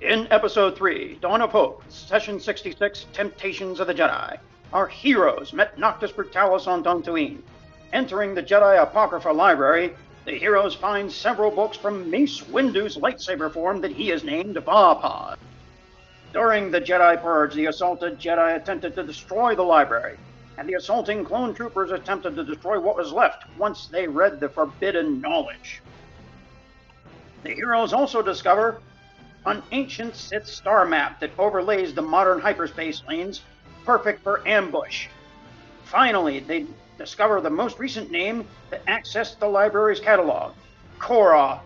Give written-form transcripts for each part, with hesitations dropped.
In Episode 3, Dawn of Hope, Session 66, Temptations of the Jedi, our heroes met Noctus Brutalis on Dantooine. Entering the Jedi Apocrypha Library, the heroes find several books from Mace Windu's lightsaber form that he has named Vapod. During the Jedi Purge, the assaulted Jedi attempted to destroy the library, and the assaulting clone troopers attempted to destroy what was left once they read the forbidden knowledge. The heroes also discover an ancient Sith star map that overlays the modern hyperspace lanes, perfect for ambush. Finally, they discover the most recent name that accessed the library's catalog, Korra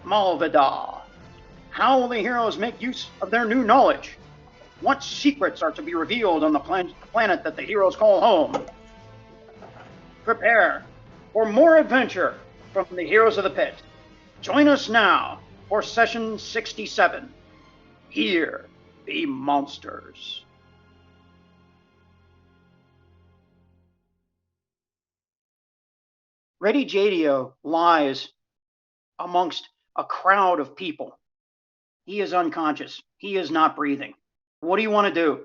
Malvada. How will the heroes make use of their new knowledge? What secrets are to be revealed on the planet that the heroes call home? Prepare for more adventure from the Heroes of the Pit. Join us now for Session 67. Here be monsters. Reddy Jadio lies amongst a crowd of people. He is unconscious. He is not breathing. What do you want to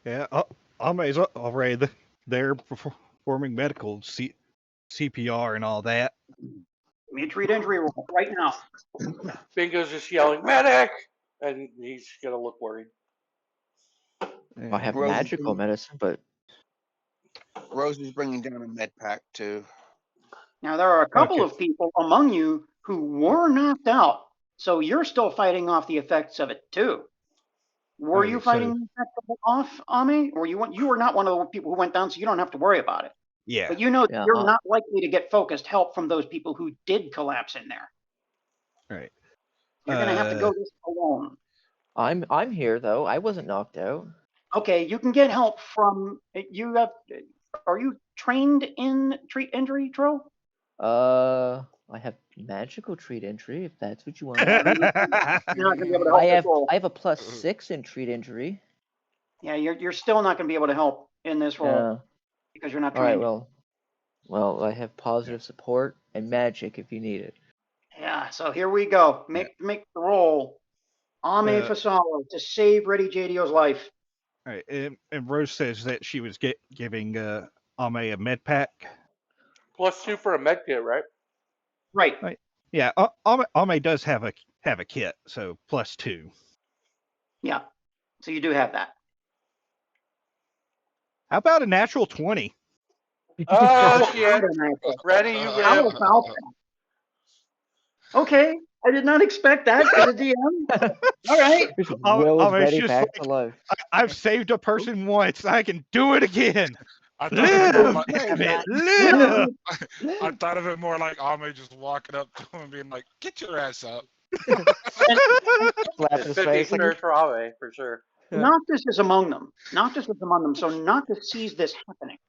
do? Amme's already there performing medical CPR and all that. Give me a treat injury roll right now. Bingo's just yelling, medic! And he's going to look worried. I have magical medicine, but... Rose is bringing down a med pack, too. Now, there are a couple of people among you who were knocked out, so you're still fighting off the effects of it, too. Were you fighting the effects of it off, Amme? Or you were not one of the people who went down, so you don't have to worry about it. Yeah. But you know that you're not likely to get focused help from those people who did collapse in there. Right. You're going to have to go this alone. I'm here, though. I wasn't knocked out. Okay, you can get help from... Are you trained in treat injury, Trill? I have magical treat injury, if that's what you want. You're not going to be able to help I have a +6 in treat injury. Yeah, you're still not going to be able to help in this role because you're not trained. All right, well, I have positive support and magic if you need it. Yeah, so here we go. Make the roll. Amme Fasalo to save Reddy Jadio's life. All right, and Rose says that she was giving Amme a med pack. +2 for a med kit, right? Right. Yeah, Amme does have a kit, so +2. Yeah, so you do have that. How about a natural 20? Oh, shit. Ready, you How about that? Okay, I did not expect that as a DM. All right. I've saved a person once. I can do it again. I thought of it more like Amme just walking up to him and being like, "Get your ass up." Slap his face. For Amme, for sure. Noctus is among them. So Noctus sees this happening,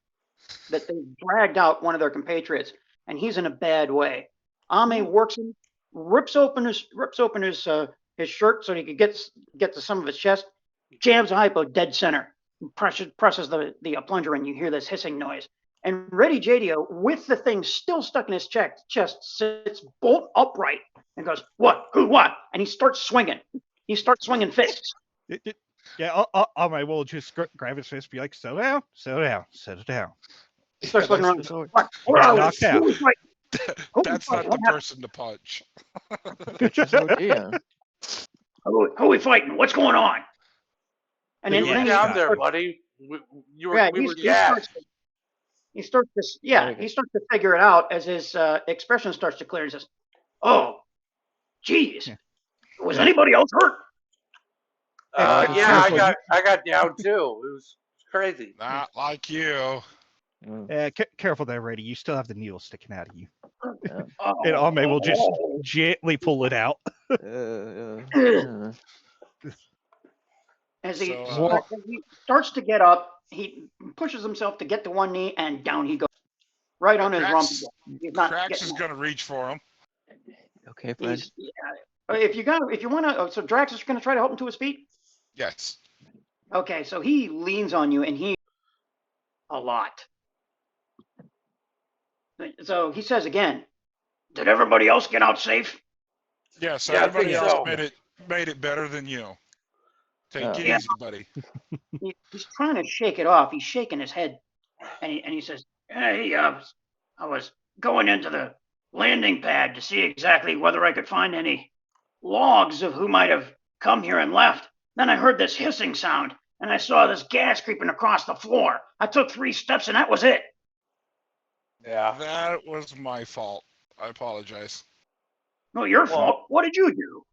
that they dragged out one of their compatriots, and he's in a bad way. Amme works him, rips open his shirt so he could get to some of his chest, jams a hypo dead center, presses the plunger, and you hear this hissing noise. And Reddy Jadio, with the thing still stuck in his chest, sits bolt upright and goes, "What? Who? What?" And he starts swinging. He starts swinging fists. Yeah, Amme will just grab his fist, be like, "Settle down, settle down, settle down." He starts looking around. Knocked out. That's not the person to punch. Who are we fighting? What's going on? And then down there, buddy. He starts to figure it out as his expression starts to clear. He says, "Oh, geez, was anybody else hurt?" I got down too. It was crazy. Not like you. Careful there, Reddy. You still have the needle sticking out of you. And Amme will just gently pull it out. As he starts to get up, he pushes himself to get to one knee, and down he goes, right on his rump. Krax is going to reach for him. Okay, fine. If you want to, so Drax is going to try to help him to his feet. Yes. Okay, so he leans on you, and he a lot. So he says again, "Did everybody else get out safe?" Yeah, so Yeah, I everybody think else so. made it better than you. Take it Yeah. easy, buddy. He's trying to shake it off. He's shaking his head, and he says, "Hey, I was going into the landing pad to see exactly whether I could find any logs of who might have come here and left. Then I heard this hissing sound, and I saw this gas creeping across the floor. I took 3 steps, and that was it." Yeah. That was my fault. I apologize. No, your Well- fault. What did you do?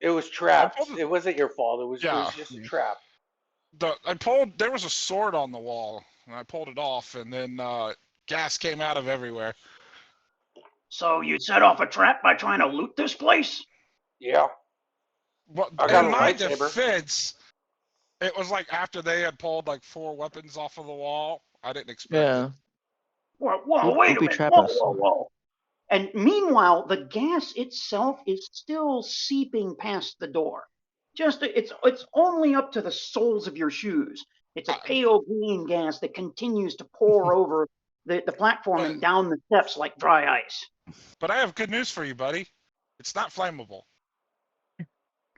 It was trapped. pulled it- It wasn't your fault. It was Yeah. just a trap. There was a sword on the wall, and I pulled it off, and then gas came out of everywhere. So you set off a trap by trying to loot this place? Yeah. Well, I got in a my lightsaber. defense, it was like after they had pulled like 4 weapons off of the wall. I didn't expect Yeah. it. Whoa, Who'd wait a be minute. trapping us? Whoa. And meanwhile, the gas itself is still seeping past the door. It's only up to the soles of your shoes. It's a pale green gas that continues to pour over the platform and down the steps like dry ice. But I have good news for you, buddy. It's not flammable.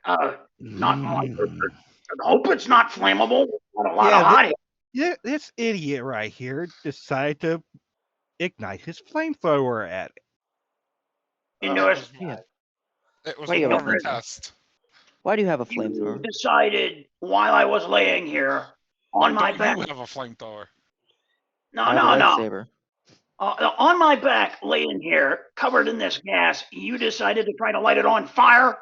Not like I hope it's not flammable. Not a lot Yeah, of hot air. Yeah, this idiot right here decided to ignite his flamethrower at it. Into us. It was Why do you more have of a a test. Why do you have a You flamethrower? decided while I was laying here on my Don't back. you have a flamethrower? I have a No. lightsaber. On my back, laying here, covered in this gas, you decided to try to light it on fire?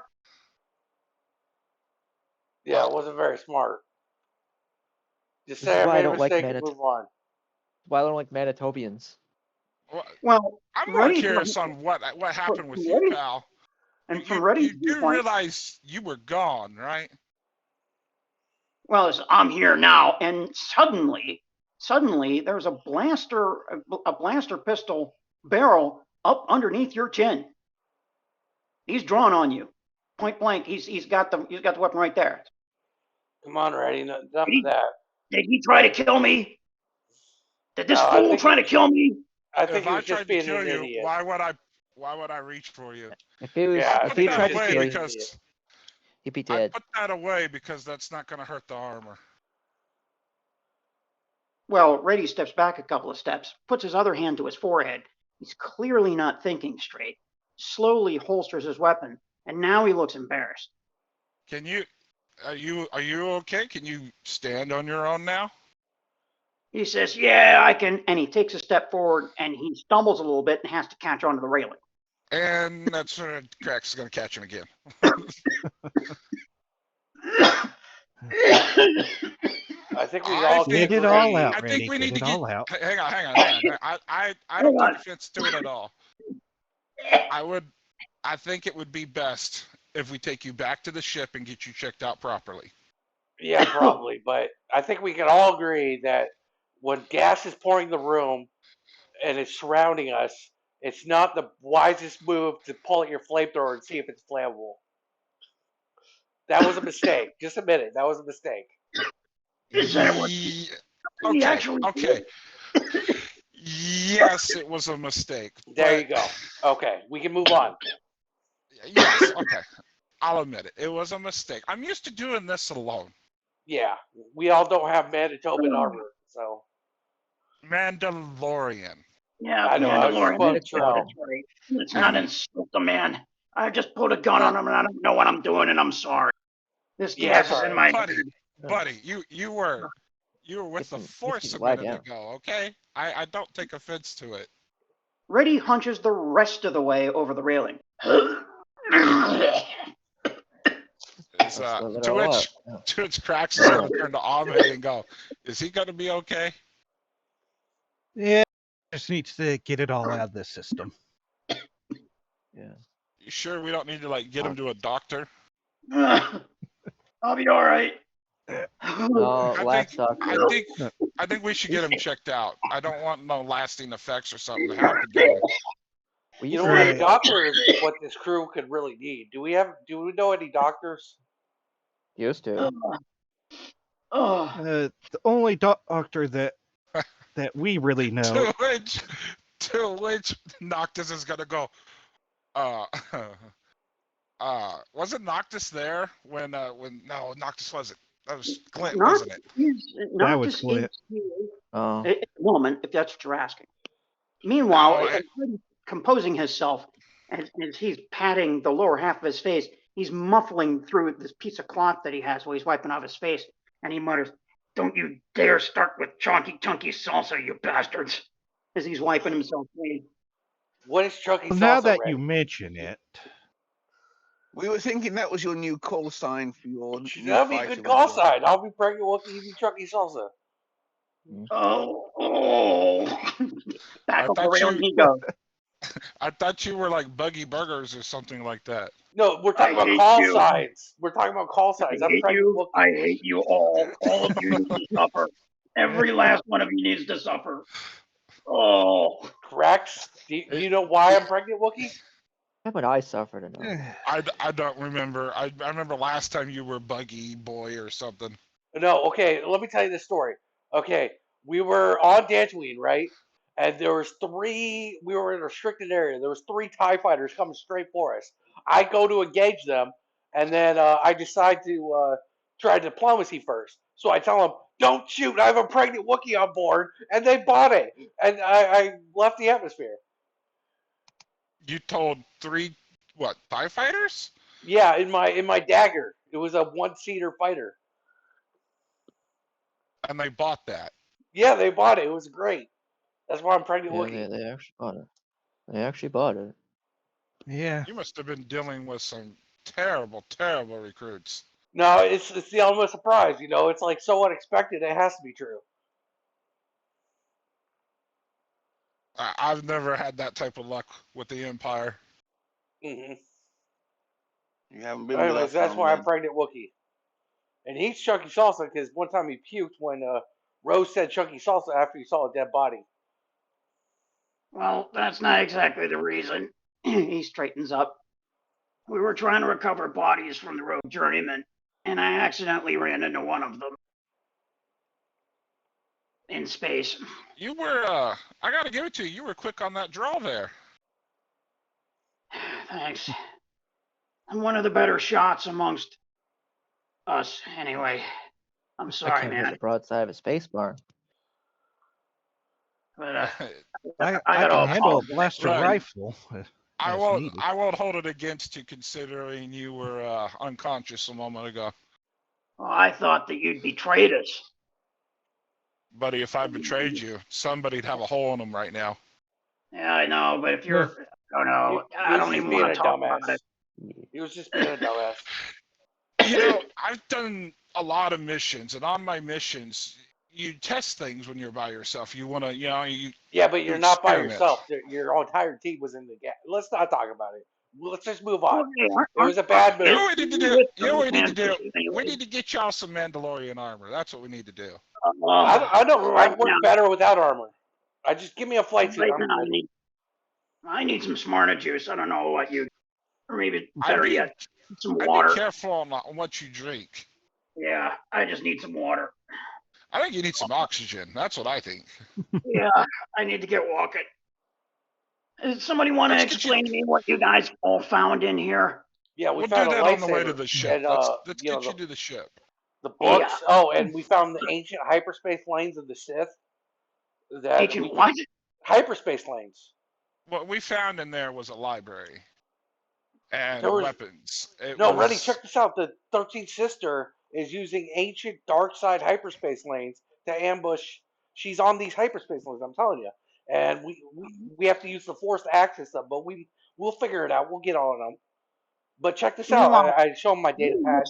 Yeah, it wasn't very smart. Just This is say I why I made a don't like mistake and move on. Why I don't like Manitobians. Well, I'm more Ready curious doesn't- on what happened with you, Ready- pal. And from Reddy's You viewpoint, realize you were gone, right? well, I'm here now, and suddenly there's a blaster pistol barrel up underneath your chin. He's drawn on you, point blank. He's got the weapon right there. Come on, Reddy. Enough of that. Did he try to kill me? Did this No, I fool think try to kill me? I think If he I was tried just to being kill an you, idiot. why would I reach for you? If he was, Yeah, I if Put he that tried to away kill you, because he'd be I dead. put that away because that's not going to hurt the armor. Well, Reddy steps back a couple of steps, puts his other hand to his forehead. He's clearly not thinking straight. Slowly holsters his weapon, and now he looks embarrassed. Can you? Are you okay? Can you stand on your own now? He says, "Yeah, I can," and he takes a step forward, and he stumbles a little bit and has to catch onto the railing. And that's Krax is going to catch him again. I think we I all think Get it agree. all out, I Randy. think we need Get to it get. all out. Hang on. I don't take offense to it at all. I think it would be best if we take you back to the ship and get you checked out properly. Yeah, probably. But I think we can all agree that when gas is pouring the room and it's surrounding us, it's not the wisest move to pull out your flamethrower and see if it's flammable. That was a mistake. Just admit it. That was a mistake. He said it was. Ye- He actually Okay. Yes, it was a mistake. There but- you go. Okay, we can move on. Yes, okay. I'll admit it. It was a mistake. I'm used to doing this alone. Yeah, we all don't have Manitoban armor, so Mandalorian. Yeah, I know, I was just Mandalorian. quoting That's Trill. right. Let's not insult the man. I just pulled a gun on him, and I don't know what I'm doing, and I'm sorry. This Yeah, gas is sorry. in my Buddy, you were with the Listen, Force listen, a lie minute down. ago, okay? I don't take offense to it. Reddy hunches the rest of the way over the railing. It's, Let's let it to all which out. to which Krax is going to turn to Amme and go, "Is he going to be okay?" Yeah, just needs to get it all out of the system. Yeah. You sure we don't need to get him to a doctor? I'll be all right. Oh, last doctor. I think we should get him checked out. I don't want no lasting effects or something to happen to him. We You used know to what? Right. A doctor is what this crew could really need. Do we know any doctors? used to. Oh, The only doctor that we really know. To which Noctus is gonna go. wasn't Noctis there when no, Noctis wasn't. That was Clint, Noctis wasn't it? That was Noctis Clint. is here Oh, at the moment, if that's what you're asking. Meanwhile, No, as he's composing himself, as he's patting the lower half of his face, he's muffling through this piece of cloth that he has while he's wiping off his face, and he mutters, "Don't you dare start with chunky salsa, you bastards!" As he's wiping himself clean. What is Chunky Well, now Salsa, that Ray? you mention it, We were thinking that was your new call sign for your new That'd be a fighter good with call the- sign. I'll be pregnant Wookiee, you be Chunky Salsa. Oh. Back I up the thought rail you- he goes. I thought you were like Buggy Burgers or something like that. No, we're talking I about hate call you. signs. We're talking about call signs. I'm pregnant Wookiee. I hate you all. All of you need to suffer. Every last one of you needs to suffer. Oh. Krax, do you know why I'm pregnant Wookiee? how about I suffered enough? I don't remember. I remember last time you were Buggy Boy or something. No, okay, let me tell you this story. Okay, we were on Dantooine, right? And there was we were in a restricted area. There was 3 TIE fighters coming straight for us. I go to engage them, and then I decide to try diplomacy first. So I tell them, don't shoot, I have a pregnant Wookiee on board, and they bought it. And I left the atmosphere. You told 3 what, TIE fighters? Yeah, in my dagger. It was a 1-seater fighter. And they bought that. Yeah, they bought it. It was great. That's why I'm pregnant Yeah, Wookiee. they actually bought it. They actually bought it. yeah. You must have been dealing with some terrible, terrible recruits. No, it's the element of surprise. You know, it's like so unexpected. It has to be true. I've never had that type of luck with the Empire. Hmm. You haven't been with Anyways, us that's long, why I'm then. pregnant Wookiee. And he's Chunky Salsa because one time he puked when Rose said Chunky Salsa after he saw a dead body. Well, that's not exactly the reason. He straightens up. We were trying to recover bodies from the road journeyman, and I accidentally ran into one of them. In space. You were, I gotta give it to you. You were quick on that draw there. Thanks. I'm one of the better shots amongst us, anyway. I'm I sorry, can't hit man. the broadside of a space bar. But I I got can all handle a called. blaster Right. rifle. I as won't. needed. I won't hold it against you, considering you were unconscious a moment ago. Well, I thought that you'd betrayed us. Buddy, if I betrayed you, somebody'd have a hole in them right now. Yeah, I know, but if you're, I don't know, He I was don't just even being want a to talk about dumbass. it. He was just being a dumbass. You know, I've done a lot of missions, and on my missions, you test things when you're by yourself. You want to, you know, you Yeah, but you're not by experiment. yourself. Your entire team was in the gap. Let's not talk about it. Let's just move on. Okay, It was a bad You know move. what we need to do? You know what we need to do? We need to get y'all some Mandalorian armor. That's what we need to do. I don't. Right I work now, better without armor. I just give me a flight suit. right I'm now, good. I need some Smarna juice. I don't know what you, or maybe I'd better be, yet, some I'd water. be careful on what you drink. Yeah, I just need some water. I think you need some oxygen. That's what I think. Yeah, I need to get walking. Does somebody want to Let's get explain to me what you guys all found in here? Yeah, we We'll found do a that on the way to lightsaber the ship. and Let's you know, get you to the ship. the Yeah. books. Oh, and we found the ancient hyperspace lanes of the Sith. That Ancient what? hyperspace lanes. What we found in there was a library and There was- weapons. No, Reddy, check this out. The 13th sister is using ancient dark side hyperspace lanes to ambush. She's on these hyperspace lanes. I'm telling you, and we have to use the Force to access them. But we'll figure it out. We'll get on them. But check this out. I show him my data pad.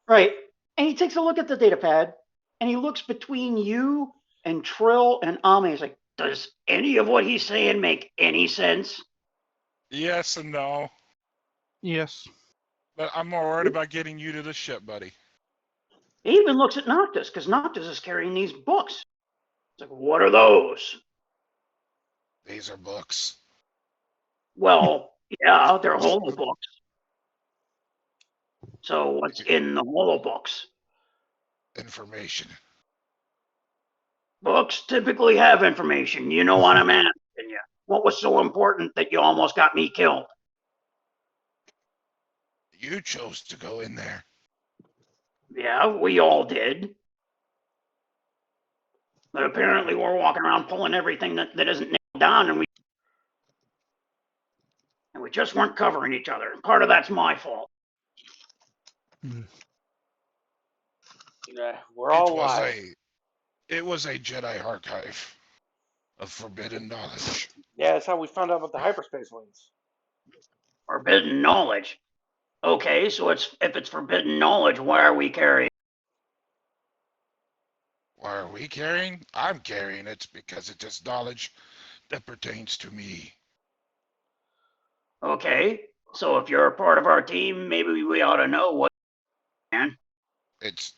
Right. And he takes a look at the data pad, and he looks between you and Trill and Amme. He's like, does any of what he's saying make any sense? Yes and no. Yes. But I'm more worried about getting you to the ship, buddy. He even looks at Noctus, because Noctus is carrying these books. It's like, what are those? These are books. Well, yeah, they're holo books. So what's in the holo books? Information. Books typically have information. You know what I'm asking you. What was so important that you almost got me killed? You chose to go in there. Yeah, we all did. But apparently we're walking around pulling everything that isn't nailed down, and we just weren't covering each other. And part of that's my fault. Yeah, we're all alive. It was a Jedi archive of forbidden knowledge. Yeah, that's how we found out about the hyperspace lanes. Forbidden knowledge. Okay, so if it's forbidden knowledge, why are we carrying? Why are we carrying? I'm carrying it because it is knowledge that pertains to me. Okay, so if you're a part of our team, maybe we ought to know what. Man, It's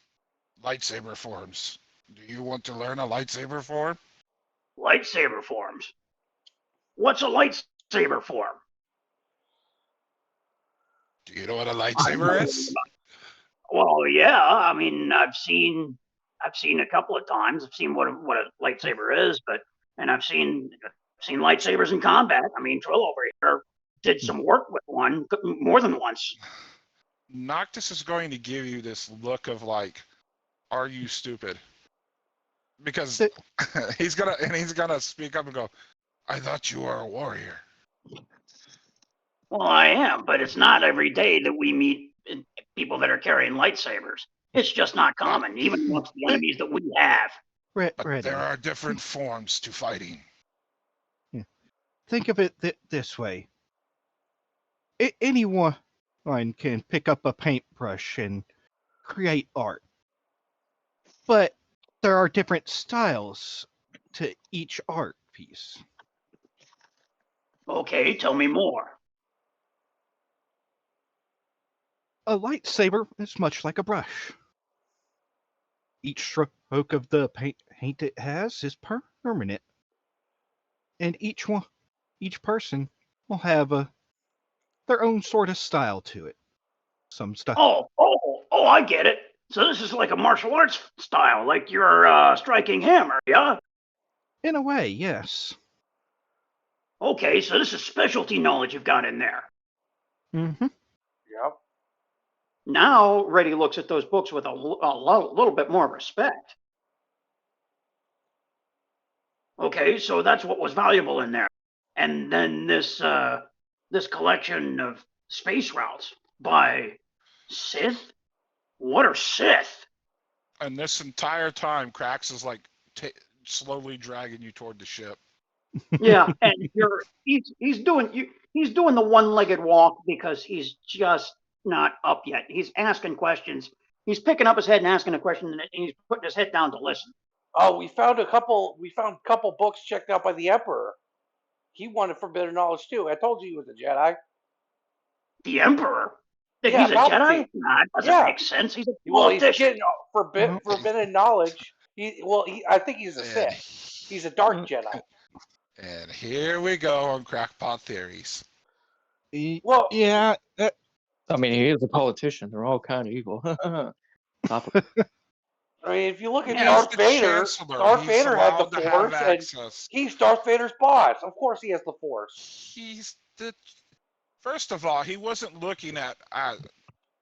lightsaber forms. Do you want to learn a lightsaber form? lightsaber forms. What's a lightsaber form? Do you know what a lightsaber is? Well, yeah. I mean, I've seen a couple of times. I've seen what a lightsaber is, and I've seen lightsabers in combat. I mean, Trill over here did some work with one more than once. Noctus is going to give you this look of like, are you stupid? Because he's gonna speak up and go, I thought you were a warrior. Well, I am, but it's not every day that we meet people that are carrying lightsabers. It's just not common, even amongst the enemies that we have. But there are different forms to fighting. Yeah. Think of it this way. Anyone can pick up a paintbrush and create art. But there are different styles to each art piece. Okay, tell me more. A lightsaber is much like a brush. Each stroke of the paint it has is permanent. And each person will have their own sort of style to it. Some stuff. Oh, I get it. So this is like a martial arts style, like you're striking hammer, yeah? In a way, yes. Okay, so this is specialty knowledge you've got in there. Mm-hmm. Yep. Now, Reddy looks at those books with a little bit more respect. Okay, so that's what was valuable in there. And then this collection of space routes by Sith? What are Sith? And this entire time, Krax is like slowly dragging you toward the ship. Yeah, and he's doing the one-legged walk because he's just not up yet. He's asking questions. He's picking up his head and asking a question, and he's putting his head down to listen. Oh, we found a couple books checked out by the Emperor. He wanted forbidden knowledge too. I told you he was a Jedi. The Emperor? Yeah, he's a Jedi? Nah, that doesn't make sense. He's a politician. He's getting forbidden knowledge. I think he's a Sith. He's a dark Jedi. And here we go on Crackpot Theories. Well, yeah. I mean, he is a politician. They're all kind of evil. I mean, if you look at Darth Vader, Darth Vader had the Force, and he's Darth Vader's boss. Of course, he has the Force. First of all, he wasn't looking at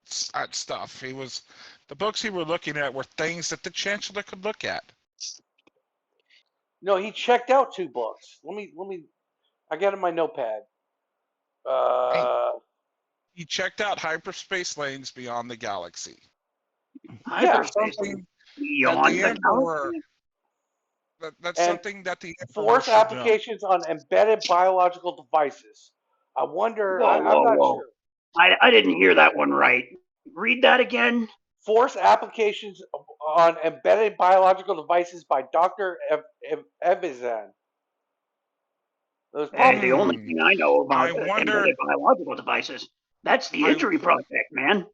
stuff. The books he were looking at were things that the Chancellor could look at. No, he checked out 2 books. Let me. I got in my notepad. He checked out Hyperspace Lanes Beyond the Galaxy. Hyperspace Lanes Beyond the Galaxy? That's something that the Force applications on embedded biological devices. I wonder. I'm not sure. I didn't hear that one right. Read that again. Force applications on embedded biological devices by Dr. Evizan. And the only thing I know about embedded biological devices, that's the Injury Project, man.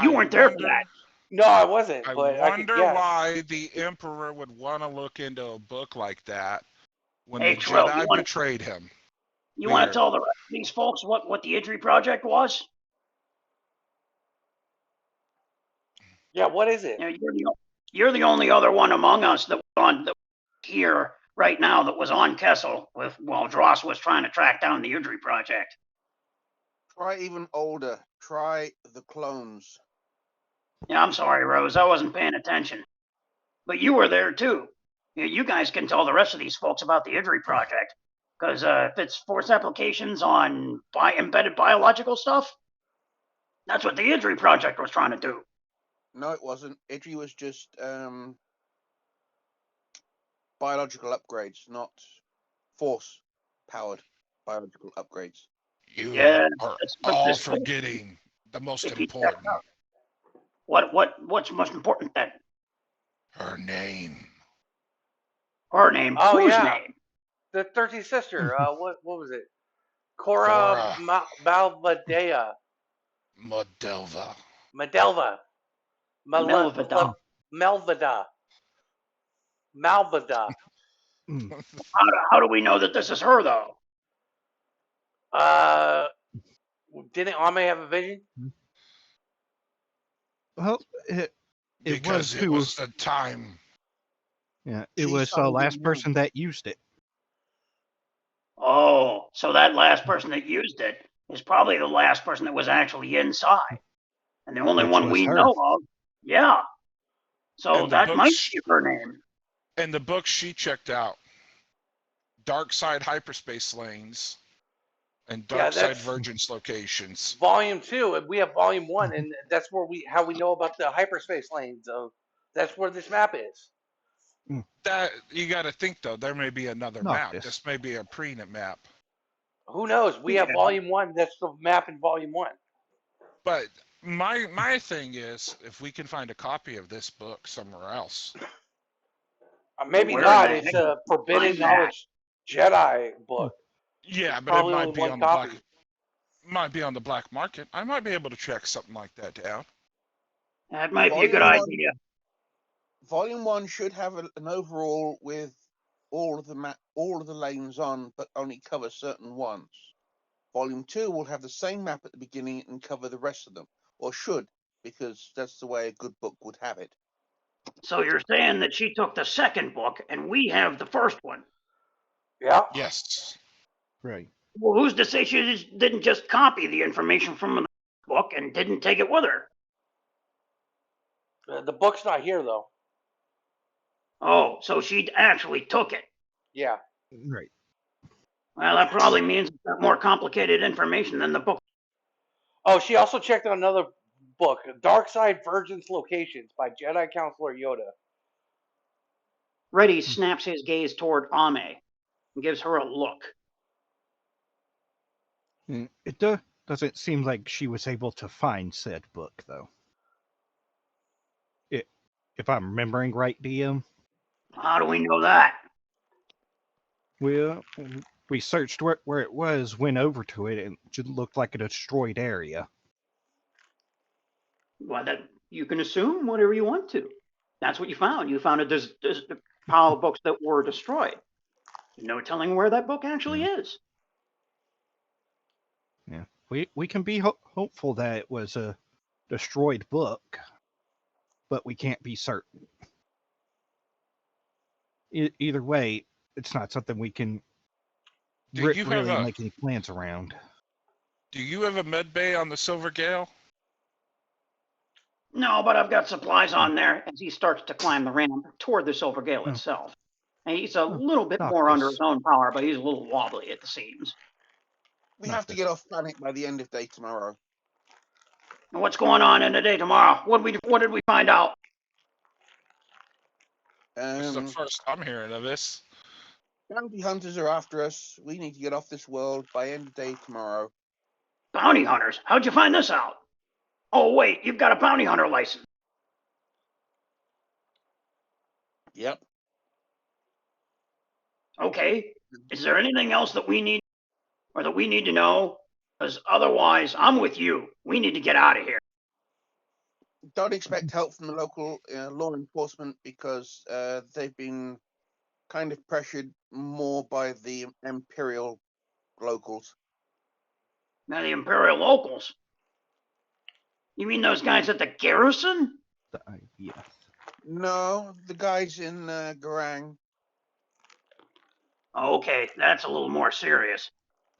You weren't there for that. No, I wasn't. I but wonder why the Emperor would want to look into a book like that when the Jedi betrayed him. You want to tell the rest of these folks what the Injury Project was? Yeah, what is it? You're the only other one among us that was here right now that was on Kessel while Dross was trying to track down the Injury Project. Try even older. Try the clones. Yeah, I'm sorry, Rose. I wasn't paying attention. But you were there too. You guys can tell the rest of these folks about the Idri project. Because if it's force applications on embedded biological stuff, that's what the Idri project was trying to do. No, it wasn't. Idri was just biological upgrades, not force-powered biological upgrades. You Yeah, are but all this forgetting the most they keep that important. up. What's most important then? Her name. Her name? Oh, Whose yeah. name? The 13th sister. what was it? Cora Cora. Malvadea. Modelva. Madelva. Melvada. Melvada. Malvada. How do we know that this is her though? Didn't Amme have a vision? Well, it Because was it who was the time. Yeah, it She was the summoned last in person that used it. Oh, so that last person that used it is probably the last person that was actually inside. And the only Which one was we her. know of. Yeah. So And the that might books, be her name. and the book she checked out, Dark Side Hyperspace Lanes, and Dark Side that's Vergence Locations. Volume 2, and we have Volume 1, and that's where how we know about the hyperspace lanes. That's where this map is. That you got to think though, there may be another map. Noctis. This may be a prenet map. Who knows? We have Yeah. Volume 1. That's the map in Volume 1. But my thing is, if we can find a copy of this book somewhere else, Maybe Where not. the It's heck a Forbidden find that? Knowledge Jedi book. yeah, but it Probably might only be one on the copy. black market. I might be able to track something like that down. That might be a good Volume one- idea. Volume 1 should have an overall with all of the lanes on, but only cover certain ones. Volume 2 will have the same map at the beginning and cover the rest of them, or should, because that's the way a good book would have it. So you're saying that she took the second book and we have the first one. Yeah. Yes. Right. Well, who's to say she didn't just copy the information from the book and didn't take it with her? The book's not here, though. Oh, so she actually took it. Yeah. Right. Well, that probably means it's got more complicated information than the book. Oh, she also checked out another book, Dark Side Vergence Locations by Jedi Counselor Yoda. Reddy snaps his gaze toward Amme and gives her a look. It doesn't seem like she was able to find said book, though. If I'm remembering right, DM. How do we know that? Well, we searched where it was, went over to it, and it just looked like a destroyed area. Well, that you can assume whatever you want to. That's what you found. You found a pile of books that were destroyed. No telling where that book actually is. Yeah, we can be hopeful that it was a destroyed book, but we can't be certain. Either way, it's not something we can really make any plans around. Do you have a med bay on the Silver Gale? No, but I've got supplies on there as he starts to climb the ramp toward the Silver Gale itself. And he's a little bit more under his own power, but he's a little wobbly at the seams. We have to get off planet by the end of day tomorrow. And what's going on in the day tomorrow? What did we find out? This is the first I'm hearing of this. Bounty hunters are after us. We need to get off this world by end of day tomorrow. Bounty hunters? How'd you find this out? Oh, wait, you've got a bounty hunter license. Yep. Okay. Is there anything else that we need or that we need to know? Because otherwise, I'm with you. We need to get out of here. Don't expect help from the local law enforcement because they've been kind of pressured more by the Imperial locals. Now, the Imperial locals? You mean those guys at the garrison? Yes. No, the guys in Garang. Okay, that's a little more serious.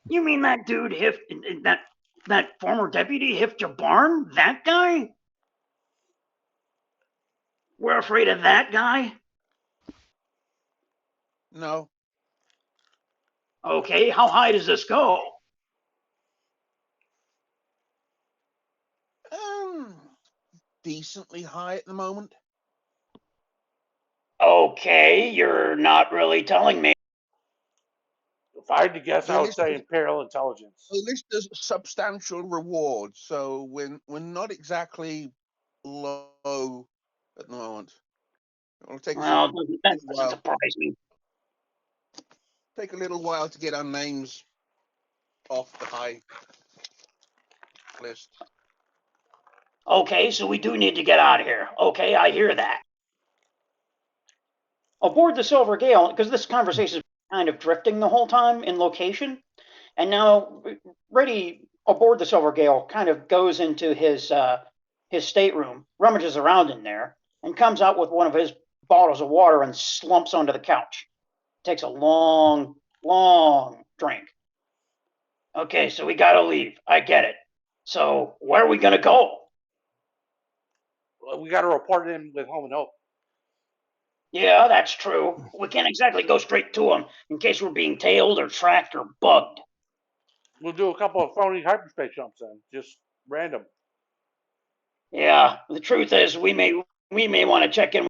You mean that dude That former deputy Hifter Barn? That guy? We're afraid of that guy? No. Okay, how high does this go? Decently high at the moment. Okay, you're not really telling me. If I had to guess, I would list say is- Imperial Intelligence. The list is substantial rewards, so we're not exactly low at the moment. It'll take us Well, that doesn't while. surprise me. Take a little while to get our names off the high list. Okay, so we do need to get out of here. Okay, I hear that. Aboard the Silver Gale, because this conversation is kind of drifting the whole time in location, and now Reddy aboard the Silver Gale kind of goes into his stateroom, rummages around in there, and comes out with one of his bottles of water and slumps onto the couch. Takes a long, long drink. Okay, so we gotta leave. I get it. So where are we gonna go? Well, we got to report it in with Home and Hope. Yeah, that's true. We can't exactly go straight to them in case we're being tailed or tracked or bugged. We'll do a couple of phony hyperspace jumps then, just random. Yeah, the truth is we may want to check in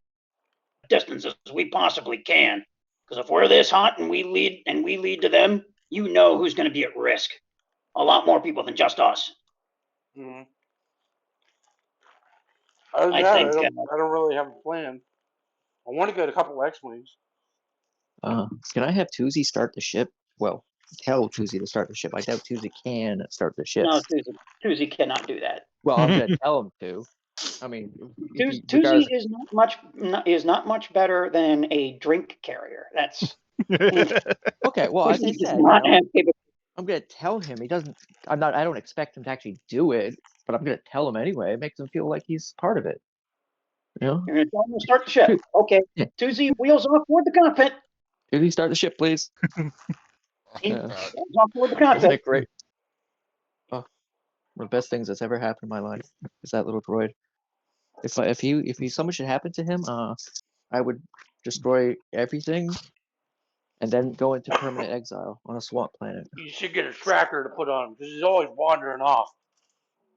distance as we possibly can. Because if we're this hot and we lead to them, you know who's going to be at risk. A lot more people than just us. Mm-hmm. Other than I that, think, I don't really have a plan. I want to get a couple of X-wings. Can I have Tuesday start the ship? Well, tell Tuesday to start the ship. I doubt Tuesday can start the ship. No, Tuesday cannot do that. Well, I'm gonna tell him to. I mean, Tuesday is not much better than a drink carrier. That's okay. Well, as I Tuesday does said, not have I'm gonna tell him. He doesn't. I'm not. I don't expect him to actually do it, but I'm gonna tell him anyway. It makes him feel like he's part of it. You know. You're going to tell him to start the ship. Okay. Yeah. Tuesday, wheels off toward the cockpit. Tuesday, start the ship, please. Wheels off toward the Isn't cockpit. it great? Oh, one of the best things that's ever happened in my life is that little droid. If someone should happen to him, I would destroy everything, and then go into permanent exile on a swamp planet. You should get a tracker to put on him because he's always wandering off.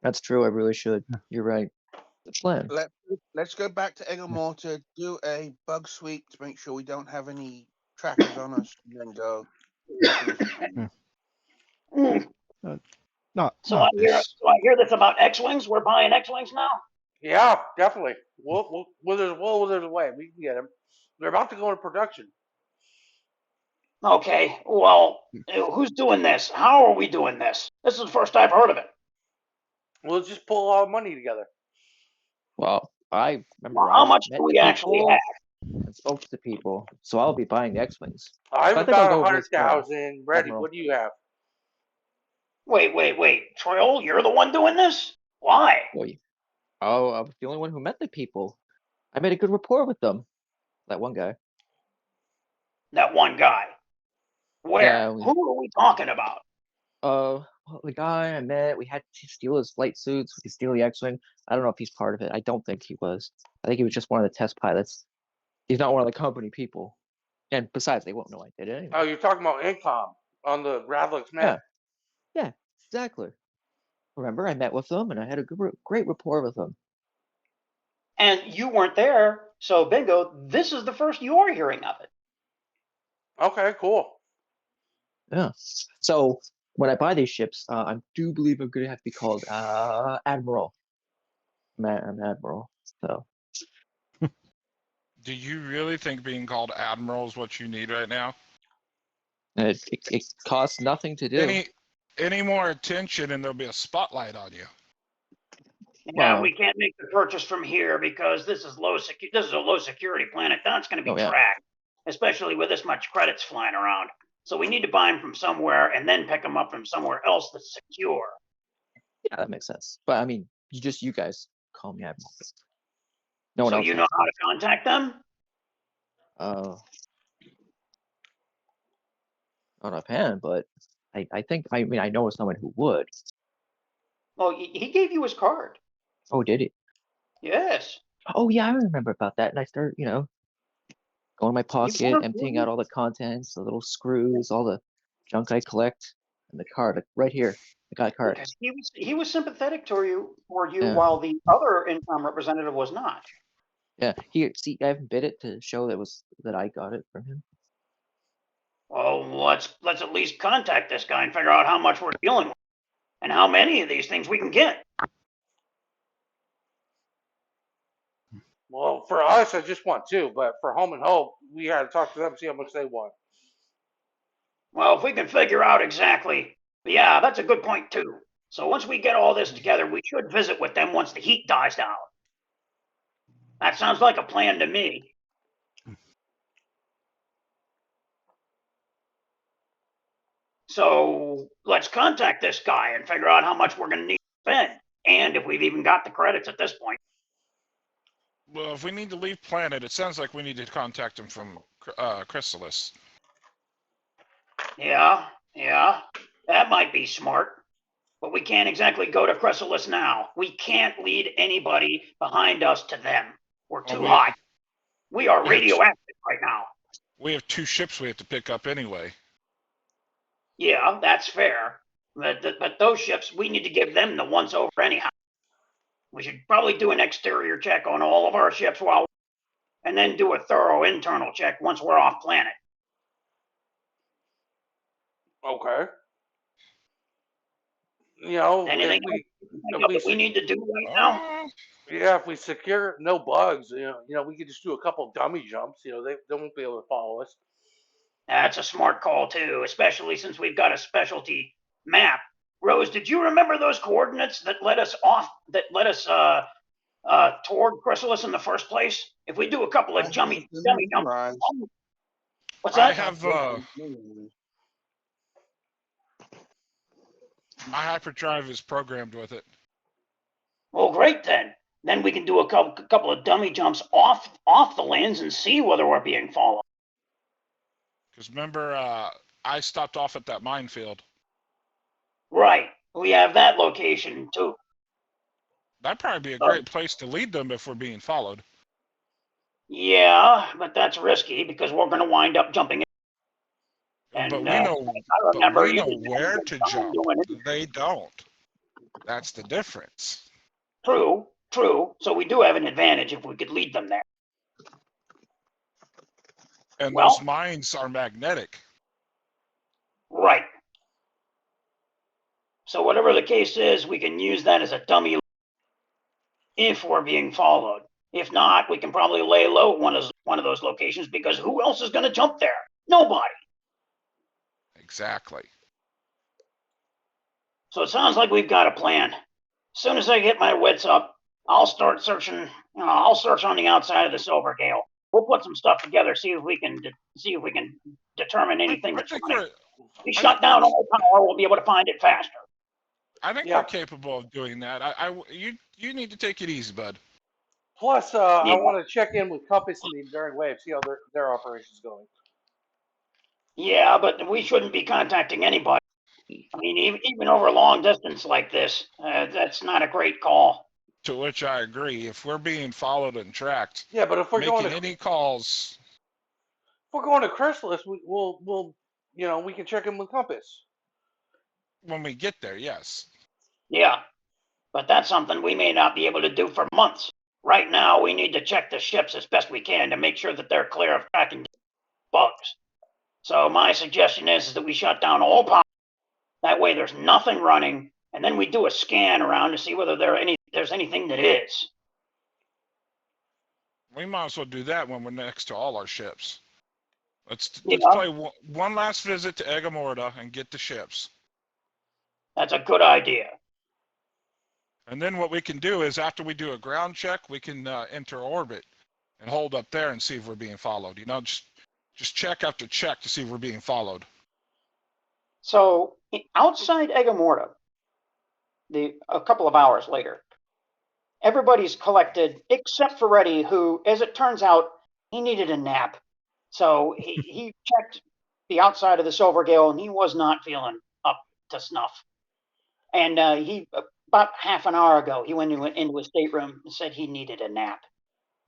That's true. I really should. You're right. The plan. Let's go back to Eggermore to do a bug sweep to make sure we don't have any trackers on us, and then go. So I hear this about X-wings. We're buying X-wings now. Yeah, definitely. There's a way. We can get them. They're about to go into production. Okay. Well, who's doing this? How are we doing this? This is the first I've heard of it. We'll just pull all the money together. Well, I remember. Well, how much do we actually have? And spoke to people, so I'll be buying the X-wings. I have I think I'll about go with this 100,000 ready. Admiral. What do you have? Wait. Trill, you're the one doing this? Why? Oh, I was the only one who met the people. I made a good rapport with them. That one guy. That one guy. Where? Yeah, Who are we talking about? Well, the guy I met, we had to steal his flight suits. We could steal the X-wing. I don't know if he's part of it. I don't think he was. I think he was just one of the test pilots. He's not one of the company people. And besides, they won't know I did it anyway. Oh, you're talking about Incom on the Radlex map. Yeah, exactly. Remember, I met with them, and I had a great rapport with them. And you weren't there, so bingo, this is the first you're hearing of it. Okay, cool. Yeah. So when I buy these ships, I do believe I'm going to have to be called Admiral. I'm Admiral. So. Do you really think being called Admiral is what you need right now? It costs nothing to do. Any more attention and there'll be a spotlight on you. Yeah, Well, we can't make the purchase from here because this is a low security planet. That's going to be tracked, especially with this much credits flying around. So we need to buy them from somewhere and then pick them up from somewhere else that's secure. Yeah, that makes sense. But I mean, you guys call me Admiral. No one So else. you know how to contact them? Not offhand, but I think I know someone who would. Well, he gave you his card. Oh, did it? Yes. Oh, yeah, I remember about that. And I start, going in my pocket, weren't emptying worried? out all the contents, the little screws, all the junk I collect, and the card, like, right here. I got a card. Because he was sympathetic to you Yeah. while the other income representative was not. Yeah. Here, see, I haven't bid it to show that I got it from him. Well, let's at least contact this guy and figure out how much we're dealing with and how many of these things we can get. Well, for us, I just want 2, but for Home and Hope, we got to talk to them, see how much they want. Well, if we can figure out exactly, yeah, that's a good point too. So once we get all this together, we should visit with them once the heat dies down. That sounds like a plan to me. So let's contact this guy and figure out how much we're going to need to spend, and if we've even got the credits at this point. Well, if we need to leave planet, it sounds like we need to contact him from Chrysalis. Yeah, that might be smart. But we can't exactly go to Chrysalis now. We can't lead anybody behind us to them. We're too high. We are radioactive right now. We have 2 ships we have to pick up anyway. Yeah, that's fair. But those ships, we need to give them the once over anyhow. We should probably do an exterior check on all of our ships and then do a thorough internal check once we're off planet. Okay. Anything we need to do right now? Yeah, if we secure no bugs, we could just do a couple dummy jumps. They won't be able to follow us. That's a smart call too, especially since we've got a specialty map. Rose, did you remember those coordinates that led us toward Chrysalis in the first place? If we do a couple of dummy jumps, what's that? I have my hyperdrive is programmed with it. Well, great then. Then we can do a couple of dummy jumps off the lands and see whether we're being followed. Because remember, I stopped off at that minefield. Right. We have that location too. That'd probably be a great place to lead them if we're being followed. Yeah, but that's risky because we're going to wind up jumping in. And, but we know where to jump. They don't. That's the difference. True. So we do have an advantage if we could lead them there. And those mines are magnetic. Right. So whatever the case is, we can use that as a dummy if we're being followed. If not, we can probably lay low at one of those locations because who else is going to jump there? Nobody. Exactly. So it sounds like we've got a plan. As soon as I get my wits up, I'll start searching. I'll search on the outside of the Silver Gale. We'll put some stuff together, see if we can determine anything that's running. If we shut down all power, we'll be able to find it faster. I think we're capable of doing that. You need to take it easy, bud. Plus, I want to check in with Compass and the Enduring Wave, see how their operation's going. Yeah, but we shouldn't be contacting anybody. I mean, even over long distance like this, that's not a great call. To which I agree. If we're being followed and tracked, yeah, but if we're making going to any calls, if we're going to Chrysalis, we'll we can check in with Compass when we get there. Yes. Yeah, but that's something we may not be able to do for months. Right now, we need to check the ships as best we can to make sure that they're clear of tracking bugs. So my suggestion is that we shut down all power. That way there's nothing running, and then we do a scan around to see whether there's anything that is. We might as well do that when we're next to all our ships. Let's play one last visit to Egamorta and get the ships. That's a good idea. And then what we can do is after we do a ground check, we can enter orbit and hold up there and see if we're being followed. Just check after check to see if we're being followed. So outside Egamorta, a couple of hours later, everybody's collected except for Reddy, who, as it turns out, he needed a nap. So he checked the outside of the Silver Gale, and he was not feeling up to snuff. And he about half an hour ago, he went into his stateroom and said he needed a nap.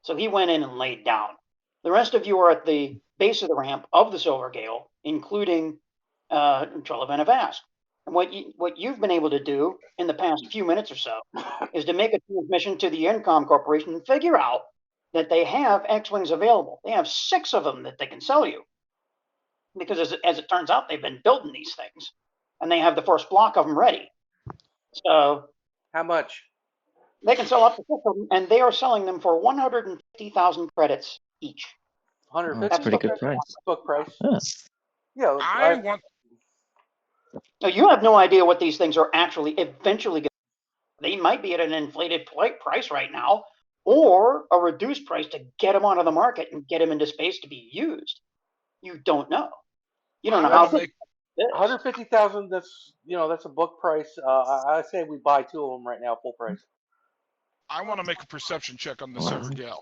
So he went in and laid down. The rest of you are at the base of the ramp of the Silver Gale, including Trill and Avast. And what you've been able to do in the past few minutes or so is to make a transmission to the Incom Corporation and figure out that they have X-Wings available. They have 6 of them that they can sell you. Because as it turns out, they've been building these things. And they have the first block of them ready. So How much? they can sell up to 6 of them, and they are selling them for 150,000 credits each. 150. That's pretty good price. Book price. Yeah. Yeah. I want. Now, you have no idea what these things are actually eventually going to be. They might be at an inflated price right now, or a reduced price to get them onto the market and get them into space to be used. You don't know. You don't know how good it is. 150,000. That's a book price. I say we buy 2 of them right now, full price. I want to make a perception check on the Silver Gale.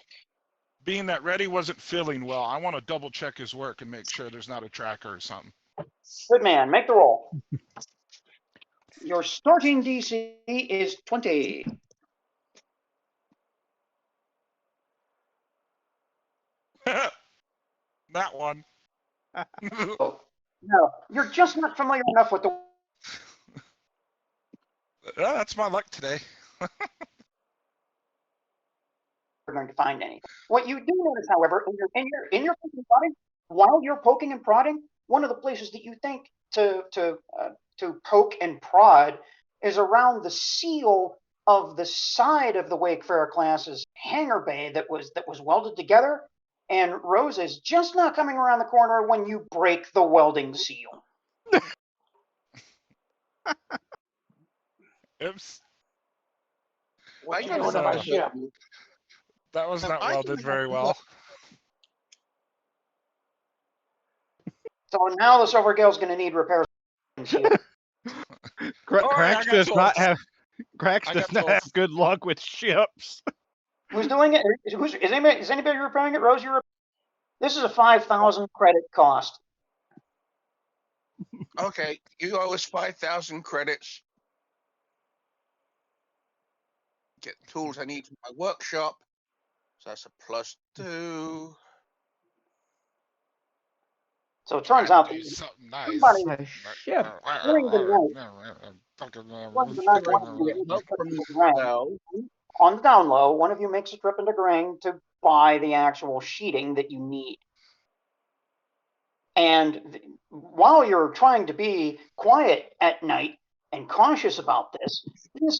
Being that Reddy wasn't feeling well, I want to double check his work and make sure there's not a tracker or something. Good man, make the roll. Your starting DC is 20. That one. No, you're just not familiar enough with the. That's my luck today. You're going to find anything. What you do notice, however, in your poking and prodding, while you're poking and prodding, one of the places that you think to poke and prod is around the seal of the side of the Wakefarer class's hangar bay that was welded together, and Rose is just not coming around the corner when you break the welding seal. Oops. I You don't know know my about ship. That was not I welded don't very know. well. So now the Silver Gale's going to need repairs. Krax got does tools. not have. Krax I does got not tools. have good luck with ships. Who's doing it? Is anybody repairing it? Rose, this is a 5,000 credit cost. Okay, you owe us 5,000 credits. Get the tools I need for my workshop. So that's a +2. So it turns out Do something nice. somebody My ship. during the Not from the night, cell. on the down low, one of you makes a trip into Grang to buy the actual sheeting that you need. And while you're trying to be quiet at night and cautious about this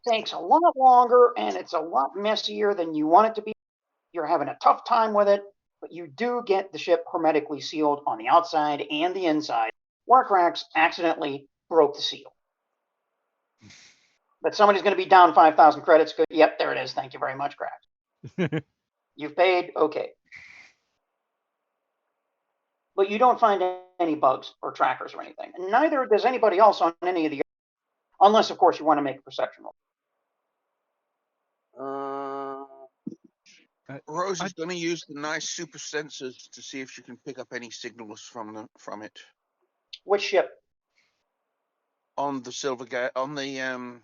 takes a lot longer and it's a lot messier than you want it to be. You're having a tough time with it, but you do get the ship hermetically sealed on the outside and the inside, where Krax accidentally broke the seal. But somebody's going to be down 5,000 credits. Good. Yep, there it is. Thank you very much, Krax. You've paid. Okay. But you don't find any bugs or trackers or anything. And neither does anybody else on any of the, unless, of course, you want to make a perception roll. Rose is going to use the nice super sensors to see if she can pick up any signals from it Which ship? on the Silver Gate, on the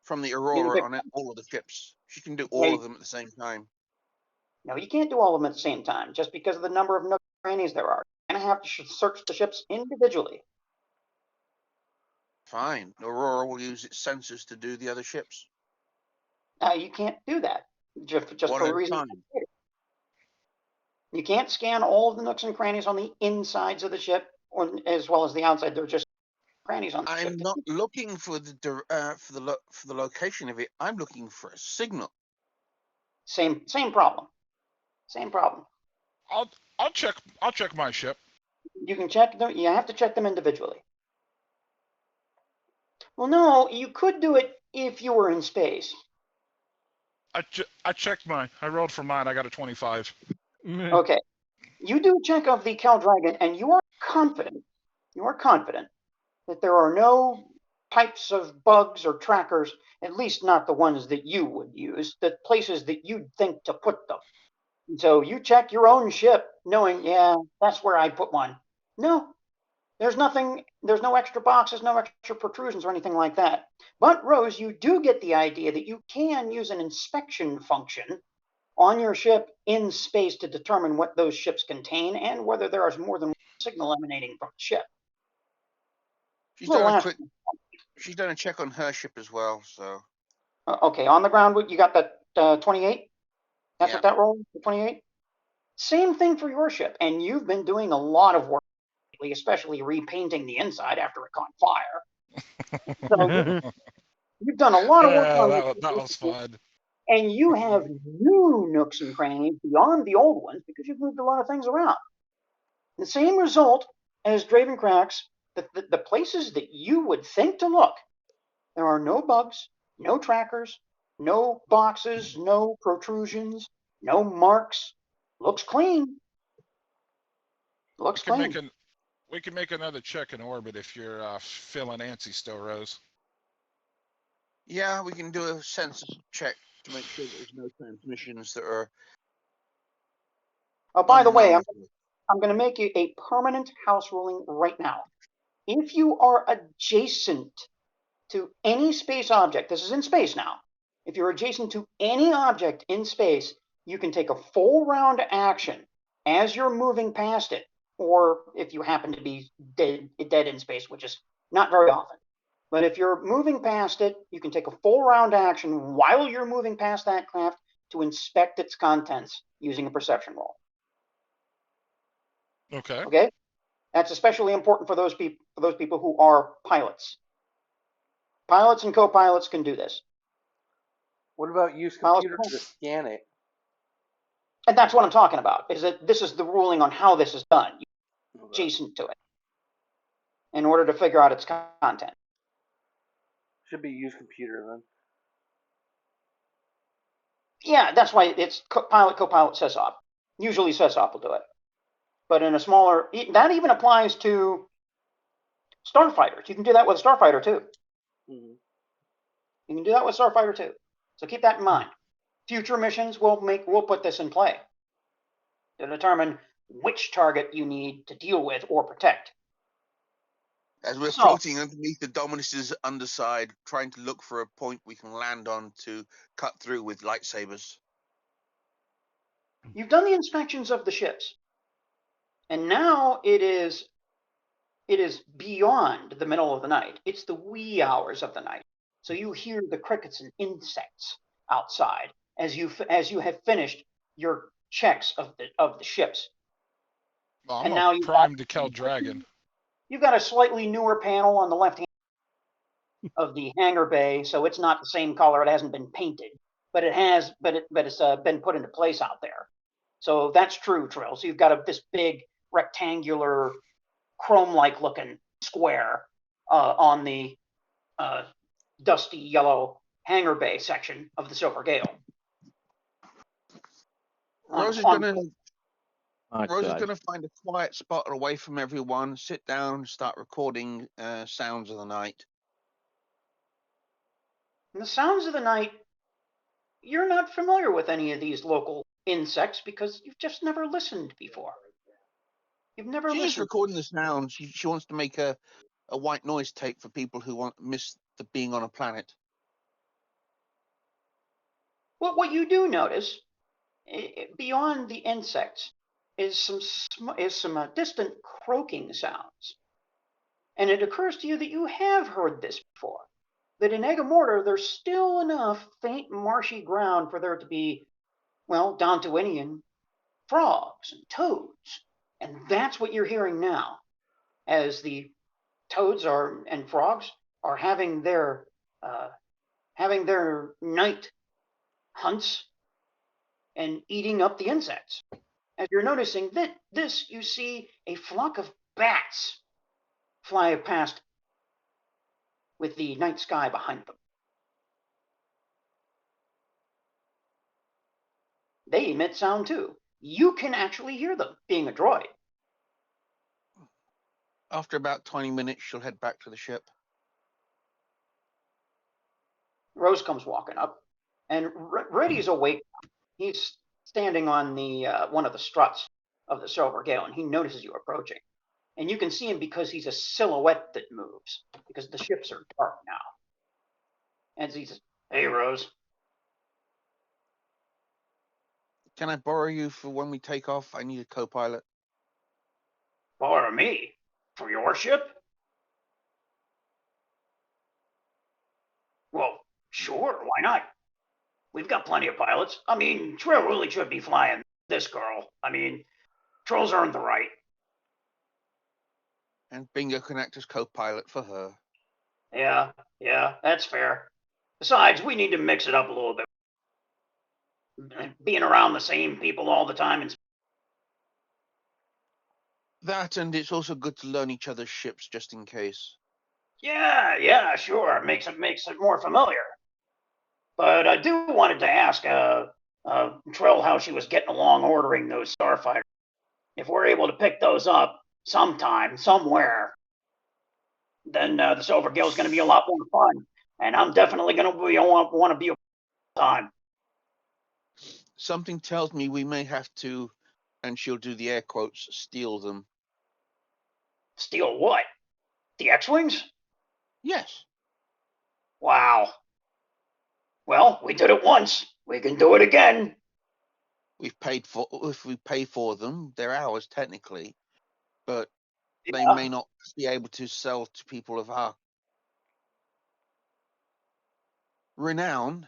from the Aurora on all of the ships. She can do all of them at the same time. No, you can't do all of them at the same time, just because of the number of nooks and crannies there are. You're going to have to search the ships individually. Fine. Aurora will use its sensors to do the other ships. You can't do that, just One for at the a reason. time. You can't scan all of the nooks and crannies on the insides of the ship, or as well as the outside. They're just crannies on the ship. I'm not looking for the location of it. I'm looking for a signal. Same problem. Same problem. I'll check my ship. You can check them. You have to check them individually. Well, no, you could do it if you were in space. I checked mine. I rolled for mine. I got a 25. Okay. You do check of the Cal Dragon, and you are confident that there are no types of bugs or trackers, at least not the ones that you would use, the places that you'd think to put them. And so you check your own ship, knowing, yeah, that's where I'd put one. No, There's no extra boxes, no extra protrusions or anything like that. But Rose, you do get the idea that you can use an inspection function on your ship in space to determine what those ships contain and whether there is more than one signal emanating from the ship. She's done a check on her ship as well, so. Okay, on the ground, you got that 28? That's Yeah. what that roll, the 28? Same thing for your ship, and you've been doing a lot of work lately, especially repainting the inside after it caught fire. So you've done a lot of work on that was fun. and you have new nooks and crannies beyond the old ones because you've moved a lot of things around. The same result as Draven Krax, the places that you would think to look, there are no bugs, no trackers, no boxes, no protrusions, no marks. Looks clean. Looks clean. We can make another check in orbit if you're feeling antsy still, Rose. Yeah, we can do a census check to make sure that there's no transmissions that are. Oh, by the way, I'm going to make you a permanent house ruling right now. If you are adjacent to any space object, this is in space now. If you're adjacent to any object in space, you can take a full round action as you're moving past it, or if you happen to be dead in space, which is not very often. But if you're moving past it, you can take a full round action while you're moving past that craft to inspect its contents using a perception roll. Okay. Okay? That's especially important for those people who are pilots. Pilots and co-pilots can do this. What about use computer to scan it? And that's what I'm talking about, is that this is the ruling on how this is done, adjacent to it, in order to figure out its content. Should be use computer then. Yeah, that's why it's pilot, co-pilot, sysop. Usually sysop will do it. But in a smaller, that even applies to starfighters. You can do that with a starfighter too. Mm-hmm. You can do that with starfighter too. So keep that in mind. Future missions we'll put this in play to determine which target you need to deal with or protect. As we're floating underneath the Dominus's underside, trying to look for a point we can land on to cut through with lightsabers. You've done the inspections of the ships, and now it is beyond the middle of the night. It's the wee hours of the night. So you hear the crickets and insects outside as you have finished your checks of the ships. Well, and now you've primed to kill dragon. You've got a slightly newer panel on the left hand of the hangar bay, so it's not the same color. It hasn't been painted, but it's been put into place out there. So that's true, Trill. So you've got this big rectangular, chrome-like looking square on the dusty yellow hangar bay section of the Silver Gale. Rose is going to find a quiet spot away from everyone, sit down, start recording sounds of the night. And the sounds of the night, you're not familiar with any of these local insects because you've just never listened before. You've never listened. She's just recording the sounds. She wants to make a white noise tape for people who miss the being on a planet. Well, what you do notice, beyond the insects, is some distant croaking sounds. And it occurs to you that you have heard this before. That in Agamortar, there's still enough faint marshy ground for there to be, well, Dontuinian frogs and toads. And that's what you're hearing now, as the toads and frogs are having their night hunts and eating up the insects. As you're noticing this, you see a flock of bats fly past with the night sky behind them. They emit sound too. You can actually hear them, being a droid. After about 20 minutes, she'll head back to the ship. Rose comes walking up, and Reddy's awake. He's standing on the one of the struts of the Silver Gale, and he notices you approaching. And you can see him because he's a silhouette that moves, because the ships are dark now. And he says, "Hey, Rose." Can I borrow you for when we take off? I need a co-pilot. "Borrow me? For your ship?" "Well, sure, why not? We've got plenty of pilots. I mean, Trill really should be flying this girl. I mean, Trill's earned the right." And Bingo can act as co-pilot for her. Yeah, that's fair. Besides, we need to mix it up a little bit. Being around the same people all the time and That, and it's also good to learn each other's ships just in case. yeah, sure, makes it more familiar. But I do wanted to ask Trill how she was getting along ordering those starfighters. If we're able to pick those up sometime, somewhere, then the Silver Guild's going to be a lot more fun, and I'm definitely going to want to be a time. Something tells me we may have to, and she'll do the air quotes, steal them. Steal what? The X-Wings? Yes. Wow. Well, we did it once. We can do it again. If we pay for them, they're ours technically, but they Yeah. may not be able to sell to people of our renown,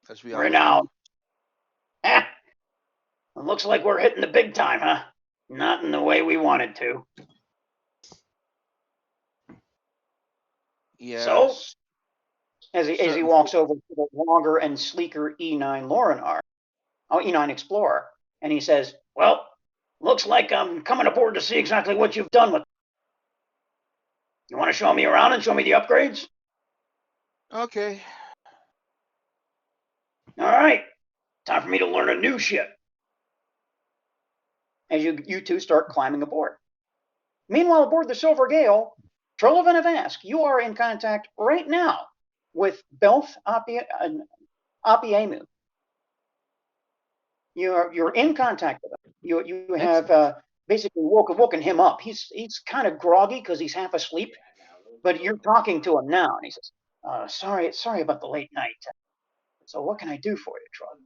as we are. Renown. Eh. It looks like we're hitting the big time, huh? Not in the way we wanted to. Yes. So, as he walks over to the longer and sleeker E9 E9 Explorer, and he says, "Well, looks like I'm coming aboard to see exactly what you've done with it. You want to show me around and show me the upgrades?" Okay. "All right. Time for me to learn a new ship." As you two start climbing aboard. Meanwhile, aboard the Silver Gale, Trollovan of Ask, you are in contact right now with Belth Apiemu. You're in contact with him. You have basically woken him up. He's kind of groggy because he's half asleep, but you're talking to him now, and he says, "Sorry about the late night. So what can I do for you, Troll?"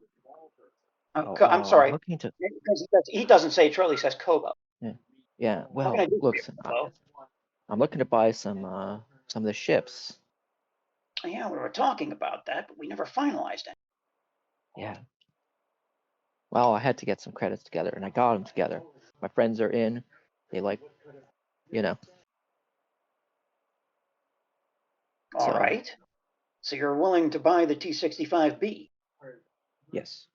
I'm sorry, because he doesn't say Troll, he says Kobo. Yeah. What Well, can I do for look, you, Kobo? I'm looking to buy some of the ships. Yeah, we were talking about that, but we never finalized it. Yeah. Well, I had to get some credits together, and I got them together. My friends are in. They like, you know. All right. So you're willing to buy the T-65B? Yes.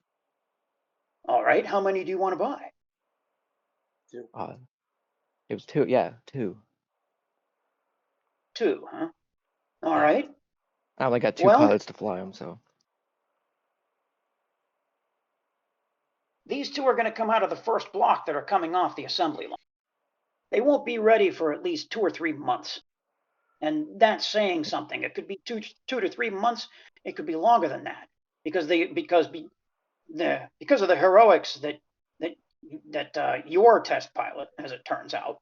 All right. How many do you want to buy? It was two. Yeah, two. Two, huh? All Yeah. right. I only got two Well, pilots to fly them, so. these two are going to come out of the first block that are coming off the assembly line. They won't be ready for at least 2 or 3 months. And that's saying something. It could be two to 3 months. It could be longer than that, because of the heroics that your test pilot, as it turns out,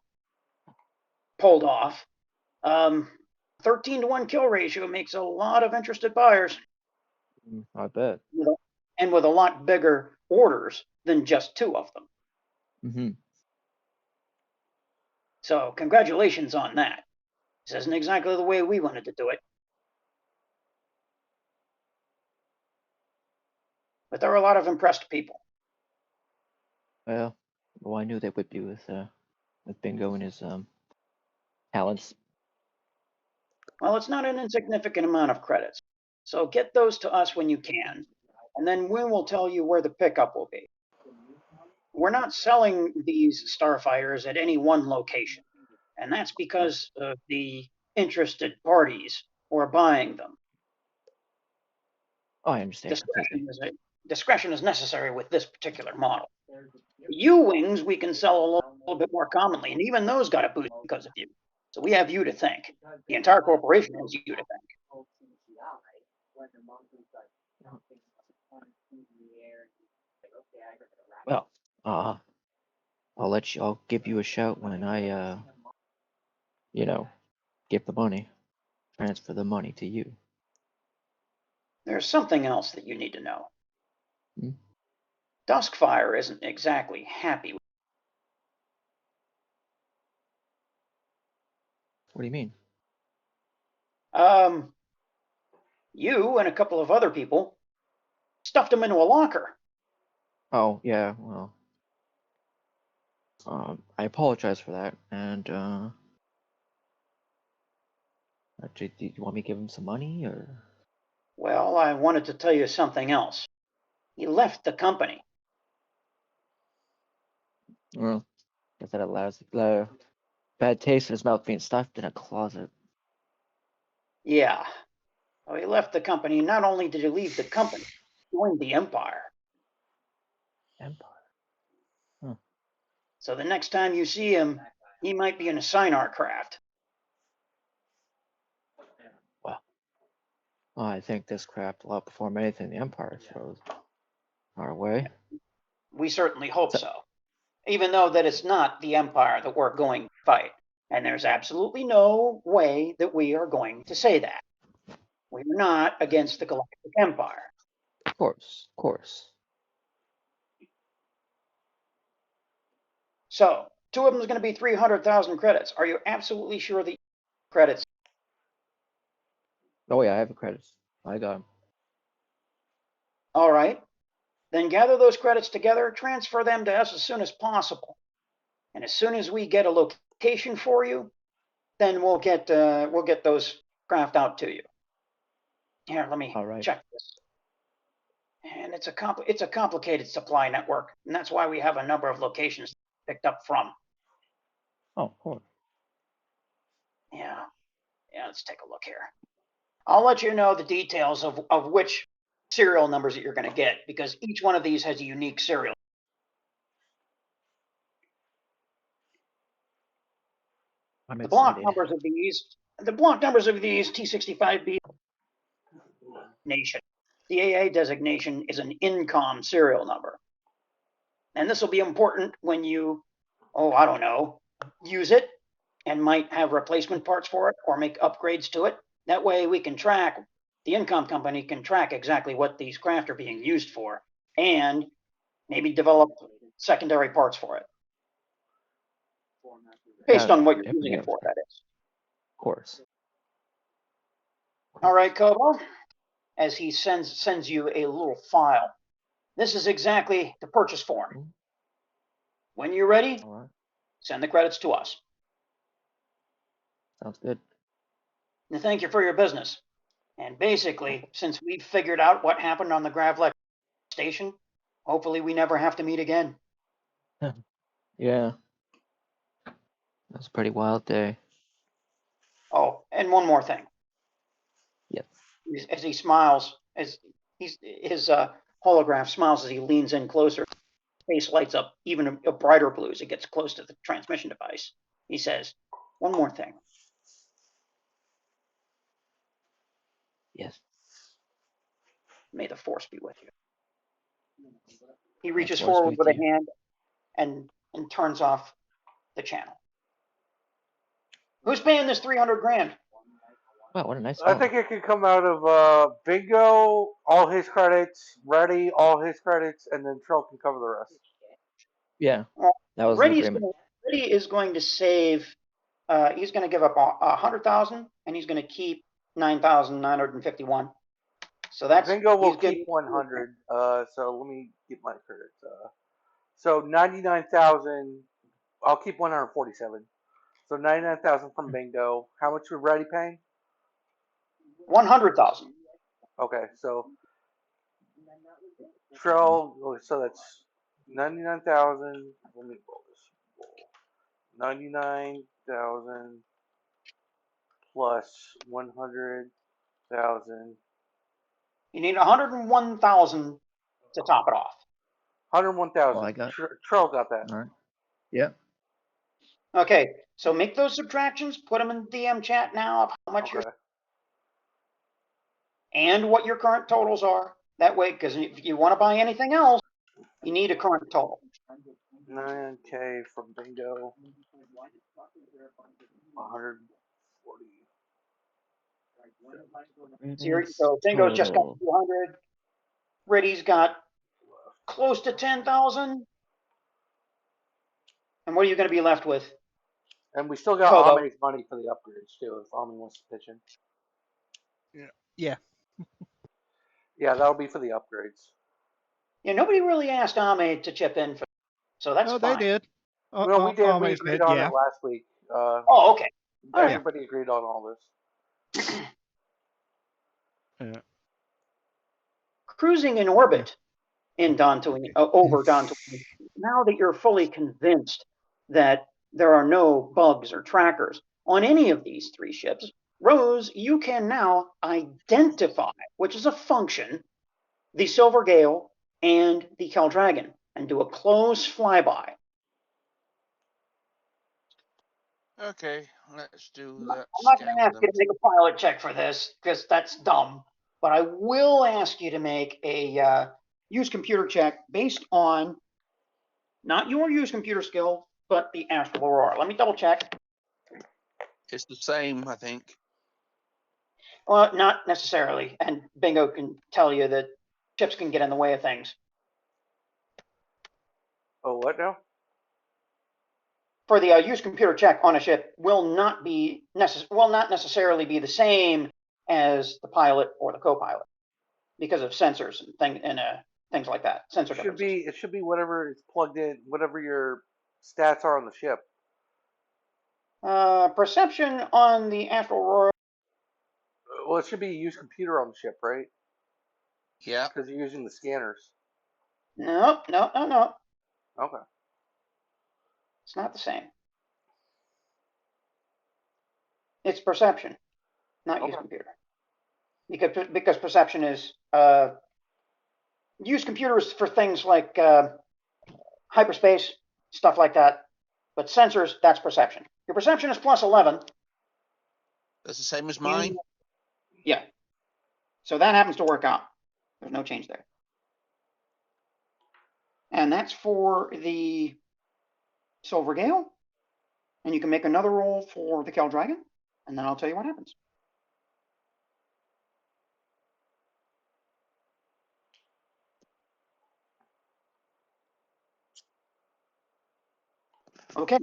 pulled off. 13-to-1 kill ratio makes a lot of interested buyers. I bet. And with a lot bigger orders than just 2 of them. Mm-hmm. So congratulations on that. This isn't exactly the way we wanted to do it. But there are a lot of impressed people. Well, I knew they would be with Bingo and his talents. Well, it's not an insignificant amount of credits. So get those to us when you can, and then we will tell you where the pickup will be. We're not selling these starfighters at any one location, and that's because of the interested parties who are buying them. Oh, I understand. Discretion is necessary with this particular model. U-Wings we can sell a little bit more commonly, and even those got a boost because of you. So we have you to thank. The entire corporation has you to thank. Well, I'll give you a shout when I give the money, transfer the money to you. There's something else that you need to know. Hmm? Duskfire isn't exactly happy. What do you mean? You and a couple of other people stuffed him into a locker. Oh, yeah, well, I apologize for that, and, do you want me to give him some money, or? Well, I wanted to tell you something else. He left the company. Well, guess that allows the bad taste in his mouth being stuffed in a closet. Yeah. Well, he left the company. Not only did he leave the company, he joined the Empire. Empire. So the next time you see him, he might be in a Sinar craft. Well, I think this craft will outperform anything the Empire throws our way. We certainly hope so. Even though that it's not the Empire that we're going to fight. And there's absolutely no way that we are going to say that. We're not against the Galactic Empire. Of course. So, 2 of them is going to be 300,000 credits. Are you absolutely sure the credits? Oh yeah, I have the credits. I got them. All right. Then gather those credits together, transfer them to us as soon as possible. And as soon as we get a location for you, then we'll get those craft out to you. Here, let me check this. And it's a complicated supply network, and that's why we have a number of locations picked up from. Oh, cool. Yeah, let's take a look here. I'll let you know the details of which serial numbers that you're going to get, because each one of these has a unique serial. The block numbers of these T65B nation. The AA designation is an INCOM serial number. And this will be important when you, use it and might have replacement parts for it or make upgrades to it. That way we can track, the INCOM company can track exactly what these craft are being used for and maybe develop secondary parts for it. Based on what you're using it for, that is. Of course. All right, Kobo. As he sends you a little file. This is exactly the purchase form. When you're ready, send the credits to us. Sounds good. And thank you for your business. And basically, since we've figured out what happened on the Gravlek station, hopefully we never have to meet again. Yeah. That was a pretty wild day. Oh, and one more thing. Yes. As he smiles, as his holograph smiles as he leans in closer, face lights up even a brighter blue as it gets close to the transmission device. He says, one more thing. Yes. May the force be with you. He reaches forward with a hand and turns off the channel. Who's paying this 300 grand? Wow, what a nice I think it could come out of Bingo, all his credits, Reddy, all his credits, and then Trill can cover the rest. Yeah, that was Reddy the agreement. is going to save. He's going to give up 100,000, and he's going to keep 9,951. So that's Bingo will keep 100. So let me get my credits. So 99,000. I'll keep 147. So 99,000 from Bingo. How much would Reddy paying? 100,000. Okay, so Trill. So that's 99,000. Let me roll this. 99,000 plus 100,000. You need 101,000 to top it off. 101,000. Well, I got. Trill got that. All right. Yeah. Okay, so make those subtractions. Put them in DM chat now of how much you're and what your current totals are. That way, because if you want to buy anything else, you need a current total. 9K from Bingo. 140. So Bingo's just got Total. 200. Riddy's got close to 10,000. And what are you going to be left with? And we still got Kobo. Amme's money for the upgrades too, if Amme wants to pitch in. Yeah. Yeah, that'll be for the upgrades. Yeah, nobody really asked Amme to chip in for, so that's Oh, fine. they did. Well, we did. We Always agreed did, on yeah. it last week. Oh, okay. All right. Everybody agreed on all this. Yeah. Cruising in orbit in Dantooine, over Dantooine. Now that you're fully convinced that there are no bugs or trackers on any of these three ships, Rose, you can now identify, which is a function, the Silver Gale and the Kel Dragon, and do a close flyby. Okay, let's do I'm that. not going Scan to ask them. you to make a pilot check for this because that's dumb, but I will ask you to make a use computer check based on not your use computer skill, but the Astral Aurora. Let me double check. It's the same, I think. Well, not necessarily, and Bingo can tell you that chips can get in the way of things. Oh, what now? For the use computer check on a ship will not necessarily be the same as the pilot or the co-pilot because of sensors and things like that. Sensor differences. It should be whatever is plugged in, whatever your stats are on the ship. Perception on the Astral Aurora. Well, it should be use computer on the ship, right? Yeah. Because you're using the scanners. No. Okay. It's not the same. It's perception, not use computer. Because perception is use computers for things like hyperspace, stuff like that. But sensors, that's perception. Your perception is plus 11. That's the same as mine. Yeah. So that happens to work out. There's no change there. And that's for the Silver Gale. And you can make another roll for the Kel Dragon, and then I'll tell you what happens. Okay.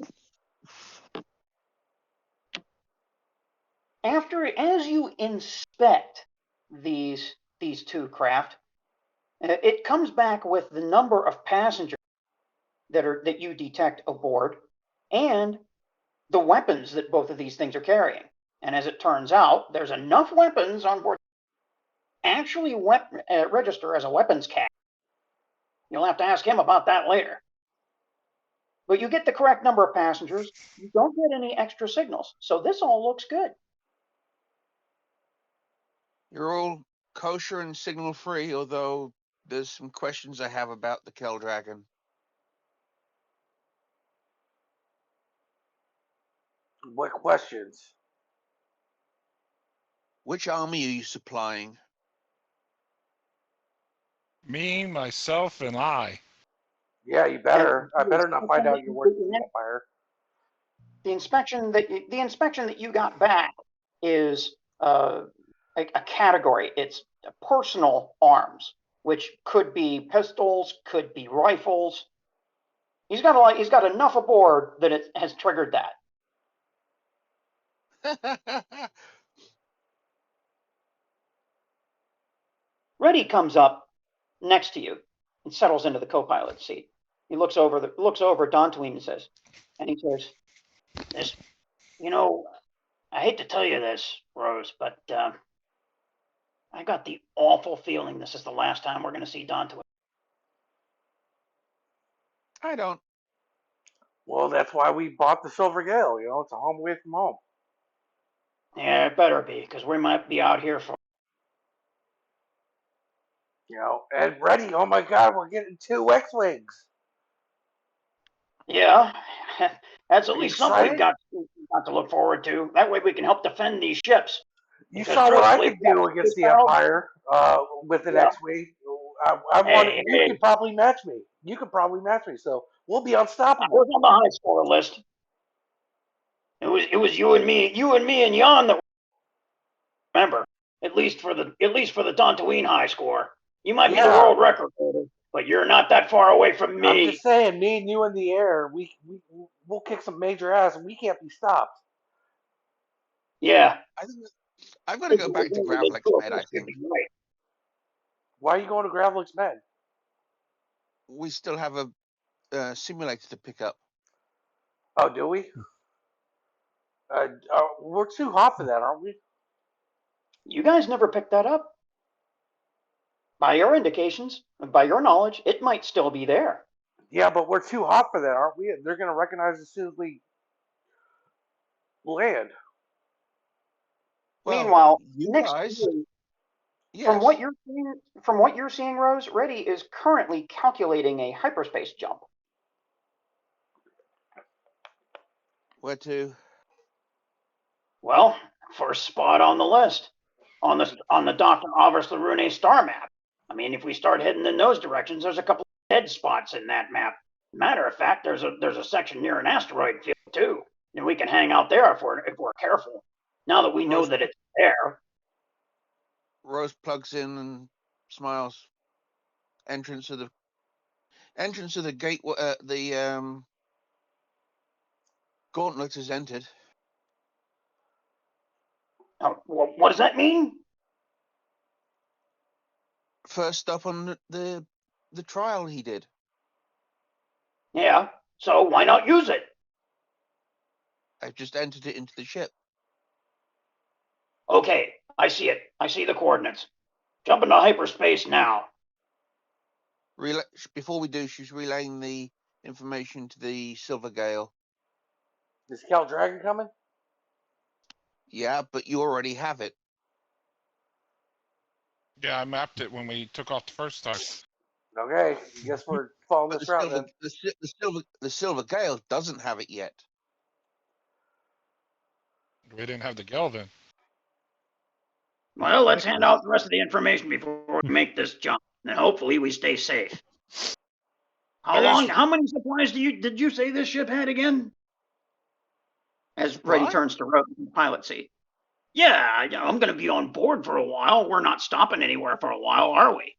As you inspect these two craft, it comes back with the number of passengers that you detect aboard, and the weapons that both of these things are carrying. And as it turns out, there's enough weapons on board to actually register as a weapons cat. You'll have to ask him about that later. But you get the correct number of passengers. You don't get any extra signals. So this all looks good. You're all kosher and signal free, although there's some questions I have about the Kel Dragon. What questions? Which army are you supplying? Me, myself, and I. Yeah, you better. I better not find out you're working with the Empire. The inspection that you got back is a category. It's personal arms, which could be pistols, could be rifles. He's got enough aboard that it has triggered that. Reddy comes up next to you and settles into the co-pilot seat. He looks over Dantooine and he says, "This, I hate to tell you this, Rose, but I got the awful feeling this is the last time we're going to see Dantooine." I don't. Well, that's why we bought the Silver Gale. It's a home away from home. Yeah, it better be, because we might be out here for. And ready. Oh my God, we're getting 2 X-wings. Yeah, that's at Are least you something we've excited? got to look forward to. That way we can help defend these ships. You Because saw what I truthfully, could do against the Harold, Empire with an Yeah. X-wing. You could probably match me. So we'll be I unstoppable. was on the high score list. It was you and me and Jan that remember. At least for the Dantooine high score. You might be the Yeah. world record holder, but you're not that far away from I'm me. just saying, me and you in the air, we'll kick some major ass, and we can't be stopped. Yeah. I think I've got to go back to Gravelix Med. I think Right. Why are you going to Gravelix Med? we still have a simulator to pick up. Oh, do we? We're too hot for that, aren't we? You guys never picked that up. By your indications, by your knowledge, it might still be there. Yeah, but we're too hot for that, aren't we? They're going to recognize us as soon as we land. Well, Meanwhile, you next guys, year, yes. from what you're seeing, Rose, Reddy is currently calculating a hyperspace jump. Where to? Well, first spot on the list, on the Dr. Avers Larune star map. I mean, if we start heading in those directions, there's a couple of dead spots in that map. Matter of fact, there's a section near an asteroid field too, and we can hang out there if we're careful. Now that we know that it's there. Rose plugs in and smiles. Entrance of the gate. The gauntlet is entered. What does that mean? First stop on the trial he did. Yeah, so why not use it? I've just entered it into the ship. Okay, I see it. I see the coordinates. Jump into hyperspace now. Before we do, she's relaying the information to the Silver Gale. Is Cal Dragon coming? Yeah, but you already have it. Yeah, I mapped it when we took off the first time. Okay, I guess we're following this route then. The Silver Gale doesn't have it yet. We didn't have the Gale then. Well, let's hand out the rest of the information before we make this jump, and hopefully we stay safe. How many supplies did you say this ship had again? As Reddy turns to Rose in the pilot seat. Yeah, I'm going to be on board for a while. We're not stopping anywhere for a while, are we?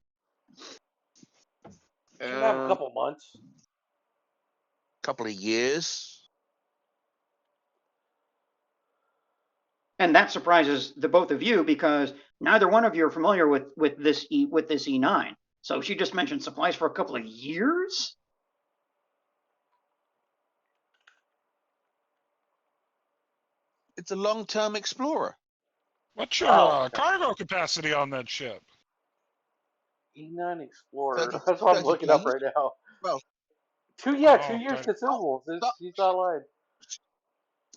Should have a couple months. Couple of years. And that surprises the both of you because neither one of you are familiar with this E9. So she just mentioned supplies for a couple of years? It's a long-term explorer. What's your cargo capacity on that ship? E9 Explorer. 30, That's what I'm looking up right now. Well, 2 years consumables. She's not lying.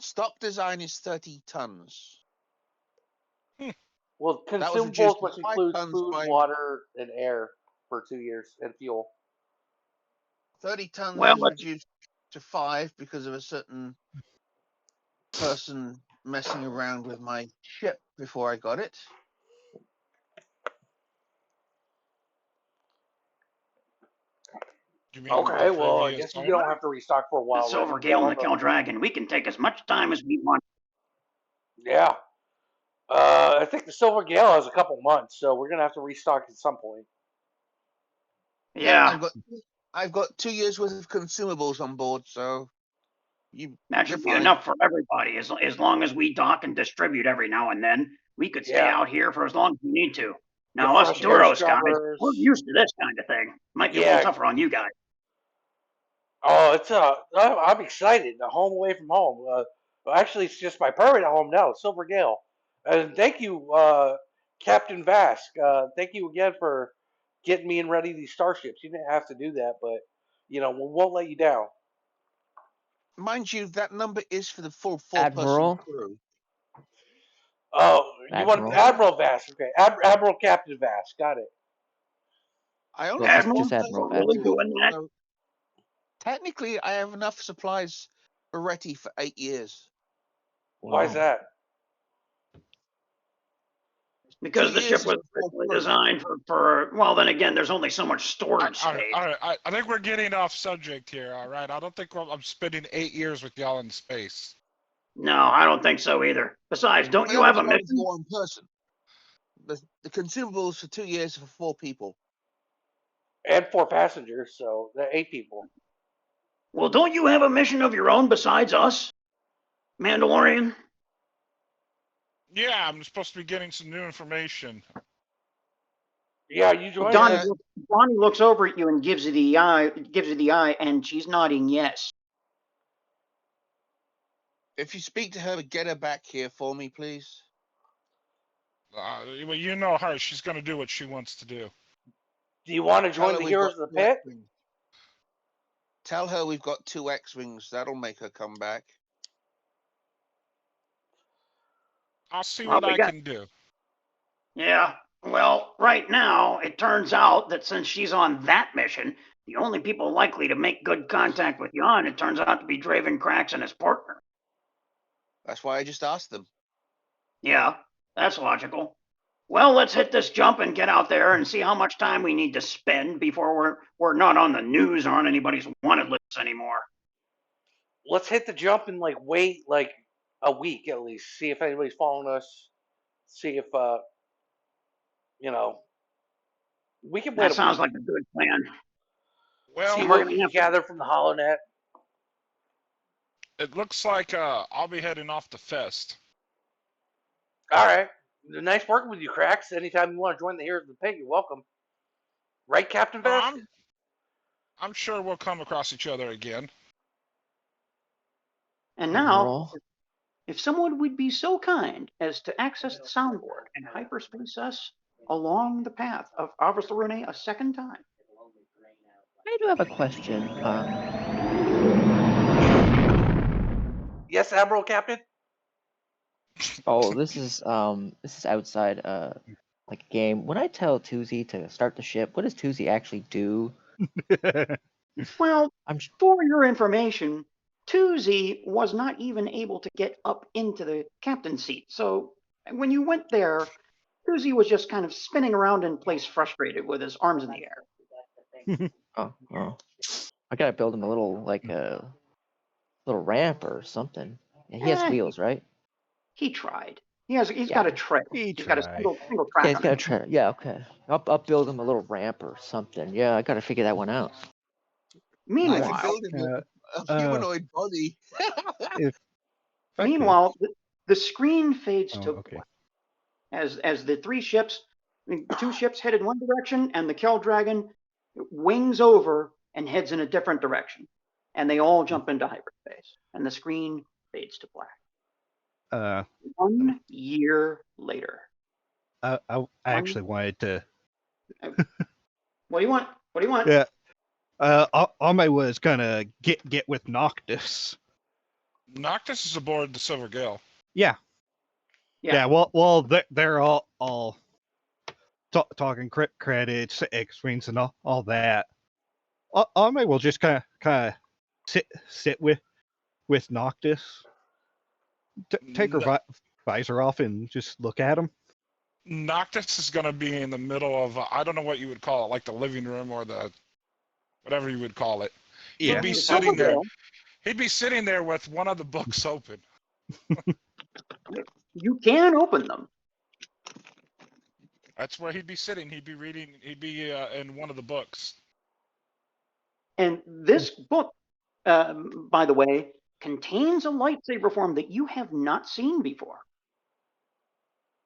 Stock design is 30 tons. Well, consumables, which includes food, water, and air for 2 years, and fuel. 30 tons was reduced to 5 because of a certain person messing around with my ship before I got it. Okay, well, I guess we don't have to restock for a while. The Silver Gale and the Kill Dragon, we can take as much time as we want. Yeah. I think the Silver Gale has a couple months, so we're going to have to restock at some point. Yeah. I've got 2 years worth of consumables on board, so that should be enough for everybody. As long as we dock and distribute every now and then, we could stay out here for as long as we need to. Now, us Duros guys, we're used to this kind of thing. Might be a little tougher on you guys. Oh, I'm excited. A home away from home. Well, actually, it's just my permanent home now, Silver Gale. And thank you, Captain Vask. Thank you again for getting me and ready these starships. You didn't have to do that, but we won't let you down. Mind you, that number is for the full 4-person crew. Oh, you want Admiral Vask? Okay, Admiral Captain Vask. Got it. I only just Admiral Vask. So technically, I have enough supplies for Retty for 8 years. Why is that? Because the ship was designed for. Well, then again, there's only so much storage space. All right. I think we're getting off subject here. All right. I don't think I'm spending 8 years with y'all in space. No, I don't think so either. Besides, don't you Whenever have a you want to mission? go one person. The consumables for 2 years for 4 people. And 4 passengers, so they're 8 people. Well, don't you have a mission of your own besides us, Mandalorian? Yeah, I'm supposed to be getting some new information. Yeah, you joined Donnie, us. Donnie looks over at you and gives you the eye. And she's nodding yes. If you speak to her, get her back here for me, please. Well, you know her. She's going to do what she wants to do. Do you want to Tell join her the we've Heroes got of the 2 Pit? X-Wings. Tell her we've got 2 X-Wings. That'll make her come back. I'll see Well, what I can do. Yeah, well, right now, it turns out that since she's on that mission, the only people likely to make good contact with Jan, it turns out to be Draven Krax and his partner. That's why I just asked them. Yeah, that's logical. Well, let's hit this jump and get out there and see how much time we need to spend before we're not on the news or on anybody's wanted lists anymore. Let's hit the jump and wait a week at least. See if anybody's following us. See if we can wait That a sounds week. like a good plan. Well, See we're what gonna we can have to- gather from the HoloNet. it looks like I'll be heading off to Fest. All right. Nice working with you, Krax. Anytime you want to join the Heroes of the Pit, you're welcome. Right, Captain Best? I'm sure we'll come across each other again. And now, Overall, if someone would be so kind as to access the soundboard and hyperspace us along the path of Avasarune a second time. I do have a question. Yes, Admiral Captain? Oh, this is outside like a game. When I tell Tuzi to start the ship, what does Tuzi actually do? Well, I'm for your information, 2Z was not even able to get up into the captain's seat. So when you went there, 2Z was just kind of spinning around in place, frustrated with his arms in the air. oh. I gotta build him a little little ramp or something. Yeah, he has Eh. wheels, right? He tried. He's got a tread. He's got a single Yeah, track. he's got a tread. Yeah, okay. I'll build him a little ramp or something. Yeah, I gotta figure that one out. I Meanwhile, can build him a humanoid body. meanwhile, the screen fades to okay. black as the two ships head in one direction, and the Kell Dragon wings over and heads in a different direction, and they all jump into hyperspace, and the screen fades to black. 1 year later. I actually wanted to. What do you want? What do you want? Yeah. Amme was gonna get with Noctus. Noctus is aboard the Silver Gale. Yeah. Yeah. Well, they're all talking credits, X-wings, and all that. Amme will just kind of sit with Noctus. Take her visor off and just look at him. Noctis is going to be in the middle of, I don't know what you would call it, like the living room or the, whatever you would call it. Yeah. He'd be sitting there. He'd be sitting there with one of the books open. You can open them. That's where he'd be sitting. He'd be reading. He'd be in one of the books. And this book, by the way, contains a lightsaber form that you have not seen before.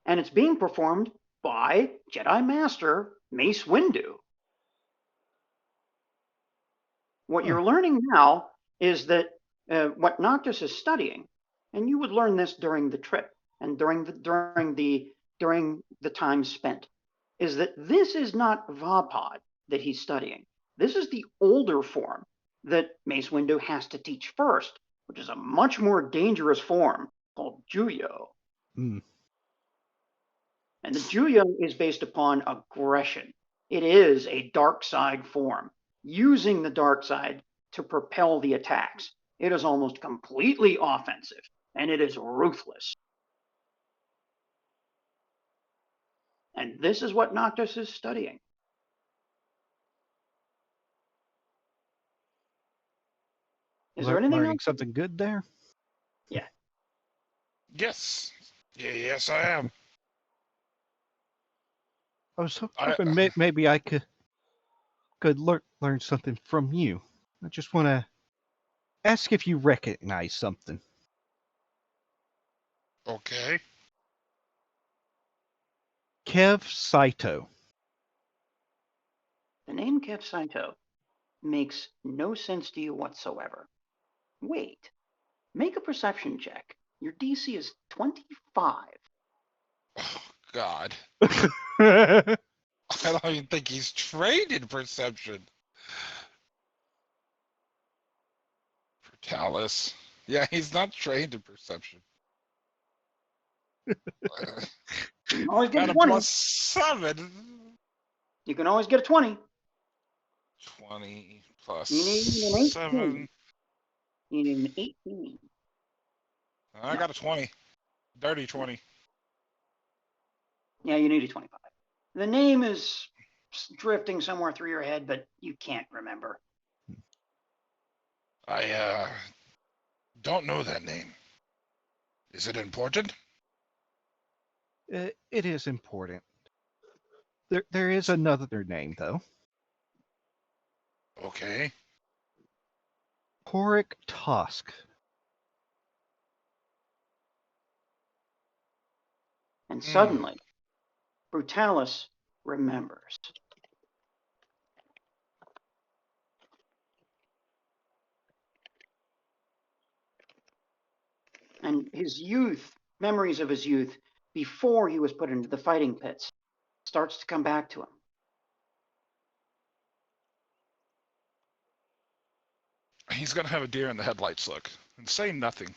And it's being performed by Jedi Master Mace Windu. What you're learning now is that what Noctis is studying, and you would learn this during the trip and during the time spent, is that this is not Vapod that he's studying. This is the older form that Mace Windu has to teach first, which is a much more dangerous form called Juyo. Mm. And the Juyo is based upon aggression. It is a dark side form, using the dark side to propel the attacks. It is almost completely offensive, and it is ruthless. And this is what Noctis is studying. Is there anything learning else? something good there? Yeah. Yes. Yes, I am. I was I- hoping maybe I could learn something from you. I just want to ask if you recognize something. Okay. Kev Saito. The name Kev Saito makes no sense to you whatsoever. Wait, make a perception check. Your DC is 25. Oh, God. I don't even think he's trained in perception. Brutalis. Yeah, he's not trained in perception. You can always get Got a a 20. +7. You can always get a 20. 20 plus You need an 18. 7. You need an 18. I got a 20. Dirty 20. Yeah, you need a 25. The name is drifting somewhere through your head, but you can't remember. I don't know that name. Is it important? It is important. There is another name, though. Okay. Horik Tosk. And suddenly, Brutalis remembers. And his youth, memories of his youth, before he was put into the fighting pits, starts to come back to him. He's gonna have a deer in the headlights look and say nothing.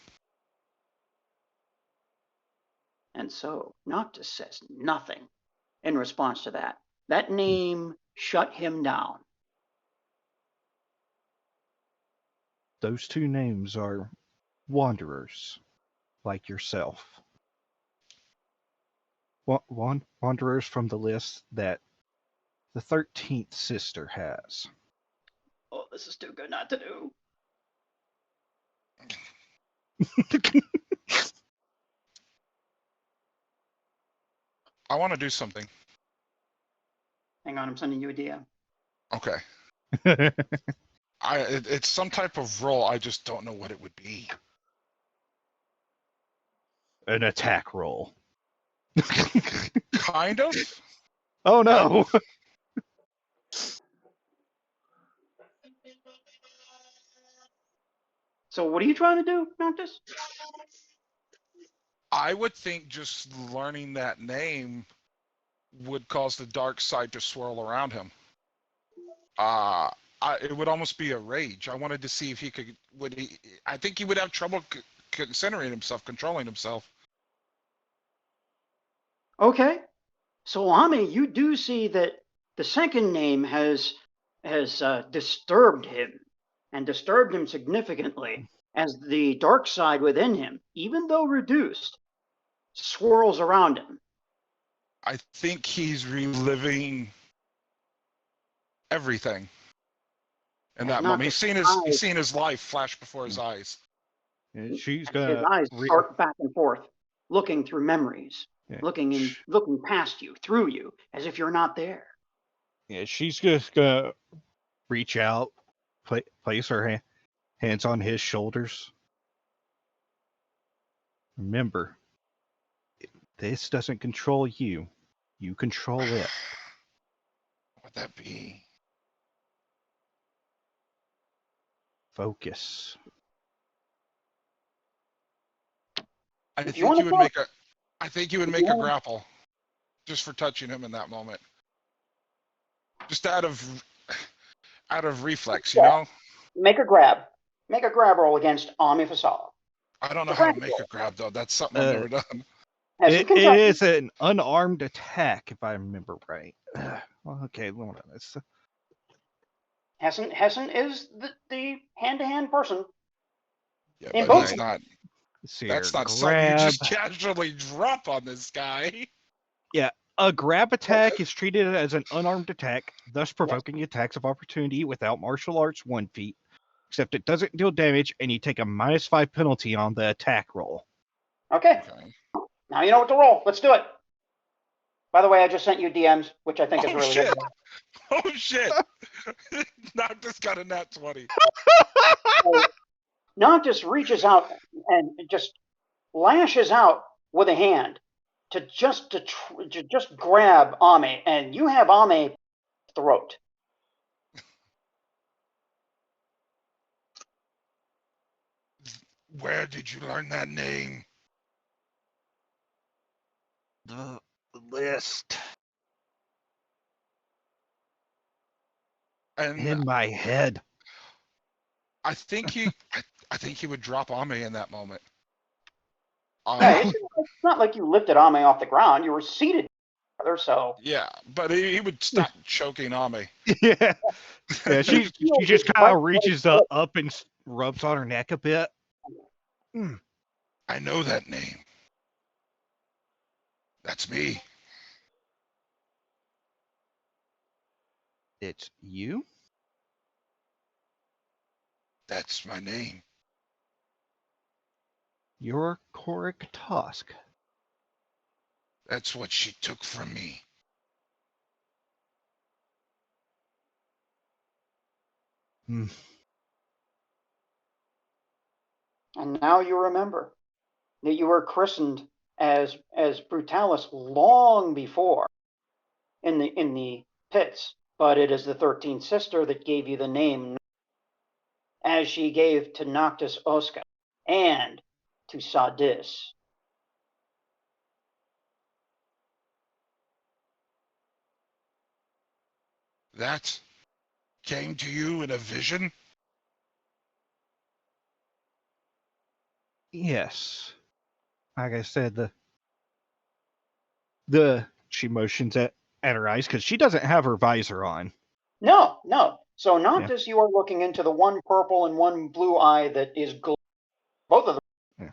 And so Noctus says nothing in response to that. That name shut him down. Those two names are wanderers, like yourself. Wanderers from the list that the 13th sister has. Oh, this is too good not to do. I want to do something. Hang on, I'm sending you a DM. Okay. It's some type of roll. I just don't know what it would be. An attack roll. Kind of. Oh no! So what are you trying to do, Noctus? I would think just learning that name would cause the dark side to swirl around him. It would almost be a rage. I wanted to see if he could. I think he would have trouble considering himself, controlling himself. Okay. So Amme, you do see that the second name has disturbed him, and disturbed him significantly, as the dark side within him, even though reduced, swirls around him. I think he's reliving everything in that moment. He's seen his life flash before his eyes. And she's His gonna eyes dart back and forth, looking through memories, looking past you, through you, as if you're not there. Yeah, she's just gonna reach out, place her hands on his shoulders. Remember, this doesn't control you. You control it. What would that be? Focus. I think you would make a grapple just for touching him in that moment. Just out of reflex, you know? Make a grab. Make a grab roll against Amme Fasala. I don't know how to make a grab, though. That's something I've never done. It is an unarmed attack, if I remember right. Okay, hold on. Hessen is the hand-to-hand person. Yeah, but he's not. That's not something you just casually drop on this guy. Yeah, a grab attack is treated as an unarmed attack, thus provoking attacks of opportunity without martial arts 1 feat, except it doesn't deal damage and you take a -5 penalty on the attack roll. Okay. Now you know what to roll. Let's do it. By the way, I just sent you DMs, which I think is Oh really shit! good. Oh shit! Noctis got a nat 20. So Noctis reaches out and just lashes out with a hand to just grab Amme, and you have Amme's throat. Where did you learn that name? The list And in my head. I think he would drop Amme in that moment. Yeah, it's not like you lifted Amme off the ground. You were seated together, so. Yeah, but he would stop choking Amme. Yeah. Yeah, she just kind of reaches up and rubs on her neck a bit. I know that name. That's me. It's you? That's my name. You're Korik Tusk. That's what she took from me. Hmm. And now you remember that you were christened as Brutalis long before in the pits, but it is the 13th sister that gave you the name, as she gave to Noctis Osca and to Sadis. That came to you in a vision? Yes. Like I said, she motions at her eyes because she doesn't have her visor on. No. So Noctis, you are looking into the one purple and one blue eye that is both of them. Yeah.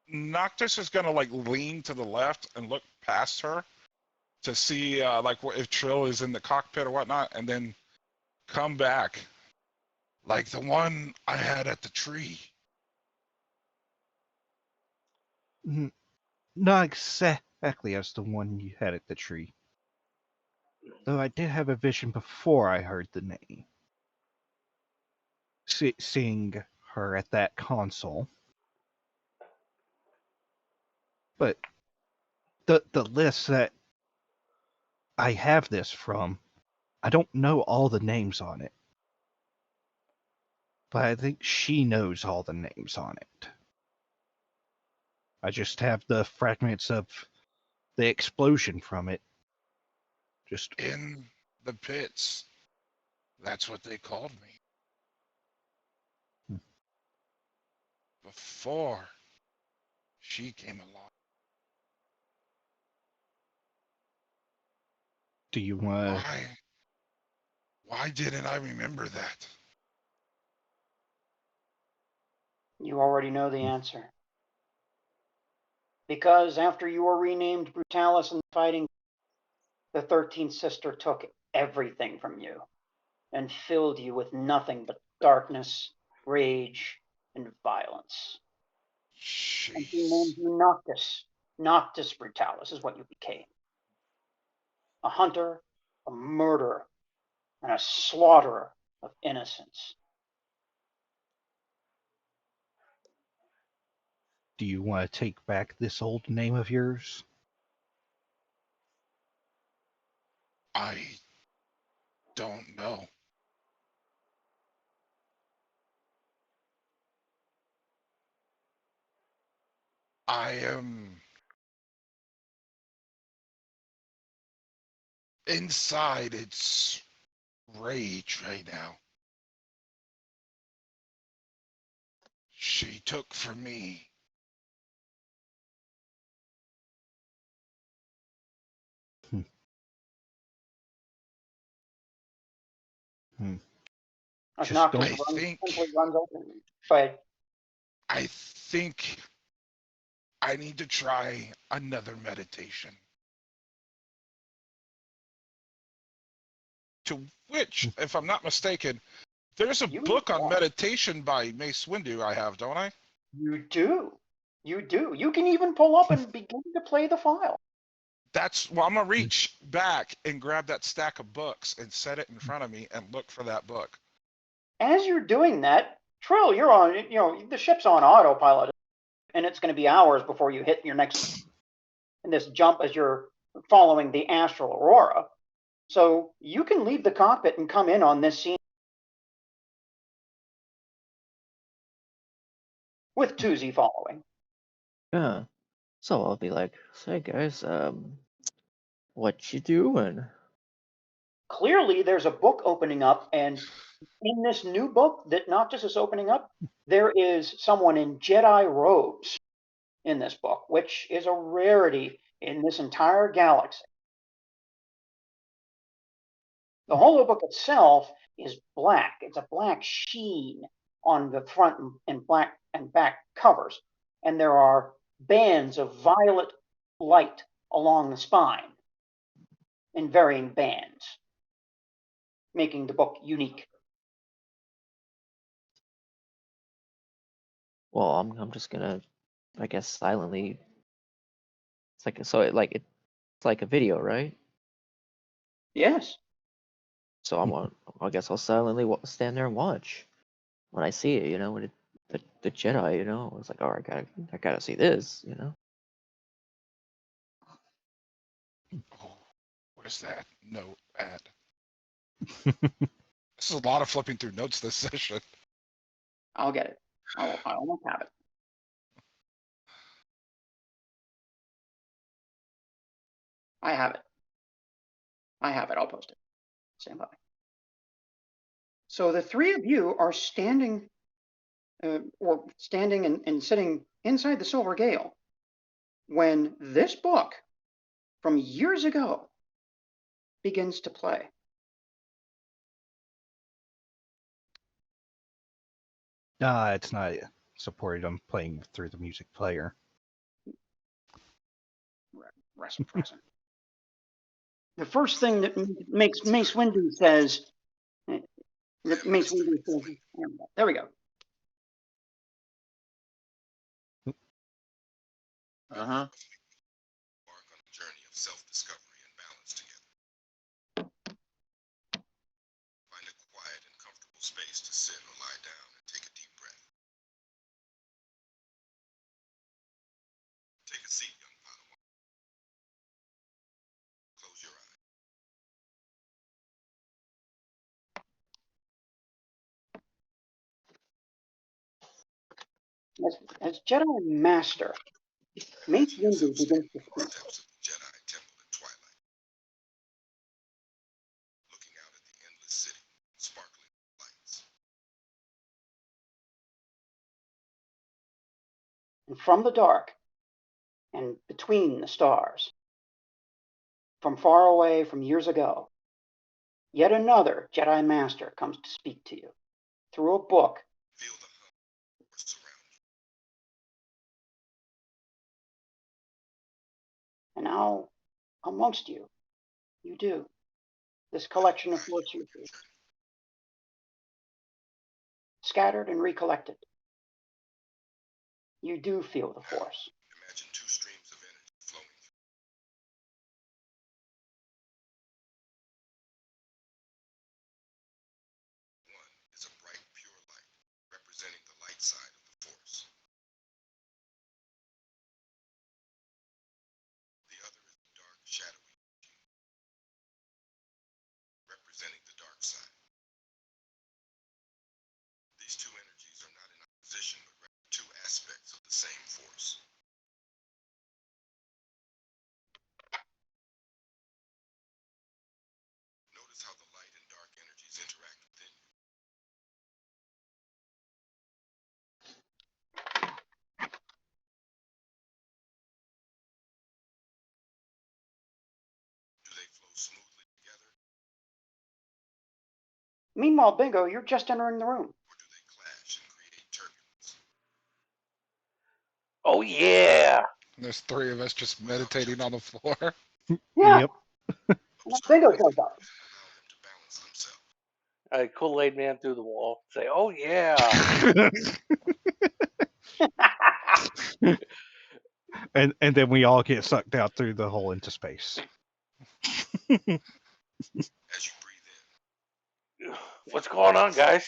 Noctis is gonna lean to the left and look past her to see if Trill is in the cockpit or whatnot, and then come back like the one I had at the tree. Not exactly as the one you had at the tree. Though I did have a vision before I heard the name. Seeing her at that console. But the list that I have this from, I don't know all the names on it. But I think she knows all the names on it. I just have the fragments of the explosion from it. Just in the pits. That's what they called me. Before she came along. Do you want? Why didn't I remember that? You already know the answer. Because after you were renamed Brutalis in the fighting, the 13th sister took everything from you and filled you with nothing but darkness, rage, and violence. Jeez. And she named you Noctis. Noctis Brutalis is what you became. A hunter, a murderer, and a slaughterer of innocents. Do you want to take back this old name of yours? I don't know. I am inside its rage right now. She took from me. Just don't. I think I need to try another meditation. To which, if I'm not mistaken, there's a book on meditation by Mace Windu I have, don't I? You do. You do. You can even pull up and begin to play the file. Well, I'm gonna reach back and grab that stack of books and set it in front of me and look for that book. As you're doing that, Trill, you're on, the ship's on autopilot, and it's going to be hours before you hit your next in this jump as you're following the astral aurora. So you can leave the cockpit and come in on this scene with Tuzi following. Yeah. So I'll be like, "Say guys, what you doing?" Clearly, there's a book opening up, and in this new book that Noctis is opening up, there is someone in Jedi robes in this book, which is a rarity in this entire galaxy. The holobook itself is black. It's a black sheen on the front and black and back covers, and there are bands of violet light along the spine in varying bands, making the book unique. Well, I'm just gonna, I guess, silently. It's like it's like a video, right? Yes. So I guess I'll silently stand there and watch. When I see it, when the Jedi, it's like, oh, I gotta see this, Oh, where's that note at? This is a lot of flipping through notes this session. I'll get it. I almost have it. I have it. I'll post it. Stand by. So the three of you are standing and sitting inside the Silver Gale when this book from years ago begins to play. It's not supported. I'm playing through the music player. Reciprocity. The first thing that makes Mace Windu says, there we go. Uh-huh. Embark on a journey of self-discovery and balance together. Find a quiet and comfortable space to sit or lie down and take a deep breath. Take a seat, young Padawan. Close your eyes. As Jedi Master, Mace Windu begins to speak. Steps of the Jedi Temple at twilight. Looking out at the endless city, sparkling lights. And from the dark and between the stars, from far away, from years ago, yet another Jedi Master comes to speak to you through a book. Feel the force around you. And now, amongst you, you do. This collection of force users, scattered and recollected. You do feel the force. Imagine two streams of energy flowing through. One is a bright, pure light, representing the light side of the force. The other is a dark, shadowy energy, representing the dark side. These two energies are not in opposition, but rather two aspects of the same force. Notice how the light and dark energies interact within you. Do they flow smoothly together, Meanwhile, Bingo, you're just entering the room. or do they clash and create turbulence? Oh yeah. There's three of us just meditating on the floor. Yeah. Yep. Bingo shows up. Allow them to balance themselves. A Kool-Aid man through the wall. Say, oh yeah. And then we all get sucked out through the hole into space. As you breathe in, What's going on, guys?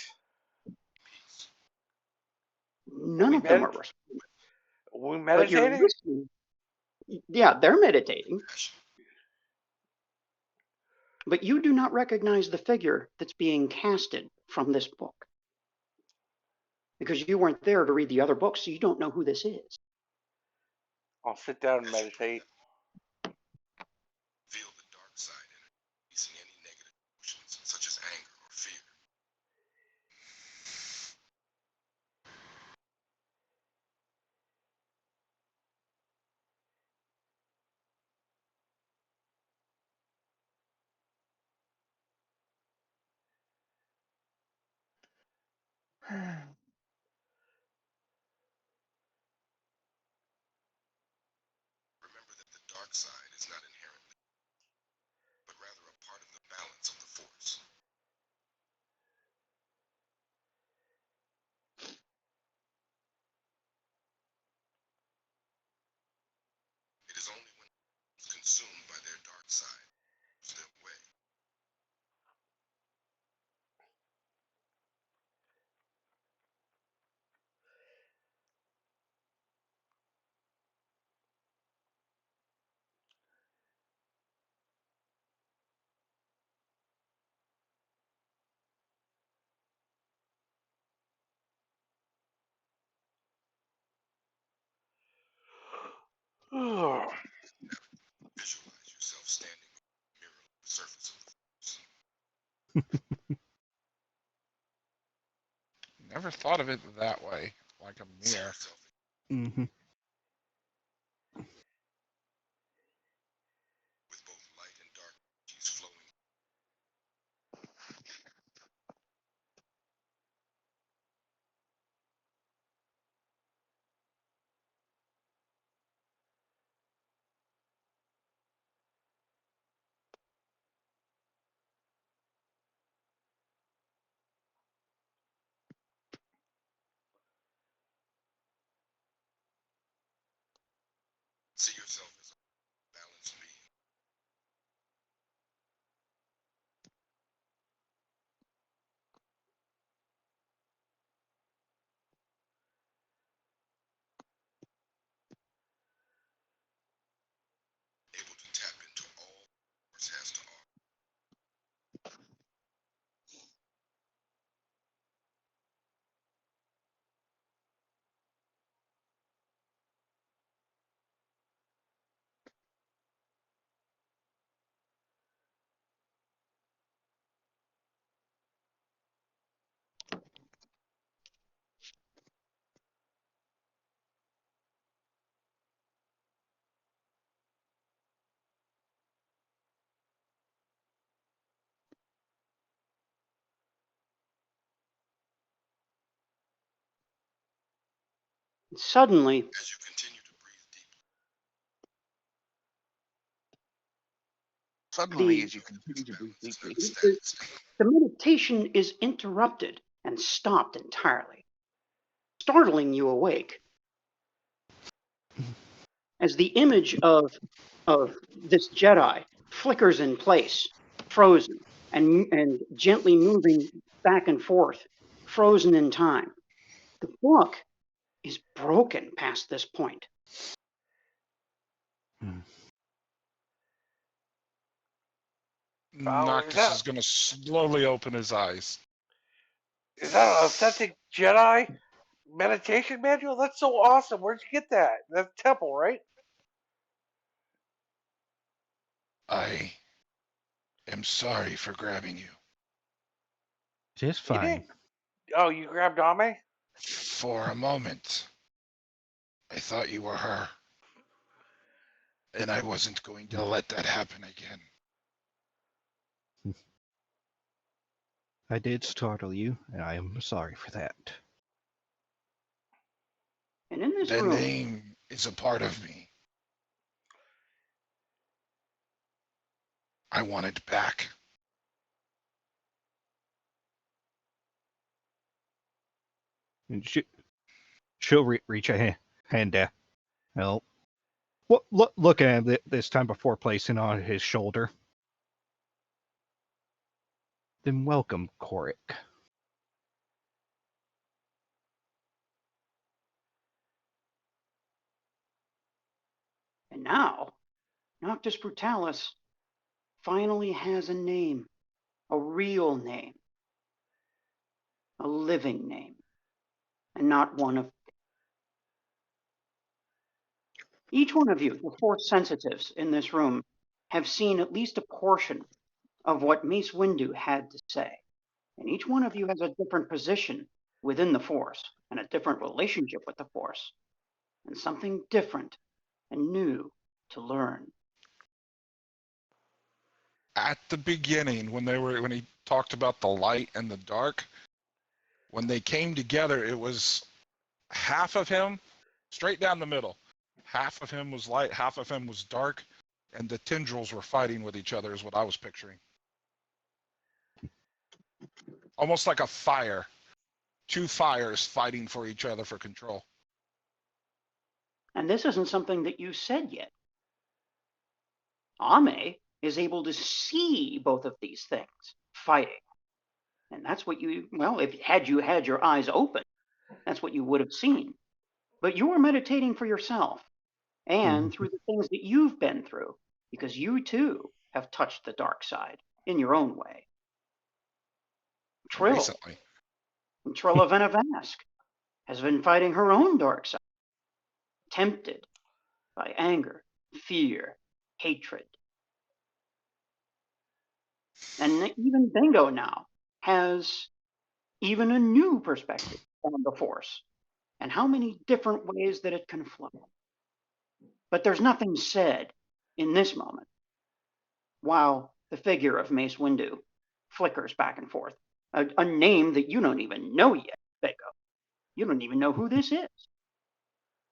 peace. None of them are responding. We But you're meditating? listening. Yeah, they're meditating, Passion. but you do not recognize the figure that's being casted from this book. Because you weren't there to read the other books, so you don't know who this is. I'll sit down and meditate. Feel the dark side energy, releasing any negative emotions such as anger or fear. Remember that the dark side is not inherently, but rather a part of the balance of the force. It is only when consumed by their dark side lose their way. Visualize yourself standing on the mirror on the surface of the force. Never thought of it that way, like a See mirror. yourself Mm-hmm. with both light and dark energies flowing. See yourself as a balanced being. Able to tap into all the force has to offer. Suddenly, As you continue to breathe deeply, Suddenly, The- as you continue to breathe deeply, status. the meditation is interrupted and stopped entirely, startling you awake. As the image of this Jedi flickers in place, frozen, and gently moving back and forth, frozen in time. The book is broken past this point. Noctis is going to slowly open his eyes. Is that an authentic Jedi meditation manual? That's so awesome. Where'd you get that? That's temple, right? I am sorry for grabbing you. Just You fine. did. Oh, you grabbed Amme? For a moment, I thought you were her. And I wasn't going to let that happen again. I did startle you, and I am sorry for that. And in this The room, name is a part of me. I want it back. And She'll reach a hand down. Help. Look at him this time before placing on his shoulder. Then welcome, Korik. And now, Noctis Brutalis finally has a name, a real name, a living name, and not one of. Each one of you, the four sensitives in this room, have seen at least a portion of what Mace Windu had to say. And each one of you has a different position within the Force, and a different relationship with the Force, and something different and new to learn. At the beginning, when he talked about the light and the dark, when they came together, it was half of him, straight down the middle. Half of him was light, half of him was dark, and the tendrils were fighting with each other is what I was picturing. Almost like a fire. Two fires fighting for each other for control. And this isn't something that you said yet. Amme is able to see both of these things fighting. And that's what you, well, if you had your eyes open, that's what you would have seen. But you were meditating for yourself and through the things that you've been through, because you too have touched the dark side in your own way. Trill, Recently. Trill of Venavask, has been fighting her own dark side, tempted by anger, fear, hatred. And even Bingo now has even a new perspective on the Force and how many different ways that it can flow. But there's nothing said in this moment while the figure of Mace Windu flickers back and forth. A name that you don't even know yet, Bingo. You don't even know who this is.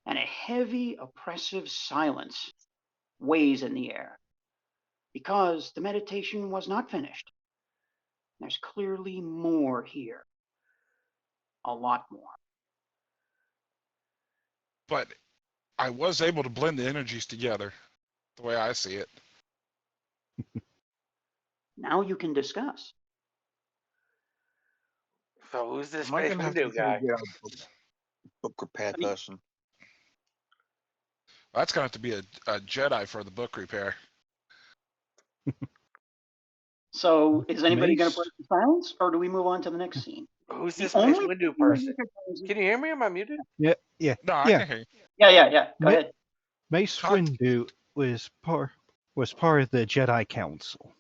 And a heavy, oppressive silence weighs in the air because the meditation was not finished. There's clearly more here. A lot more. But I was able to blend the energies together, the way I see it. Now you can discuss. So who's this Am I Mace going to have Windu to guy? get a book repair person? That's going to have to be a Jedi for the book repair. So is anybody going to Mace? break the silence, or do we move on to the next scene? Who's The this Mace only Windu thing person? that you Can you hear me? Am I muted? Yeah. No, I Yeah. can hear you. Yeah. Go Ma- ahead. Mace Cut. Windu was part of the Jedi Council.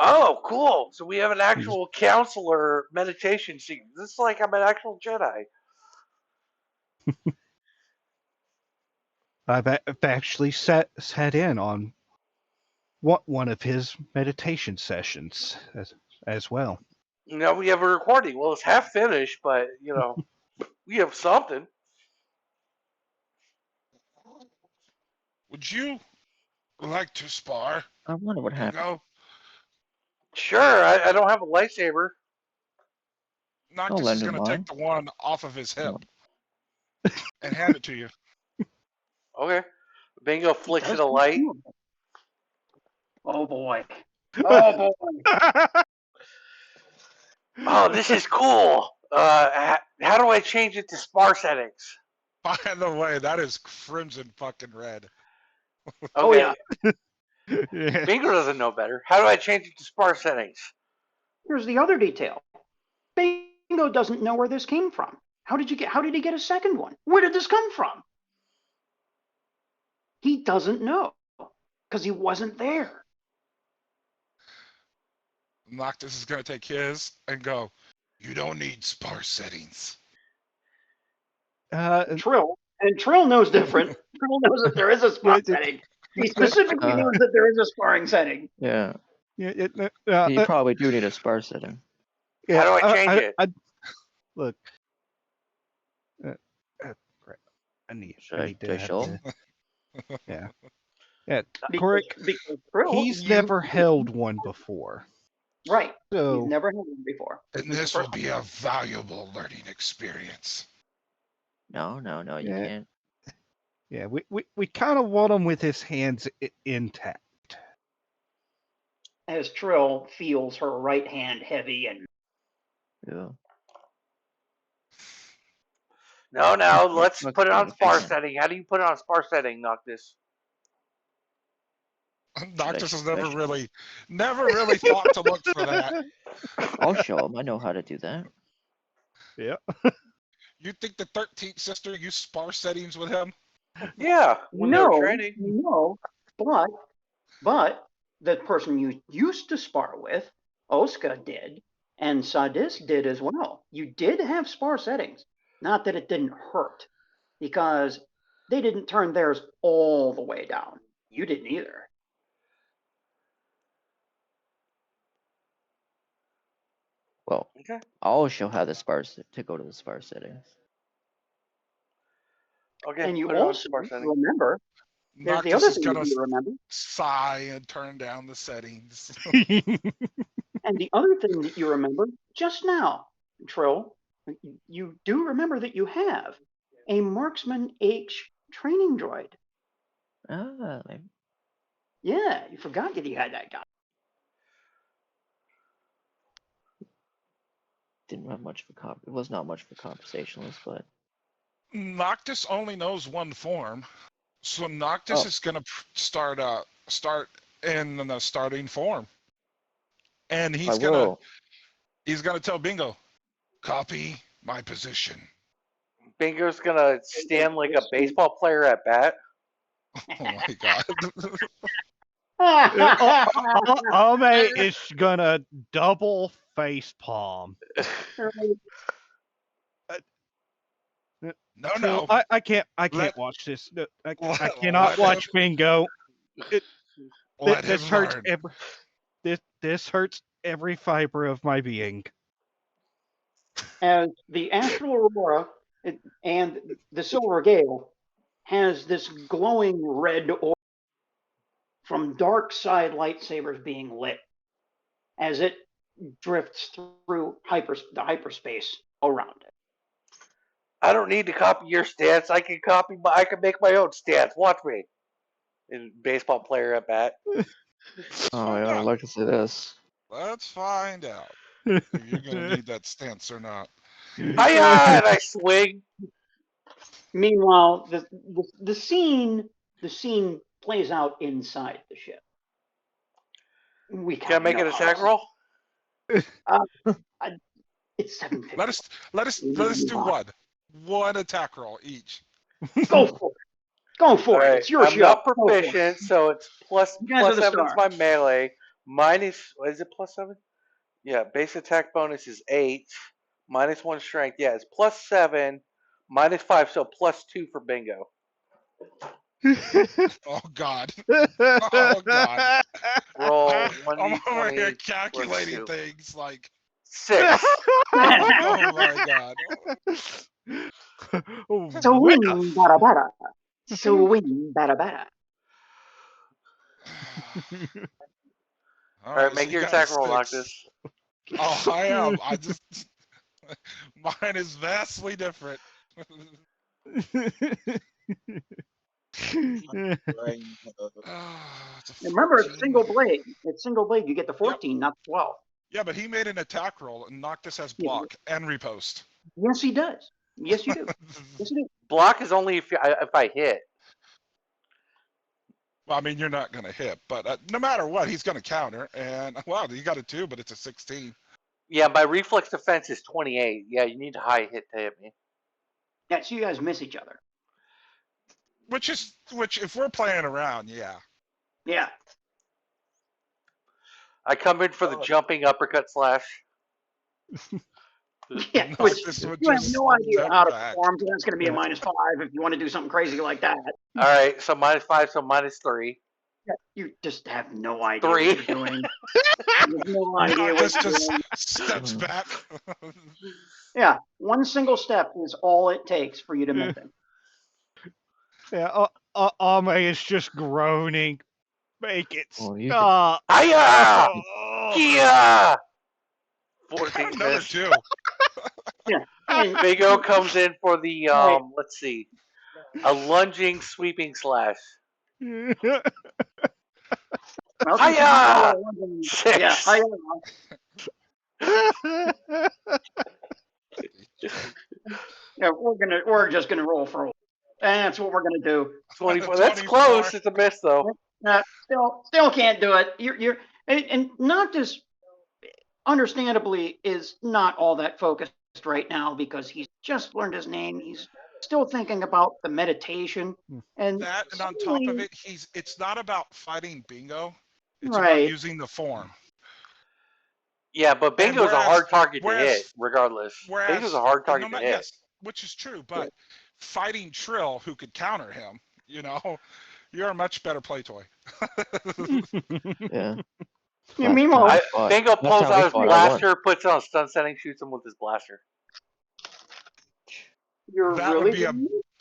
Oh, cool. So we have an actual counselor meditation scene. This is like I'm an actual Jedi. I've actually sat in on one of his meditation sessions as well. Now we have a recording. Well, it's half finished, but we have something. Would you like to spar? I wonder what happened. Go. Sure, I don't have a lightsaber. Noctis lend is him going to mine. take the one off of his hip and hand it to you. Okay. Bingo flicks Does it a light. Oh boy. Oh boy. Oh, this is cool. How do I change it to spar settings? By the way, that is crimson fucking red. Okay. Oh yeah. Yeah. Bingo doesn't know better. How do I change it to spar settings? Here's the other detail. Bingo doesn't know where this came from. How did he get a second one? Where did this come from? He doesn't know because he wasn't there. Noctis is going to take his and go, you don't need spar settings. Trill knows different. Trill knows that there is a sparring setting. He specifically knows that there is a sparring setting. Yeah, Yeah. you probably do need a spar setting. How do I change it? Look. Crap. I need Should to I show have him? Yeah. Yeah. Because Korik, Trill, he's never held one before. Right. So He's never had one before. And this will be a valuable learning experience. No, you Yeah. can't. Yeah, we kind of want him with his hands intact. As Trill feels her right hand heavy and Yeah. No, let's Look, put it on look, spar I can't. setting. How do you put it on spar setting, Noctis? Noctis has Special. never really thought to look for that. I'll show him. I know how to do that. Yeah. You think the 13th sister used spar settings with him? Yeah, when they're training. No, but the person you used to spar with, Oska did, and Sadis did as well. You did have spar settings. Not that it didn't hurt, because they didn't turn theirs all the way down. You didn't either. Well, Okay. I'll show how to go to the spar settings. Okay. And you put it on also spar setting. remember, there's the Noctis other is thing gonna that you remember. sigh and turn down the settings. And the other thing that you remember just now, Trill, you do remember that you have a Marksman H training droid. Ah, Yeah, you forgot that you had that guy. didn't have much of a it was not much of a conversationalist, but Noctis only knows one form, so Noctis is gonna start in the starting form, and he's gonna tell Bingo, copy my position. Bingo's gonna stand like a baseball player at bat. Oh my god. Amme is gonna double face palm. No. I can't watch this. No, I cannot let watch Bingo. Let This him hurts learn. this hurts every fiber of my being. As the Astral Aurora and the Silver Gale has this glowing red aura from dark side lightsabers being lit as it drifts through the hyperspace around it. I don't need to copy your stance. I can make my own stance. Watch me. In baseball player at bat. Oh, yeah, I'd like to see this. Let's find out if you're gonna need that stance or not. Hiya! And I swing. Meanwhile, the scene plays out inside the ship. Can I make an attack roll? It's 750. Let us do one attack roll each. Go for it. Go for it. It's your I'm show. not proficient, so it's plus You guys are the 7's my stars. melee. Minus, is it plus 7? Yeah, base attack bonus is 8. Minus 1 strength. Yeah, it's plus 7. Minus 5, so plus 2 for Bingo. Oh god. Oh god. Roll I'm over here 1d20 calculating plus 2. things like 6. oh my god. Swing, bada bada. Swing, bada bada. Alright, make so your you attack got roll, 6. Noctis. Oh, I am. Mine is vastly different. Remember, it's single blade. It's single blade. You get the 14, not 12. Yeah, but he made an attack roll, and Noctis has block and riposte. Yes, he does. Yes, you do. Yes, you do. Block is only if I hit. Well, I mean, you're not going to hit, but no matter what, he's going to counter. And, well, you got a 2, but it's a 16. Yeah, my reflex defense is 28. Yeah, you need a high hit to hit me. Yeah, so you guys miss each other. Which, if we're playing around, yeah. Yeah. I come in for the jumping uppercut slash. Yeah, which you have no idea how to perform, so that's going to be a -5 if you want to do something crazy like that. All right, so -5, so -3. Yeah, you just have no idea 3. what you're doing. You have no idea what you're just doing. steps back. Yeah, one single step is all it takes for you to miss him. Yeah, Amme is just groaning. Make it stop. Hiya! Oh. Kia! 14 Another miss. 2. Yeah, And Bingo comes in for the Right. let's see, a lunging sweeping slash. well, Hiya! yeah, 6. hiya. Yeah, we're just gonna roll for. That's what we're gonna do. 24. That's close. It's a miss though. Still can't do it. You're and Noctis, understandably, is not all that focused right now because he's just learned his name. He's still thinking about the meditation and That, and on top of it, it's not about fighting Bingo. It's about right. using the form. Yeah, but Bingo's a hard target to hit, regardless. Bingo's a hard target to hit. Yes, which is true, but fighting Trill, who could counter him, you're a much better play toy. Yeah. Yeah, meanwhile, Bingo pulls out his blaster, puts it on stun setting, shoots him with his blaster. You're that really would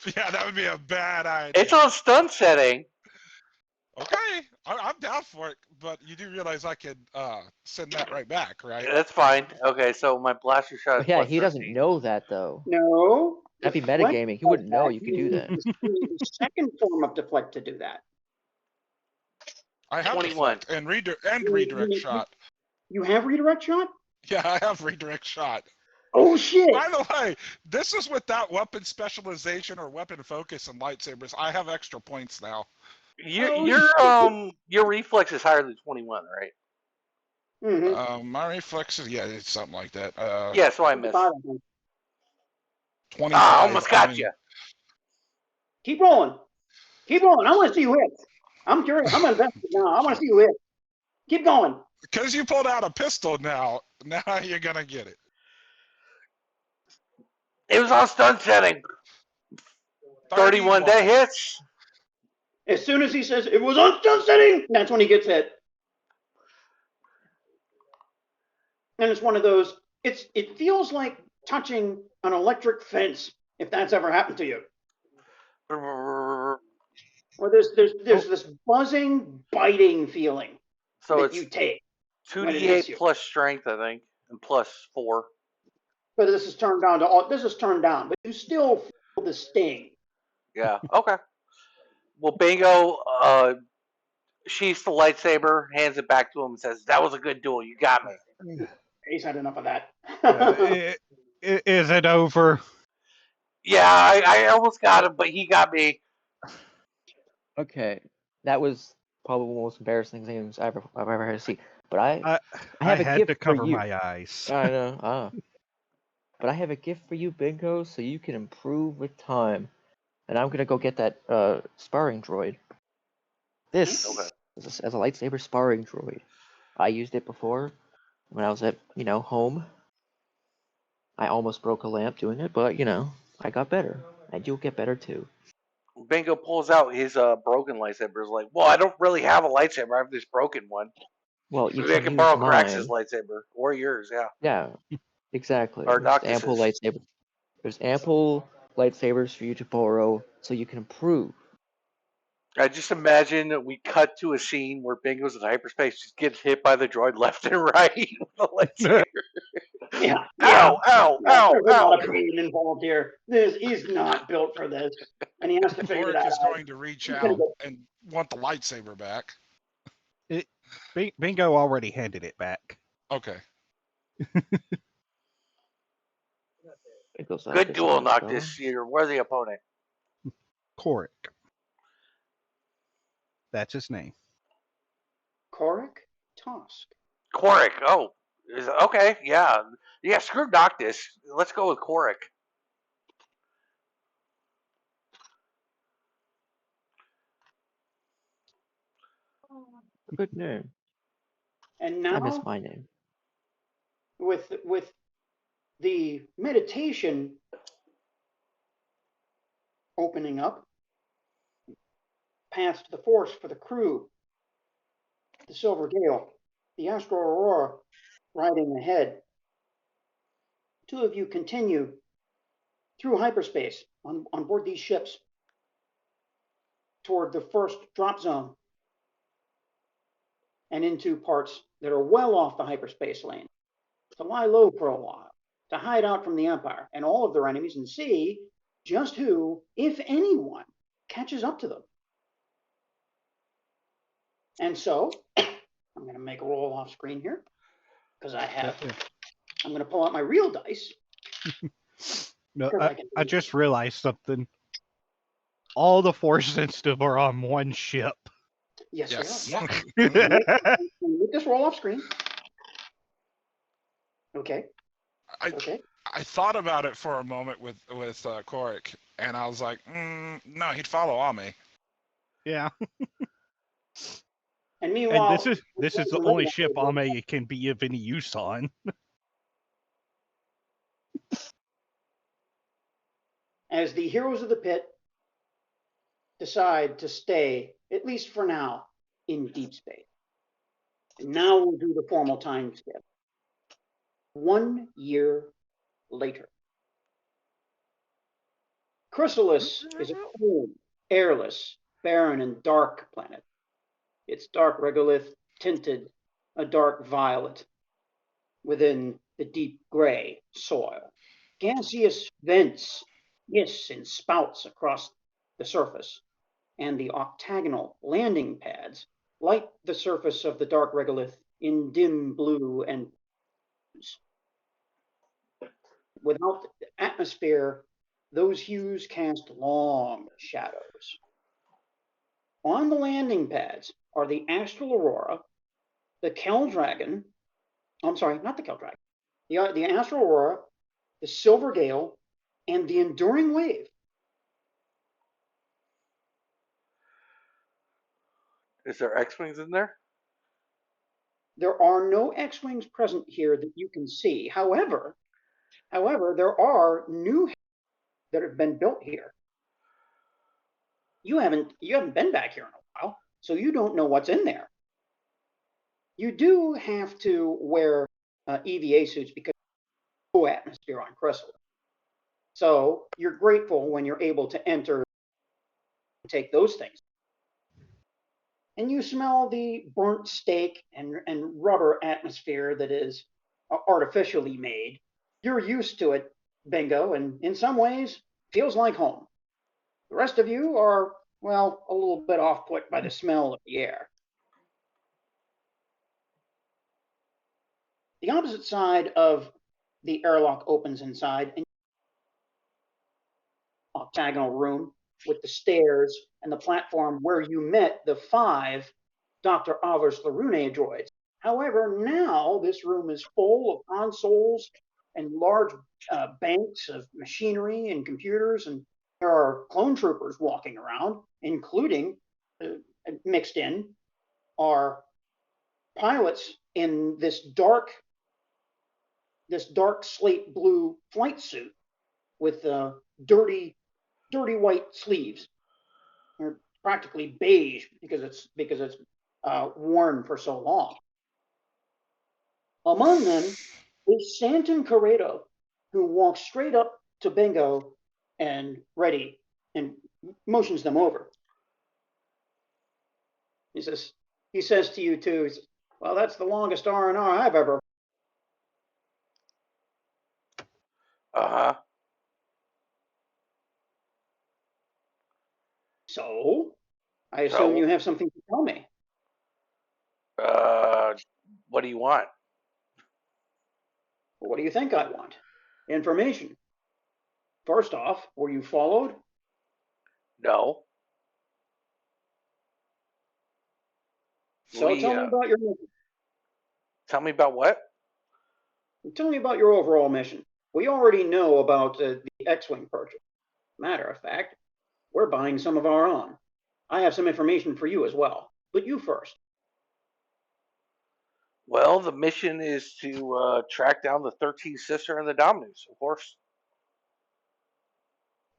be that would be a bad idea. It's on stun setting. Okay, I'm down for it, but you do realize I could send that right back, right? That's fine. Okay, so my blaster shot. But yeah, he doesn't know that though. No. That'd be metagaming. He wouldn't know you could do that. The second form of deflect to do that. I have 21 and redirect shot. You have redirect shot? Yeah, I have redirect shot. Oh shit! By the way, this is without weapon specialization or weapon focus and lightsabers. I have extra points now. Your reflex is higher than 21, right? Mm-hmm. My reflexes, yeah, it's something like that. Yeah, so I missed. 25. I almost got you. Keep rolling. Keep rolling. I want to see you hit. I'm curious. I'm invested now. I want to see you hit. Keep going. Because you pulled out a pistol now you're going to get it. It was on stun setting. 31 that hits. As soon as he says it was on stun setting, that's when he gets hit. And it's one of those, it feels like touching an electric fence, if that's ever happened to you. Or there's this buzzing, biting feeling so that you take. 2d8 plus strength, I think, and plus 4. But this is turned down, but you still feel the sting. Yeah, okay. Well, Bingo sheaths the lightsaber, hands it back to him, and says, "That was a good duel. You got me." He's had enough of that. Is it over? Yeah, I almost got him, but he got me. Okay, that was probably one of the most embarrassing things I've ever had to see. But I have a had gift to cover for you. my eyes. I know. But I have a gift for you, Bingo, so you can improve with time. And I'm gonna go get that sparring droid. This is as a lightsaber sparring droid. I used it before when I was at home. I almost broke a lamp doing it, but I got better, and you'll get better too. Bingo pulls out his broken lightsaber. Is like, well, I don't really have a lightsaber. I have this broken one. Well, you can use borrow mine. Krax's lightsaber or yours, yeah. Yeah, exactly. Or There's ample lightsabers. There's ample lightsabers for you to borrow, so you can improve. I just imagine that we cut to a scene where Bingo's in hyperspace, just gets hit by the droid left and right with the lightsaber. Yeah. Ow! There's a lot of pain involved here. He's not built for this, and he has to figure that out. is going to reach out and want the lightsaber back. Bingo already handed it back. Okay. Good duel, Noctis. You're a worthy opponent. Korik. That's his name. Korik Tosk. Korik. Oh, okay. Yeah. Screw Noctis. Let's go with Korik. Good name. And now I miss my name. With the meditation opening up past the force for the crew, the Silver Gale, the Astro Aurora riding ahead. Two of you continue through hyperspace on board these ships toward the first drop zone and into parts that are well off the hyperspace lane. So lie low for a while. to hide out from the Empire and all of their enemies and see just who, if anyone, catches up to them. And so, I'm going to make a roll off screen here because I'm going to pull out my real dice. No, I just realized something. All the Force sensitive are on one ship. Yes, Yes. we are. Yeah. Make this roll off screen. Okay. I thought about it for a moment with Korik, and I was like, no, he'd follow Amme. Yeah. And meanwhile, and this is the only ship Amme can be of any use on. As the heroes of the pit decide to stay, at least for now, in deep space. And now we'll do the formal time skip. 1 year later. Chrysalis is a cold, airless, barren, and dark planet. Its dark regolith tinted a dark violet within the deep gray soil. Gaseous vents hiss and spouts across the surface, and the octagonal landing pads light the surface of the dark regolith in dim blue and blues. Without the atmosphere, those hues cast long shadows. On the landing pads are the Astral Aurora, the Kel Dragon, I'm sorry, not the Kel Dragon, the Astral Aurora, the Silver Gale, and the Enduring Wave. Is there X-Wings in there? There are no X-Wings present here that you can see. However, there are new that have been built here. You haven't been back here in a while, so you don't know what's in there. You do have to wear EVA suits because there's no atmosphere on Chrysalis. So you're grateful when you're able to enter and take those things. And you smell the burnt steak and rubber atmosphere that is artificially made. You're used to it, Bingo, and in some ways feels like home. The rest of you are, well, a little bit off-put by the smell of the air. The opposite side of the airlock opens inside, and octagonal room with the stairs and the platform where you met the 5 Dr. Avers Larune droids. However, now this room is full of consoles and large banks of machinery and computers, and there are clone troopers walking around, including, mixed in, are pilots in this dark slate blue flight suit with dirty white sleeves. They're practically beige because it's worn for so long. Among them is Santon Corrado, who walks straight up to Bingo and Ready and motions them over. He says to you too, he says, well, that's the longest R&R I've ever. Uh-huh. So, I assume you have something to tell me. What do you want? What do you think I want? Information. First off, were you followed? No. So tell me about your mission. Tell me about what? Tell me about your overall mission. We already know about the X-Wing purchase. Matter of fact, we're buying some of our own. I have some information for you as well, but you first. Well, the mission is to track down the 13th sister and the Dominus, of course.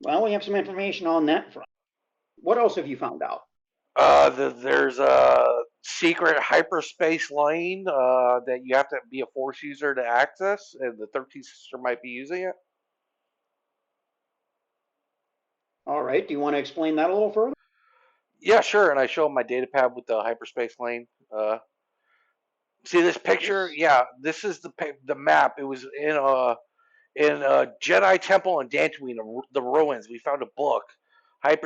Well, we have some information on that front. What else have you found out? There's a secret hyperspace lane that you have to be a Force user to access, and the 13th sister might be using it. All right. Do you want to explain that a little further? Yeah, sure. And I show him my data pad with the hyperspace lane. See this picture? Yeah, this is the map. It was in in Jedi Temple in Dantooine, the ruins. We found a book. Let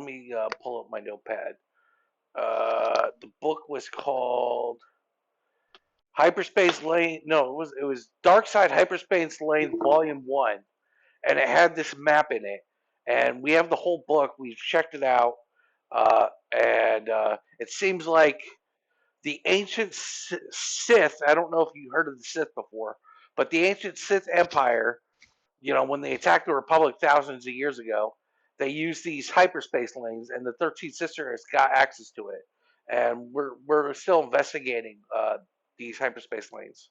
me pull up my notepad. The book was called Hyperspace Lane. No, it was Dark Side Hyperspace Lane Volume 1, and it had this map in it. And we have the whole book. We've checked it out, and it seems like the ancient Sith. I don't know if you heard of the Sith before, but the ancient Sith Empire, when they attacked the Republic thousands of years ago, they used these hyperspace lanes, and the 13th Sister has got access to it. And we're still investigating these hyperspace lanes.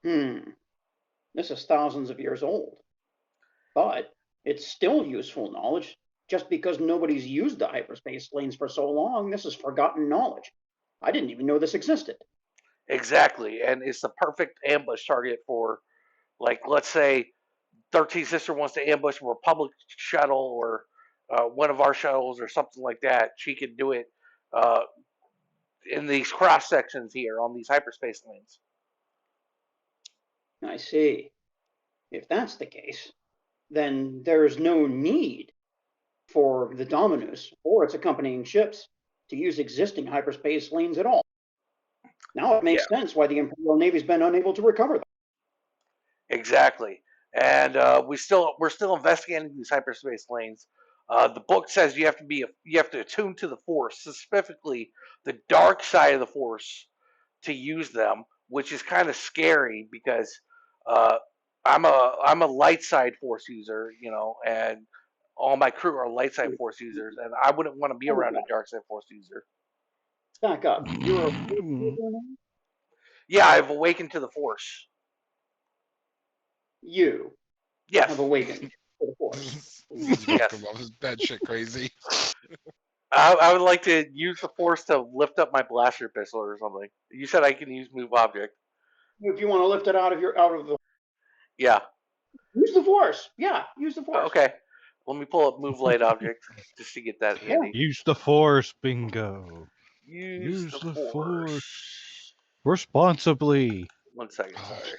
This is thousands of years old. But it's still useful knowledge. Just because nobody's used the hyperspace lanes for so long, this is forgotten knowledge. I didn't even know this existed. Exactly, and it's the perfect ambush target for, like, let's say 13th Sister wants to ambush a Republic shuttle or one of our shuttles or something like that. She can do it in these cross sections here on these hyperspace lanes. I see. If that's the case, then there's no need for the Dominus or its accompanying ships to use existing hyperspace lanes at all. Now it makes sense why the Imperial Navy's been unable to recover them. Exactly, and we're still investigating these hyperspace lanes. The book says you have to attune to the Force, specifically the dark side of the Force, to use them, which is kind of scary because I'm a light side Force user, and all my crew are light side Force users, and I wouldn't want to be around a dark side Force user. Back up. You're a Yeah, I've awakened to the Force. You Yes. have awakened to the Force. Yes. This bad shit crazy. I would like to use the Force to lift up my blaster pistol or something. You said I can use move object. If you want to lift it out of the Yeah. Use the Force. Yeah, use the Force. Okay. Let me pull up move light object just to get that handy. Use the Force, bingo. Use the Force responsibly. 1 second, sorry.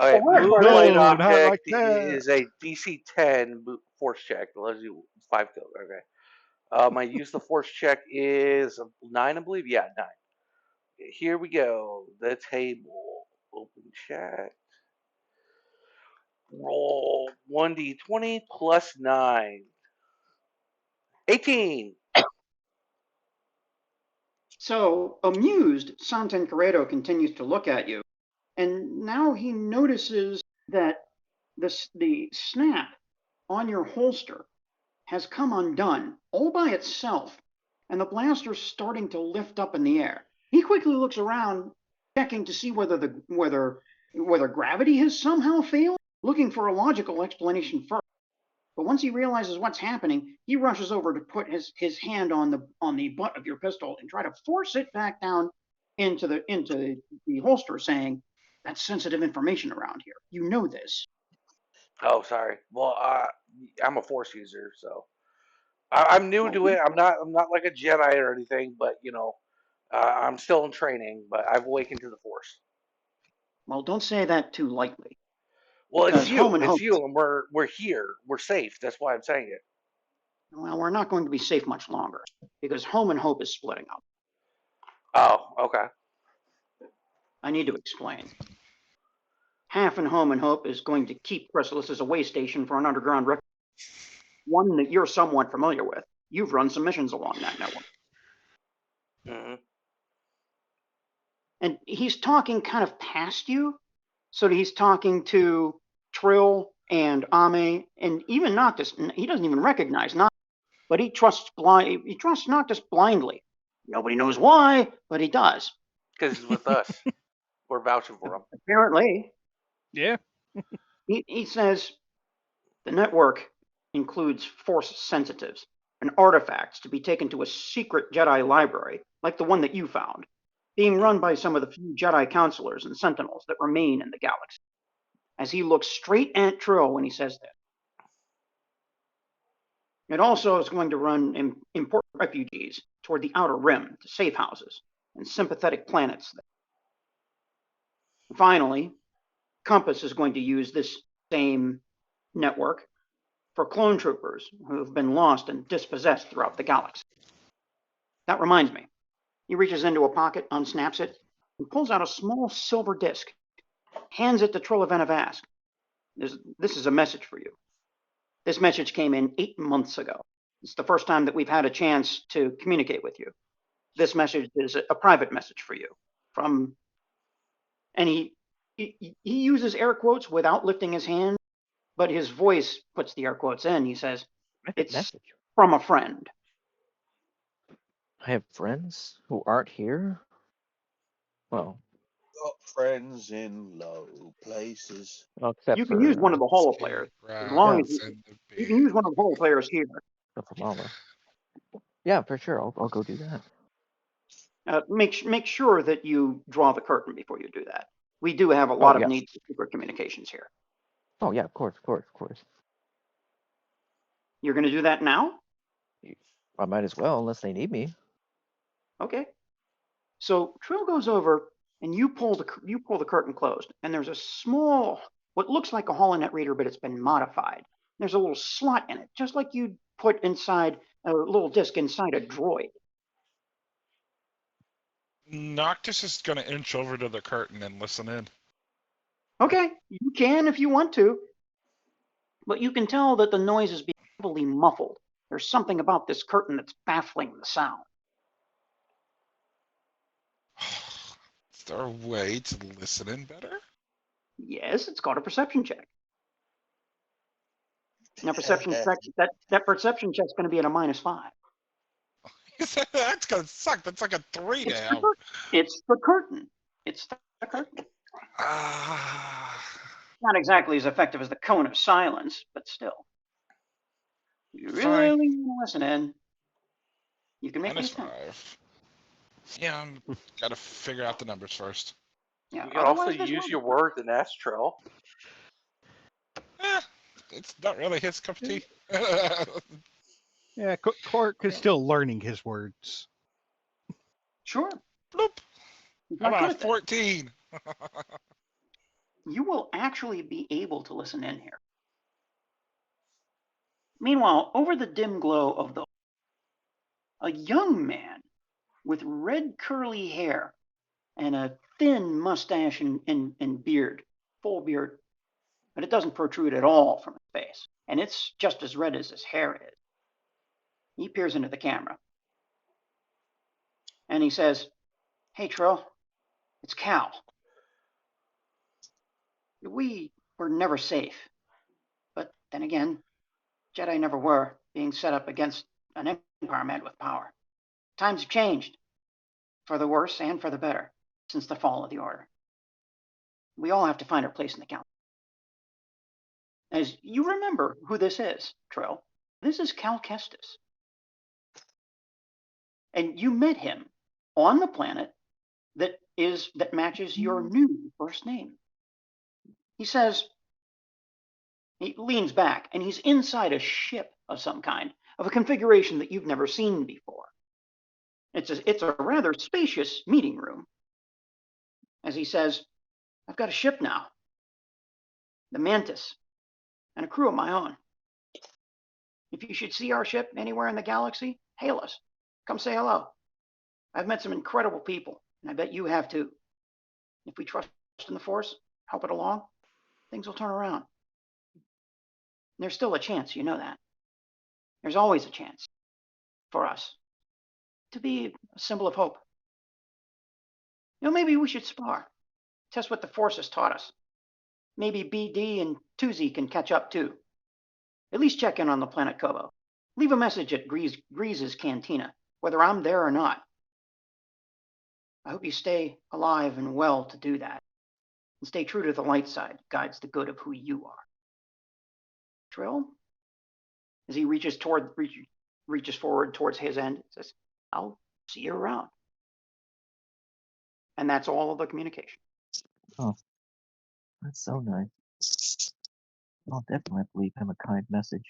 Alright, move No, light not object like that. is a DC 10 Force check. It allows you 5 kills. Okay. My use the Force check is 9, I believe. Yeah, 9. Here we go. The table. Open chat. Roll 1d20 plus 9. 18. So, amused, Santen Corredo continues to look at you, and now he notices that the snap on your holster has come undone all by itself, and the blaster's starting to lift up in the air. He quickly looks around, checking to see whether gravity has somehow failed, looking for a logical explanation first. But once he realizes what's happening, he rushes over to put his hand on the butt of your pistol and try to force it back down into the holster, saying, "That's sensitive information around here. You know this." Oh, sorry. Well, I'm a Force user, so I'm new to it. I'm not like a Jedi or anything, but I'm still in training. But I've awakened to the Force. Well, don't say that too lightly. Well, Because it's you. home and It's hope- you, and we're here. We're safe. That's why I'm saying it. Well, we're not going to be safe much longer because Home and Hope is splitting up. Oh, okay. I need to explain. Half in Home and Hope is going to keep Chrysalis as a way station for an underground record, one that you're somewhat familiar with. You've run some missions along that network. Mm-hmm. And he's talking kind of past you, so that he's talking to Trill and Amme and even Noctus. He doesn't even recognize Noctus, but he trusts Noctus blindly. Nobody knows why, but he does. Because he's with us. We're vouching for him. Apparently. Yeah. He says the network includes Force sensitives and artifacts to be taken to a secret Jedi library, like the one that you found, being run by some of the few Jedi counselors and sentinels that remain in the galaxy. As he looks straight at Trill when he says that. It also is going to run important refugees toward the outer rim to safe houses and sympathetic planets there. Finally, Compass is going to use this same network for clone troopers who have been lost and dispossessed throughout the galaxy. That reminds me. He reaches into a pocket, unsnaps it, and pulls out a small silver disc, hands it to Trill Monty. This is a message for you. This message came in 8 months ago. It's the first time that we've had a chance to communicate with you. This message is a private message for you from, and he uses air quotes without lifting his hand, but his voice puts the air quotes in. He says, it's Message. from a friend. I have friends who aren't here? Well, Got friends in low places. except You can for, use one of the holo Skate players, as Rats long yeah. as and the you can use one of the holo band. players here. except for Malla. Yeah, for sure. I'll go do that. Make sure that you draw the curtain before you do that. We do have a Oh, lot of yes. need for secret communications here. Oh, yeah, of course. You're going to do that now? I might as well, unless they need me. Okay. So Trill goes over and you pull the curtain closed, and there's a small, what looks like a holonet reader, but it's been modified. There's a little slot in it, just like you'd put inside a little disc inside a droid. Noctis is going to inch over to the curtain and listen in. Okay, you can if you want to, but you can tell that the noise is being heavily muffled. There's something about this curtain that's baffling the sound. Is there a way to listen in better? Yes, it's called a perception check. Now, perception check, that perception check's going to be at a -5. That's going to suck. That's like a 3 now. It's the curtain. It's the curtain. Not exactly as effective as the cone of silence, but still. You really Fine. want to listen in. You can make -5. the attempt. Yeah, I'm got to figure out the numbers first. Yeah, You can also otherwise, there's use one. your words and ask Trill. It's not really his cup of tea. Yeah, Cork is still learning his words. Sure. Bloop. He's How not good about a at that. 14? You will actually be able to listen in here. Meanwhile, over the dim glow of a young man with red curly hair and a thin mustache and beard, full beard, but it doesn't protrude at all from his face, and it's just as red as his hair is. He peers into the camera, and he says, "Hey, Trill, it's Cal. We were never safe, but then again, Jedi never were, being set up against an empire mad with power. Times have changed, for the worse and for the better, since the fall of the Order. We all have to find our place in the council. As you remember who this is, Trill, this is Cal Kestis. And you met him on the planet that matches your new first name." He says, he leans back, and he's inside a ship of some kind, of a configuration that you've never seen before. It's a rather spacious meeting room. As he says, "I've got a ship now, the Mantis, and a crew of my own. If you should see our ship anywhere in the galaxy, hail us. Come say hello. I've met some incredible people, and I bet you have too. If we trust in the Force, help it along, things will turn around. There's still a chance, you know that. There's always a chance for us to be a symbol of hope. Maybe we should spar, test what the Force has taught us. Maybe BD and Tuzi can catch up too. At least check in on the planet Kobo. Leave a message at Grease's Cantina, whether I'm there or not. I hope you stay alive and well to do that, and stay true to the light side that guides the good of who you are." Trill, as he reaches forward towards his end, says, "I'll see you around." And that's all of the communication. Oh, that's so nice. I'll definitely leave him a kind message.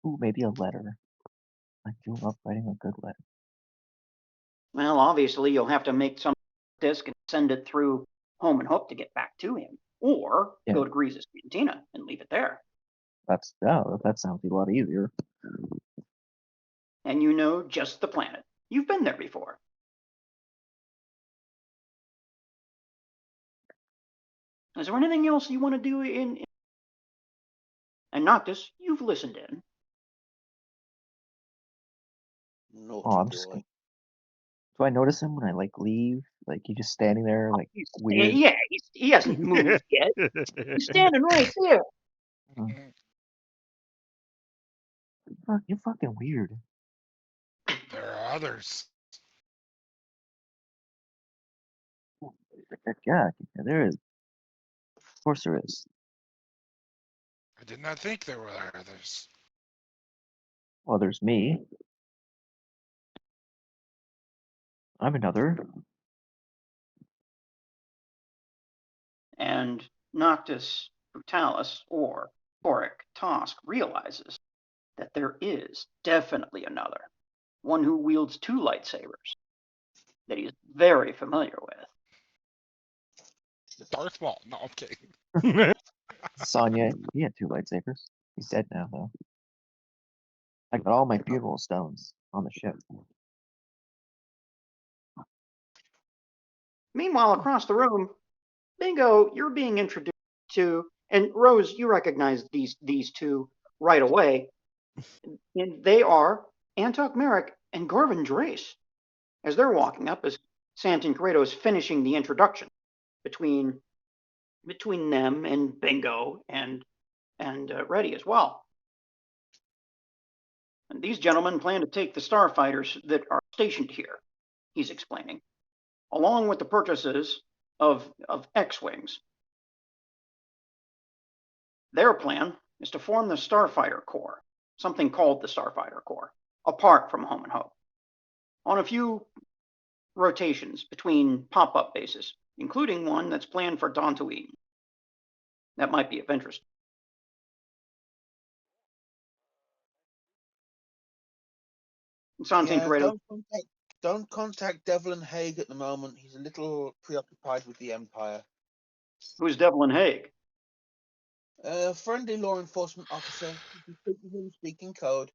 Ooh, maybe a letter. I do love writing a good letter. Well, obviously, you'll have to make some disk and send it through home and hope to get back to him, or Yeah. go to Grease's Cantina and leave it there. That sounds a lot easier. And you know just the planet. You've been there before. Is there anything else you want to do in... And Noctis, you've listened in. Naughty I'm boy. just. Do I notice him when I leave? Like he's just standing there, weird. Yeah, he hasn't moved yet. He's standing right there. You're fucking weird. There are others. Yeah, there is. Of course there is. I did not think there were others. Well, there's me. I'm another. And Noctis Brutalis, or Toric Tosk, realizes that there is definitely another, one who wields 2 lightsabers, that he's very familiar with. Darth Maul. No, I'm kidding. Sonya, he had 2 lightsabers. He's dead now, though. I got all my funeral stones on the ship. Meanwhile, across the room, Bingo, you're being introduced to, and Rose, you recognize these two right away. And they are Antok Merrick and Garvin Drace. As they're walking up, as Santin Kratos finishing the introduction between them and Bingo and Reddy as well. And these gentlemen plan to take the starfighters that are stationed here, he's explaining, along with the purchases of X-Wings. Their plan is to form the Starfighter Corps, something called the Starfighter Corps, apart from Home and Hope, on a few rotations between pop-up bases, including one that's planned for Dantooine. That might be of interest. Santin Kratos. Don't contact Devlin Haig at the moment. He's a little preoccupied with the Empire. Who's Devlin Haig? A friendly law enforcement officer. You can speak with him speaking code.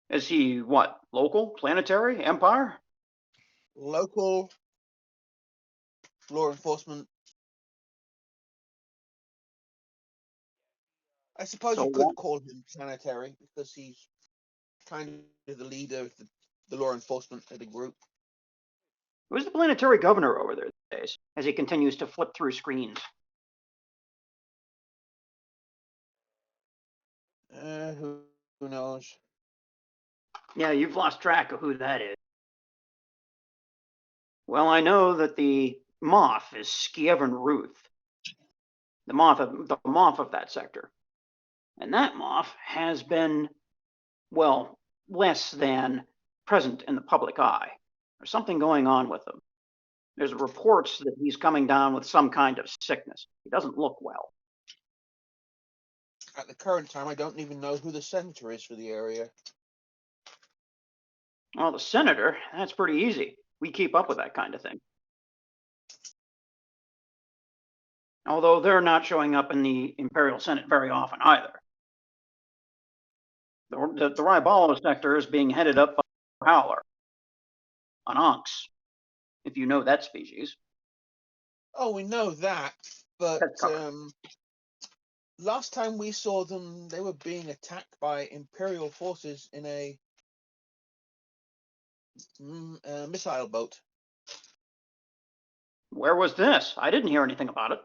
Is he what? Local? Planetary? Empire? Local law enforcement. I suppose So you could what? call him planetary because he's kind of the leader of the law enforcement of the group. Who's the planetary governor over there these days, as he continues to flip through screens? Who knows? Yeah, you've lost track of who that is. Well, I know that the Moff is Skievan Ruth, the Moff of that sector. And that Moff has been, well, less than present in the public eye. There's something going on with him. There's reports that he's coming down with some kind of sickness. He doesn't look well. At the current time, I don't even know who the senator is for the area. Well, the senator, that's pretty easy. We keep up with that kind of thing. Although they're not showing up in the Imperial Senate very often either. The Ribalo sector is being headed up by Howler, an ox, if you know that species. Oh, we know that, but That's covered. last time we saw them, they were being attacked by Imperial forces in a missile boat. Where was this? I didn't hear anything about it.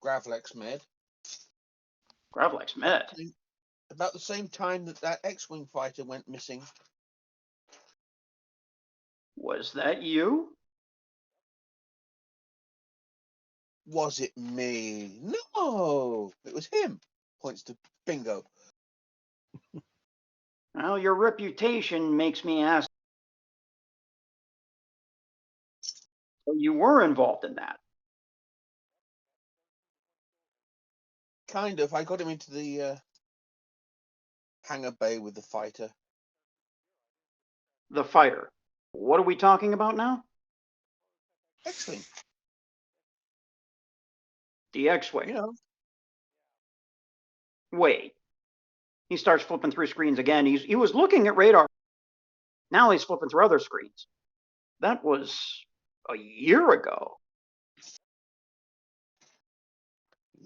Gravlex Med. Gravlex Med. About the same time that X-Wing fighter went missing. Was that you? Was it me? No, it was him. Points to Bingo. Well, your reputation makes me ask. So you were involved in that? Kind of. I got him into the hangar bay with the fighter. The fighter. What are we talking about now? X-Wing. The X-Wing. You know, Wait. He starts flipping through screens again. He was looking at radar. Now he's flipping through other screens. That was a year ago.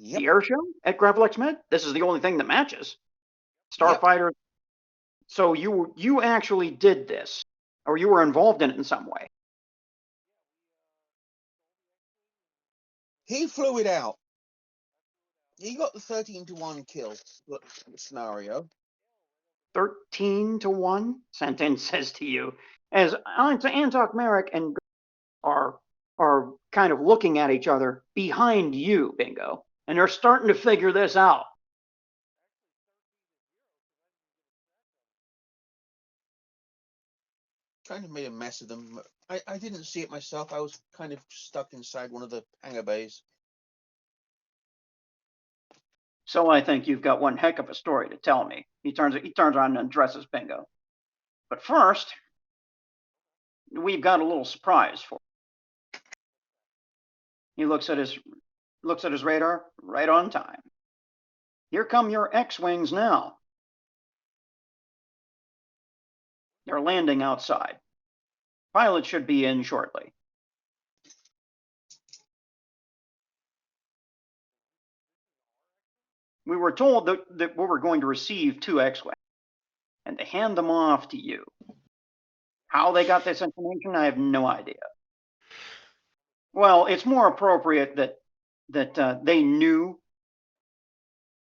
yep. The air show at Gravelex Med? This is the only thing that matches. Yep. Starfighter. So you actually did this, or you were involved in it in some way. He flew it out. He got the 13-1 kill scenario. 13-1, Santin says to you, as Antok Merrick and are kind of looking at each other behind you, Bingo, and they're starting to figure this out. Kind of made a mess of them. I didn't see it myself. I was kind of stuck inside one of the hangar bays. So I think you've got one heck of a story to tell me. He turns around and addresses Bingo. But first, we've got a little surprise for you. He looks at his radar, right on time. Here come your X-Wings now. They're landing outside. Pilots should be in shortly. We were told that we were going to receive 2 X-Wings and to hand them off to you. How they got this information, I have no idea. Well, it's more appropriate that they knew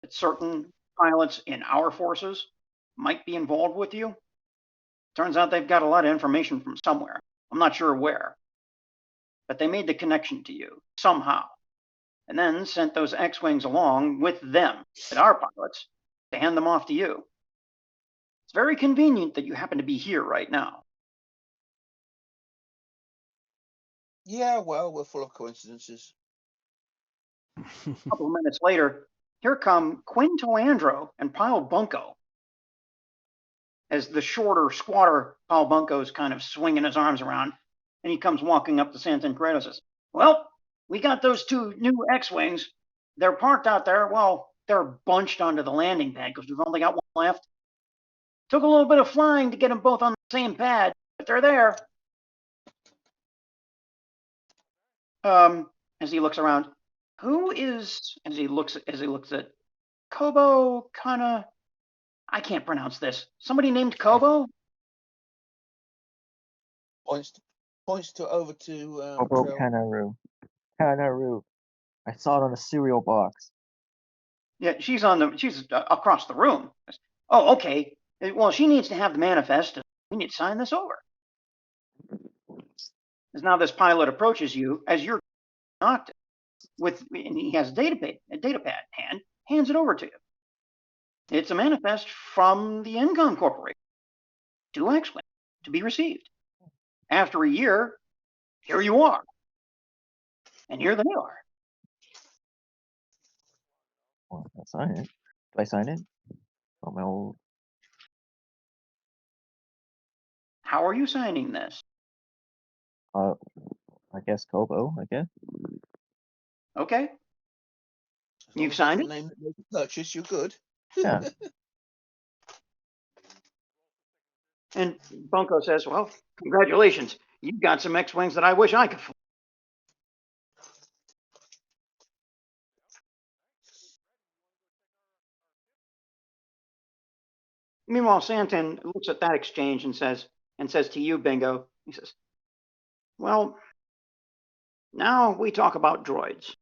that certain pilots in our forces might be involved with you. Turns out they've got a lot of information from somewhere. I'm not sure where. But they made the connection to you somehow, and then sent those X-Wings along with them, at our pilots, to hand them off to you. It's very convenient that you happen to be here right now. Yeah, well, we're full of coincidences. A couple of minutes later, here come Quinn Tolandro and Pyle Bunko. As the shorter, squatter Pyle Bunko's kind of swinging his arms around, and he comes walking up to Santin Credo and says, well, we got those 2 new X-Wings. They're parked out there. Well, they're bunched onto the landing pad because we've only got one left. Took a little bit of flying to get them both on the same pad, but they're there. As he looks around, who is, as he looks at Kobo, Kana, I can't pronounce this. Somebody named Kobo? Points to over to Obo Trill. Kanaru. Kanaru. I saw it on a cereal box. Yeah, she's across the room. Oh, okay. Well, she needs to have the manifest. We need to sign this over. As now this pilot approaches you, as you're knocked and he has a data pad in hand, hands it over to you. It's a manifest from the Incom Corporation to X-Wing to be received. After a year, here you are. And here they are. Well, I'll sign it. Do I sign it? Oh, my old. How are you signing this? I guess Kobo, I guess. Okay. As long You've as that's signed the it? name that made the purchase, you're good. Yeah. And Bunko says, well, congratulations. You've got some X-Wings that I wish I could fly. Meanwhile, Santin looks at that exchange and says to you, Bingo, he says, well, now we talk about droids.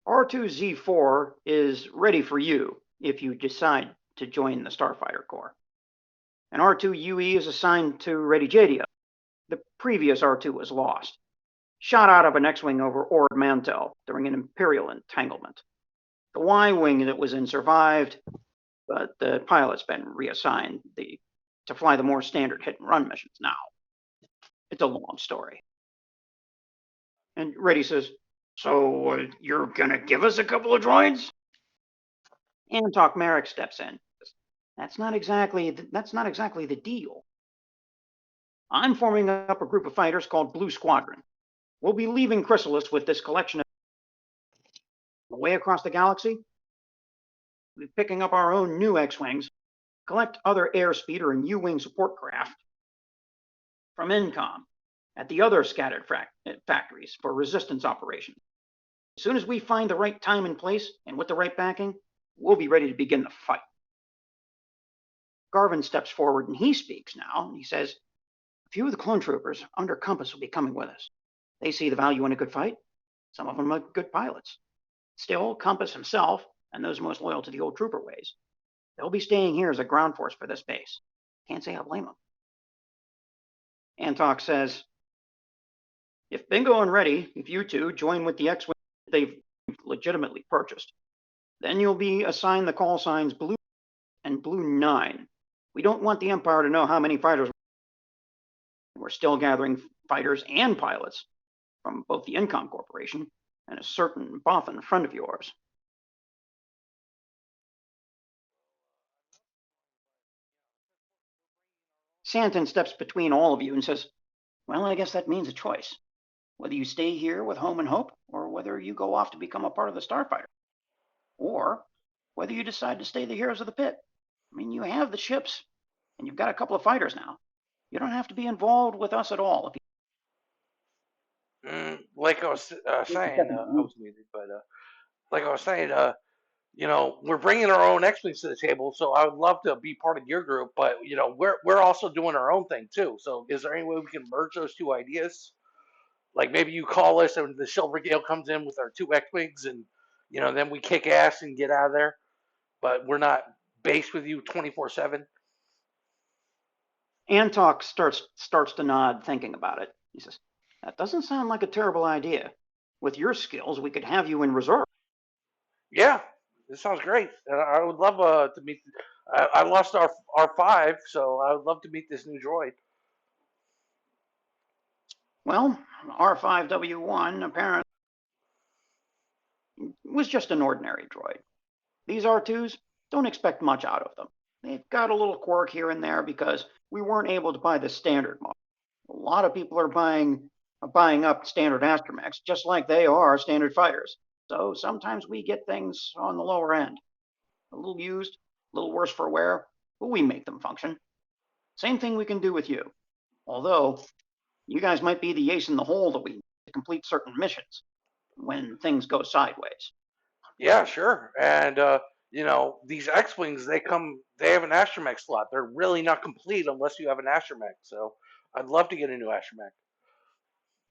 R2Z4 is ready for you if you decide to join the Starfighter Corps. And R2UE is assigned to Ready Jadia. The previous R2 was lost, shot out of an X-Wing over Ord Mantell during an Imperial entanglement. The Y-Wing that was in survived, but the pilot's been reassigned to fly the more standard hit-and-run missions now. It's a long story. And Reddy says, so you're going to give us a couple of droids? Antok Merrick steps in. That's not exactly the deal. I'm forming up a group of fighters called Blue Squadron. We'll be leaving Chrysalis with this collection of way across the galaxy. We'll be picking up our own new X-Wings, collect other airspeeder and U-Wing support craft from Incom at the other scattered factories for resistance operations. As soon as we find the right time and place, and with the right backing, we'll be ready to begin the fight. Garvin steps forward and he speaks now, and he says, a few of the clone troopers under Compass will be coming with us. They see the value in a good fight. Some of them are good pilots. Still, Compass himself, and those most loyal to the old trooper ways, they'll be staying here as a ground force for this base. Can't say I blame them. Antok says, if Bingo and Reddy, if you two join with the X-Wing they've legitimately purchased, then you'll be assigned the call signs Blue and Blue 9. We don't want the Empire to know how many fighters we're still gathering fighters and pilots from both the Incom Corporation and a certain Bothan friend of yours. Santon steps between all of you and says, well, I guess that means a choice. Whether you stay here with Home and Hope, or whether you go off to become a part of the Starfighter. Or whether you decide to stay the heroes of the pit. I mean, you have the ships, and you've got a couple of fighters now. You don't have to be involved with us at all. Like I was saying, I was muted, but like I was saying, you know, we're bringing our own X-Wings to the table, so I would love to be part of your group, but, you know, we're also doing our own thing, too. So is there any way we can merge those two ideas? Like, maybe you call us and the Silver Gale comes in with our two X-Wings, and, you know, then we kick ass and get out of there, but we're not based with you 24/7. Antok starts to nod, thinking about it. He says, that doesn't sound like a terrible idea. With your skills, we could have you in reserve. Yeah, this sounds great. I would love to meet. I lost our R5, so I would love to meet this new droid. Well, R5W1 apparently was just an ordinary droid. These R2s, don't expect much out of them. They've got a little quirk here and there because we weren't able to buy the standard model. A lot of people are buying up standard astromechs just like they are standard fighters. So sometimes we get things on the lower end. A little used, a little worse for wear, but we make them function. Same thing we can do with you. Although, you guys might be the ace in the hole that we need to complete certain missions when things go sideways. Yeah, sure. And you know, these X-Wings, they have an astromech slot. They're really not complete unless you have an astromech. So I'd love to get a new astromech.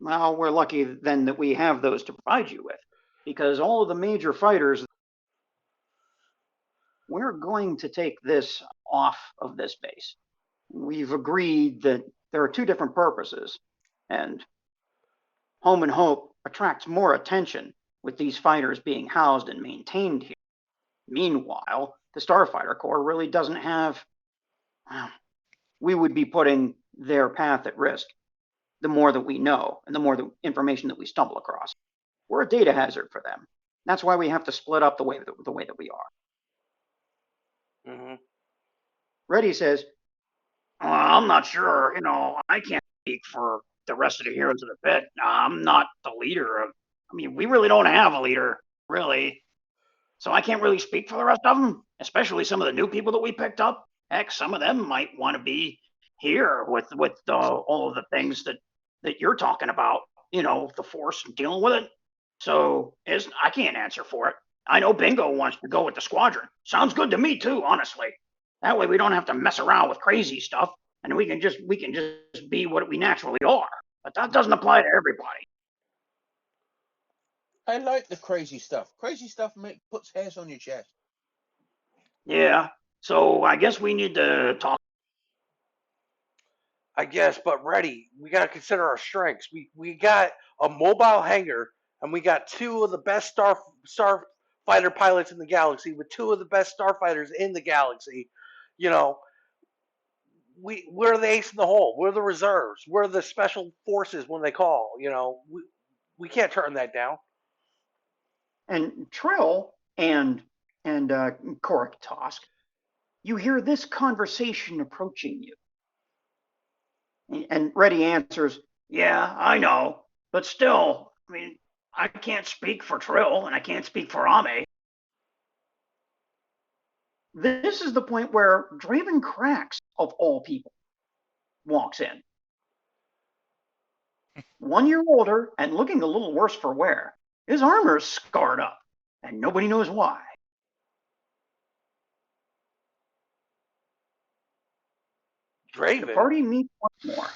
Well, we're lucky then that we have those to provide you with, because all of the major fighters, we're going to take this off of this base. We've agreed that there are two different purposes, and Home and Hope attracts more attention with these fighters being housed and maintained here. Meanwhile, the Starfighter Corps really doesn't have. Well, we would be putting their path at risk the more that we know and the more the information that we stumble across. We're a data hazard for them. That's why we have to split up the way that we are. Mm-hmm. Reddy says, I'm not sure. You know, I can't speak for the rest of the heroes of the pit. I'm not the leader of. I mean, we really don't have a leader, really. So I can't really speak for the rest of them, especially some of the new people that we picked up. Heck, some of them might want to be here with all of the things that you're talking about. You know, the Force and dealing with it. So I can't answer for it. I know Bingo wants to go with the squadron. Sounds good to me too, honestly. That way we don't have to mess around with crazy stuff, and we can just be what we naturally are. But that doesn't apply to everybody. I like the crazy stuff. Crazy stuff puts hairs on your chest. Yeah. So I guess we need to talk. I guess, but Reddy, we got to consider our strengths. We got a mobile hangar, and we got two of the best starfighter pilots in the galaxy with two of the best starfighters in the galaxy. You know, we're the ace in the hole. We're the reserves. We're the special forces when they call. You know, we can't turn that down. And Trill and Korik Tosk, you hear this conversation approaching you. And Reddy answers, yeah, I know. But still, I mean, I can't speak for Trill, and I can't speak for Amme. This is the point where Draven Krax, of all people, walks in. 1 year older and looking a little worse for wear. His armor's scarred up, and nobody knows why. Draven. The party meets once more.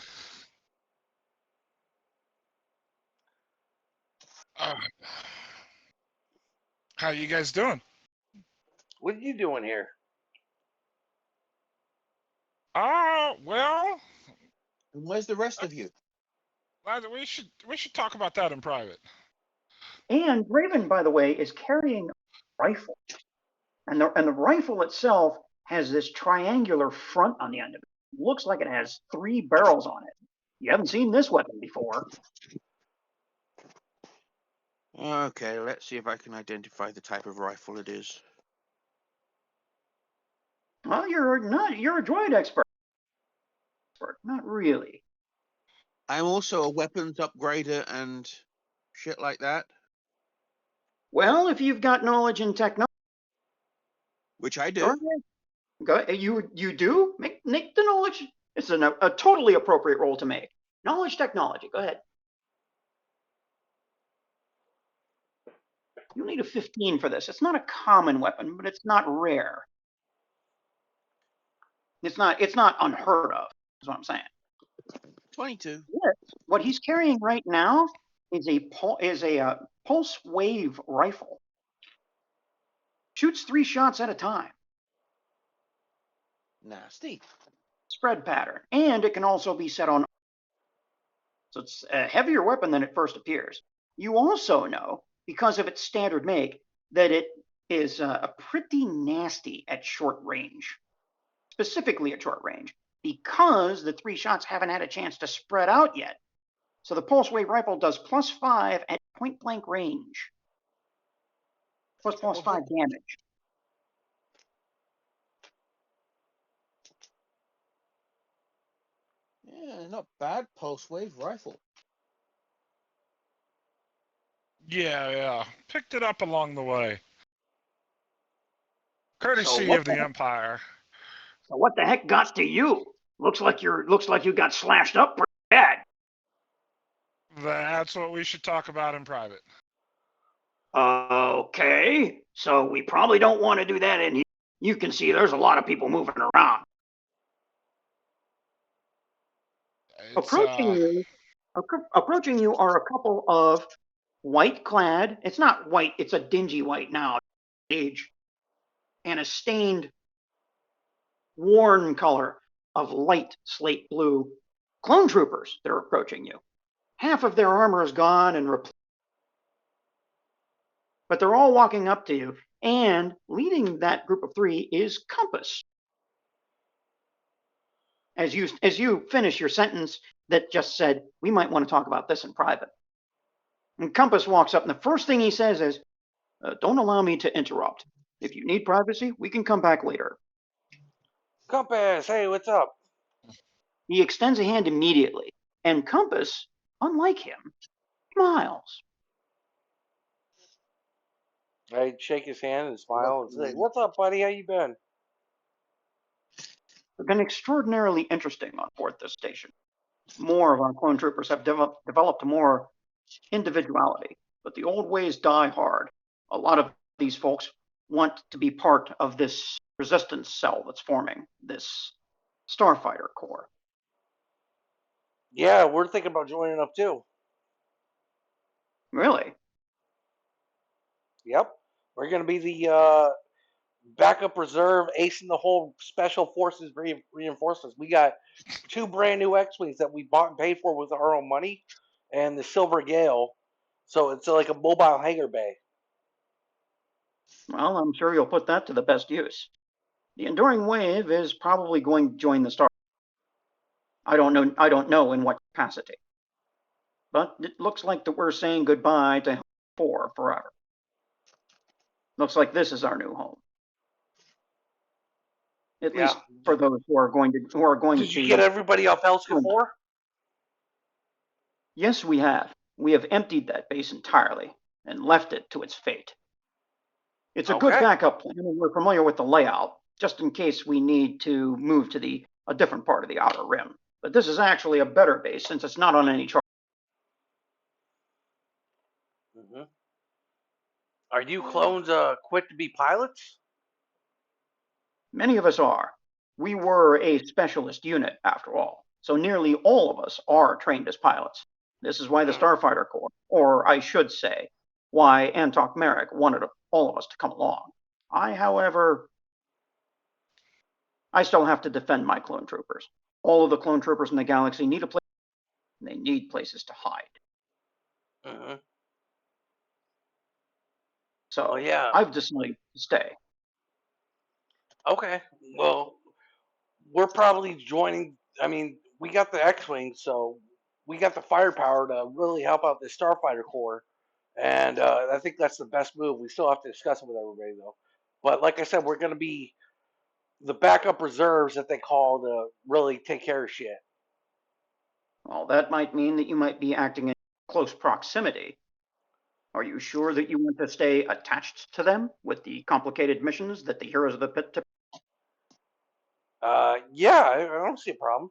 How you guys doing? What are you doing here? Well, And where's the rest of you? we should talk about that in private. And Draven, by the way, is carrying a rifle. And the rifle itself has this triangular front on the end of it. It looks like it has 3 barrels on it. You haven't seen this weapon before. Okay, let's see if I can identify the type of rifle it is. Well, you're a droid expert. Not really. I'm also a weapons upgrader and shit like that. Well, if you've got knowledge in technology, Which I do. You do? Make the knowledge. It's a totally appropriate role to make. Knowledge technology. Go ahead. You'll need a 15 for this. It's not a common weapon, but it's not rare. It's not unheard of, is what I'm saying. 22. Yes. What he's carrying right now is a pulse wave rifle. Shoots 3 shots at a time. Nasty. Spread pattern. And it can also be set on. So it's a heavier weapon than it first appears. You also know, because of its standard make, that it is pretty nasty at short range. Specifically at short range. Because the 3 shots haven't had a chance to spread out yet. So the pulse wave rifle does +5 at point blank range. Plus +5 damage. Yeah, not bad. Pulse wave rifle. Yeah. Picked it up along the way. Courtesy So of the Empire. So what the heck got to you? Looks like you got slashed up pretty bad. That's what we should talk about in private. Okay, so we probably don't want to do that in here. You can see there's a lot of people moving around. Approaching you are a couple of white-clad. It's not white. It's a dingy white now. Age and a stained, worn color of light slate blue clone troopers. They're approaching you. Half of their armor is gone and replaced. But they're all walking up to you, and leading that group of 3 is Compass. As you finish your sentence that just said, we might want to talk about this in private. And Compass walks up, and the first thing he says is, don't allow me to interrupt. If you need privacy, we can come back later. Compass, hey, what's up? He extends a hand immediately, and Compass, unlike him, smiles. I shake his hand and smile and say, "What's up, buddy? How you been?" It's been extraordinarily interesting on board this station. More of our clone troopers have developed more individuality, but the old ways die hard. A lot of these folks want to be part of this resistance cell that's forming, this starfighter corps. Yeah, we're thinking about joining up too. Really? Yep. We're going to be the backup reserve, ace in the whole special forces reinforcements. We got 2 brand new X-Wings that we bought and paid for with our own money, and the Silver Gale. So it's like a mobile hangar bay. Well, I'm sure you'll put that to the best use. The Enduring Wave is probably going to join the Star. I don't know in what capacity. But it looks like that we're saying goodbye to 4 forever. Looks like this is our new home. At least for those who are going to Did you get everybody off Helska 4? Yes, we have. We have emptied that base entirely and left it to its fate. It's a good Okay. backup plan, and we're familiar with the layout, just in case we need to move to a different part of the Outer Rim. But this is actually a better base since it's not on any chart. Mm-hmm. Are you clones quick to be pilots? Many of us are. We were a specialist unit, after all, so nearly all of us are trained as pilots. This is why the Starfighter Corps, or I should say, why Antok Merrick wanted all of us to come along. However, I still have to defend my clone troopers. All of the clone troopers in the galaxy need a place, and they need places to hide. Mm-hmm. So Well, yeah. I've decided to stay. Okay. Well, we're probably joining. I mean, we got the X-wing, so we got the firepower to really help out the Starfighter Corps, and I think that's the best move. We still have to discuss it with everybody though. But like I said, we're going to be the backup reserves that they call to really take care of shit. Well, that might mean that you might be acting in close proximity. Are you sure that you want to stay attached to them with the complicated missions that the heroes of the pit? Yeah, I don't see a problem.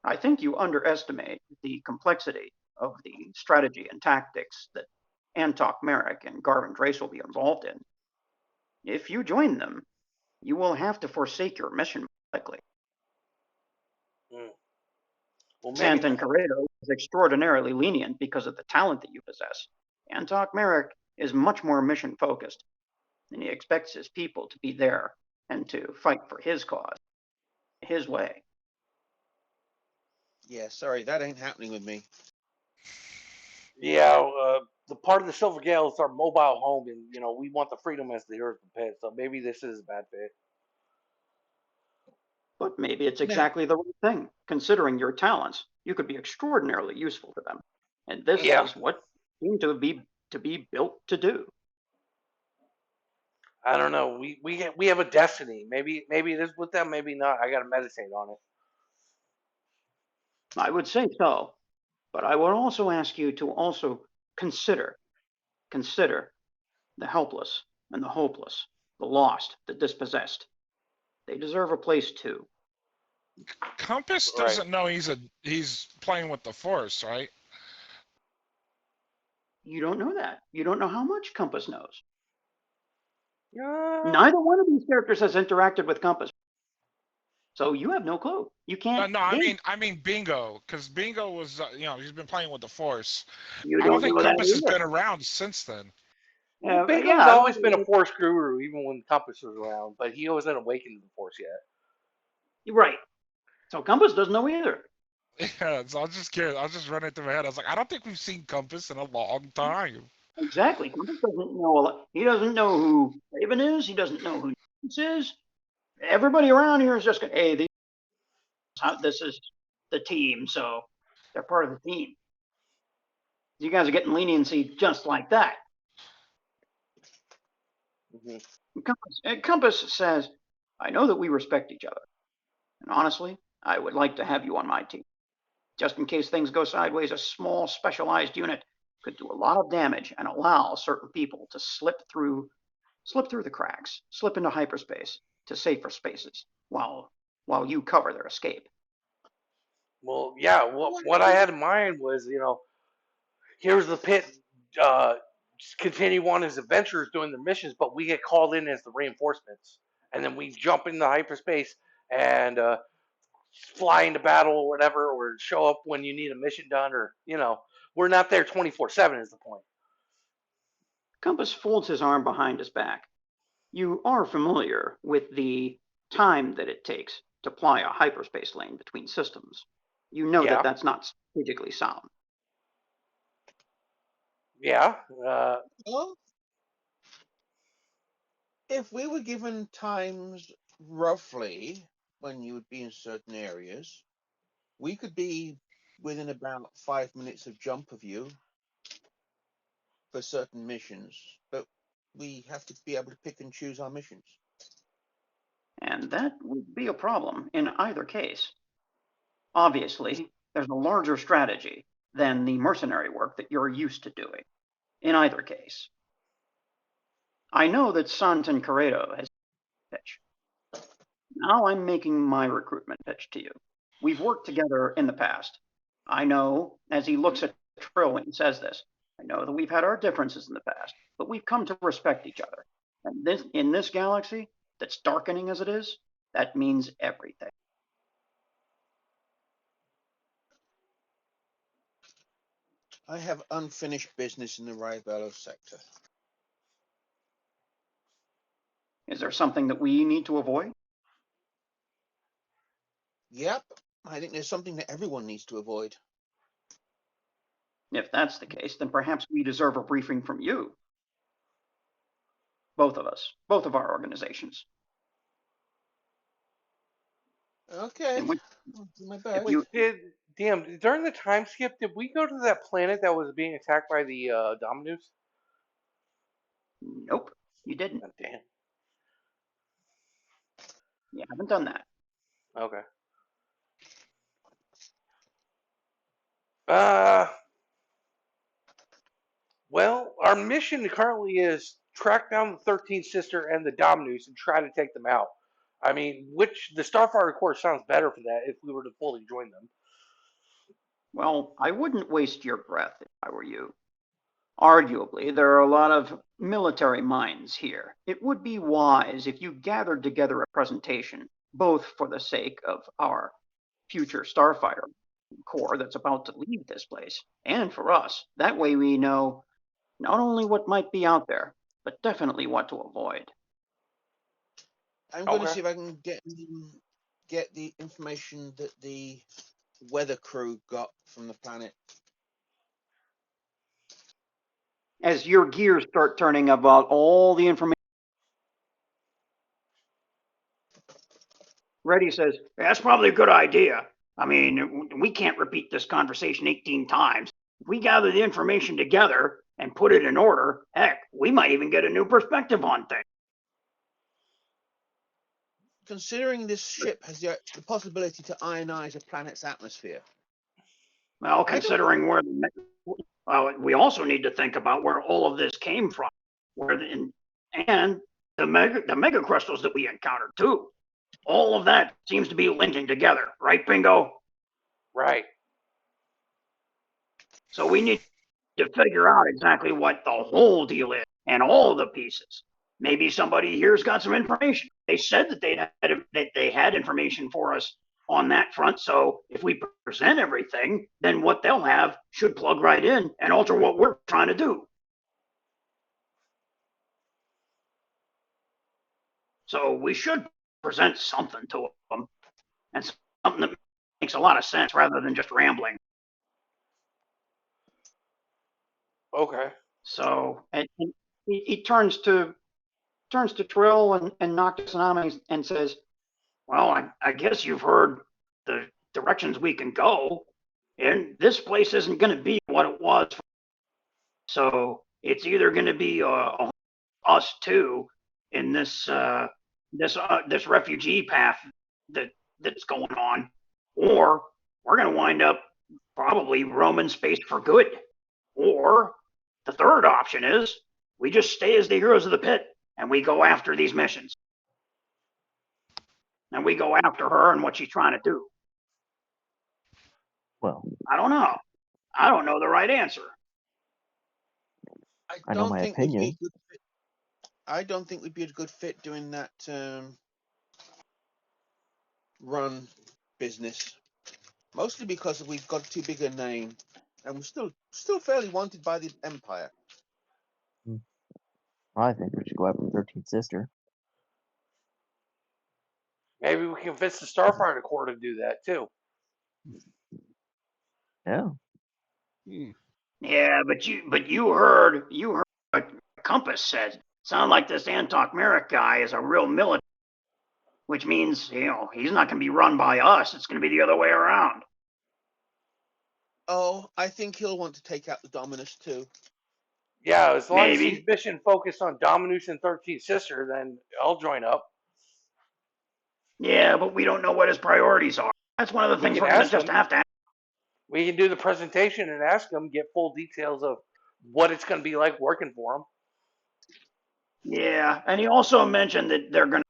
I think you underestimate the complexity of the strategy and tactics that Antok Merrick and Garvin Drace will be involved in. If you join them, you will have to forsake your mission likely. Well, Santan Corrado is extraordinarily lenient because of the talent that you possess. Antok Merrick is much more mission focused, and he expects his people to be there and to fight for his cause, his way. Yeah, sorry, that ain't happening with me. Yeah, the part of the Silver Gale is our mobile home, and we want the freedom as the heroes of the pit. So maybe this is a bad fit. But maybe it's exactly the right thing. Considering your talents, you could be extraordinarily useful to them. And this is what you seem to be built to do. I don't know. We have a destiny. Maybe it is with them. Maybe not. I got to meditate on it. I would say so. But I would also ask you to also consider the helpless and the hopeless, the lost, the dispossessed. They deserve a place too. Compass doesn't know he's playing with the Force, right? You don't know that. You don't know how much Compass knows. Neither one of these characters has interacted with Compass, so you have no clue. You can't. No, I mean Bingo, because Bingo was, he's been playing with the Force. I don't think Compass has been around since then. Well, Bingo's always been a Force guru, even when Compass was around, but he wasn't awakened to the Force yet. You're right. So Compass doesn't know either. Yeah, so I was just curious. I was just running through my head. I was like, I don't think we've seen Compass in a long time. Exactly. Compass doesn't know a lot. He doesn't know who Raven is. He doesn't know who this is. Everybody around here is just going, hey, this is the team, so they're part of the team. You guys are getting leniency just like that. Mm-hmm. Compass says, I know that we respect each other. And honestly, I would like to have you on my team. Just in case things go sideways, a small specialized unit could do a lot of damage and allow certain people to slip through the cracks, slip into hyperspace to safer spaces while you cover their escape. Well, yeah, what I had in mind was, here's the pit continue on his adventures doing the missions, but we get called in as the reinforcements. And then we jump into hyperspace and fly into battle or whatever, or show up when you need a mission done, or, we're not there 24/7 is the point. Compass folds his arm behind his back. You are familiar with the time that it takes to ply a hyperspace lane between systems. You know that that's not strategically sound. Yeah. Well, if we were given times roughly when you would be in certain areas, we could be within about 5 minutes of jump of you for certain missions, but we have to be able to pick and choose our missions. And that would be a problem in either case. Obviously, there's a larger strategy than the mercenary work that you're used to doing, in either case. I know that Santan Carredo has a pitch. Now I'm making my recruitment pitch to you. We've worked together in the past. I know, as he looks at Trill when he says this, I know that we've had our differences in the past, but we've come to respect each other. And in this galaxy, that's darkening as it is, that means everything. I have unfinished business in the Ribello sector. Is there something that we need to avoid? Yep, I think there's something that everyone needs to avoid. If that's the case, then perhaps we deserve a briefing from you. Both of us, both of our organizations. Okay, In which, I'll do my best. During the time skip, did we go to that planet that was being attacked by the Dominus? nope, you didn't. Oh, damn. You haven't done that. Okay. Well, our mission currently is track down the 13th Sister and the Dominus and try to take them out. I mean, the Starfighter Corps sounds better for that if we were to fully join them. Well, I wouldn't waste your breath if I were you. Arguably, there are a lot of military minds here. It would be wise if you gathered together a presentation, both for the sake of our future Starfighter Corps that's about to leave this place, and for us. That way we know not only what might be out there, but definitely what to avoid. I'm going to Okay. see if I can get the information that the weather crew got from the planet. As your gears start turning about all the information, Reddy says, that's probably a good idea. I mean, we can't repeat this conversation 18 times. If we gather the information together and put it in order, heck, we might even get a new perspective on things. Considering this ship has the possibility to ionize a planet's atmosphere. Well, considering where we also need to think about where all of this came from, and the mega crystals that we encountered too. All of that seems to be linking together, right, Bingo? Right. So we need to figure out exactly what the whole deal is and all the pieces. Maybe somebody here's got some information. They said that they had information for us on that front. So if we present everything, then what they'll have should plug right in and alter what we're trying to do. So we should present something to them, and something that makes a lot of sense rather than just rambling. Okay. So and he turns to Trill and Noctus and Amme and says, well, I guess you've heard the directions we can go, and this place isn't going to be what it was. So it's either going to be us two in this refugee path that's going on, or we're going to wind up probably roaming space for good. Or the third option is we just stay as the heroes of the pit and we go after these missions. And we go after her and what she's trying to do. Well, I don't know. I don't know the right answer. I know my opinion. I don't think we'd be a good fit doing that run business. Mostly because we've got too big a name, and we're still fairly wanted by the Empire. I think we should go after the 13th Sister. Maybe we can convince the Starfighter Corps to do that too. Yeah. Yeah, but you heard what Compass said. Sound like this Antok Merrick guy is a real military, which means he's not going to be run by us. It's going to be the other way around. Oh, I think he'll want to take out the Dominus too. Yeah, as long as Maybe. he's mission focused on Dominus and 13th Sister, then I'll join up. Yeah, but we don't know what his priorities are. That's one of the things we're going to just have to ask. We can do the presentation and ask them, get full details of what it's going to be like working for them. Yeah, and he also mentioned that they're going to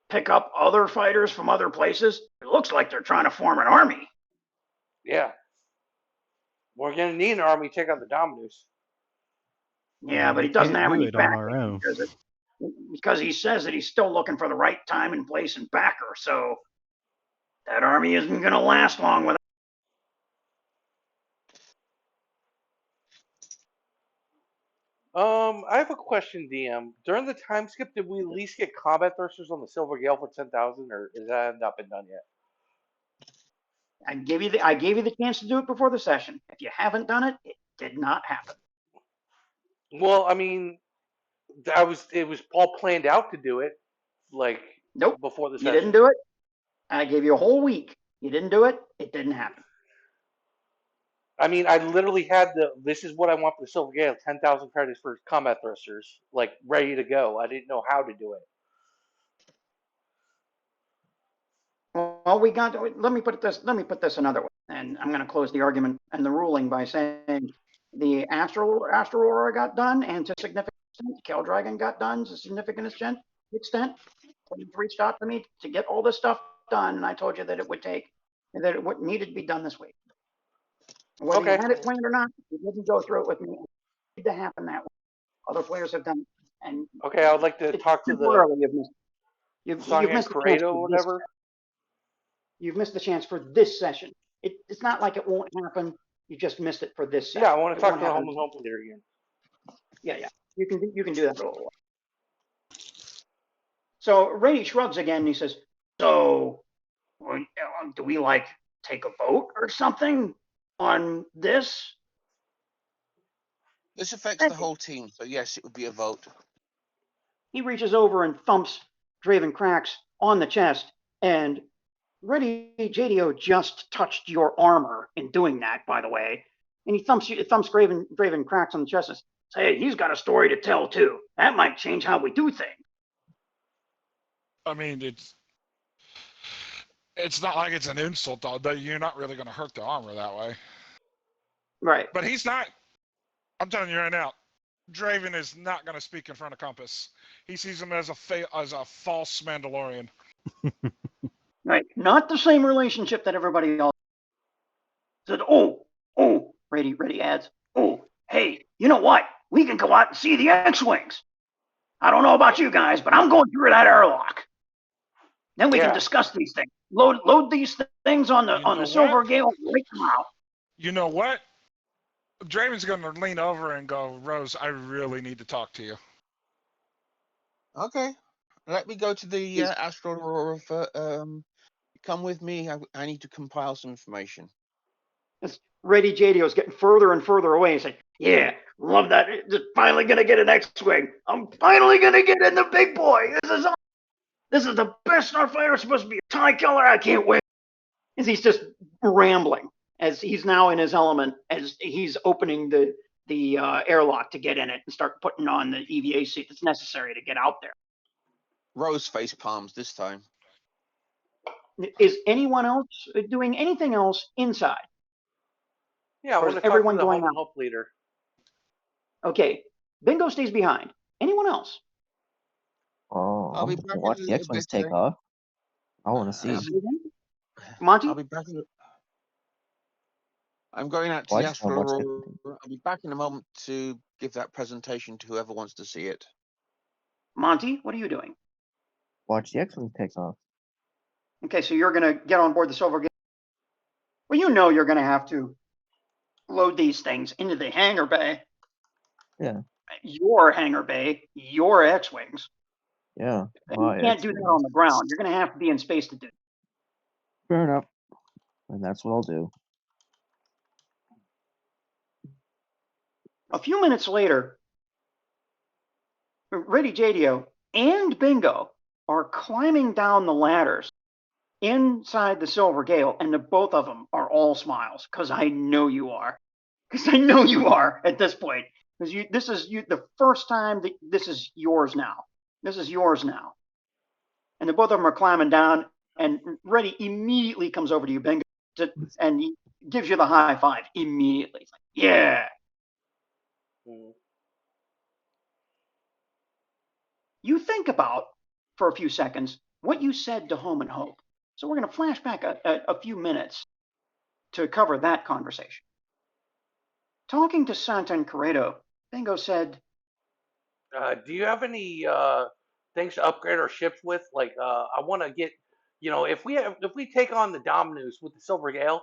pick up other fighters from other places. It looks like they're trying to form an army. Yeah. We're going to need an army to take out the Dominus. Yeah, but he we doesn't can't have do any it on our backing own. because he says that he's still looking for the right time and place and backer. So that army isn't going to last long without. I have a question, DM. During the time skip, did we at least get combat thrusters on the Silver Gale for 10,000, or is that not been done yet? I gave you the chance to do it before the session. If you haven't done it, it did not happen. Well, I mean, it was all planned out to do it, like Nope, before the you session. didn't do it. I gave you a whole week. You didn't do it. It didn't happen. I mean, I literally had this is what I want for the Silver Gale, 10,000 credits for combat thrusters, like ready to go. I didn't know how to do it. Well, let me put this another way, and I'm going to close the argument and the ruling by saying the Astral Aurora got done, and to a significant extent, Kel Dragon got done to a significant extent. You've reached out to me to get all this stuff done, and I told you that it needed to be done this week. Whether you had it planned or not, you didn't go through it with me. It needed to happen that way. Other players have done it. And okay, I would like to talk to the you've Saga missed and the chance Credo for or this. whatever. You've missed the chance for this session. It's not like it won't happen. You just missed it for this session. Yeah, I want to talk to the happen. home leader again. Yeah. You can do that for a little while. So Rady shrugs again and he says, "So, do we like take a vote or something on this?" This affects the whole team, so yes, it would be a vote. He reaches over and thumps Draven Krax on the chest, and Ready JDO just touched your armor in doing that, by the way. And he thumps Draven Krax on the chest and says, "Hey, he's got a story to tell too. That might change how we do things." I mean, it's not like it's an insult, though. You're not really going to hurt the armor that way. Right. But he's not. I'm telling you right now, Draven is not going to speak in front of Compass. He sees him as a false Mandalorian. Right. Not the same relationship that everybody else said. Oh, Ready adds, "Oh, hey, you know what? We can go out and see the X-Wings. I don't know about you guys, but I'm going through that airlock. Then we can discuss these things. Load these things on the Silver Gale and break them out." You know what? Draven's going to lean over and go, "Rose, I really need to talk to you." Okay. Let me go to the Astral Aurora for, come with me. I need to compile some information. Ready JDO is getting further and further away. He's like, "Yeah, love that. Just finally going to get an X-Wing. I'm finally going to get in the big boy. This is the best Starfighter. It's supposed to be a TIE killer. I can't wait." As he's just rambling, as he's now in his element, as he's opening the airlock to get in it and start putting on the EVA suit that's necessary to get out there. Rose face palms this time. Is anyone else doing anything else inside? Yeah, I Or want is to talk to everyone the going home out? help leader. Okay, Bingo stays behind. Anyone else? Oh, I'll I'm be gonna back in watch a the little X-Wings bit, take off. I want to see. Monty? I'll be back in. I'm going out to Well, I the just wanna Astral watch Aurora. I'll be back in a moment to give that presentation to whoever wants to see it. Monty, what are you doing? Watch the X-Wings take off. Okay, so you're going to get on board the Silver Gale. Well, you know you're going to have to load these things into the hangar bay. Yeah. Your hangar bay, your X-Wings. Yeah. You can't do that on the ground. You're going to have to be in space to do it. Fair enough. And that's what I'll do. A few minutes later, Ready JDO and Bingo are climbing down the ladders inside the Silver Gale, and the both of them are all smiles, because I know you are. Because I know you are at this point. Because this is the first time that this is yours now. This is yours now. And the both of them are climbing down, and Ready immediately comes over to you, Bingo. and he gives you the high five immediately. It's like, yeah. Mhm. You think about, for a few seconds, what you said to Home and Hope. So we're going to flash back a few minutes to cover that conversation. Talking to Santa and Corrado, Bingo said, Do you have any things to upgrade our ships with? Like, I want to get, if we take on the Dominus with the Silver Gale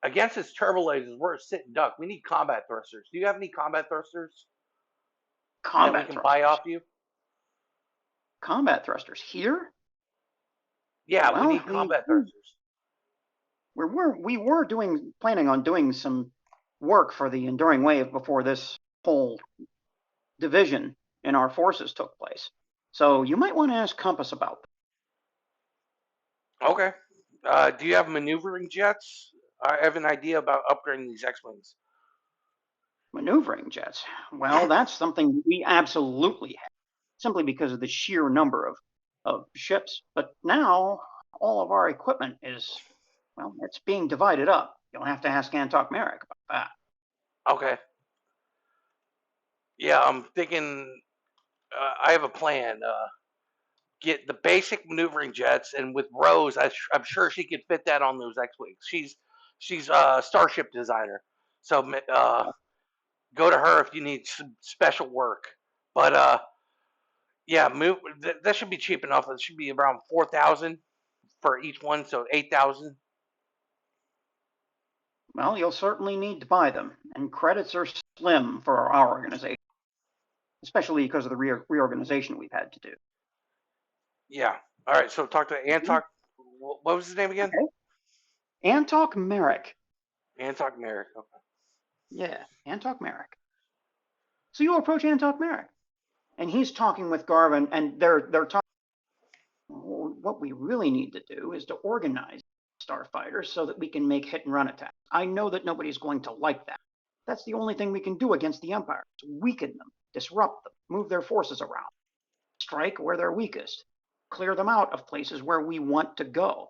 against its turbo lasers, we're a sitting duck. We need combat thrusters. Do you have any combat thrusters that we combat can buy thrusters. off you? Combat thrusters here? Yeah, we Well, need combat thrusters. we were planning on doing some work for the Enduring Wave before this whole division in our forces took place. So you might want to ask Compass about that. Okay. Do you have maneuvering jets? I have an idea about upgrading these X-wings. Maneuvering jets. Well, that's something we absolutely have, simply because of the sheer number of ships. But now all of our equipment is, well, it's being divided up. You'll have to ask Antok Merrick about that. Okay. Yeah, I'm thinking. I have a plan. Get the basic maneuvering jets, and with Rose, I'm sure she could fit that on those X-wings. She's a starship designer, so go to her if you need some special work. But yeah, that should be cheap enough. It should be around 4,000 for each one, so 8,000. Well, you'll certainly need to buy them, and credits are slim for our organization, especially because of the reorganization we've had to do. Yeah. All right. So talk to Antok. What was his name again? Okay. Antok Merrick. Antok Merrick. Okay. Yeah, Antok Merrick. So you approach Antok Merrick, and he's talking with Garvin, and they're talking. What we really need to do is to organize starfighters so that we can make hit and run attacks. I know that nobody's going to like that. That's the only thing we can do against the Empire: is weaken them, disrupt them, move their forces around, strike where they're weakest, clear them out of places where we want to go.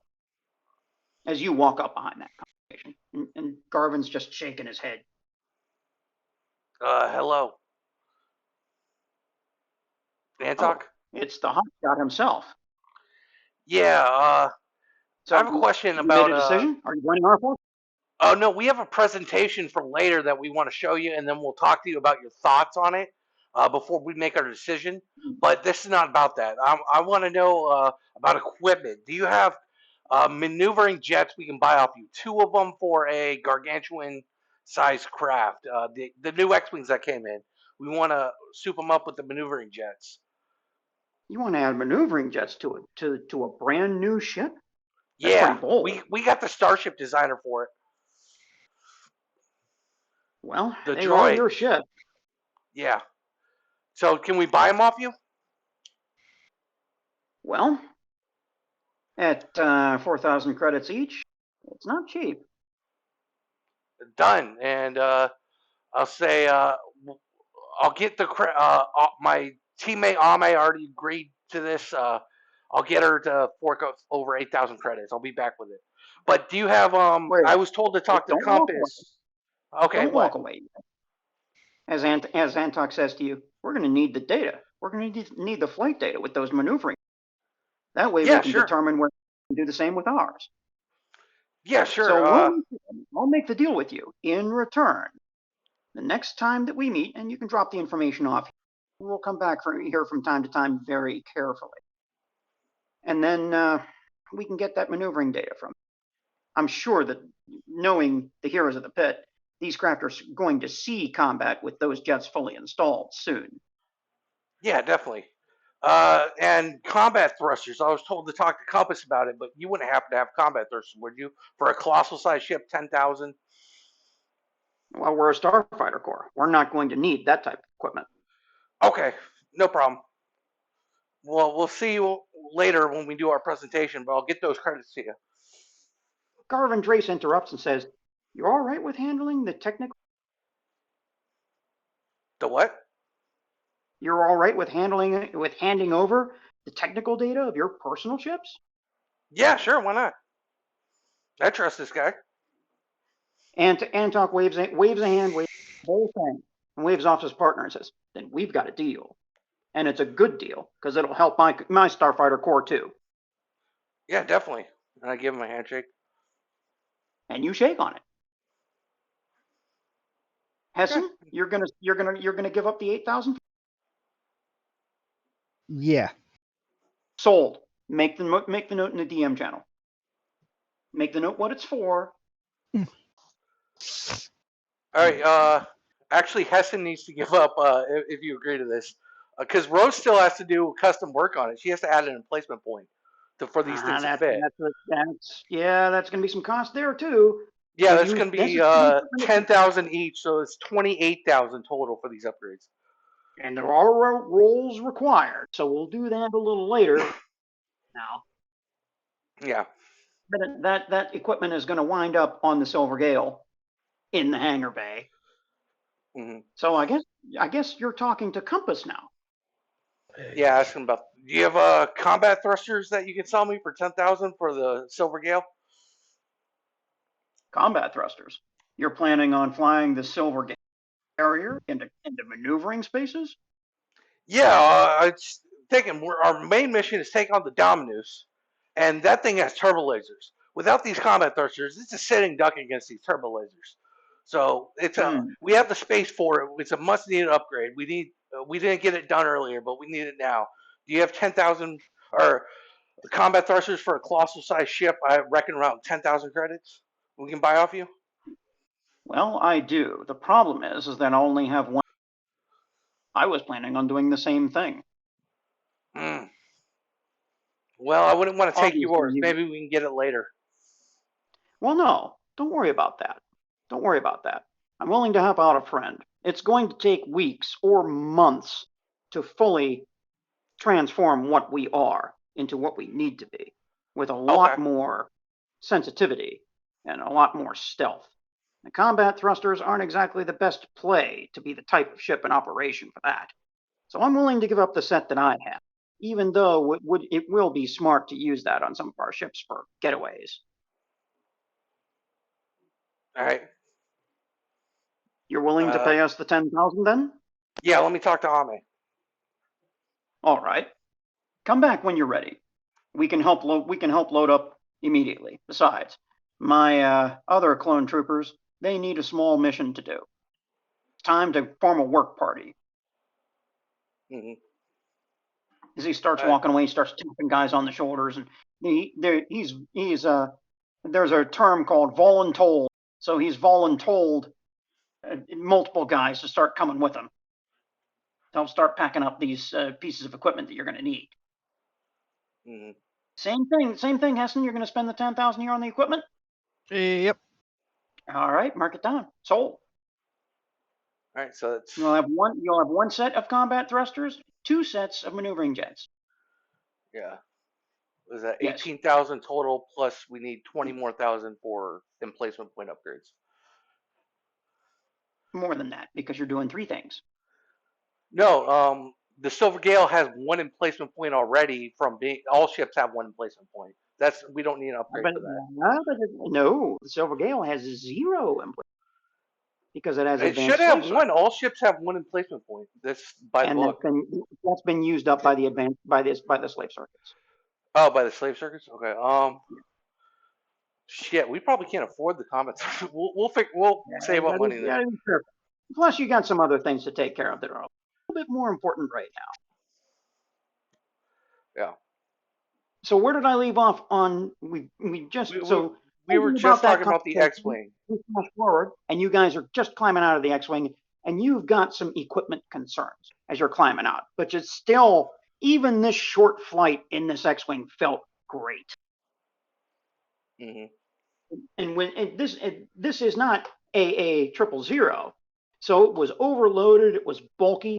As you walk up behind that conversation, and Garvin's just shaking his head. Hello. Antok? Oh, it's the hotshot himself. Yeah, So I have a question you about. made a decision? Are you joining our force? Oh no, we have a presentation for later that we want to show you, and then we'll talk to you about your thoughts on it before we make our decision. But this is not about that. I want to know about equipment. Do you have maneuvering jets we can buy off you? 2 of them for a gargantuan-sized craft. The new X-wings that came in. We want to soup them up with the maneuvering jets. You want to add maneuvering jets to a brand new ship? That's Yeah, pretty bold. we got the starship designer for it. Well, The they are droid. your ship. Yeah. So can we buy them off you? Well, at 4,000 credits each, it's not cheap. Done. And I'll say I'll get my teammate Amme already agreed to this. I'll get her to fork up over 8,000 credits. I'll be back with it. But do you have Wait, I was told to talk to don't walk away. Compass. Okay, Don't what? walk away. As Antok says to you, we're going to need the data. We're going to need the flight data with those maneuvering. That way Yeah, we can sure. determine where we can do the same with ours. Yeah, sure. So I'll make the deal with you. In return, the next time that we meet, and you can drop the information off, we'll come back here from time to time very carefully. And then we can get that maneuvering data from you. I'm sure that, knowing the heroes of the pit, these craft are going to see combat with those jets fully installed soon. Yeah, definitely. And combat thrusters. I was told to talk to Compass about it, but you wouldn't happen to have combat thrusters, would you? For a colossal size ship, 10,000. Well, we're a starfighter corps. We're not going to need that type of equipment. Okay, no problem. Well, we'll see you later when we do our presentation, but I'll get those credits to you. Garvin Drace interrupts and says, "You're all right with handling the technical? The what? You're all right with handing over the technical data of your personal ships?" Yeah, sure. Why not? I trust this guy. And Antok waves a hand, waves the whole thing, and waves off to his partner and says, "Then we've got a deal, and it's a good deal because it'll help my Starfighter Corps too." Yeah, definitely. And I give him a handshake. And you shake on it. Hessen, you're gonna give up the 8,000? Yeah. Sold. Make the note in the DM channel. Make the note what it's for. All right. Actually, Hessen needs to give up if you agree to this, because Rose still has to do custom work on it. She has to add an emplacement point for these things to fit. That's gonna be some cost there too. Yeah, So that's going to be 10,000 each, so it's 28,000 total for these upgrades. And there are rolls required, so we'll do that a little later. Now, Yeah. but that equipment is going to wind up on the Silver Gale in the hangar bay. Mm-hmm. So I guess you're talking to Compass now. Yeah, asking about. Do you have combat thrusters that you can sell me for 10,000 for the Silver Gale? Combat thrusters. You're planning on flying the Silver Gale carrier into maneuvering spaces? Yeah, it's thinking our main mission is take on the Dominus, and that thing has turbo lasers. Without these combat thrusters, it's a sitting duck against these turbo lasers. So it's we have the space for it. It's a must-need upgrade. We didn't get it done earlier, but we need it now. Do you have 10,000 or combat thrusters for a colossal-sized ship? I reckon around 10,000 credits. We can buy off you. Well, I do. The problem is that I only have one. I was planning on doing the same thing. Well, I wouldn't want to take Obviously, yours. Maybe we can get it later. Well, no. Don't worry about that. Don't worry about that. I'm willing to help out a friend. It's going to take weeks or months to fully transform what we are into what we need to be, with a lot more sensitivity and a lot more stealth. The combat thrusters aren't exactly the best play to be the type of ship in operation for that. So I'm willing to give up the set that I have, even though it will be smart to use that on some of our ships for getaways. All right. You're willing to pay us the 10,000 then? Yeah, let me talk to Amme. All right. Come back when you're ready. We can help load up immediately. Besides, my other clone troopers, they need a small mission to do. It's time to form a work party. Mm-hmm. As he starts walking away, he starts tapping guys on the shoulders, and there's a term called voluntold. So he's voluntold multiple guys to start coming with him. They'll start packing up these pieces of equipment that you're going to need. Mm-hmm. Same thing, Hessen. You're going to spend the 10,000 here on the equipment. Yep. All right, mark it down. Sold. All right, so it's... You'll have one set of combat thrusters, 2 sets of maneuvering jets. Yeah. Was that 18,000 total? Plus, we need 20 more thousand for emplacement point upgrades. More than that, because you're doing 3 things. No, the Silver Gale has 1 emplacement point already. All ships have 1 emplacement point. We don't need an upgrade for that. No, the Silver Gale has 0 emplacement because it has it advanced. It should have 1. All ships have 1 emplacement point. That's by the book. That's been used up by the slave circuits. Oh, by the slave circuits. Okay. Shit, we probably can't afford the combat. We'll save up money there. Plus, you got some other things to take care of that are a little bit more important right now. Yeah. So where did I leave off on? We were just talking about the X-wing. We flash forward, and you guys are just climbing out of the X-wing, and you've got some equipment concerns as you're climbing out. But it's still, even this short flight in this X-wing felt great. Mm-hmm. And this is not AA 000, so it was overloaded. It was bulky.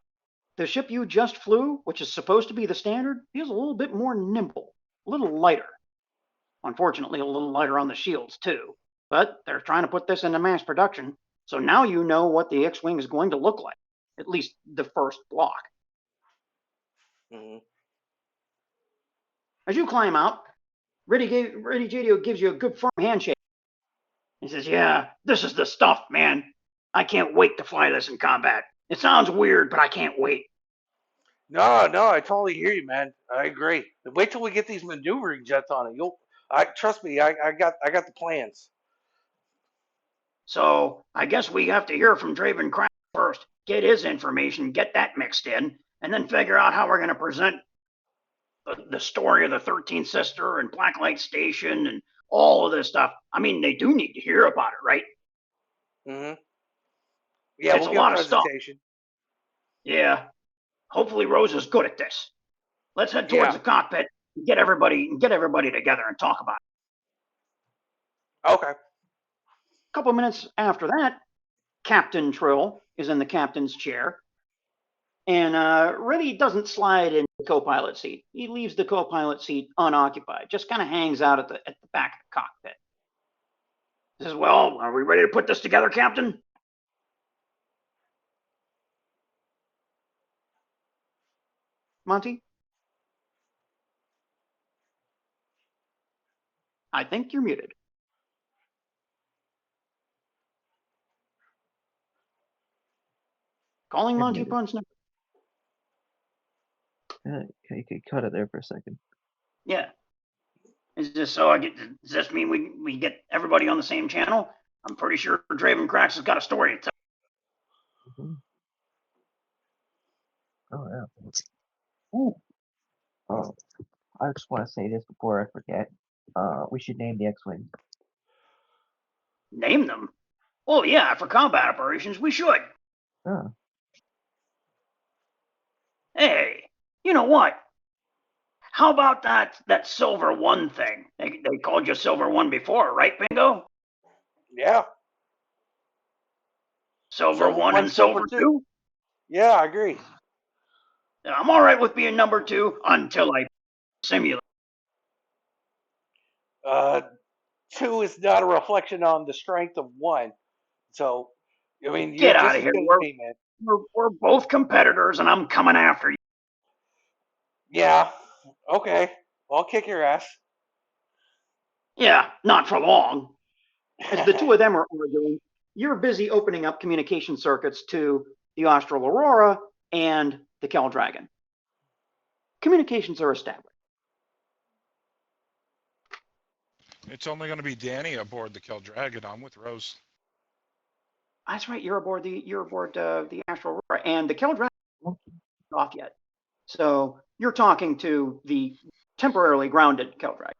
The ship you just flew, which is supposed to be the standard, feels a little bit more nimble, a little lighter. Unfortunately, a little lighter on the shields too. But they're trying to put this into mass production, so now you know what the X-wing is going to look like, at least the first block. Mm-hmm. As you climb out, Reddy JDO gives you a good firm handshake. He says, yeah, this is the stuff, man. I can't wait to fly this in combat. It sounds weird, but I can't wait. No, I totally hear you, man. I agree. Wait till we get these maneuvering jets on it. Trust me. I got the plans. So I guess we have to hear from Draven Krax first, get his information, get that mixed in, and then figure out how we're going to present the story of the 13th Sister and Blacklight Station and all of this stuff. I mean, they do need to hear about it, right? Mm-hmm. Yeah, It's we'll a get lot a of stuff. presentation. Yeah. Hopefully Rose is good at this. Let's head towards the cockpit and get everybody together and talk about it. Okay. A couple minutes after that, Captain Trill is in the captain's chair. And really doesn't slide in the co-pilot seat. He leaves the co-pilot seat unoccupied, just kind of hangs out at the back of the cockpit. He says, well, are we ready to put this together, Captain? Monty? I think you're muted. Calling You're Monty muted. Pun's number. You could cut it there for a second. Yeah. Is this so? Does this mean we get everybody on the same channel? I'm pretty sure Draven Krax has got a story to tell. Mm-hmm. Oh yeah. Ooh. Oh, I just want to say this before I forget. We should name the X-wing. Name them? Oh yeah, for combat operations we should. Oh. Hey, you know what? How about that Silver One thing? They called you Silver One before, right, Bingo? Yeah. Silver One and Silver Two? Yeah, I agree. I'm all right with being number 2 until I simulate. 2 is not a reflection on the strength of 1. So, I mean, Get you're out just of as here. good as me, man. We're both competitors, and I'm coming after you. Yeah. Okay. Well, I'll kick your ass. Yeah, not for long. As the two of them are arguing, you're busy opening up communication circuits to the Austral Aurora and the Kel Dragon. Communications are established. It's only going to be Danny aboard the Kel Dragon. I'm with Rose. That's right. You're aboard the Austral Aurora, and the Kel Dragon isn't off yet. So you're talking to the temporarily grounded Kel Dragon.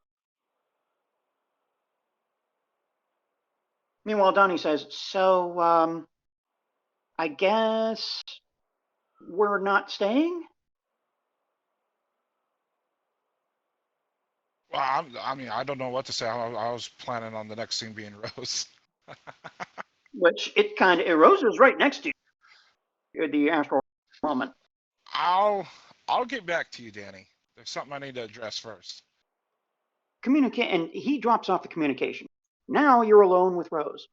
Meanwhile, Donnie says, so, I guess we're not staying? Well, I mean, I don't know what to say. I was planning on the next scene being Rose. Which Rose is right next to you, the astral moment. I'll get back to you, Danny. There's something I need to address first. And he drops off the communication. Now you're alone with Rose.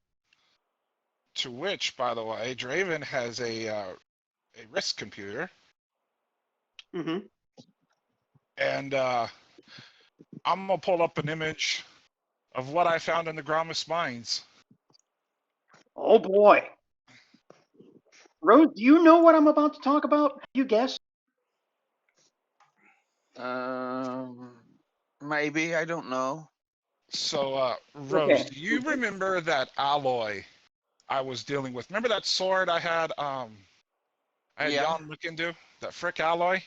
To which, by the way, Draven has a wrist computer. Mm-hmm. And I'm gonna pull up an image of what I found in the Gromus mines. Oh boy. Rose, do you know what I'm about to talk about? You guess? Maybe, I don't know. So, Rose, Okay. do you remember that alloy I was dealing with? Remember that sword I had Yeah. Jan look into? That frick alloy?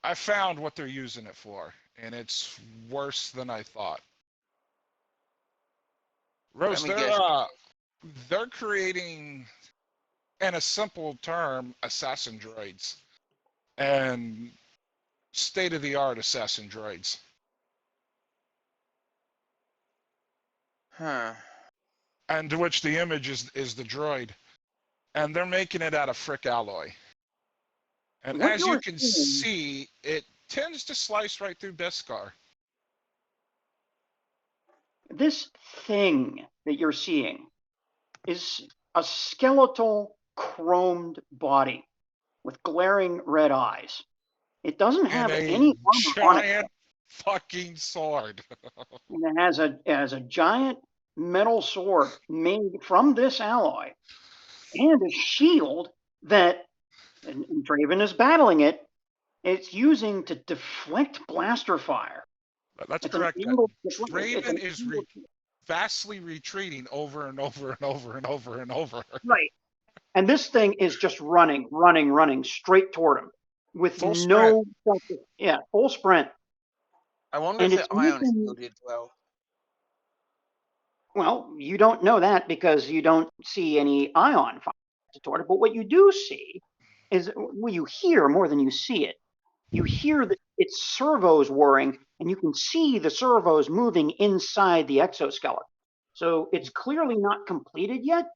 I found what they're using it for, and it's worse than I thought. Rose, they're creating, in a simple term, assassin droids. And state-of-the-art assassin droids. Huh. And to which the image is the droid. And they're making it out of frick alloy. And What as you're you can seeing- see, it tends to slice right through Beskar. This thing that you're seeing is a skeletal chromed body with glaring red eyes. It doesn't have And a any armor on it. giant fucking sword. And it has a giant metal sword made from this alloy and a shield that, and Draven is battling it, it's using to deflect blaster fire. That's It's an correct. angled deflect- it's Draven an is angled- vastly retreating over and over and over and over and over. Right. And this thing is just running straight toward him with Full no, full sprint. I wonder And if it's the ion making- shield did well. Well, you don't know that because you don't see any ion fire toward it. But what you do see is, well, you hear more than you see it. You hear that its servos whirring, and you can see the servos moving inside the exoskeleton. So it's clearly not completed yet.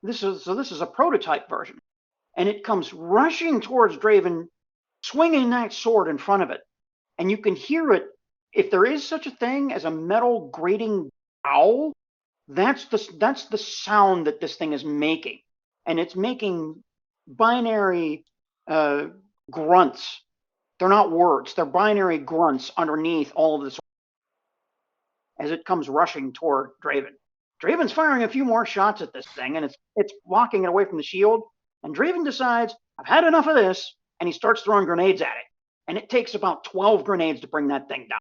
This is a prototype version, and it comes rushing towards Draven, swinging that sword in front of it, and you can hear it. If there is such a thing as a metal grating growl, that's the sound that this thing is making, and it's making binary grunts. They're not words; they're binary grunts underneath all of this as it comes rushing toward Draven. Draven's firing a few more shots at this thing, and it's blocking it away from the shield. And Draven decides, I've had enough of this, and he starts throwing grenades at it. And it takes about 12 grenades to bring that thing down.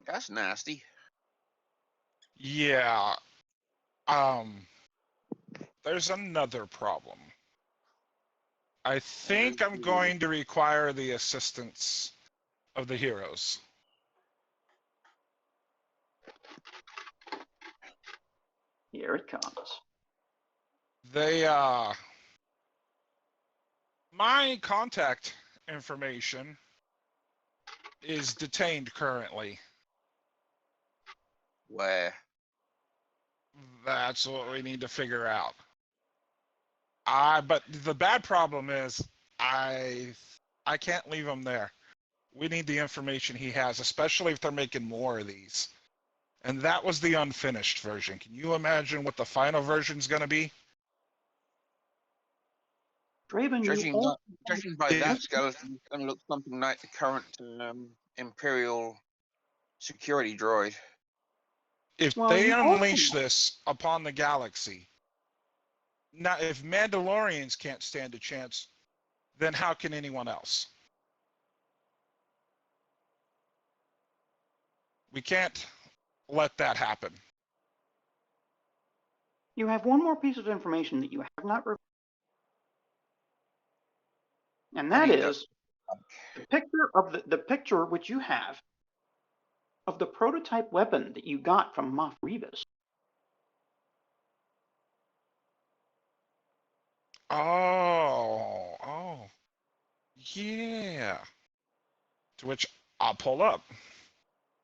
That's nasty. Yeah. There's another problem. I think I'm going to require the assistance of the heroes. Here it comes. They, my contact information is detained currently. Where? That's what we need to figure out. But the bad problem is I can't leave him there. We need the information he has, especially if they're making more of these. And that was the unfinished version. Can you imagine what the final version's going to be? Draven, Judging by that skeleton, it's going to look something like the current Imperial security droid. If they unleash this upon the galaxy, now if Mandalorians can't stand a chance, then how can anyone else? We can't let that happen. You have one more piece of information that you have not revealed. And that is the picture of the picture which you have of the prototype weapon that you got from Moff Revis. Oh, yeah. To which I'll pull up.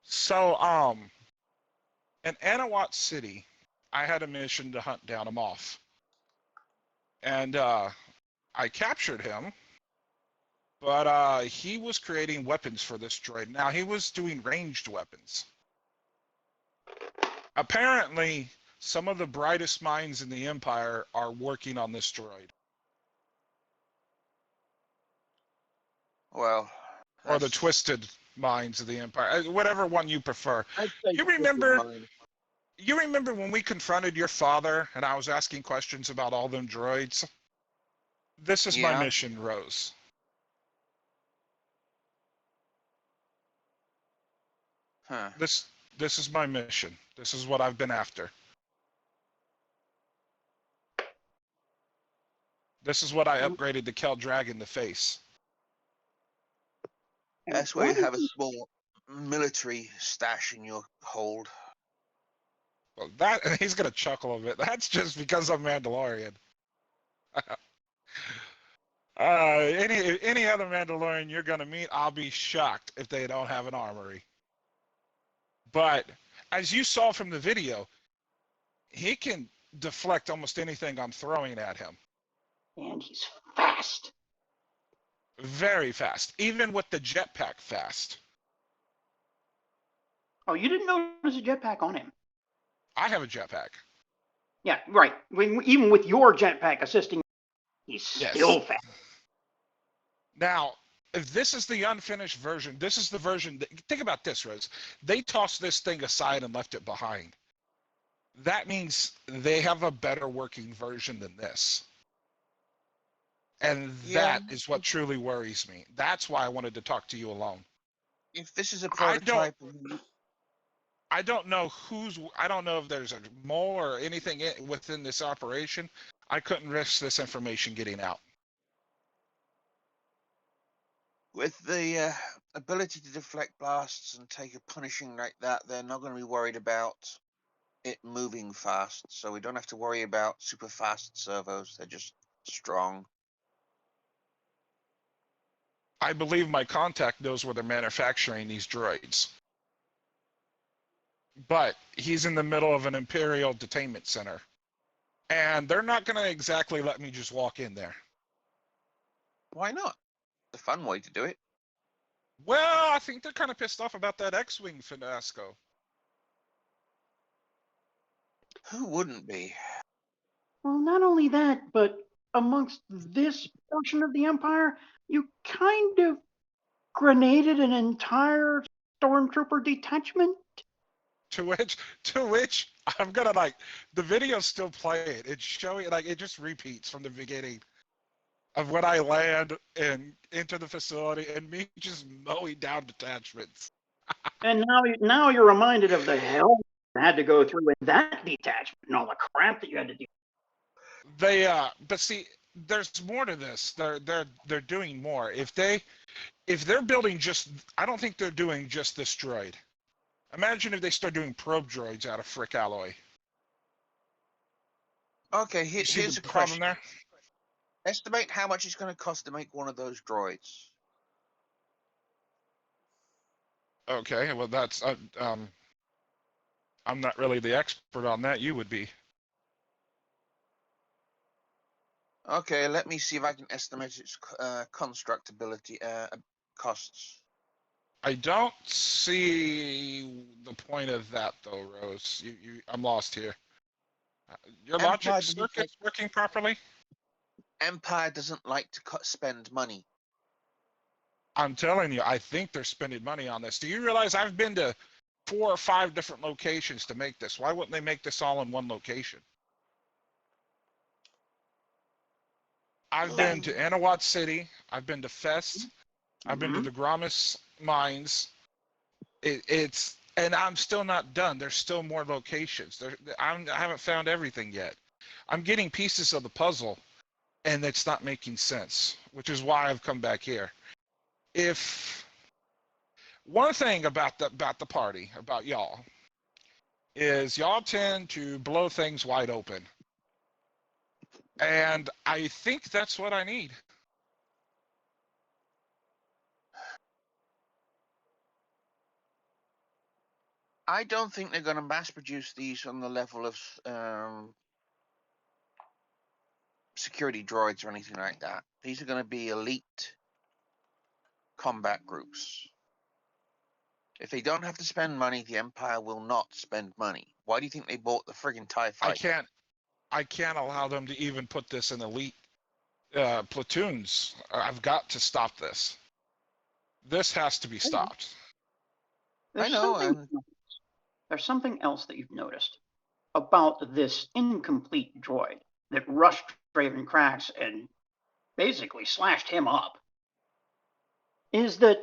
So, in Anahuac City, I had a mission to hunt down a Moff. And, I captured him, but, he was creating weapons for this droid. Now, he was doing ranged weapons. Apparently, some of the brightest minds in the Empire are working on this droid. Well, Or the twisted minds of the Empire, whatever one you prefer. You remember when we confronted your father and I was asking questions about all them droids? This is my mission, Rose. Huh. This is my mission. This is what I've been after. This is what I upgraded the Kel Dragon to face. That's where you have a small military stash in your hold. Well, that he's gonna chuckle a bit. That's just because I'm Mandalorian. Any other Mandalorian you're gonna meet, I'll be shocked if they don't have an armory. But as you saw from the video, he can deflect almost anything I'm throwing at him. And he's fast. Very fast, even with the jetpack fast. Oh, you didn't notice a jetpack on him? I have a jetpack. Yeah, right. Even with your jetpack assisting, he's still fast. Now, if this is the unfinished version, this is the version. Think about this, Rose. They tossed this thing aside and left it behind. That means they have a better working version than this. And Yeah. that is what truly worries me. That's why I wanted to talk to you alone. If this is a I don't- prototype, I don't know I don't know if there's a mole or anything within this operation. I couldn't risk this information getting out. with the ability to deflect blasts and take a punishing like that, they're not going to be worried about it moving fast. So we don't have to worry about super fast servos. They're just strong. I believe my contact knows where they're manufacturing these droids. But he's in the middle of an Imperial detainment center. And they're not going to exactly let me just walk in there. Why not? It's a fun way to do it. Well, I think they're kind of pissed off about that X-Wing fiasco. Who wouldn't be? Well, not only that, but amongst this portion of the Empire, you kind of grenaded an entire stormtrooper detachment. To which I'm gonna the video's still playing. It's showing it just repeats from the beginning of when I land and into the facility and me just mowing down detachments. And now you're reminded of the hell you had to go through in that detachment and all the crap that you had to do. But see, there's more to this. They're doing more. If they're building I don't think they're doing just this droid. Imagine if they start doing probe droids out of frick alloy. Okay, You see here's the a problem question. there? Estimate how much it's going to cost to make one of those droids. Okay, well that's I'm not really the expert on that. You would be. Okay, let me see if I can estimate its constructability costs. I don't see the point of that though, Rose. I'm lost here. Your Empire logic doesn't circuit's working properly? Empire doesn't like to spend money. I'm telling you, I think they're spending money on this. Do you realize I've been to 4 or 5 different locations to make this? Why wouldn't they make this all in one location? I've been to Anahuac City. I've been to Fest. I've been to the Gramis Mines. And I'm still not done. There's still more locations. I haven't found everything yet. I'm getting pieces of the puzzle, and it's not making sense, which is why I've come back here. One thing about the party, about y'all, is y'all tend to blow things wide open. And I think that's what I need. I don't think they're going to mass produce these on the level of security droids or anything like that. These are going to be elite combat groups. If they don't have to spend money, the Empire will not spend money. Why do you think they bought the friggin' TIE fighter? I can't allow them to even put this in elite platoons. I've got to stop this. This has to be stopped. I know. There's something else that you've noticed about this incomplete droid that rushed Draven Krax and basically slashed him up. Is that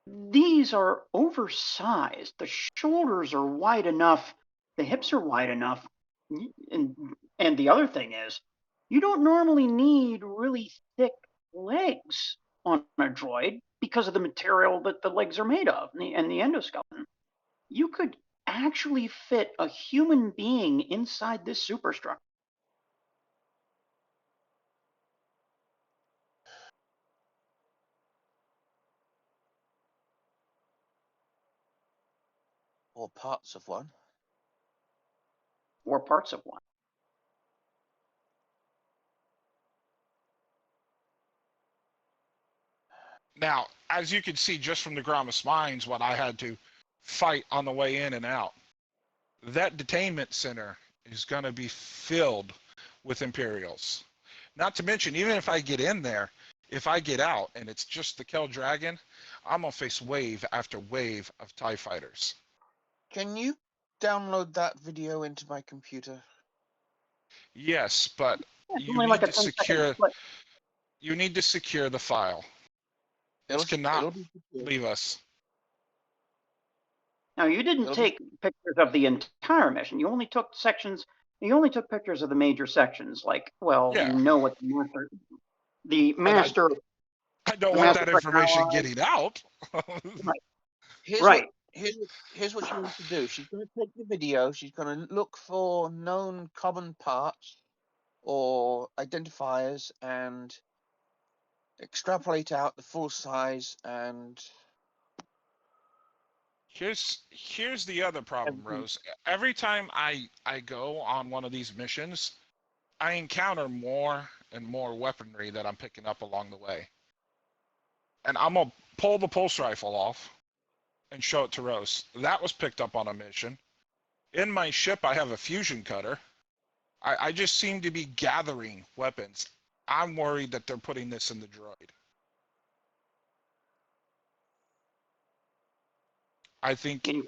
these are oversized. The shoulders are wide enough, the hips are wide enough, and the other thing is, you don't normally need really thick legs on a droid because of the material that the legs are made of and the endoskeleton. You could actually fit a human being inside this superstructure. Or parts of one. Or parts of one. Now, as you can see just from the Gramis Mines, what I had to fight on the way in and out, that detainment center is going to be filled with Imperials. Not to mention, even if I get in there, If I get out and it's just the Kell Dragon, I'm gonna face wave after wave of TIE fighters. Can you download that video into my computer? Yes, but It's you only like need a to 10-second secure. clip. You need to secure the file. This cannot It'll be secure. leave us. Now, you didn't It'll take pictures of the entire mission. You only took sections. You only took pictures of the major sections. Like, well, Yeah. you know what the master. I don't The want master that information ally- getting out. Here's Right. here's what she needs to do. She's going to take the video. She's going to look for known common parts or identifiers and extrapolate out the full size and Here's the other problem, Rose. Every time I go on one of these missions, I encounter more and more weaponry that I'm picking up along the way. And I'm gonna pull the pulse rifle off and show it to Rose. That was picked up on a mission. In my ship, I have a fusion cutter. I just seem to be gathering weapons. I'm worried that they're putting this in the droid. I think A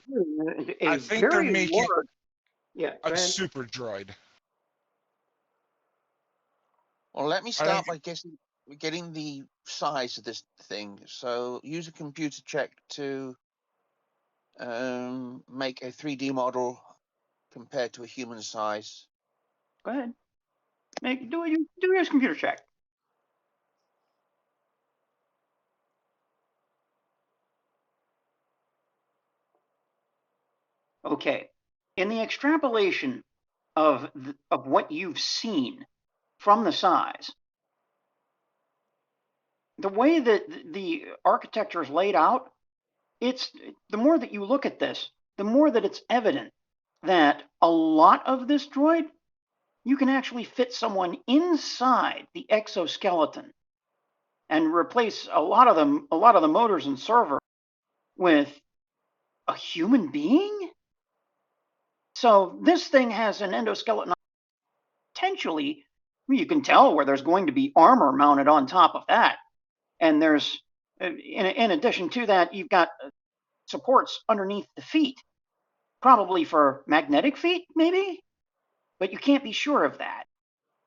they're very making large. Yeah. Go a ahead. super droid. well, let me I start think- by getting the size of this thing. So use a computer check to make a 3D model compared to a human size. Go ahead. Do your computer check. Okay. In the extrapolation of what you've seen from the size, the way that the architecture is laid out, it's the more that you look at this, the more that it's evident that a lot of this droid, you can actually fit someone inside the exoskeleton and replace a lot of the motors and server with a human being. So this thing has an endoskeleton. Potentially, you can tell where there's going to be armor mounted on top of that, and there's in addition to that, you've got supports underneath the feet, probably for magnetic feet, maybe, but you can't be sure of that.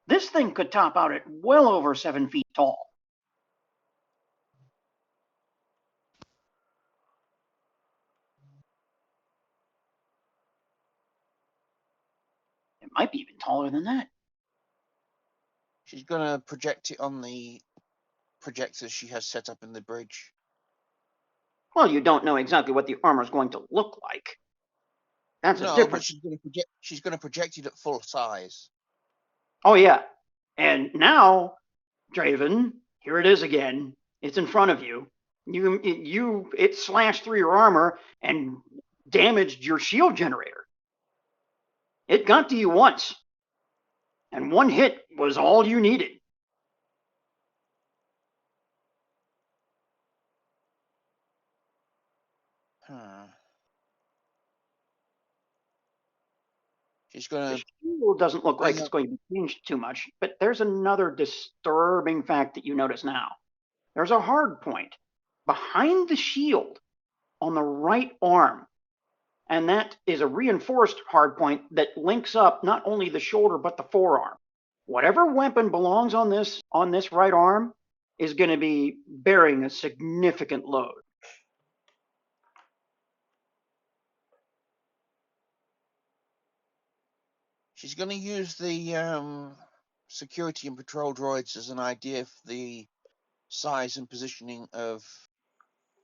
This thing could top out at well over 7 feet tall. It might be even taller than that. She's going to project it on the projector she has set up in the bridge. Well, you don't know exactly what the armor is going to look like. That's a No, but difference. she's going to project it at full size. Oh yeah, and now, Draven, here it is again. It's in front of you. It slashed through your armor and damaged your shield generator. It got to you once, and one hit was all you needed. She's The going to. shield doesn't look like Bring it's up- going to be changed too much, but there's another disturbing fact that you notice now. There's a hard point behind the shield on the right arm, and that is a reinforced hard point that links up not only the shoulder but the forearm. Whatever weapon belongs on this right arm is going to be bearing a significant load. She's going to use the security and patrol droids as an idea for the size and positioning of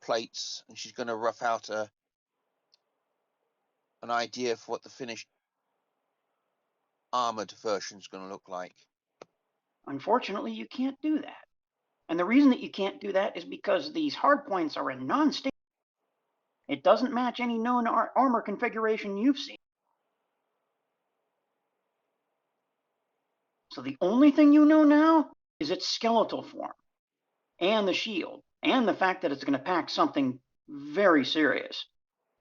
plates, and she's going to rough out an idea for what the finished armored version is going to look like. Unfortunately, you can't do that. And the reason that you can't do that is because these hard points are in non-state. It doesn't match any known armor configuration you've seen. So the only thing you know now is its skeletal form, and the shield, and the fact that it's going to pack something very serious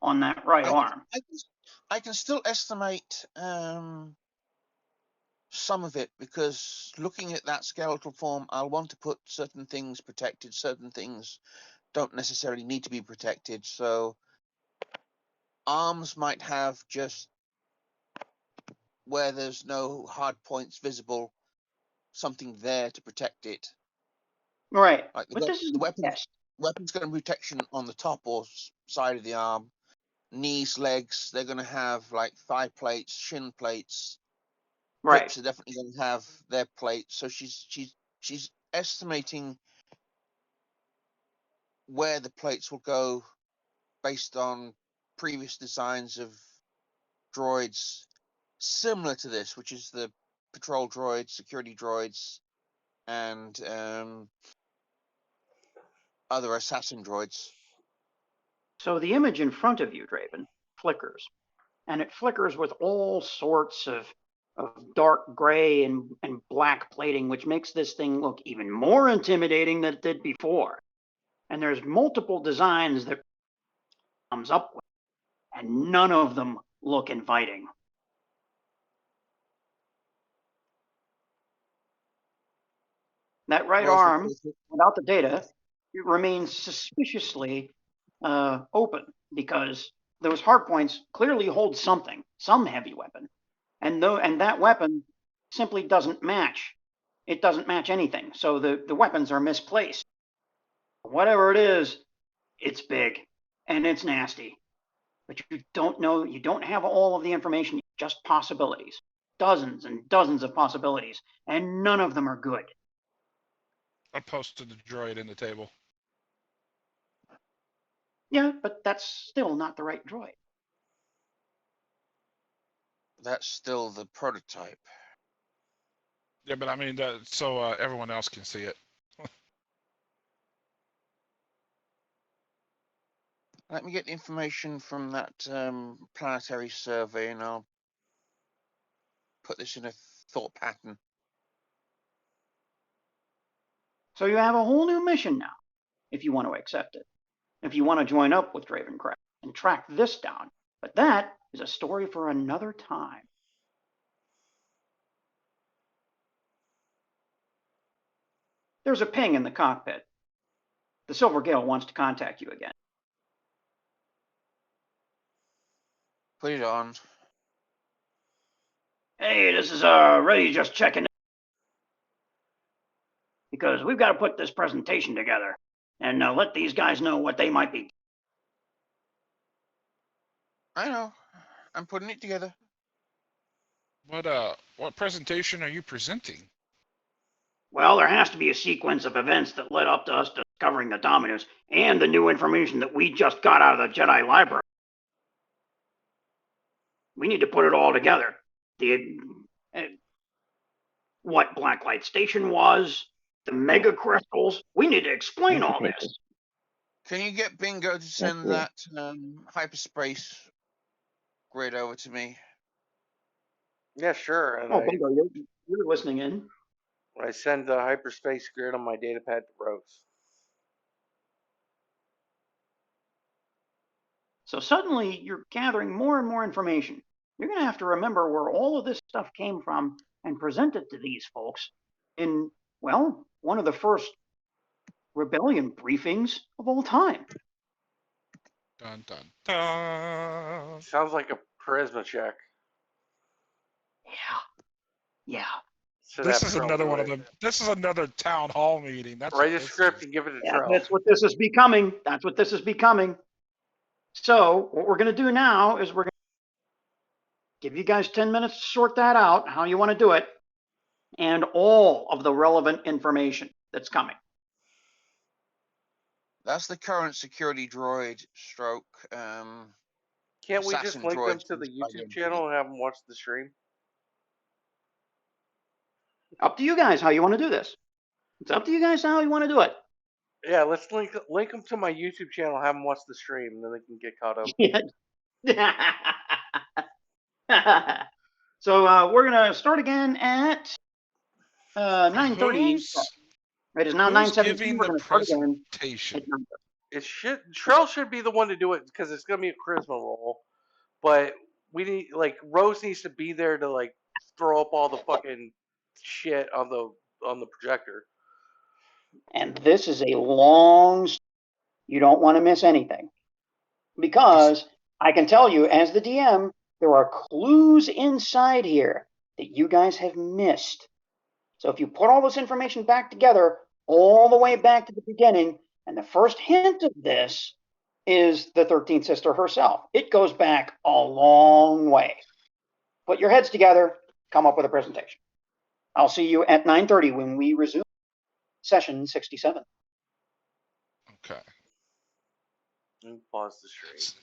on that right arm. I can still estimate Some of it, because looking at that skeletal form, I'll want to put certain things protected, certain things don't necessarily need to be protected. So arms might have just where there's no hard points visible, something there to protect it. Right. Like But this is the a test. weapon's going to be protection on the top or side of the arm. Knees, legs, they're going to have like thigh plates, shin plates. Right. Hips are definitely going to have their plates. So she's estimating where the plates will go based on previous designs of droids similar to this, which is the patrol droids, security droids, and other assassin droids. So the image in front of you, Draven, flickers. And it flickers with all sorts of dark gray and black plating, which makes this thing look even more intimidating than it did before. And there's multiple designs that comes up with, and none of them look inviting. That right arm, without the data, it remains suspiciously open, because those hard points clearly hold something, some heavy weapon, and that weapon simply doesn't match. It doesn't match anything, so the weapons are misplaced. Whatever it is, it's big and it's nasty, but you don't know. You don't have all of the information. Just possibilities, dozens and dozens of possibilities, and none of them are good. I posted the droid in the table. Yeah, but that's still not the right droid. That's still the prototype. Yeah, but I mean, so everyone else can see it. Let me get the information from that planetary survey, and I'll put this in a thought pattern. So you have a whole new mission now, if you want to accept it. If you want to join up with Draven Krax and track this down. But that is a story for another time. There's a ping in the cockpit. The Silver Gale wants to contact you again. Put it on. Hey, this is Ready, just checking in. Because we've got to put this presentation together and let these guys know what they might be. I know. I'm putting it together. What presentation are you presenting? Well, there has to be a sequence of events that led up to us discovering the Dominus and the new information that we just got out of the Jedi Library. We need to put it all together. What Blacklight Station was, the mega crystals. We need to explain all this. Can you get Bingo to send that hyperspace grid over to me? Yeah, sure. And Bingo, you're listening in. I send the hyperspace grid on my datapad to Rose. So suddenly you're gathering more and more information. You're going to have to remember where all of this stuff came from and present it to these folks in, well, one of the first rebellion briefings of all time. Dun dun dun. Sounds like a charisma check. Yeah. So this is another one of them. This is another town hall meeting. That's write a script and give it a Trill. That's what this is becoming. That's what this is becoming. So what we're going to do now is we're going to give you guys 10 minutes to sort that out, how you want to do it, and all of the relevant information that's coming. That's the current security droid stroke. Can't we just link them to the YouTube channel and have them watch the stream? Up to you guys how you want to do this. It's up to you guys how you want to do it. Yeah, let's link them to my YouTube channel, have them watch the stream, and then they can get caught up. So we're going to start again at 9:30. It is now 9:17. We're going to start again. Trill should be the one to do it because it's going to be a charisma roll. But we need, Rose needs to be there to throw up all the fucking shit on the projector. And this is a long. You don't want to miss anything, because I can tell you, as the DM, there are clues inside here that you guys have missed. So if you put all this information back together, all the way back to the beginning, and the first hint of this is the 13th sister herself. It goes back a long way. Put your heads together, come up with a presentation. I'll see you at 9:30 when we resume session 67. Okay. And pause the stream.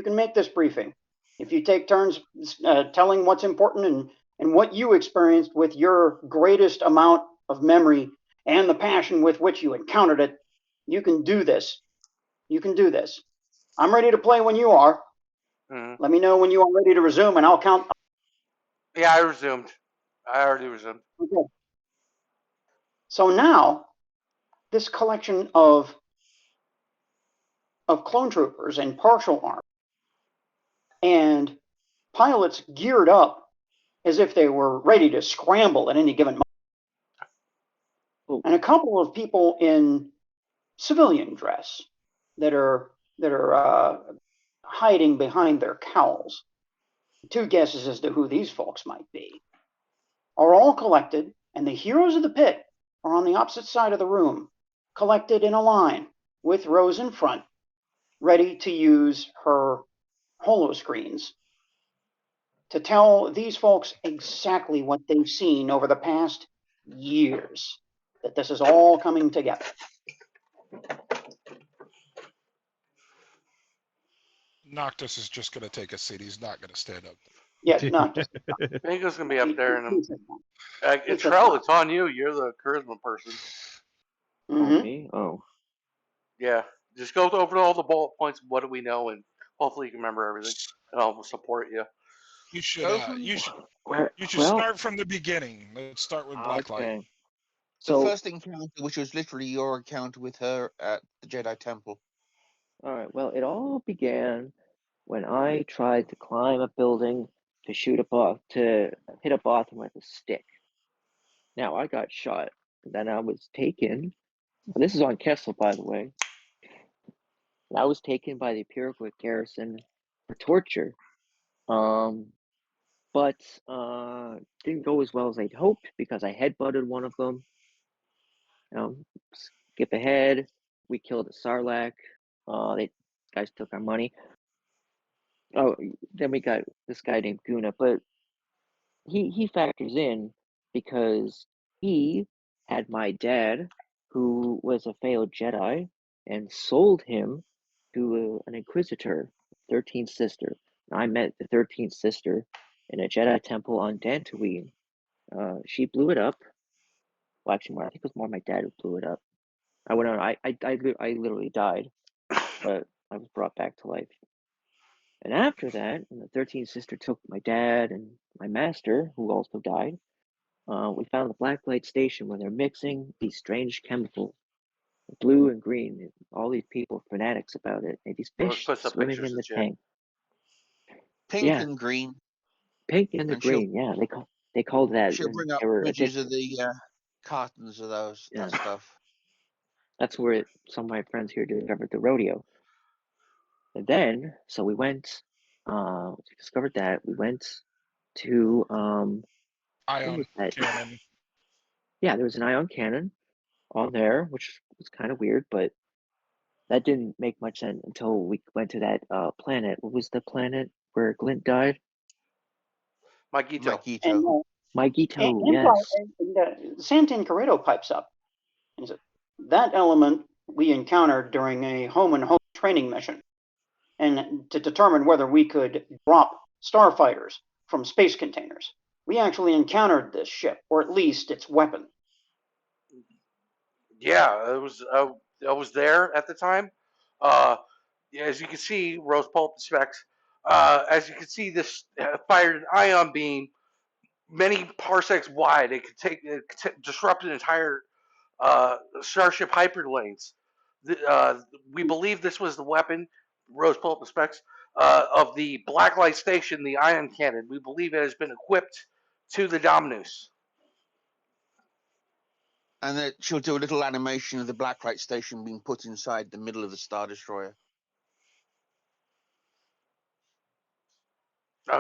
You can make this briefing. If you take turns telling what's important and what you experienced with your greatest amount of memory and the passion with which you encountered it, you can do this. You can do this. I'm ready to play when you are. Let me know when you are ready to resume, and I'll count. Yeah, I resumed. I already resumed. Okay. So now, this collection of clone troopers in partial armor and pilots geared up as if they were ready to scramble at any given moment. And a couple of people in civilian dress that are hiding behind their cowls. Two guesses as to who these folks might be. Are all collected, and the heroes of the pit are on the opposite side of the room, collected in a line with Rose in front, ready to use her holoscreens to tell these folks exactly what they've seen over the past years, that this is all coming together. Noctus is just going to take a seat. He's not going to stand up. Yes, Noctus. Bingo's going to be up there. And He said Trill, not. it's on you. You're the charisma person. Mhm. Me? Oh. Yeah. Just go over all the bullet points. What do we know? And hopefully you can remember everything. And I'll support you. You should. Go from- You should Well, start from the beginning. Let's start with Blacklight. okay. The So, first encounter, which was literally your encounter with her at the Jedi Temple. all right. Well, it all began when I tried to climb a building to hit a bottom with a stick. Now I got shot. Then I was taken. This is on Kessel, by the way. I was taken by the Imperial garrison for torture. But didn't go as well as I'd hoped because I headbutted one of them. Skip ahead. We killed a Sarlacc. They guys took our money. Oh, then we got this guy named Guna, but he factors in because he had my dad, who was a failed Jedi, and sold him to an Inquisitor, 13th Sister. I met the 13th Sister in a Jedi temple on Dantooine. She blew it up. Well, actually, I think it was more my dad who blew it up. I went on. I literally died, but I was brought back to life. And after that, when the 13th Sister took my dad and my master, who also died, we found the Blacklight Station where they're mixing these strange chemicals, blue and green. And all these people are fanatics about it. And these Let's fish put some swimming pictures in of the Jim. tank. Pink Yeah. and green. Pink and the And she'll- green. Yeah, they called that. She'll when bring up they were images of addicted. the cartons of those Yeah. that stuff. That's where some of my friends here discovered the rodeo. And then, so we went, discovered that. We went to, Ion that? cannon. Yeah, there was an ion cannon on there, which was kind of weird, but that didn't make much sense until we went to that planet. What was the planet where Glint died? Magito. Magito. Magito, and yes. Santin Corrado pipes up. And says, that element we encountered during a home and home training mission, and to determine whether we could drop starfighters from space containers. We actually encountered this ship, or at least its weapon. Yeah, it was. I was there at the time. Yeah, as you can see, Rose Pulp specs. As you can see, this fired an ion beam many parsecs wide. It could disrupt an entire starship hyperlanes. We believe this was the weapon, Rose Pulp specs, of the Blacklight Station, the ion cannon. We believe it has been equipped to the Dominus. And then she'll do a little animation of the Blacklight Station being put inside the middle of the Star Destroyer.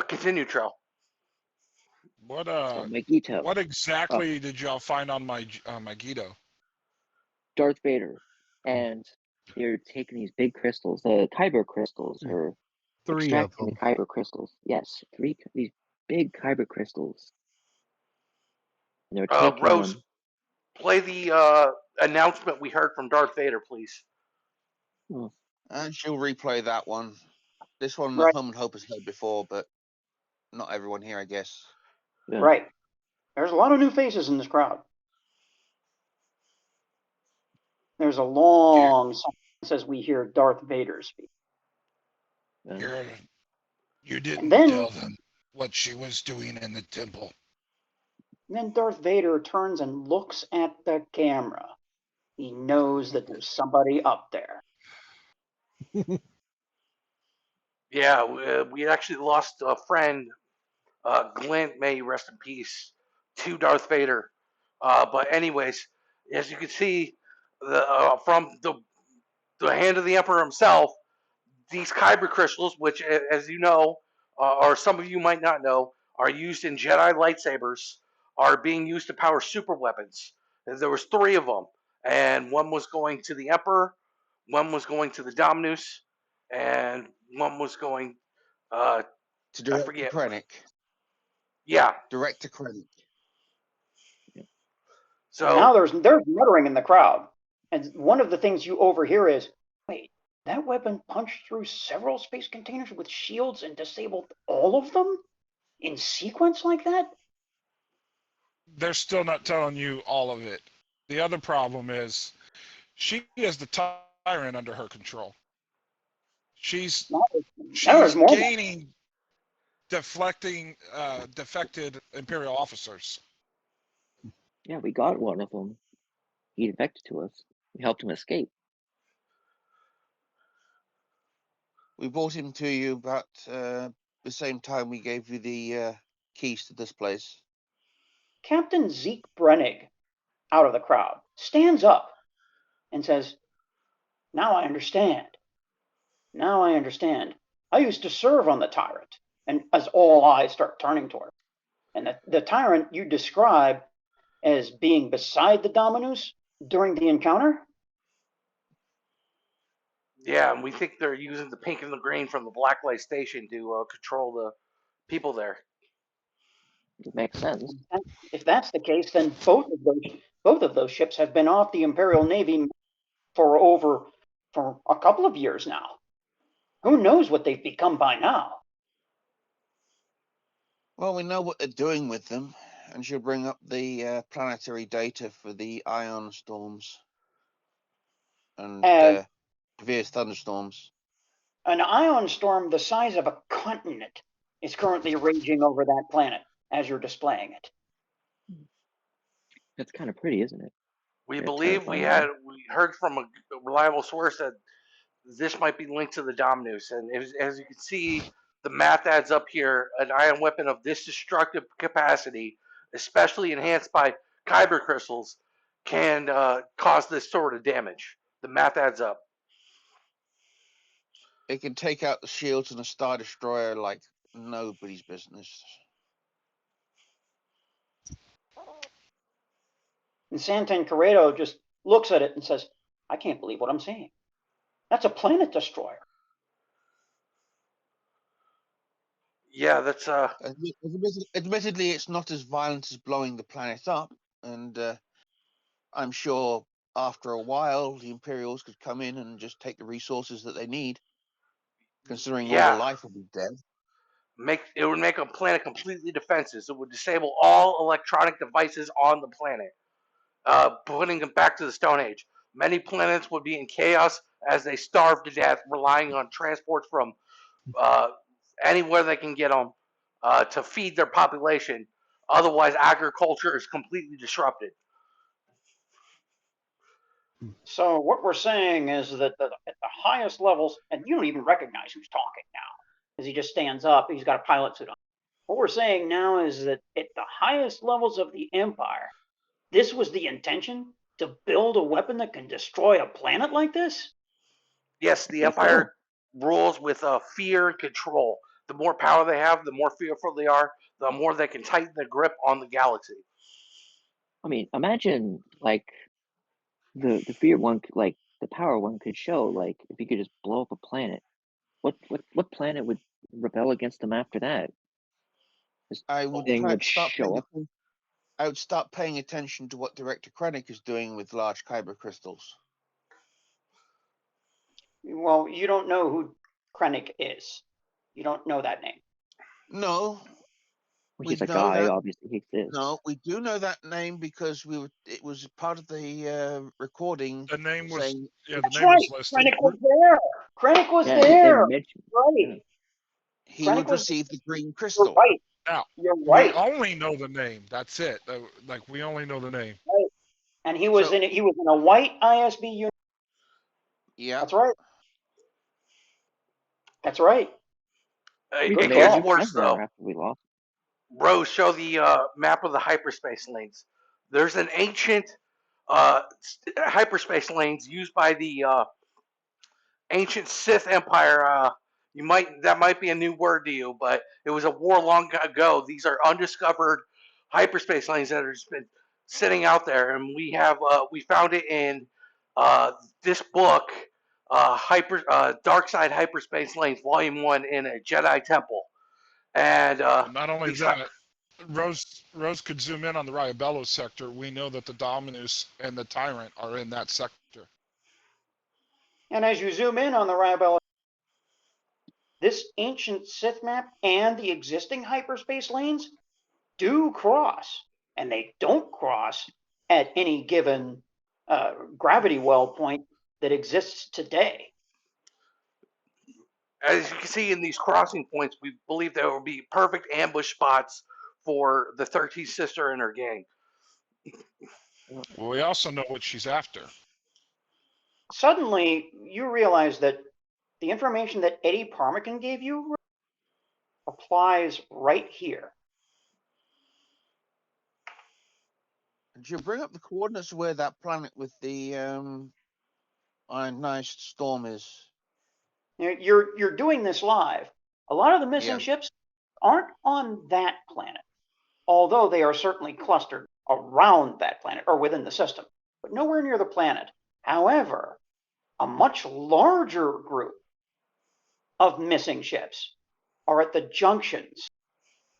Continue, Trill. What Magito. What exactly did y'all find on my Magito? Darth Vader. And they're taking these big crystals, the Kyber crystals, or 3 of extracting them. the Kyber crystals. Yes, these big Kyber crystals. And they're taking Rose, them. play the announcement we heard from Darth Vader, please. And she'll replay that one. This one, Right. Hum and Hope has heard before, but not everyone here, I guess. Yeah. Right. There's a lot of new faces in this crowd. There's a long silence as we hear Darth Vader speak. Yeah. You And didn't then, tell them what she was doing in the temple. then Darth Vader turns and looks at the camera. He knows that there's somebody up there. Yeah, we actually lost a friend, Glint, may he rest in peace, to Darth Vader. But anyways, as you can see, from the hand of the Emperor himself, these kyber crystals, which, as you know, or some of you might not know, are used in Jedi lightsabers, are being used to power super weapons. And there was 3 of them, and one was going to the Emperor, one was going to the Dominus, and one was going. To I direct to forget. Krennic. Yeah. Direct to Krennic. So And now there's muttering in the crowd. And one of the things you overhear is, wait, that weapon punched through several space containers with shields and disabled all of them? In sequence like that? They're still not telling you all of it. The other problem is she has the tyrant under her control. She's Now there's more. gaining deflected Imperial officers. Yeah, we got one of them. He defected to us. We helped him escape. We brought him to you about the same time we gave you the keys to this place. Captain Zeke Brennig, out of the crowd, stands up and says, now I understand. Now I understand. I used to serve on the Tyrant, and as all eyes start turning toward him. And the Tyrant you describe as being beside the Dominus during the encounter? yeah, and we think they're using the pink and the green from the Blacklight Station to control the people there. It makes sense. If that's the case, then both of those ships have been off the Imperial Navy for a couple of years now. Who knows what they've become by now? Well, we know what they're doing with them, and she'll bring up the planetary data for the ion storms and severe thunderstorms. An ion storm the size of a continent is currently raging over that planet as you're displaying it. It's kind of pretty, isn't it? We Very believe we heard from a reliable source that this might be linked to the Dominus, and as you can see, the math adds up here. An ion weapon of this destructive capacity, especially enhanced by kyber crystals, can cause this sort of damage. The math adds up. It can take out the shields in a Star Destroyer like nobody's business. And Santan Corrado just looks at it and says, I can't believe what I'm seeing. That's a planet destroyer. Yeah, that's Admittedly, it's not as violent as blowing the planet up, and I'm sure after a while the Imperials could come in and just take the resources that they need, considering all the life will be dead. It would make a planet completely defenseless. It would disable all electronic devices on the planet, putting them back to the Stone Age. Many planets would be in chaos as they starve to death, relying on transports from anywhere they can get them to feed their population. Otherwise, agriculture is completely disrupted. So what we're saying is that at the highest levels, and you don't even recognize who's talking now, because he just stands up, he's got a pilot suit on. What we're saying now is that at the highest levels of the Empire, this was the intention, to build a weapon that can destroy a planet like this? Yes, the Empire rules with fear and control. The more power they have, the more fearful they are, the more they can tighten their grip on the galaxy. I mean, imagine like the fear one, like the power one could show, like if you could just blow up a planet. What planet would rebel against them after that? I would show up. I would start paying attention to what Director Krennic is doing with large kyber crystals. Well, you don't know who Krennic is. You don't know that name. No, Well, we he's a know guy, that. obviously he exists. No, we do know that name because it was part of the recording. The name was saying the That's name right. was listed. Krennic was there. Krennic was Yeah, there. they mentioned. Right. he Krennic would was. receive the green You're crystal. right. Now, You're we right. only know the name. That's it. Like, we only know the name. Right. And he was So- in. He was in a white ISB unit. Yeah. That's right. That's right. It Good They gets call. worse, there though. after we lost. Rose, show the map of the hyperspace lanes. There's an ancient hyperspace lanes used by the ancient Sith Empire. That might be a new word to you, but it was a war long ago. These are undiscovered hyperspace lanes that have just been sitting out there, and we found it in this book, Dark Side Hyperspace Lanes, Volume 1, in a Jedi temple. And Not only these that, Rose could zoom in on the Riabello sector. We know that the Dominus and the Tyrant are in that sector. And as you zoom in on the Riabella, this ancient Sith map and the existing hyperspace lanes do cross, and they don't cross at any given gravity well point that exists today. as you can see in these crossing points, we believe there will be perfect ambush spots for the 13th sister and her gang. Well, we also know what she's after. Suddenly, you realize that the information that Eddie Parmican gave you applies right here. Did you bring up the coordinates of where that planet with the ionized storm is? You're doing this live. A lot of the missing Yeah. ships aren't on that planet, although they are certainly clustered around that planet or within the system, but nowhere near the planet. However, a much larger group of missing ships are at the junctions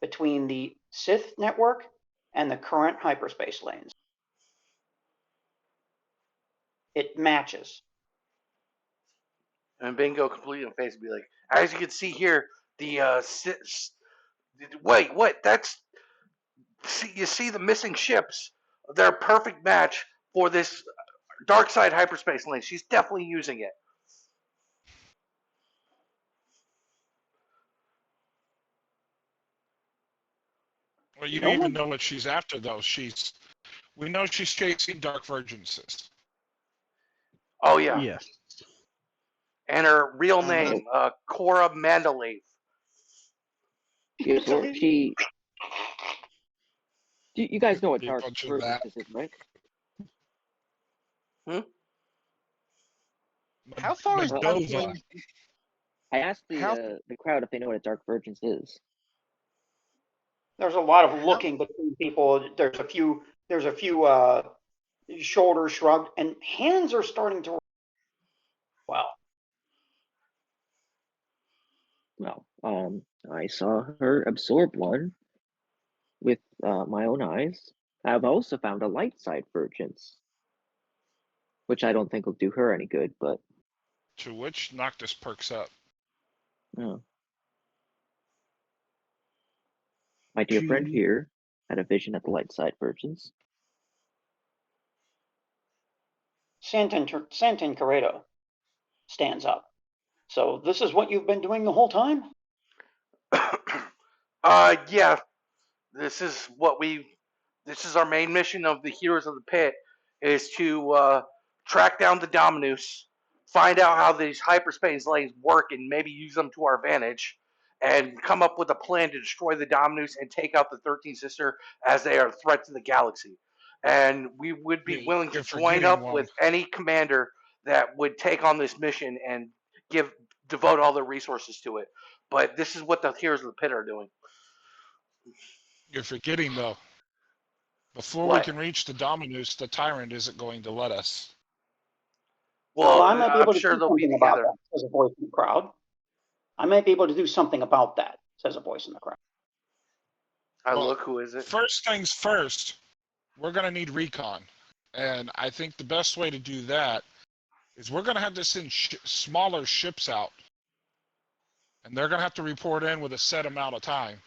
between the Sith network and the current hyperspace lanes. It matches. And Bingo completely on face would be like, as you can see here, wait, what? You see the missing ships. They're a perfect match for this dark side hyperspace lane. She's definitely using it. Well, you No even one- know what she's after, though. We know she's chasing Dark Virgins. Oh yeah. Yes. And her real And name, Cora Mandalay. You guys know what Be a Dark bunch of Virgins that. is, right? How far is Moldova. Mandalay? I asked How- the crowd if they know what a Dark Virgins is. There's a lot of looking between people. There's a few shoulders shrugged, and hands are starting to. Well, Well, I saw her absorb one with my own eyes. I've also found a light side Virgins, which I don't think will do her any good, but To which Noctis perks up. my dear friend Gee. here had a vision at the light side Virgins. Santin Carredo stands up. So this is what you've been doing the whole time? Yeah. This is our main mission of the Heroes of the Pit, is to track down the Dominus, find out how these hyperspace lanes work and maybe use them to our advantage, and come up with a plan to destroy the Dominus and take out the 13th Sister, as they are a threat to the galaxy. And we would be willing to You're join forgetting up one. with any commander that would take on this mission and devote all their resources to it. But this is what the Heroes of the Pit are doing. You're forgetting, though. Before What? we can reach the Dominus, the Tyrant isn't going to let us. Well, I might be able I'm to sure do they'll be something about together. that, says a voice in the crowd. I might be able to do something about that, says a voice in the crowd. Well, Who is it? First things first, we're going to need recon. And I think the best way to do that is we're going to have to send smaller ships out And they're going to have to report in with a set amount of time.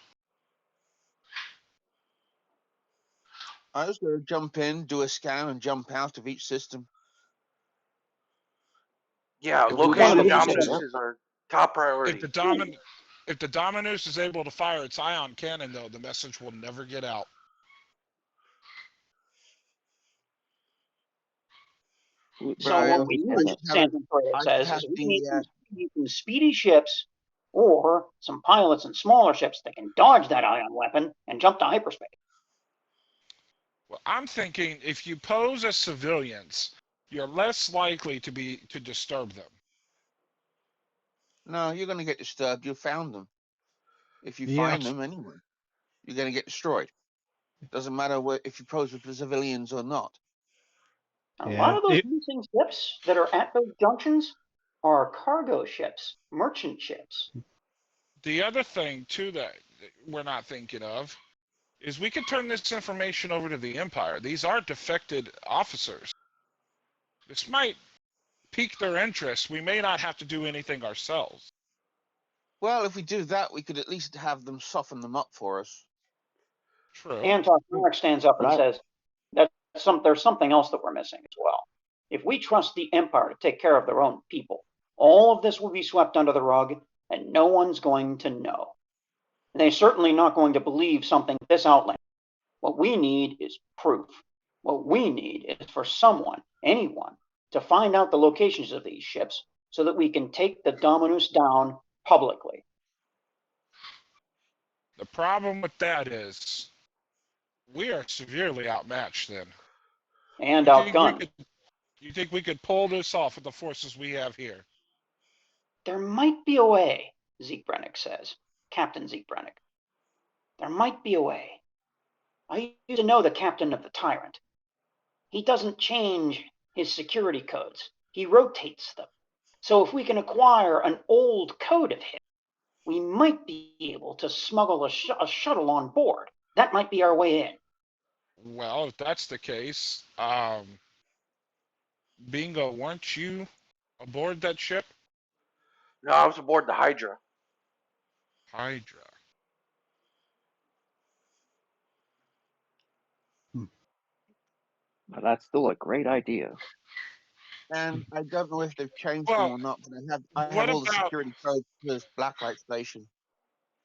I was going to jump in, do a scan, and jump out of each system. Yeah, If the locating the Dominus- Dominus is our top priority. If the Dominus is able to fire its ion cannon, though, the message will never get out. So Right, what we I need, should have Santa Cruz I says, have is we the, need some speedy ships or some pilots and smaller ships that can dodge that ion weapon and jump to hyperspace. Well, I'm thinking if you pose as civilians, you're less likely to disturb them. No, you're going to get disturbed. You found them. If you Yeah. find them anyway, you're going to get destroyed. Doesn't matter if you pose with the civilians or not. A Yeah, lot of those missing ships that are at those junctions are cargo ships, merchant ships. The other thing, too, that we're not thinking of is we could turn this information over to the Empire. These are defected officers. This might pique their interest. We may not have to do anything ourselves. Well, if we do that, we could at least have them soften them up for us. True. And Krax stands up and says, there's something else that we're missing as well. If we trust the Empire to take care of their own people, all of this will be swept under the rug and no one's going to know. And they're certainly not going to believe something this outlandish. What we need is proof. What we need is for someone, anyone, to find out the locations of these ships so that we can take the Dominus down publicly. The problem with that is we are severely outmatched then. And outgunned. You think we could pull this off with the forces we have here? There might be a way, Zeke Brennick says. Captain Zeke Brennick. There might be a way. I used to know the captain of the Tyrant. He doesn't change his security codes. He rotates them. So if we can acquire an old code of his, we might be able to smuggle a shuttle on board. That might be our way in. Well, if that's the case, Bingo, weren't you aboard that ship? No, I was aboard the Hydra. Hydra. But that's still a great idea. And I don't know if they've changed Well, them or not, but I have what all the about- security codes for this Blacklight station.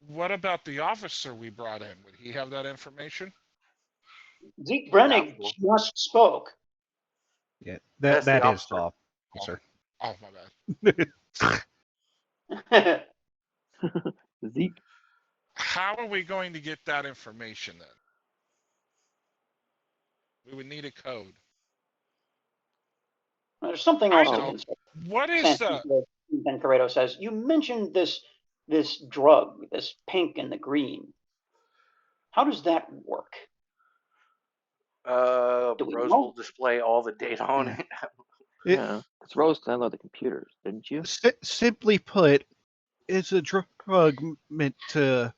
What about the officer we brought in? Would he have that information? Zeke Brennick Doubtful. just spoke. Yeah, That's the that is the officer. officer. Oh, my bad. Zeke. How are we going to get that information then? We would need a code. There's something else to consider. What is Ben Corrado says, you mentioned this drug, this pink and the green. How does that work? Do we Rose know? will display all the data on it. Yeah, it's Rose download the computers, didn't you? Simply put, it's a drug meant to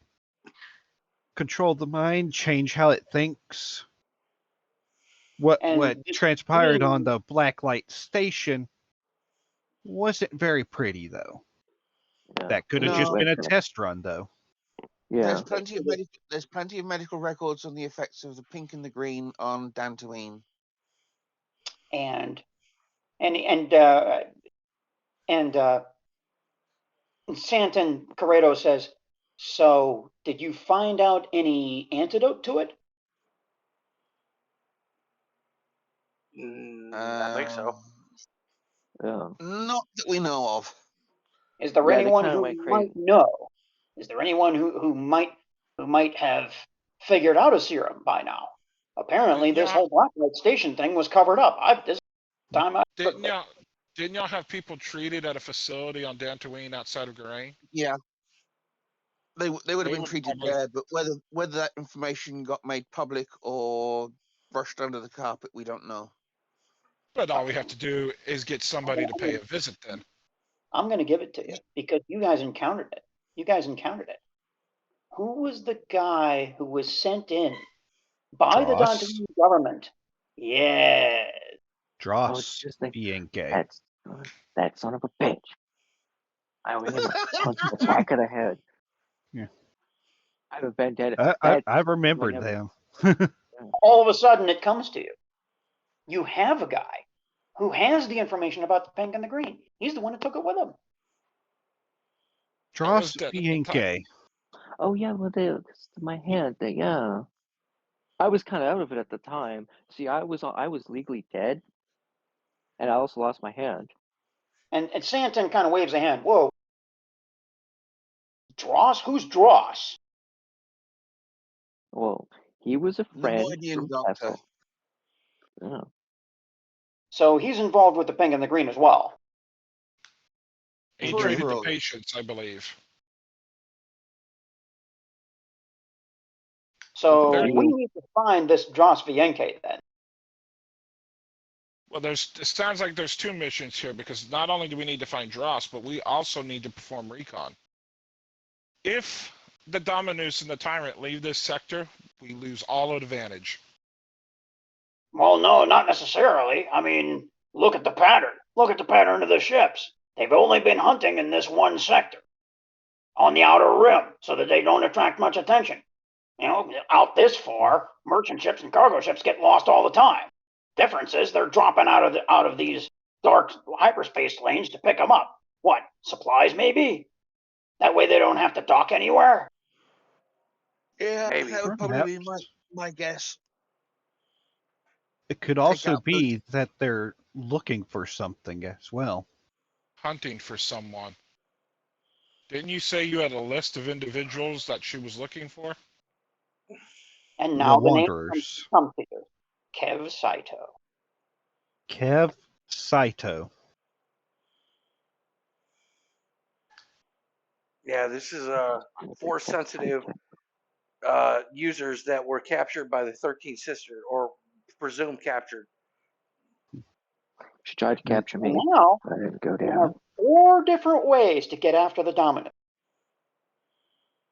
control the mind, change how it thinks. What this transpired green- on the Blacklight station wasn't very pretty, though. Yeah. That could have No. just been a test run, though. Yeah. There's plenty of medical records on the effects of the pink and the green on Dantooine. And Santon Corrado says, so did you find out any antidote to it? I think so. Yeah. Not that we know of. Is there Yeah, they anyone kinda who went might crazy. know? Is there anyone who might have figured out a serum by now? Apparently, this Yeah. whole Blacklight Station thing was covered up. Didn't y'all have people treated at a facility on Dantooine outside of Garain? Yeah. They would have They been would treated probably- there, but whether that information got made public or brushed under the carpet, we don't know. But all we have to do is get somebody to pay a visit then. I'm going to give it to you because you guys encountered it. Who was the guy who was sent in by the Dross. Dantooine government? Yeah. I was Dross just thinking, being gay. that son of a bitch. I would hit him punch in the back of the head. Yeah. I have a vendetta. I remembered them. All of a sudden, it comes to you. You have a guy who has the information about the pink and the green. He's the one who took it with him. Dross dead at the Bianche. Oh yeah, well, my hand thing. Yeah, I was kind of out of it at the time. See, I was legally dead, and I also lost my hand. And Santon kind of waves a hand. Whoa. Dross? Who's Dross? Well, he was a friend Nemoidian from doctor. Tesla. Yeah. So he's involved with the pink and the green as well. He For treated the everyone. patients, I believe. So There- we need to find this Dross Bianche then. Well, it sounds like there's two missions here, because not only do we need to find Dross, but we also need to perform recon. If the Dominus and the Tyrant leave this sector, we lose all advantage. Well, no, not necessarily. I mean, look at the pattern. Look at the pattern of the ships. They've only been hunting in this one sector on the outer rim so that they don't attract much attention. You know, out this far, merchant ships and cargo ships get lost all the time. Difference is they're dropping out of these dark hyperspace lanes to pick them up. What, supplies maybe? That way they don't have to dock anywhere? Yeah, Maybe. that would probably be Perhaps. my guess. It could also out be that they're looking for something as well. Hunting for someone. Didn't you say you had a list of individuals that she was looking for? And now The the name Wanderers. comes to you. Kev Saito. Kev Saito. Yeah, this is force sensitive users that were captured by the 13th sister, or presumed captured. She tried to capture me. Now, I didn't go we down. have 4 different ways to get after the dominant.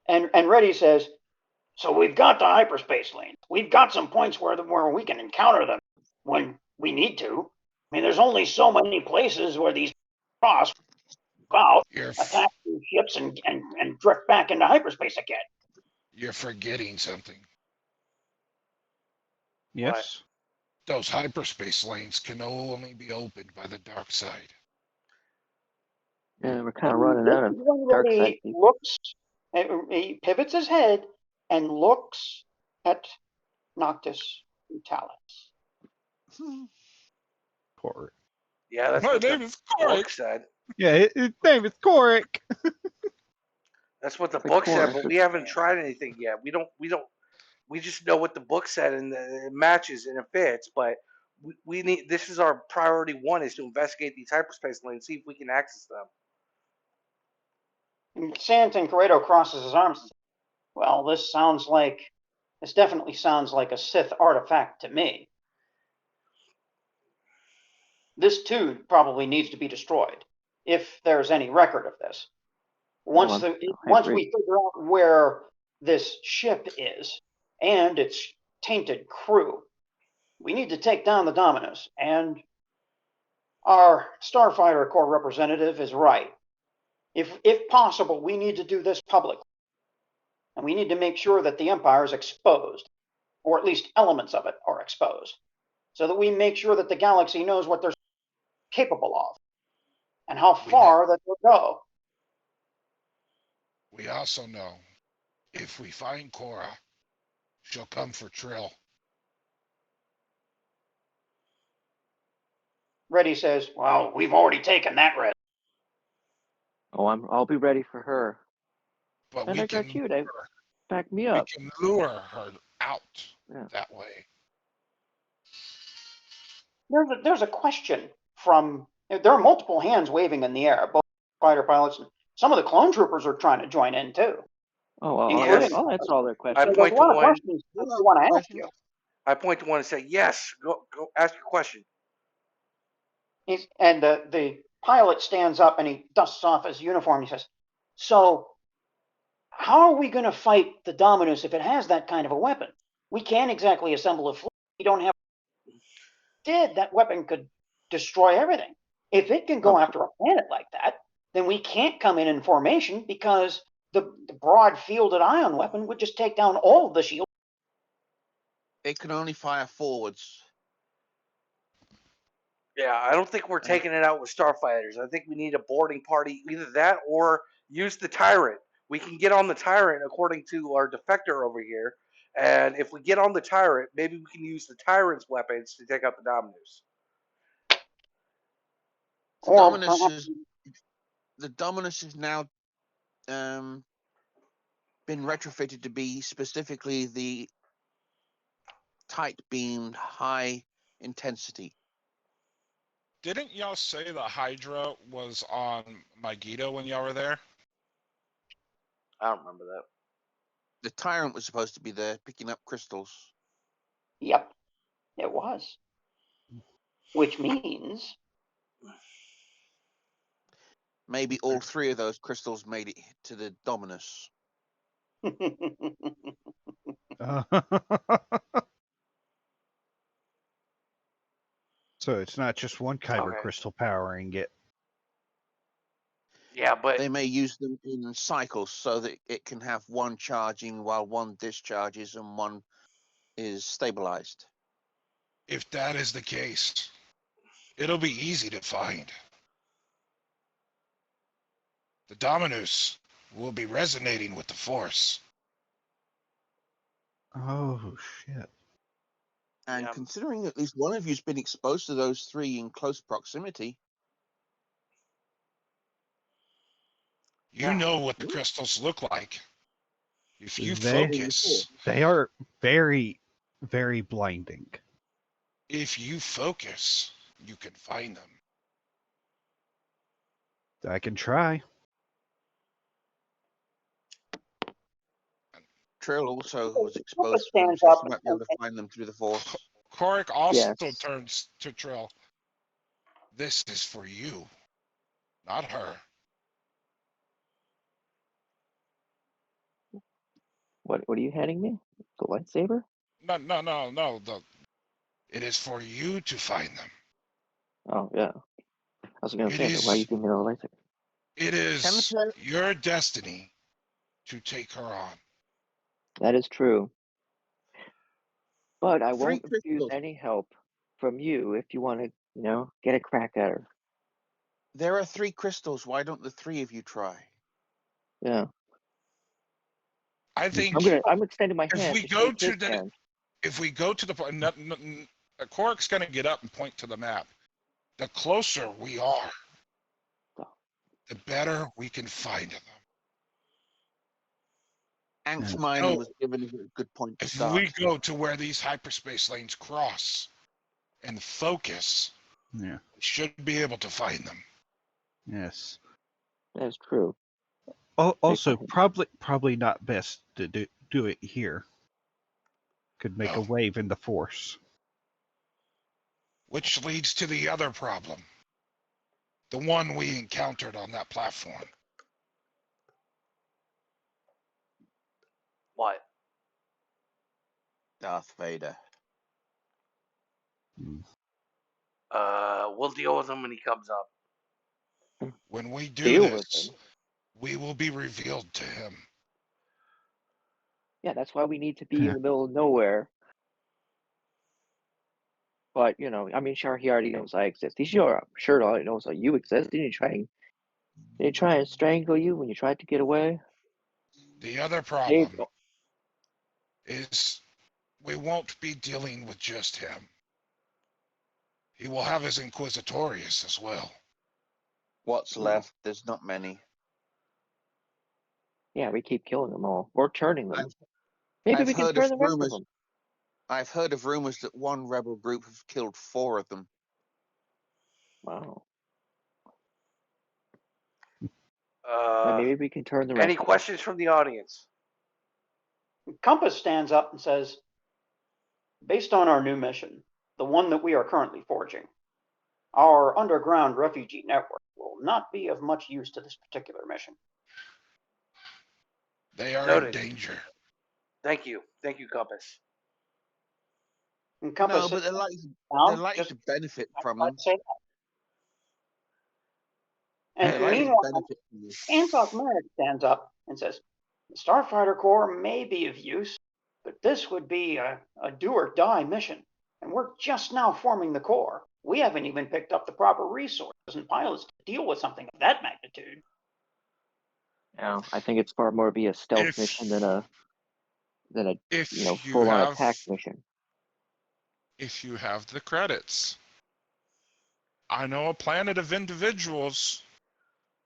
And Reddy says, so we've got the hyperspace lanes. We've got some points where we can encounter them when we need to. I mean, there's only so many places where these cross out, attack these ships, and drift back into hyperspace again. You're forgetting something. Yes. Those hyperspace lanes can only be opened by the dark side. Yeah, we're kind of running out of When dark Reddy side people. looks, he pivots his head and looks at Noctis Brutalis. Corey. Yeah, that's My what name the is Corey. book said. Yeah, his name is Korik. That's what the It's book said, Corey. but we haven't tried anything yet. We just know what the book said, and it matches and it fits. But we need. This is our priority 1: is to investigate these hyperspace lanes, see if we can access them. And Santon Corrado crosses his arms and says, well, this definitely sounds like a Sith artifact to me. This too probably needs to be destroyed, if there's any record of this. Once we figure out where this ship is and its tainted crew, we need to take down the Dominus. And our Starfighter Corps representative is right. If possible, we need to do this publicly. And we need to make sure that the Empire is exposed, or at least elements of it are exposed, so that we make sure that the galaxy knows what they're capable of and how far that they'll go. We also know if we find Cora, she'll come for Trill. Reddy says, well, we've already taken that risk. Oh, I'll be ready for her. But And we I can got you to back me up. We can lure her out that way. There's a question from, there are multiple hands waving in the air, both fighter pilots and some of the clone troopers are trying to join in too. Oh, well, Including- I'll answer all their I questions. There's point a to lot of one. questions I want to ask you. I point to one and say, yes, go ask your question. And the pilot stands up and he dusts off his uniform. He says, so how are we going to fight the Dominus if it has that kind of a weapon? We can't exactly assemble a fleet. We don't have. That weapon could destroy everything. If it can go after a planet like that, then we can't come in formation because the broad fielded ion weapon would just take down all of the shields. It can only fire forwards. Yeah, I don't think we're taking it out with starfighters. I think we need a boarding party, either that or use the tyrant. We can get on the tyrant according to our defector over here, and if we get on the tyrant, maybe we can use the tyrant's weapons to take out the Dominus. The Dominus is now been retrofitted to be specifically the tight beamed high intensity. Didn't y'all say the Hydra was on Megiddo when y'all were there? I don't remember that. The Tyrant was supposed to be there picking up crystals. Yep, it was. Which means maybe all three of those crystals made it to the Dominus. So it's not just one kyber crystal powering it. Yeah, but they may use them in cycles so that it can have one charging while one discharges and one is stabilized. If that is the case, it'll be easy to find. The Dominus will be resonating with the Force. Oh, shit. And considering at least one of you's been exposed to those three in close proximity. You know what the crystals look like. If you focus... They are very, very blinding. If you focus, you can find them. I can try. Trill also was exposed to them, so she might be able to find them through the Force. Korik also turns to Trill. This is for you, not her. What are you handing me? The lightsaber? No. It is for you to find them. Oh, yeah. I was going to say, why are you giving me the lightsaber? It is your destiny to take her on. That is true. But I won't refuse any help from you if you want to, get a crack at her. There are 3 crystals. Why don't the 3 of you try? Yeah. I think I'm extending my hand. If we go to the point, Korik's going to get up and point to the map. The closer we are, the better we can find them. Ank's mind was given a good point to start. If we go to where these hyperspace lanes cross and focus, we should be able to find them. Yes. That's true. Also, probably not best to do it here. Could make a wave in the Force. Which leads to the other problem. The one we encountered on that platform. What? Darth Vader. We'll deal with him when he comes up. When we do this, we will be revealed to him. Yeah, that's why we need to be in the middle of nowhere. But, sure, he already knows I exist. He's sure already knows that you exist. Didn't he try and strangle you when you tried to get away? The other problem is we won't be dealing with just him. He will have his Inquisitorius as well. What's left? There's not many. Yeah, we keep killing them all. Or turning them. Maybe we can turn the rest of them. I've heard of rumors that one rebel group have killed 4 of them. Wow. Maybe we can turn the rest. Any questions from the audience? Compass stands up and says, based on our new mission, the one that we are currently forging, our underground refugee network will not be of much use to this particular mission. They are in danger. Thank you, Compass. Compass, no, but they're likely to benefit from them. And Yeah, that is a meanwhile, benefit for you. Antok Merrick stands up and says, the Starfighter Corps may be of use, but this would be a do or die mission. And we're just now forming the Corps. We haven't even picked up the proper resources and pilots to deal with something of that magnitude. Yeah, I think it's far more be a stealth If- mission than a If you full-on have attack mission. if you have the credits, I know a planet of individuals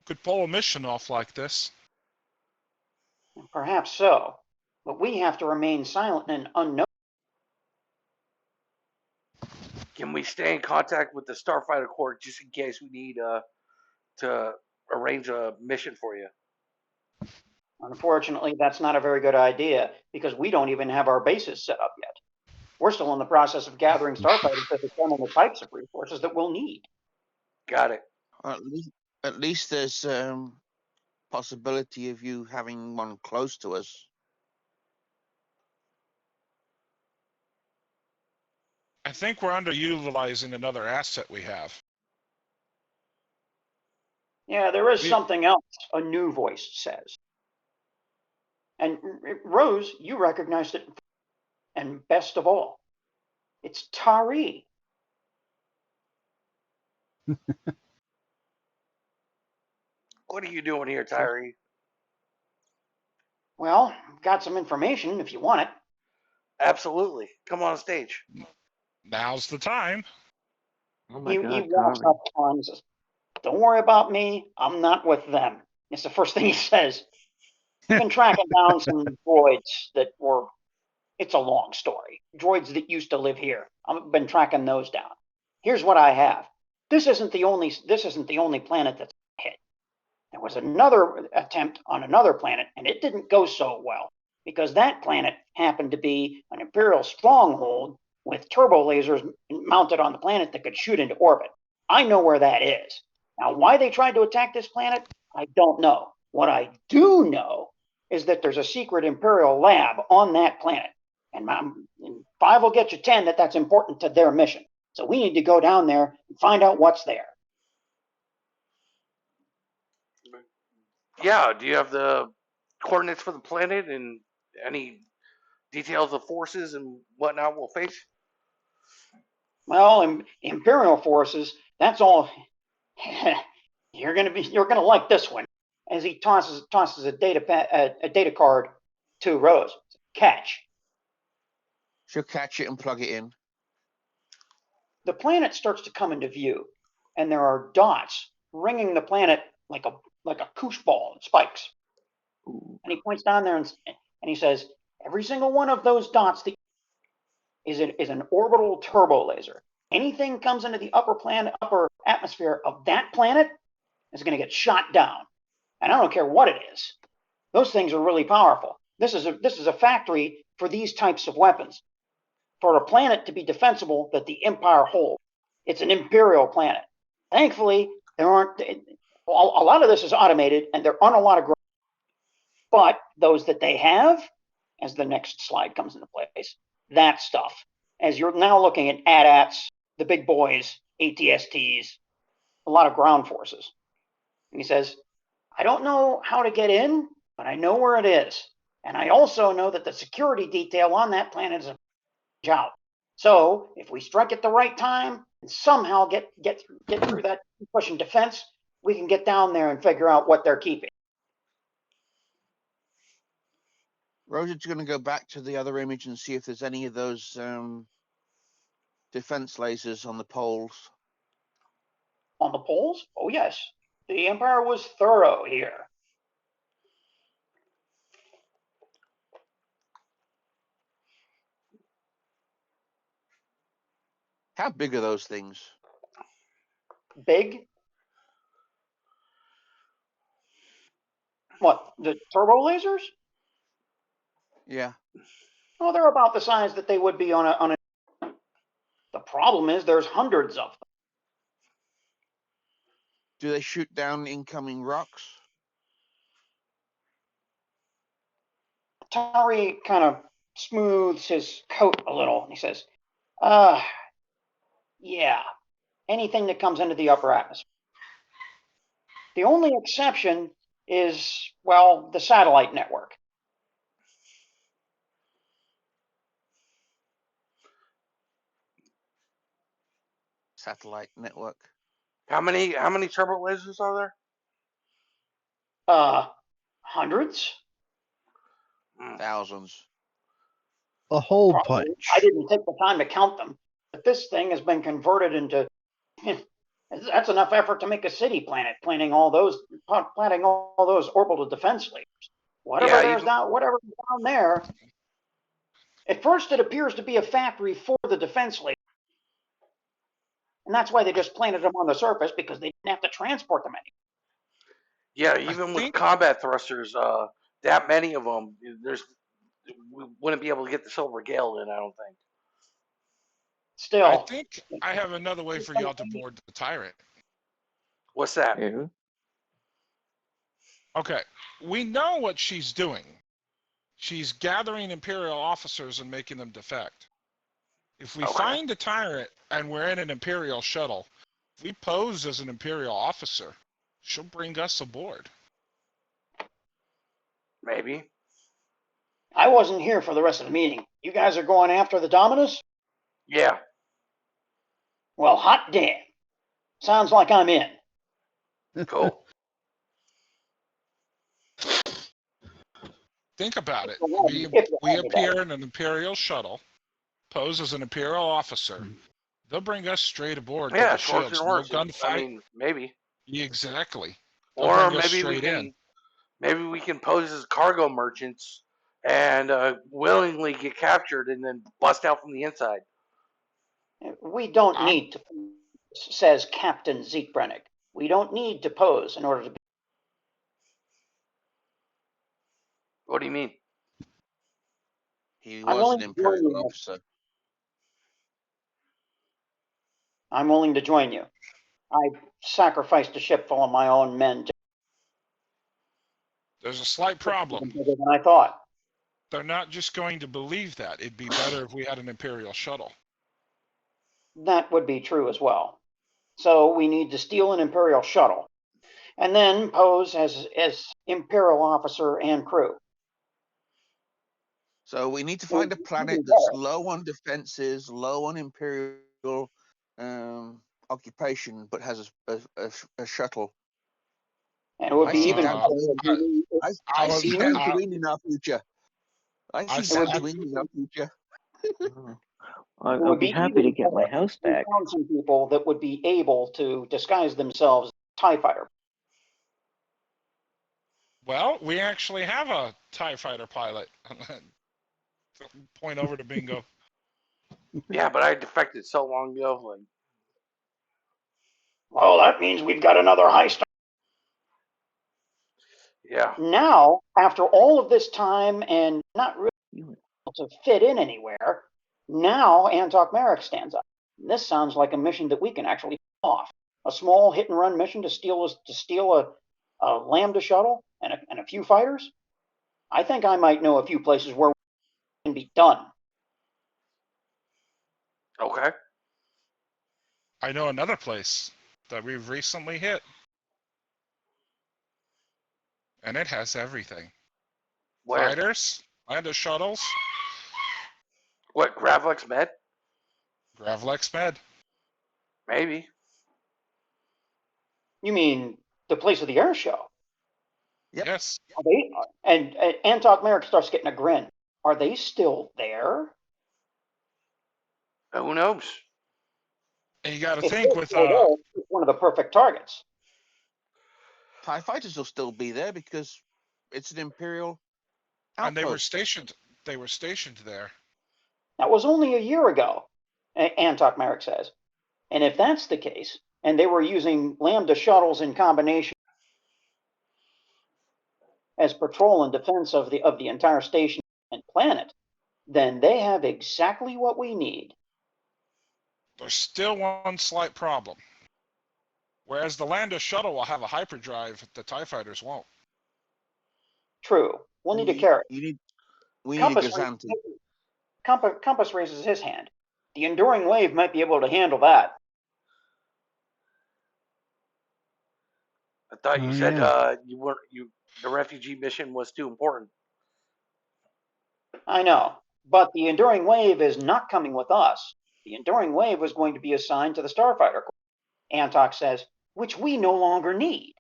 could pull a mission off like this. Perhaps so, but we have to remain silent and unknown. Can we stay in contact with the Starfighter Corps just in case we need to arrange a mission for you? Unfortunately, that's not a very good idea because we don't even have our bases set up yet. We're still in the process of gathering starfighters to determine the types of resources that we'll need. Got it. At least there's possibility of you having one close to us. I think we're underutilizing another asset we have. Yeah, there is something else, a new voice says. And Rose, you recognized it. And best of all, it's Tari. What are you doing here, Tyree? Well, I've got some information if you want it. Absolutely. Come on stage. Now's the time. Oh my He god, walks Kari. up to him and says, don't worry about me. I'm not with them. It's the first thing he says. I've been tracking down some droids that were, it's a long story. Droids that used to live here. I've been tracking those down. Here's what I have. This isn't the only planet that's hit. There was another attempt on another planet, and it didn't go so well because that planet happened to be an Imperial stronghold with turbo lasers mounted on the planet that could shoot into orbit. I know where that is. Now, why they tried to attack this planet, I don't know. What I do know is that there's a secret Imperial lab on that planet. And 5 will get you 10 that's important to their mission. So we need to go down there and find out what's there. Yeah, do you have the coordinates for the planet and any details of forces and whatnot we'll face? Well, Imperial forces, that's all. You're gonna like this one. As he tosses a data card to Rose. Catch. She'll catch it and plug it in. The planet starts to come into view, and there are dots ringing the planet like a koosh ball and spikes. Ooh. And he points down there and he says, every single one of those dots is an orbital turbo laser. Anything comes into the upper atmosphere of that planet is going to get shot down. And I don't care what it is. Those things are really powerful. This is a factory for these types of weapons. For a planet to be defensible that the Empire holds, it's an Imperial planet. Thankfully, there aren't a lot of this is automated, and there aren't a lot of growth. But those that they have, as the next slide comes into place, that stuff. As you're now looking at AT-ATs, the big boys, ATSTs, a lot of ground forces. And he says, I don't know how to get in, but I know where it is. And I also know that the security detail on that planet is out. So if we strike at the right time and somehow get through that pushing defense, we can get down there and figure out what they're keeping. Roger's going to go back to the other image and see if there's any of those defense lasers on the poles. On the poles? Oh, yes. The Empire was thorough here. How big are those things? Big? What, the turbo lasers? Yeah. Oh, they're about the size that they would be on a. The problem is there's hundreds of them. Do they shoot down incoming rocks? Tari kind of smooths his coat a little and he says, yeah, anything that comes into the upper atmosphere. The only exception is, well, the satellite network. Satellite network. How many turbo lasers are there? Hundreds? Thousands. A whole Probably. bunch. I didn't take the time to count them. But this thing has been converted into. That's enough effort to make a city planet, planting all those orbital defense lasers. Whatever's down there. At first, it appears to be a factory for the defense lasers. And that's why they just planted them on the surface, because they didn't have to transport them anymore. Yeah, even with combat thrusters, that many of them, we wouldn't be able to get the Silver Gale in, I don't think. Still. I think I have another way for y'all to board the Tyrant. What's that? Yeah. Okay, we know what she's doing. She's gathering Imperial officers and making them defect. If we find a Tyrant and we're in an Imperial shuttle, if we pose as an Imperial officer, she'll bring us aboard. Maybe. I wasn't here for the rest of the meeting. You guys are going after the Dominus? Yeah. Well, hot damn. Sounds like I'm in. Cool. Think about it. If We appear in an Imperial shuttle, pose as an Imperial officer. They'll bring us straight aboard. Yeah, the shields. No gunfight. I mean, maybe. Exactly. They'll Or bring us maybe we straight can. in. Maybe we can pose as cargo merchants and willingly get captured and then bust out from the inside. We don't need to, says Captain Zeekbrennick. We don't need to pose in order to be. What do you mean? He I'm was willing an to join Imperial you. officer. I'm willing to join you. I sacrificed a ship full of my own men. There's a slight problem. Bigger than I thought. They're not just going to believe that. It'd be better if we had an Imperial shuttle. That would be true as well. So we need to steal an Imperial shuttle, and then pose as Imperial officer and crew. So we need to find a planet that's low on defenses, low on Imperial occupation, but has a shuttle. And it would be even. I see Tatooine in our future. I see Tatooine in our future. I'll be happy to get my house back. Found some people that would be able to disguise themselves as TIE fighter. Well, we actually have a TIE fighter pilot. Point over to Bingo. Yeah, but I defected so long ago. Like, well, that means we've got another high star. Yeah. Now, after all of this time and not really able to fit in anywhere, now Antok Merrick stands up. This sounds like a mission that we can actually pull off. A small hit-and-run mission to steal a Lambda shuttle and a few fighters. I think I might know a few places where it can be done. Okay. I know another place that we've recently hit. And it has everything. Where? Fighters, Lambda shuttles. What, Gravlex Med? Gravlex Med. Maybe. You mean the place of the air show? Yep. Yes. Are they, and Antok Merrick starts getting a grin. Are they still there? Who knows? And you got to If think they're with still there, it's one of the perfect targets. TIE fighters will still be there because it's an Imperial outpost. and they were stationed. They were stationed there. That was only a year ago, Antok Merrick says. And if that's the case, and they were using Lambda shuttles in combination as patrol and defense of the entire station and planet, then they have exactly what we need. There's still one slight problem. Whereas the Lambda shuttle will have a hyperdrive, the TIE fighters won't. True. We'll need to carry. We need a Gazanti. Compass raises his hand. The enduring wave might be able to handle that. A thought you Oh, said yeah. the refugee mission was too important. I know, but the Enduring Wave is not coming with us. The Enduring Wave was going to be assigned to the Starfighter Corps, Antok says, which we no longer need.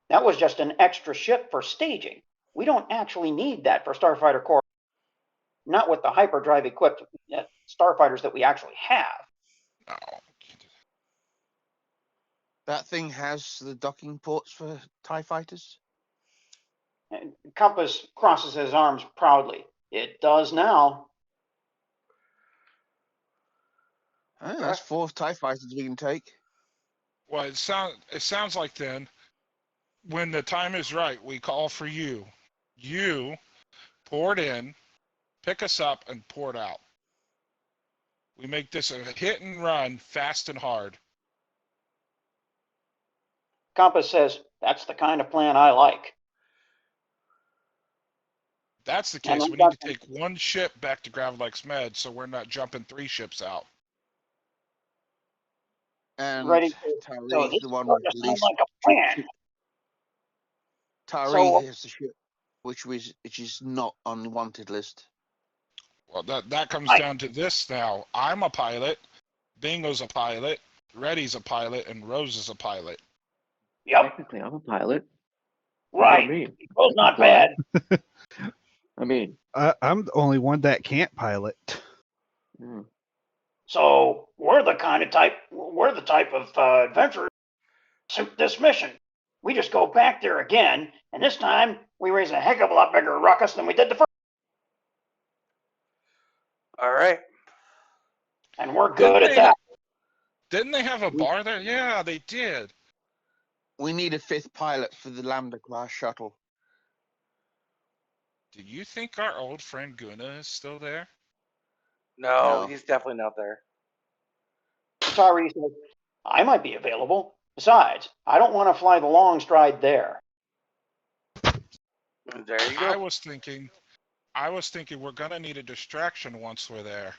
That was just an extra ship for staging. We don't actually need that for Starfighter Corps. Not with the hyperdrive equipped starfighters that we actually have. No. That thing has the docking ports for TIE fighters? And Compass crosses his arms proudly. It does now. That's 4 TIE fighters we can take. Well, it sounds like then, when the time is right, we call for you. You pour it in, pick us up, and pour it out. We make this a hit and run, fast and hard. Compass says, that's the kind of plan I like. If that's the And case, I'm we need to talking- take one ship back to Gravelex Med so we're not jumping 3 ships out. And Ready? Tari, So this the one starting with to the sound least. like a plan. Tari So- is the ship, which is not on the wanted list. Well, that comes Right. down to this now. I'm a pilot, Bingo's a pilot, Reddy's a pilot, and Rose is a pilot. Yep, Technically, I'm a pilot. I right. mean, Well, not fly. bad. I mean, I'm the only one that can't pilot. mm, So we're the type of adventurers suit this mission. We just go back there again, and this time we raise a heck of a lot bigger ruckus than we did the first. All right. And we're good at that. Didn't they have a bar there? Yeah, they did. We need a 5th pilot for the Lambda class shuttle. Do you think our old friend Guna is still there? No, No. he's definitely not there. Tari says, I might be available. Besides, I don't want to fly the long stride there. There you I go. was thinking we're gonna need a distraction once we're there.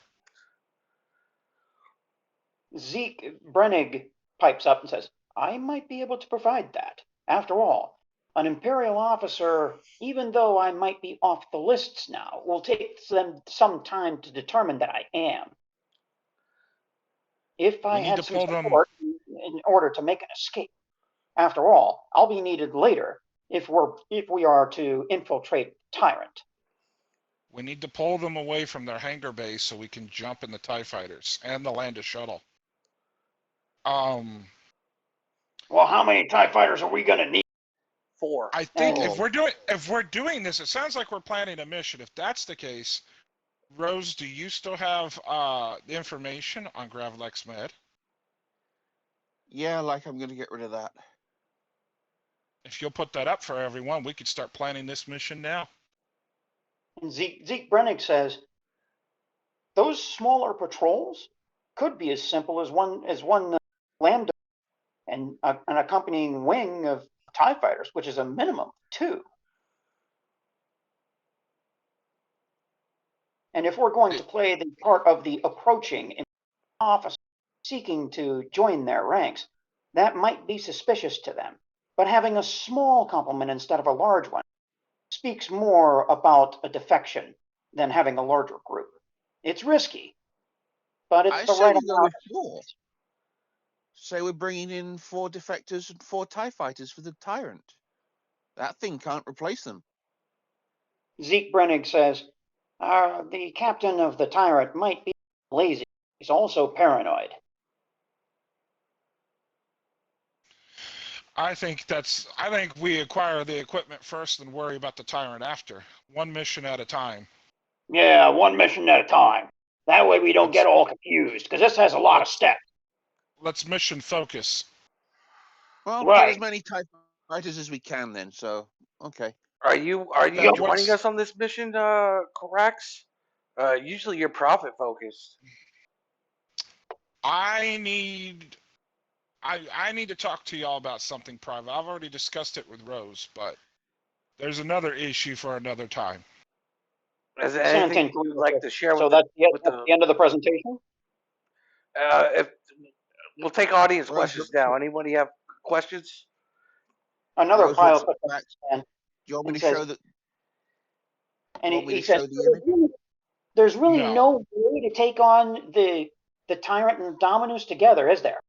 Zeke Brennig pipes up and says, I might be able to provide that. After all, an Imperial officer, even though I might be off the lists now, will take them some time to determine that I am. If I We need had to some pull them- support in order to make an escape. After all, I'll be needed later if we are to infiltrate Tyrant. We need to pull them away from their hangar base so we can jump in the TIE fighters and the Lambda shuttle. Well, how many TIE fighters are we going to need? 4. I think Oh. if we're doing this, it sounds like we're planning a mission. If that's the case, Rose, do you still have the information on Gravelex Med? Yeah, like I'm going to get rid of that. If you'll put that up for everyone, we could start planning this mission now. And Zeke Brennig says, those smaller patrols could be as simple as one Lambda and an accompanying wing of TIE fighters, which is a minimum of 2. And if we're going to play the part of the approaching officer seeking to join their ranks, that might be suspicious to them. But having a small complement instead of a large one speaks more about a defection than having a larger group. It's risky, but it's I the say right we go amount. with 4. Say we're bringing in 4 defectors and 4 TIE fighters for the Tyrant. That thing can't replace them. Zeke Brennig says, the captain of the Tyrant might be lazy. He's also paranoid. I think we acquire the equipment first and worry about the Tyrant after. One mission at a time. Yeah, one mission at a time. That way we don't get all confused, because this has a lot of steps. Let's mission focus. Well, Right. get as many TIE fighters as we can then, so, okay. Are you Then joining what's- us on this mission, Krax? Usually you're profit focused. I need to talk to y'all about something private. I've already discussed it with Rose, but there's another issue for another time. Is there anything Santin, you'd like to share so with that's with the end of the presentation? if we'll take audience Well, questions now. Anybody have questions? Another Those pilot looks puts like up his hand Do you want me and to says, show that? and Want me he to says, show the image? there's really No. no way to take on the Tyrant and Dominus together, is there?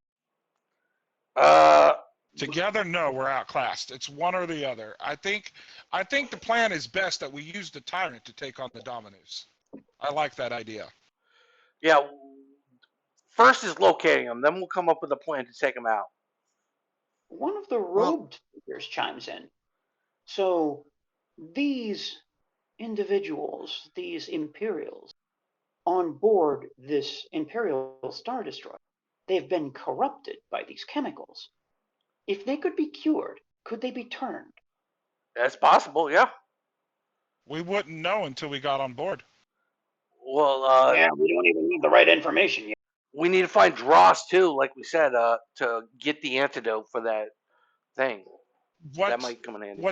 Together, no, we're outclassed. It's one or the other. I think the plan is best that we use the Tyrant to take on the Dominus. I like that idea. Yeah. First is locating them, then we'll come up with a plan to take them out. One of the Well- robed figures chimes in. So these individuals, these Imperials, on board this Imperial Star Destroyer, they've been corrupted by these chemicals. If they could be cured, could they be turned? That's possible, yeah. We wouldn't know until we got on board. Well, Yeah, we don't even have the right information yet. we need to find Dross too, like we said, to get the antidote for that thing. That might come in handy.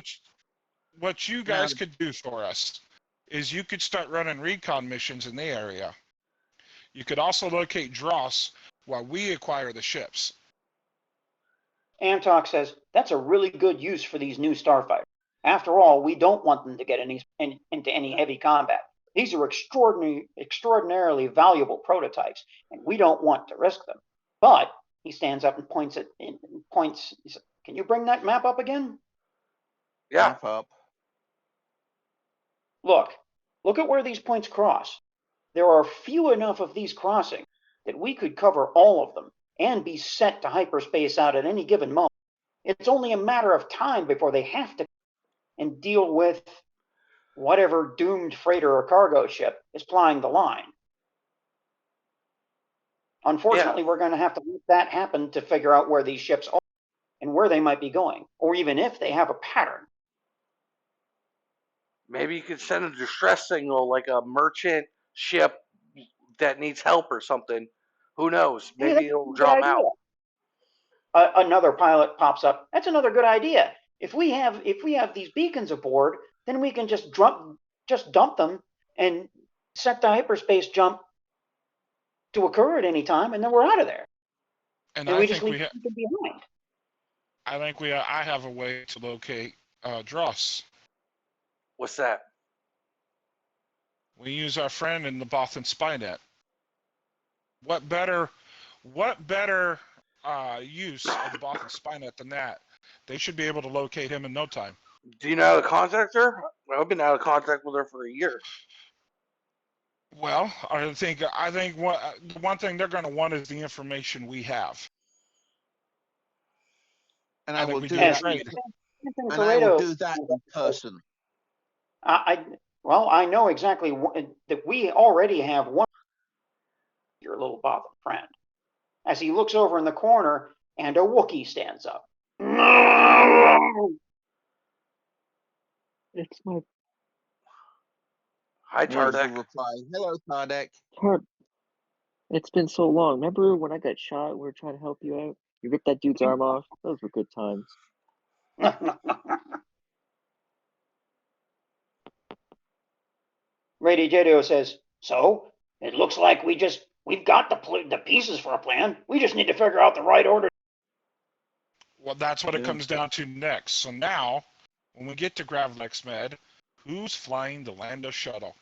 What you guys could do for us is you could start running recon missions in the area. You could also locate Dross while we acquire the ships. Antok says, that's a really good use for these new starfighters. After all, we don't want them to get into any heavy combat. These are extraordinarily valuable prototypes, and we don't want to risk them. But he stands up and points. He says, can you bring that map up again? Yeah. Map up. Look at where these points cross. There are few enough of these crossings that we could cover all of them and be sent to hyperspace out at any given moment. It's only a matter of time before they have to and deal with whatever doomed freighter or cargo ship is plying the line. Unfortunately, we're going to have to let that happen to figure out where these ships are and where they might be going, or even if they have a pattern. Maybe you could send a distress signal, like a merchant ship that needs help or something. Who knows? Maybe it'll draw them out. Another pilot pops up. That's another good idea. If we have these beacons aboard, then we can just dump them and set the hyperspace jump to occur at any time, and then we're out of there. And we I just think leave them behind. I have a way to locate Dross. What's that? We use our friend in the Bothan Spynet. What better use of the Bothan Spynet than that? They should be able to locate him in no time. Do you know how to contact her? I've been out of contact with her for a year. Well, I think one thing they're going to want is the information we have. And I will do that. that. And I will do that in person. I know exactly that we already have one. Your little Bob friend. As he looks over in the corner, and a Wookiee stands up. It's my Hi, Wonderful Tardek. reply. Hello, Tardek. part. It's been so long. Remember when I got shot? We were trying to help you out. You ripped that dude's arm off. Those were good times. Rady Jedio says, so it looks like we've got the pieces for a plan. We just need to figure out the right order. Well, that's what it comes down to next. So now, when we get to Gravlex Med, who's flying the Lando shuttle?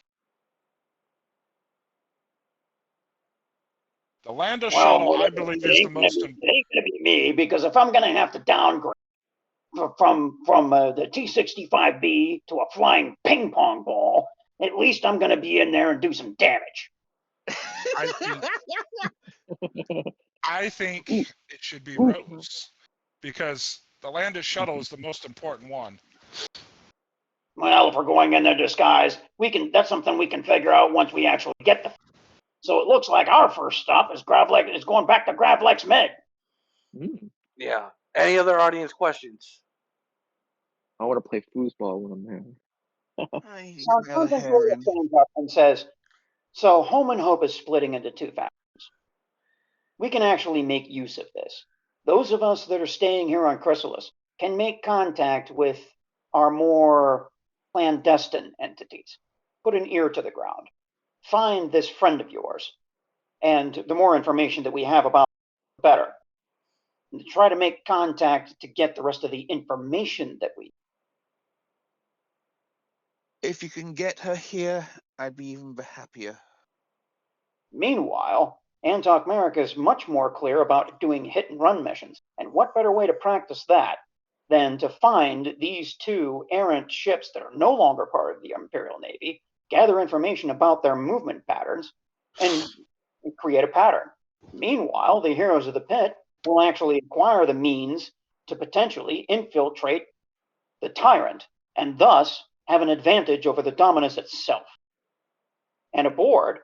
The Lando shuttle, I believe, is the most. It ain't gonna be me, because if I'm gonna have to downgrade from the T-65B to a flying ping pong ball, at least I'm gonna be in there and do some damage. I think it should be Rose, because the Lando shuttle is the most important one. Well, if we're going in their disguise, that's something we can figure out once we actually get the. So it looks like our first stop is going back to Gravlex Med. Yeah. Any other audience questions? I want to play foosball when I'm there. So stands up and says, so Home and Hope is splitting into two factions. We can actually make use of this. Those of us that are staying here on Chrysalis can make contact with our more clandestine entities. Put an ear to the ground. Find this friend of yours. And the more information that we have about it, the better. and to try to make contact to get the rest of the information that we. If you can get her here, I'd be even happier. Meanwhile, Antok Merrick is much more clear about doing hit-and-run missions, and what better way to practice that than to find these two errant ships that are no longer part of the Imperial Navy, gather information about their movement patterns, and create a pattern. Meanwhile, the heroes of the pit will actually acquire the means to potentially infiltrate the tyrant, and thus have an advantage over the Dominus itself. And aboard,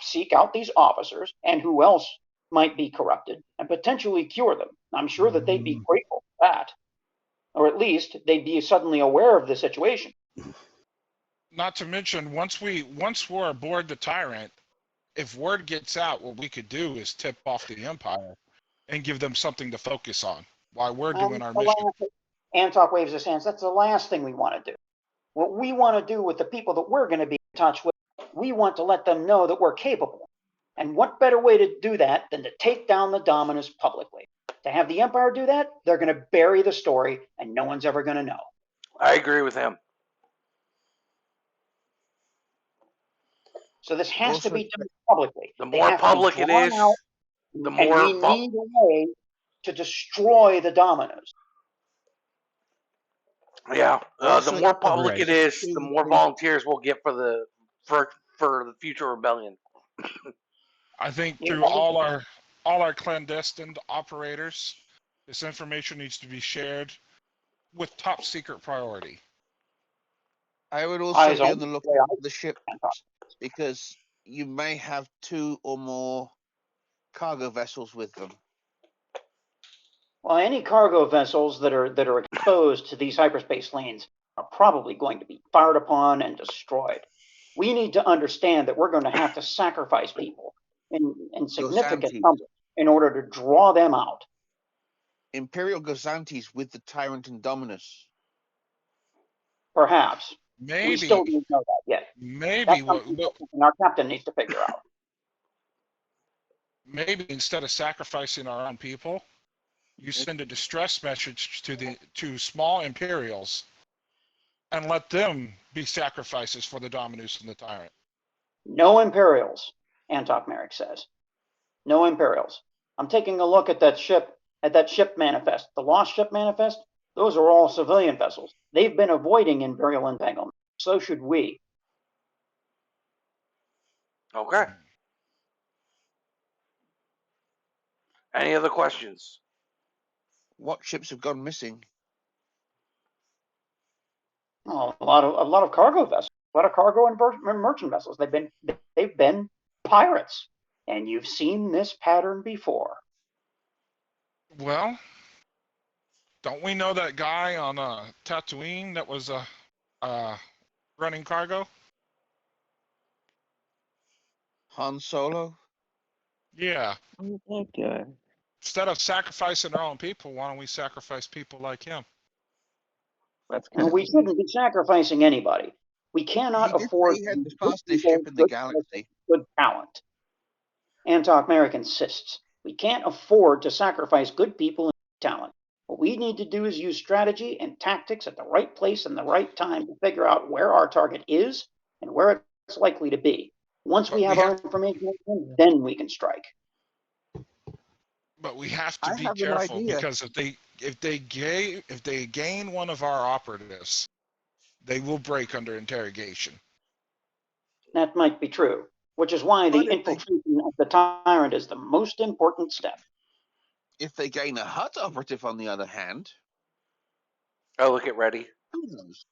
seek out these officers and who else might be corrupted and potentially cure them. I'm sure that they'd be grateful for that. Or at least they'd be suddenly aware of the situation. Not to mention, once we're aboard the tyrant, if word gets out, what we could do is tip off the Empire and give them something to focus on while we're doing our mission. Antok waves his hands. That's the last thing we want to do. What we want to do with the people that we're going to be in touch with, we want to let them know that we're capable. And what better way to do that than to take down the Dominus publicly? To have the Empire do that, they're going to bury the story and no one's ever going to know. I agree with him. So this has Also, to be done publicly. The They more have to be public it drawn is, out, the and more we need a way to destroy the Dominus. yeah. The Also, more public Right. it is, the more volunteers we'll get for the future rebellion. I think Yeah. through all our clandestine operators, this information needs to be shared with top secret priority. I would also Eyes be on on the the lookout for the ship Antok. because you may have 2 or more cargo vessels with them. Well, any cargo vessels that are exposed to these hyperspace lanes are probably going to be fired upon and destroyed. We need to understand that we're going to have to sacrifice people in significant Gozanti. numbers in order to draw them out. Imperial Gozantes with the Tyrant and Dominus. Perhaps. We still Maybe, don't know that yet. maybe That's something our captain needs to figure out. maybe instead of sacrificing our own people, you send a distress message to small Imperials and let them be sacrifices for the Dominus and the Tyrant. No Imperials, Antok Merrick says. No Imperials. I'm taking a look at that ship manifest, the Lost Ship manifest. Those are all civilian vessels. They've been avoiding Imperial entanglement. So should we. Okay. Any other questions? What ships have gone missing? Oh, a lot of cargo vessels, a lot of cargo and merchant vessels. They've been pirates, and you've seen this pattern before. Well, don't we know that guy on Tatooine that was running cargo? Han Solo? Yeah. That guy. Instead of sacrificing our own people, why don't we sacrifice people like him? That's kind And of we shouldn't be sacrificing anybody. We cannot He did afford say he had to the lose good fastest people, ship in the good galaxy. good talent. Antok Merrick insists. We can't afford to sacrifice good people and talent. What we need to do is use strategy and tactics at the right place and the right time to figure out where our target is and where it's likely to be. Once we have our information, then we can strike. But we have to I be have an careful idea. because if they gain one of our operatives, they will break under interrogation. That might be true, which is why the But if they- infiltration of the tyrant is the most important step. If they gain a Hutt operative, on the other hand, Oh, look at Reddy. who knows?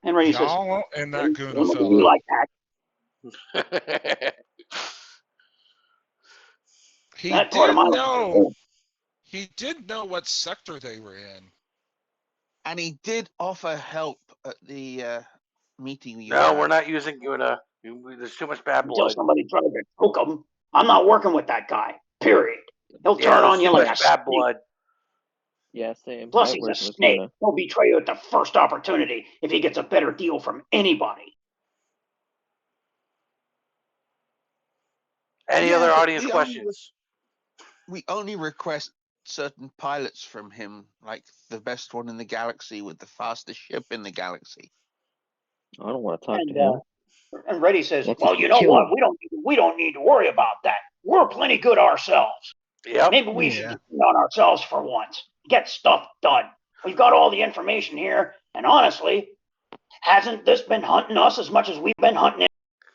Henry says, Y'all and that Guna "Don't look at me fella. like that. He That part of did my know. He did know what sector they were in. And he did offer help at the meeting you No, had. we're not using Guna. There's too much bad Until blood. somebody tries to hook him, I'm not working with that guy. Period. He'll Yeah, turn there's on you too like a much bad snake. blood. Yeah, same. Plus, Not he's a working with snake. Guna. He'll betray you at the first opportunity if he gets a better deal from anybody. Any Yeah, other but audience the army was- questions? we only request certain pilots from him, like the best one in the galaxy with the fastest ship in the galaxy. I don't want to talk And to him. and Reddy says, That's "Well, just you know kill what? him. We don't need to worry about that. We're plenty good ourselves. Yep. Maybe we Yeah. should depend on ourselves for once. Get stuff done. We've got all the information here, and honestly, hasn't this been hunting us as much as we've been hunting it?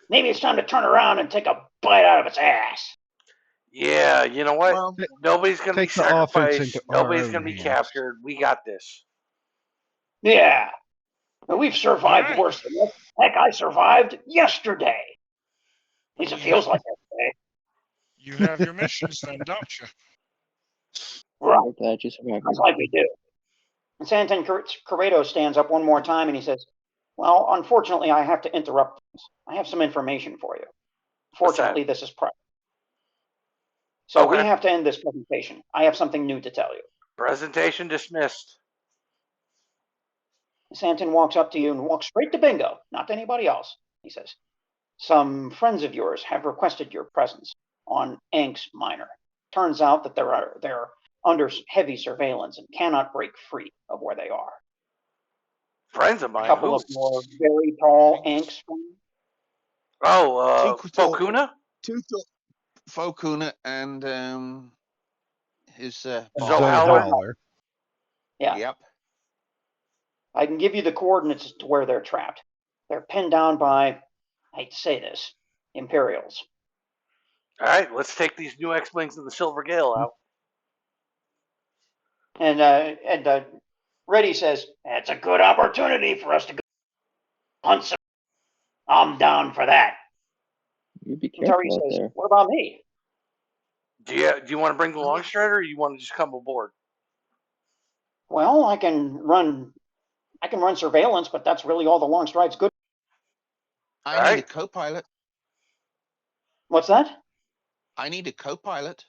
Maybe it's time to turn around and take a bite out of its ass." Yeah, you know what? Well, Nobody's going to be Take the offense sacrificed. into our Nobody's own going to be hands. captured. We got this. Yeah. And we've survived Alright. worse than this. Heck, I survived yesterday. At least it feels like yesterday. You have your missions then, don't you? Right. We're glad you survived. That's like we do. And Santan Corrado stands up one more time and he says, "Well, unfortunately, I have to interrupt things. I have some information for you. What's that? Fortunately, this is private. So we Okay. have to end this presentation. I have something new to tell you." Presentation dismissed. Santan walks up to you and walks straight to Bingo, not to anybody else. He says, "Some friends of yours have requested your presence on Ank's Minor. Turns out that they're under heavy surveillance and cannot break free of where they are. Friends of A mine. couple Who? of more very tall Anks friends." Oh, Tukuto- Fokuna? Tuto Fokuna and his boss. Zohaller? Zohaller. Yeah. Yep. I can give you the coordinates to where they're trapped. They're pinned down by, I hate to say this, Imperials. All right, let's take these new X-Wings of the Silver Gale out. And Reddy says, "It's a good opportunity for us to go hunt some. I'm down for that." You be And Terry careful out says, there. "What about me?" Do you want to bring the Longstrider, or you want to just come aboard? "Well, I can run surveillance, but that's really all the long stride's good." I All need a right. co-pilot. What's that? I need a co-pilot.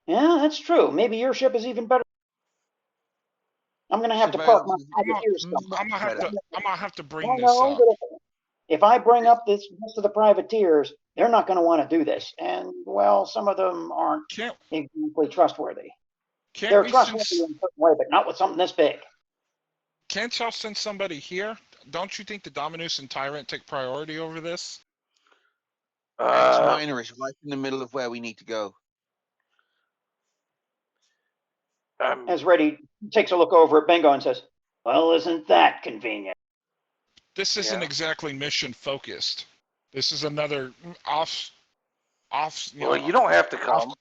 Yeah, that's true. Maybe your ship is even better. I'm gonna have to park my privateer stuff. I'm gonna have to bring I this know, up. but if I bring up this list of the privateers, they're not going to want to do this. And, well, some of them aren't Can't exactly trustworthy. can't They're we trustworthy send, in a certain way, but not with something this big. can't y'all send somebody here? Don't you think the Dominus and Tyrant take priority over this? X Minor is right in the middle of where we need to go. As Reddy takes a look over at Bingo and says, "Well, isn't that convenient?" This isn't Yeah. exactly mission focused. This is another off. Well, you don't have to come.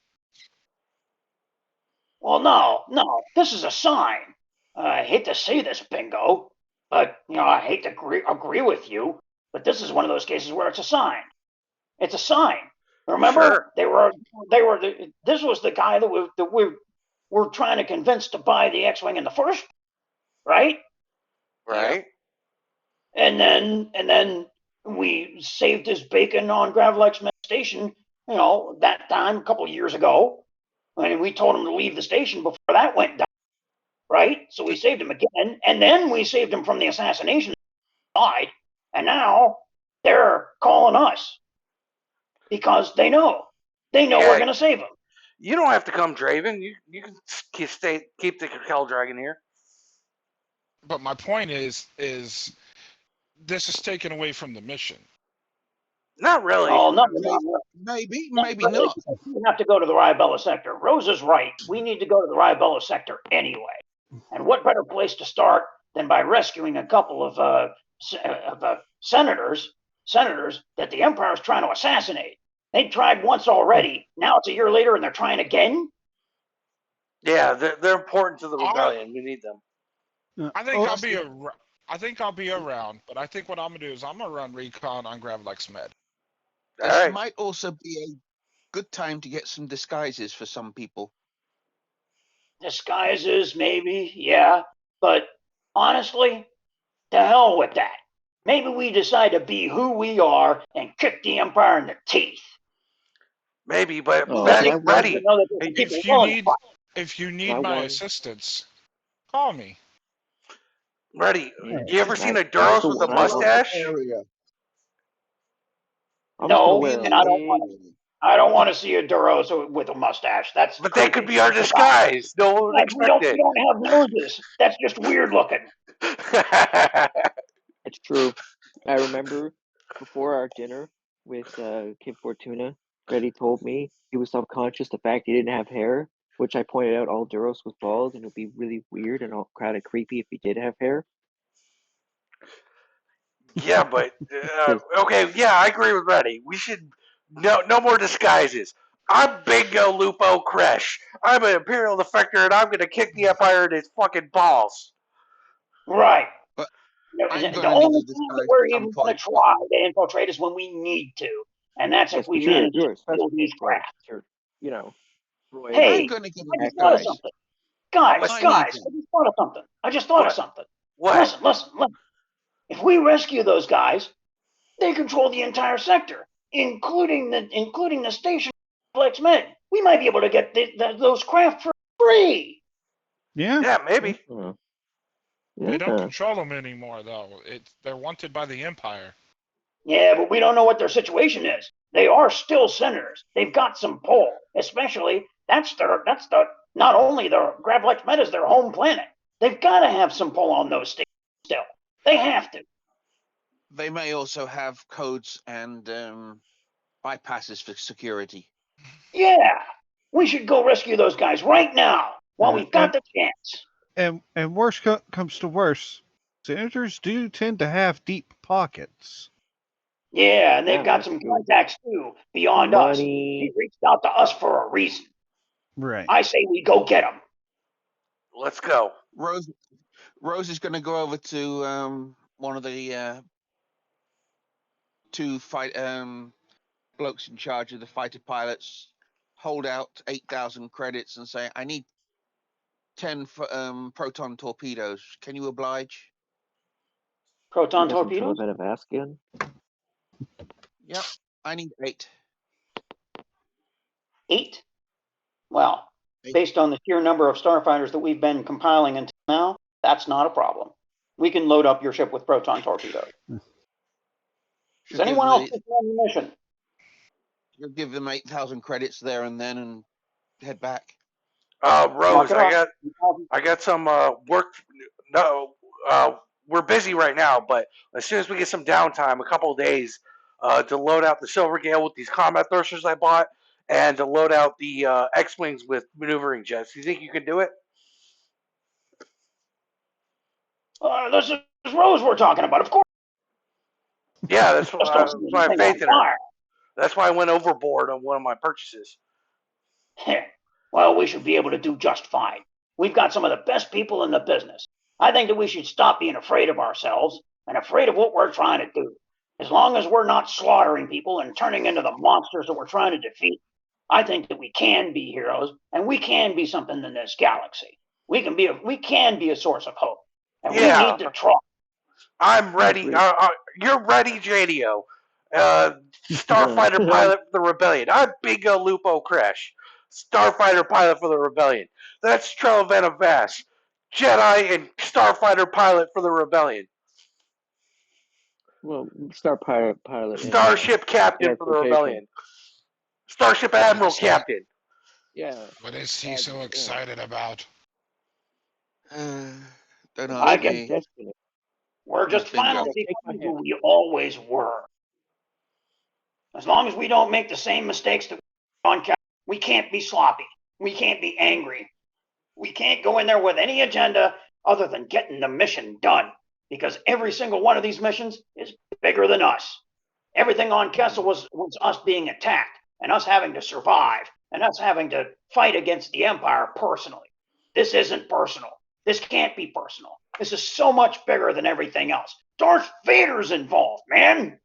"Well, no, this is a sign. I hate to say this, Bingo, but, I hate to agree with you, but this is one of those cases where it's a sign. It's a sign. Remember, Sure. this was the guy that we were trying to convince to buy the X-Wing in the first, right? Right. And then we saved his bacon on Gravelex Station, that time a couple of years ago. And we told him to leave the station before that went down, right? So we saved him again, and then we saved him from the assassination side, and now they're calling us because they know Yeah. we're going to save him." You don't have to come, Draven. You can keep the Cal Dragon here. But my point is this is taken away from the mission. Not really. Oh, no, Maybe really. not. We have to go to the Ryabella sector. Rose is right. We need to go to the Ryabella sector anyway. And what better place to start than by rescuing a couple of senators that the Empire's trying to assassinate? They tried once already. Now it's a year later and they're trying again? Yeah, they're important to the rebellion. We need them. I think I'll be around, but I think what I'm gonna do is I'm gonna run recon on Gravelex Med. This might also be a good time to get some disguises for some people. Disguises, maybe, yeah. But honestly, to hell with that. Maybe we decide to be who we are and kick the Empire in the teeth. Maybe, but Ready. If If you need my assistance, call me. Ready. Yeah. You ever seen a Duros with a mustache? No, and I don't want I don't want to see a Duros with a mustache. That's But creepy. that could be our disguise. No one would Guys, expect we don't have noses. That's just weird looking. it. It's true. I remember before our dinner with Kid Fortuna, Freddy told me he was self-conscious the fact he didn't have hair, which I pointed out all Duros was bald and it would be really weird and all kind of creepy if he did have hair. Yeah, but 'Cause- okay, yeah, I agree with Reddy. We should no more disguises. I'm Bingo Lupo Kresh. I'm an Imperial Defector, and I'm gonna kick the Empire in its fucking balls. Right. But The I'm the gonna need only a time that disguise we're at some even going point. to try to infiltrate is when we need to, and that's yes, if we but you're manage to a steal these special craft. you're, you know, droid. Hey, I'm gonna give I a just thought of disguise. something. Guys, What's- I need I them. just thought of something. I just thought of What? something. What? Listen. If we rescue those guys, they control the entire sector, including the station complex men. We might be able to get those craft for free. Yeah. Yeah, maybe. They don't Yeah. control them anymore, though. They're wanted by the Empire. Yeah, but we don't know what their situation is. They are still senators. They've got some pull, especially that's the not only their Gravlex Meta's their home planet. They've got to have some pull on those stations still. They have to. They may also have codes and bypasses for security. Yeah, we should go rescue those guys right now while we've got the chance. And worst comes to worst, senators do tend to have deep pockets. Yeah, and they've Yeah, got that's some true. contacts too beyond us. Money. They reached out to us for a reason. Right. I say we go get them. Let's go. Rose is going to go over to one of the two blokes in charge of the fighter pilots, hold out 8,000 credits and say, I need 10 proton torpedoes. Can you oblige? Proton You got some torpedoes? Televet of Askin. Yep, I need 8. 8? Well, 8. based on the sheer number of starfighters that we've been compiling until now, that's not a problem. We can load up your ship with proton torpedoes. Does anyone else get on the mission? You'll give them 8,000 credits there and then and head back. Rose, Mark it up. I got some work. No, we're busy right now, but as soon as we get some downtime, a couple of days, to load out the Silver Gale with these combat thrusters I bought, and to load out the X-wings with maneuvering jets. You think you can do it? This is Rose we're talking about, of course. Yeah, that's Just don't see why I anything faith in on her. fire. That's why I went overboard on one of my purchases. Well, we should be able to do just fine. We've got some of the best people in the business. I think that we should stop being afraid of ourselves and afraid of what we're trying to do. As long as we're not slaughtering people and turning into the monsters that we're trying to defeat, I think that we can be heroes and we can be something in this galaxy. We can be a source of hope, and we need to try. I'm ready. You're ready, JDO. Starfighter pilot for the Rebellion. I'm Bingo Lupo Kresh. Starfighter pilot for the Rebellion. That's Trill Monty, Jedi and Starfighter pilot for the Rebellion. Well, pilot. Starship captain for the Rebellion. Starship Admiral captain. Yeah. What is he so excited about? Don't ask me. We're just finally becoming who we always were. As long as we don't make the same mistakes that on camera, we can't be sloppy. We can't be angry. We can't go in there with any agenda other than getting the mission done. Because every single one of these missions is bigger than us. Everything on Kessel was us being attacked and us having to survive and us having to fight against the Empire personally. This isn't personal. This can't be personal. This is so much bigger than everything else. Darth Vader's involved, man.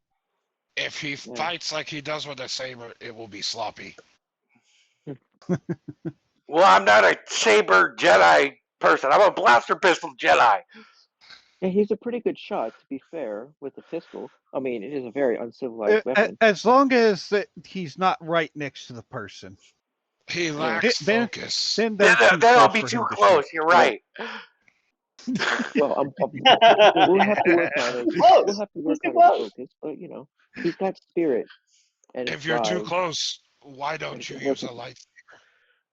If he fights like he does with a saber, it will be sloppy. Well, I'm not a saber Jedi person. I'm a blaster pistol Jedi. Yeah, he's a pretty good shot, to be fair, with the pistol. I mean, it is a very uncivilized weapon. As long as he's not right next to the person. He lacks focus. Then that'll be too close. You're right. Well, we'll have to work on it. We'll have to work on his focus, but he's got spirit. And if you're too close, Why don't you use a lightsaber?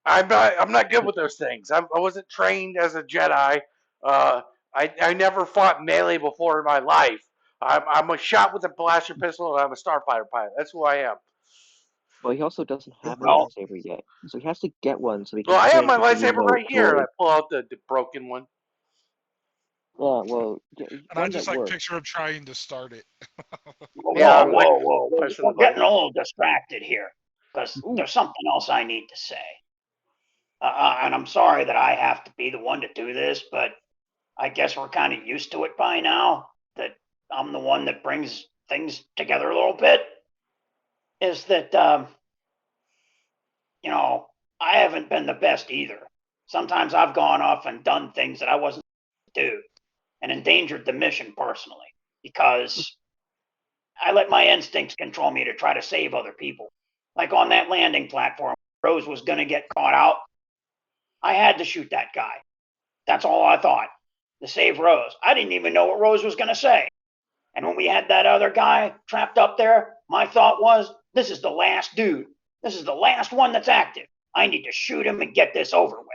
I'm not good with those things. I wasn't trained as a Jedi. I never fought melee before in my life. I'm a shot with a blaster pistol, and I'm a starfighter pilot. That's who I am. Well, he also doesn't have a Well, lightsaber yet, so he has to get one so he Well, can I have train my with the lightsaber remote right here, and I droid. pull out the broken one. Yeah, well, And I one just that works. picture him trying to start it. whoa, Yeah, whoa, whoa. push the We're button. getting a little distracted here because Ooh. there's something else I need to say. And I'm sorry that I have to be the one to do this, but I guess we're kind of used to it by now that I'm the one that brings things together a little bit. Is that, I haven't been the best either. Sometimes I've gone off and done things that I wasn't to do and endangered the mission personally because I let my instincts control me to try to save other people. Like on that landing platform, Rose was going to get caught out. I had to shoot that guy. That's all I thought. To save Rose. I didn't even know what Rose was going to say. And when we had that other guy trapped up there, my thought was, this is the last dude. This is the last one that's active. I need to shoot him and get this over with.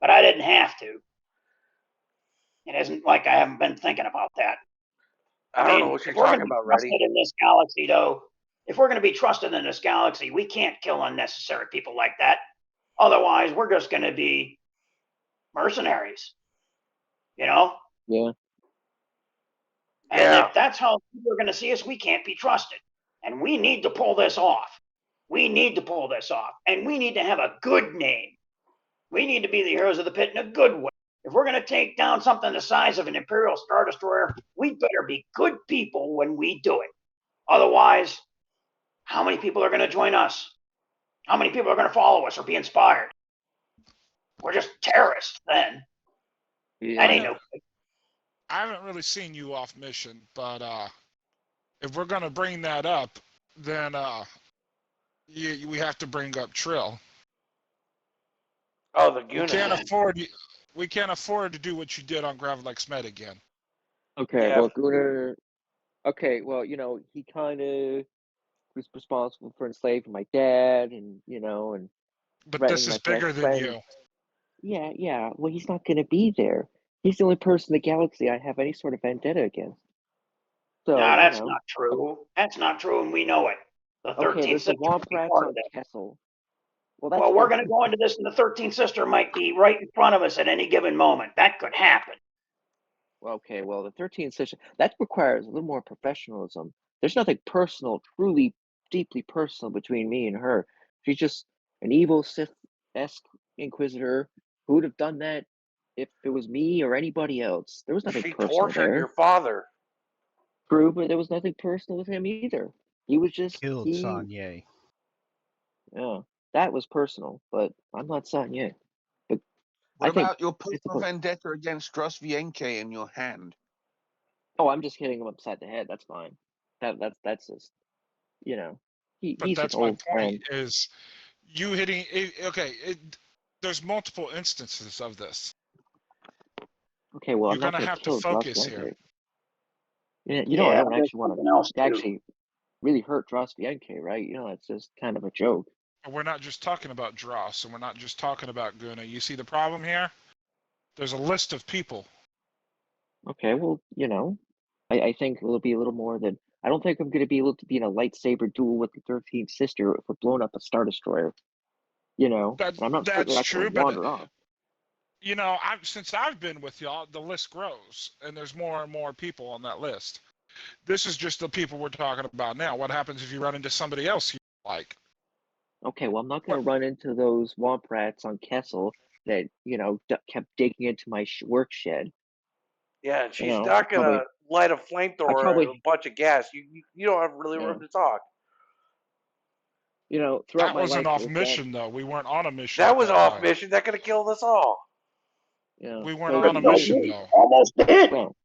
But I didn't have to. It isn't like I haven't been thinking about that. I don't know what you're if we're going talking to be about, trusted Reddy. in this galaxy, though, if we're going to be trusted in this galaxy, we can't kill unnecessary people like that. Otherwise, we're just going to be mercenaries, you know? Yeah. And Yeah. if that's how people are going to see us, we can't be trusted. And we need to pull this off. We need to pull this off. And we need to have a good name. We need to be the heroes of the pit in a good way. If we're going to take down something the size of an Imperial Star Destroyer, we better be good people when we do it. Otherwise, how many people are going to join us? How many people are going to follow us or be inspired? We're just terrorists then. Yeah. That ain't no. I haven't really seen you off mission, but if we're gonna bring that up, then we have to bring up Trill. Oh, the We Guna. can't afford to do what you did on Gravelex Med again. Okay, Yeah. well, Gunnar. Okay, well, he kind of was responsible for enslaving my dad, and and But threatening this my is best bigger than friend. you. Yeah. Well, he's not going to be there. He's the only person in the galaxy I have any sort of vendetta against. So, No, that's not true. That's not true, and we know it. The okay, 13th there's the sister might Womp be Rats part on of it. Kessel. Well, that's Well, we're going to different. go into this, and the 13th sister might be right in front of us at any given moment. That could happen. Okay, well, the 13th session, that requires a little more professionalism. There's nothing personal, truly, deeply personal between me and her. She's just an evil Sith-esque Inquisitor who would have done that if it was me or anybody else. There was nothing She personal tortured there. your father. True, but there was nothing personal with him either. He was just, Killed Sanye. yeah, that was personal, but I'm not Sanye. But What I think about your it's personal vendetta against Drus Vienke in your hand? Oh, I'm just hitting him upside the head. That's fine. That's just, But he's an that's my old friend. point: is you hitting? There's multiple instances of this. Okay, well, You're I'm not gonna going to have to kill Dross focus here. Bianche. Yeah, I Yeah, don't there's actually want something else to too. actually really hurt Dross Bianche, right? That's just kind of a joke. And we're not just talking about Dross, and we're not just talking about Guna. You see the problem here? There's a list of people. Okay, well, I think it'll be a little more than. I don't think I'm going to be able to be in a lightsaber duel with the 13th sister if we're blowing up a Star Destroyer. And I'm not certain That's that's going true, to but wander off. since I've been with y'all, the list grows, and there's more and more people on that list. This is just the people we're talking about now. What happens if you run into somebody else you like? Okay, well, I'm not going to run into those Womp Rats on Kessel that, kept digging into my work shed. Yeah, and she's not gonna light a flamethrower and a bunch of gas. You don't have really room to talk. Throughout That my wasn't life, off mission, though. We weren't on a mission. That was off time. mission. That could have killed us all. We weren't on a mission, though. Almost did. Well,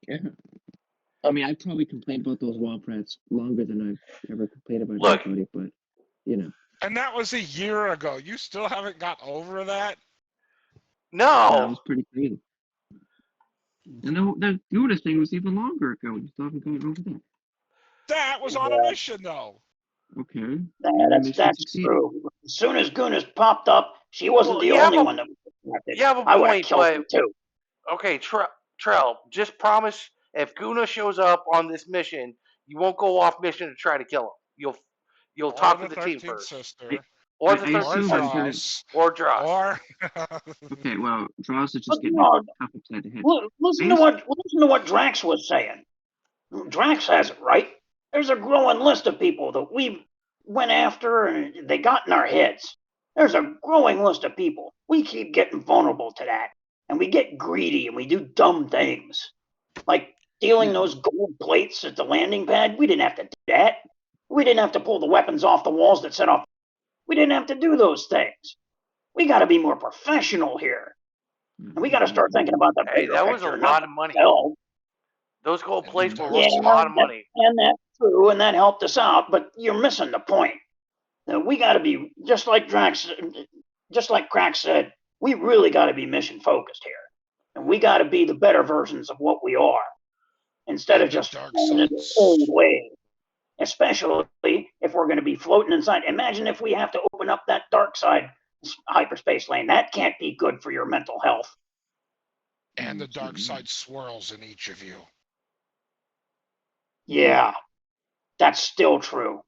yeah. I mean, I've probably complained about those Womp Rats longer than I've ever complained about anybody, but, And that was a year ago. You still haven't got over that? No. That was pretty crazy. And that Gouda thing was even longer ago. You still haven't gotten over that. That was on a mission, though. Okay. That's true. As soon as Gunas popped up, she wasn't the only one that was affected. You have a I would have point, killed her but too. okay, Trell, just promise if Guna shows up on this mission, you won't go off mission to try to kill him. You'll Or talk the to the team 13th first, sister. or the I 13th Or assume I'm gonna. Dross. or Dross. Or Okay, well, Dross is But just getting no, a tough upside the head. listen I to what Drax was saying. Drax has it right. There's a growing list of people that we went after and they got in our heads. There's a growing list of people. We keep getting vulnerable to that. And we get greedy and we do dumb things. Like stealing those gold plates at the landing pad. We didn't have to do that. We didn't have to pull the weapons off the walls that set off. We didn't have to do those things. We got to be more professional here. And we got to start thinking about the Hey, bigger that was a picture, not lot of money. ourselves. Those gold plates were Yeah, worth a lot of money. and that's true, and that helped us out. But you're missing the point. We got to be just like Drax, just like Krax said. We really got to be mission focused here, and we got to be the better versions of what we are, instead of and the just dark falling into the old way. Especially if we're going to be floating inside. Imagine if we have to open up that dark side hyperspace lane. That can't be good for your mental health. and the dark side swirls in each of you. Yeah, that's still true.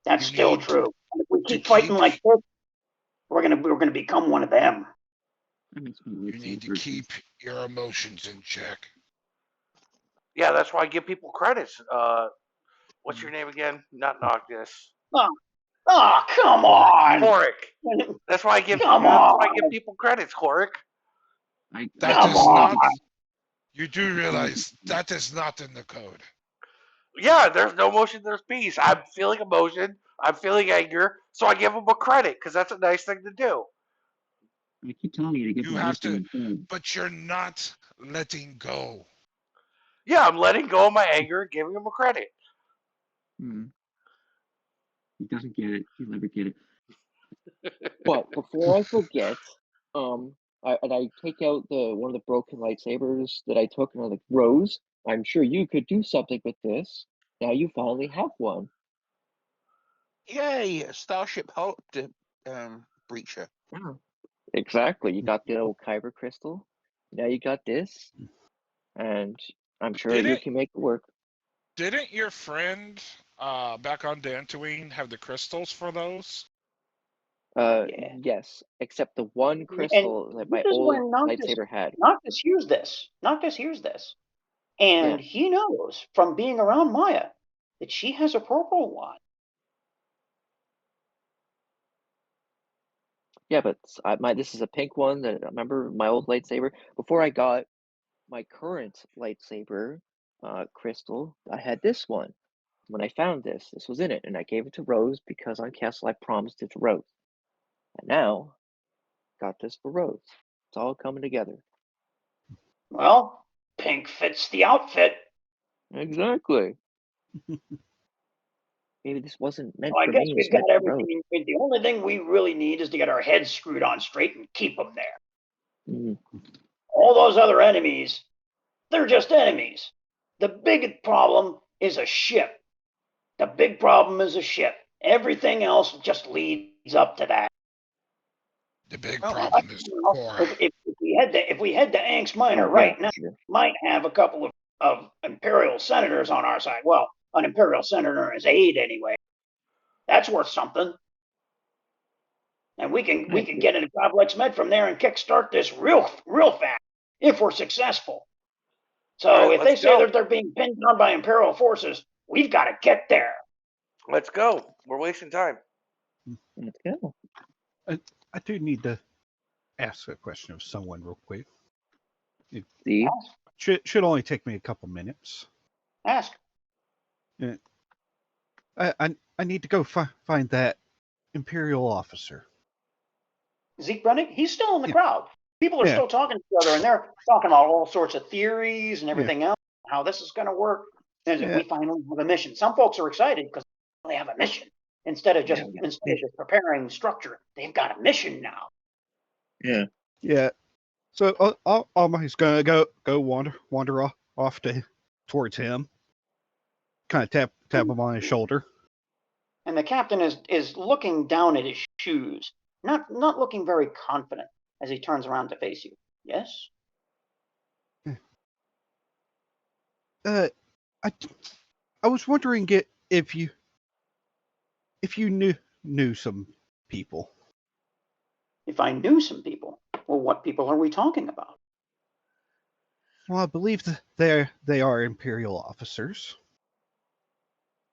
That's You still need true. And if we to keep fighting keep- like this, we're gonna become one of them. You need to keep your emotions in check. Yeah, that's why I give people credits. What's your name again? Not Noctis. Oh, come on! Korik. That's why I give Come on! people credits, Korik. That Come is on! not. You do realize that is not in the code. Yeah, there's no emotion, there's peace. I'm feeling emotion. I'm feeling anger, so I give them a credit because that's a nice thing to do. I keep telling you to get You have to, but you're not letting go. Yeah, I'm letting go of my anger and giving them a credit. He doesn't get it. He'll never get it. But before I forget, I take out one of the broken lightsabers that I took, and I'm like, Rose, I'm sure you could do something with this. Now you finally have one. Yay! Starship Hulk breacher. Yeah. Exactly. You got the old Kyber crystal. Now you got this, and I'm sure you can make it work. Didn't your friend back on Dantooine have the crystals for those? Yes, except the one crystal that my old lightsaber had. Noctis hears this. And he knows from being around Maya that she has a purple one. Yeah, but this is a pink one that I remember my old lightsaber. Before I got my current lightsaber crystal, I had this one. When I found this was in it, and I gave it to Rose because on Castle I promised it to Rose. And now, got this for Rose. It's all coming together. Well, pink fits the outfit. Exactly. Maybe this wasn't meant I for guess me. we've got everything. The only thing we really need is to get our heads screwed on straight and keep them there. Mm-hmm. All those other enemies, they're just enemies. The big problem is a ship. Everything else just leads up to that. The big problem is Cora. If we head to Anx Minor right now, we might have a couple of Imperial senators on our side. Well, an Imperial senator as aide anyway. That's worth something. And we can get into Complex Med from there and kickstart this real fast if we're successful. So if they say that they're being pinned down by Imperial forces, we've got to get there. Let's go. We're wasting time. Let's go. I do need to ask a question of someone real quick. See? Should only take me a couple minutes. Ask. I need to go find that Imperial officer. Zeke Brennick, he's still in the crowd. People are still talking to each other, and they're talking about all sorts of theories and everything else, how this is going to work. And we finally have a mission. Some folks are excited because they have a mission instead of just preparing structure. They've got a mission now. Yeah. So Almighty's gonna go wander off towards him. Kind of tap him on his shoulder. And the captain is looking down at his shoes, not looking very confident as he turns around to face you. Yes? I was wondering if you knew some people. If I knew some people. Well, what people are we talking about? Well, I believe that they are Imperial officers.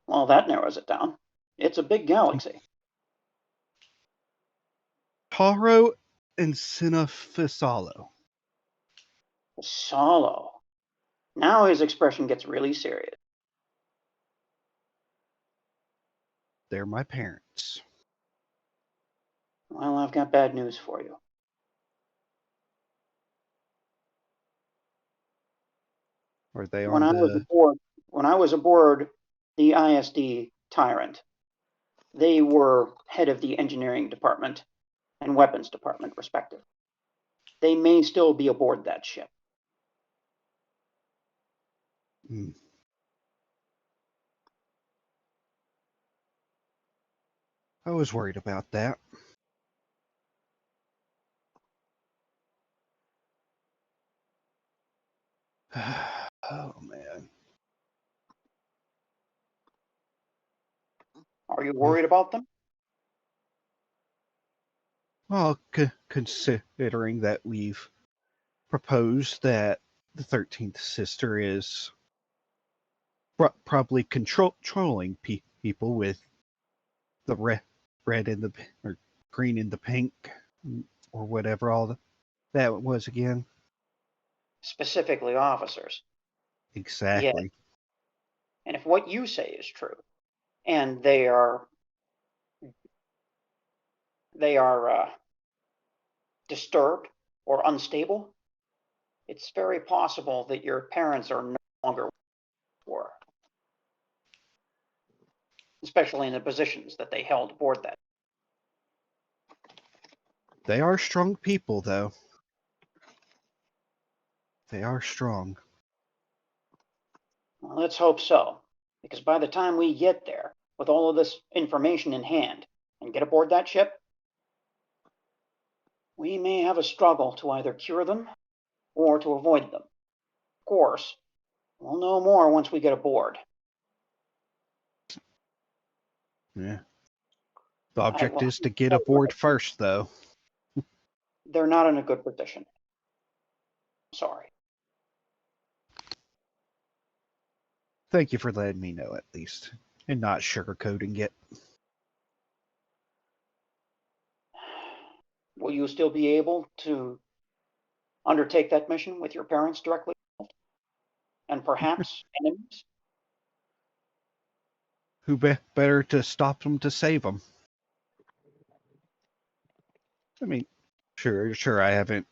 Well, that narrows it down. It's a big galaxy. Taro and Cinefisalo. Solo. Now his expression gets really serious. They're my parents. Well, I've got bad news for you. Or they are When I was aboard the ISD Tyrant, they were head of the engineering department and weapons department, respectively. They may still be aboard that ship. I was worried about that. Oh, man. Are you worried about them? Well, considering that we've proposed that the 13th sister is probably controlling people with the red and the or green and the pink, or whatever all that was again. Specifically officers. Exactly. Yeah. And if what you say is true, and they are disturbed or unstable, it's very possible that your parents are no longer war, especially in the positions that they held aboard that. They are strong people, though. They are strong. Well, let's hope so, because by the time we get there, with all of this information in hand, and get aboard that ship, we may have a struggle to either cure them or to avoid them. Of course, we'll know more once we get aboard. Yeah. The object is to get aboard first, though. They're not in a good position. Sorry. Thank you for letting me know, at least, and not sugarcoating it. Will you still be able to undertake that mission with your parents directly? And perhaps enemies? Who better to stop them to save them? I mean, sure, I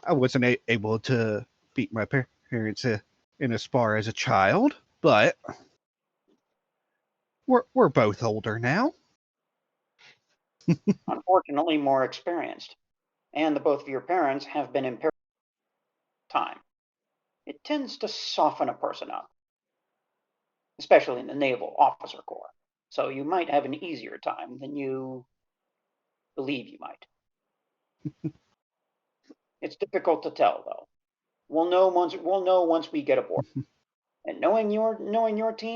wasn't able to beat my parents in a spar as a child, but we're both older now. Unfortunately, more experienced. And the both of your parents have been impaired time. It tends to soften a person up, especially in the Naval Officer Corps. So you might have an easier time than you believe you might. It's difficult to tell, though. We'll know once we get aboard. And knowing your team,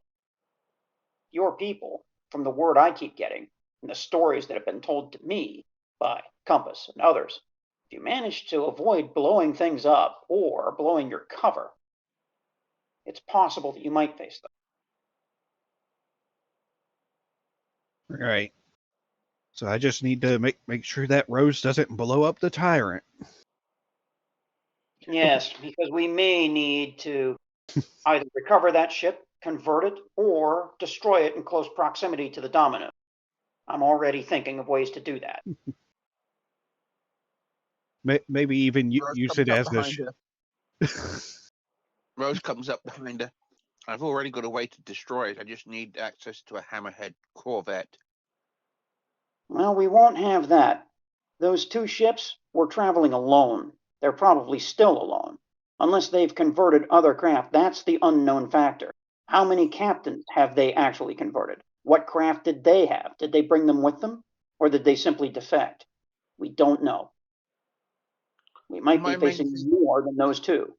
your people, from the word I keep getting, and the stories that have been told to me by Compass and others, if you manage to avoid blowing things up or blowing your cover, it's possible that you might face them. Right. So I just need to make sure that Rose doesn't blow up the Tyrant. Yes, because we may need to either recover that ship, convert it, or destroy it in close proximity to the Domino. I'm already thinking of ways to do that. Maybe even Rose use comes it up as behind a... her. Rose comes up behind her. I've already got a way to destroy it. I just need access to a hammerhead corvette. Well, we won't have that. Those two ships were traveling alone. They're probably still alone. Unless they've converted other craft, that's the unknown factor. How many captains have they actually converted? What craft did they have? Did they bring them with them, or did they simply defect? We don't know. We might be facing more than those two.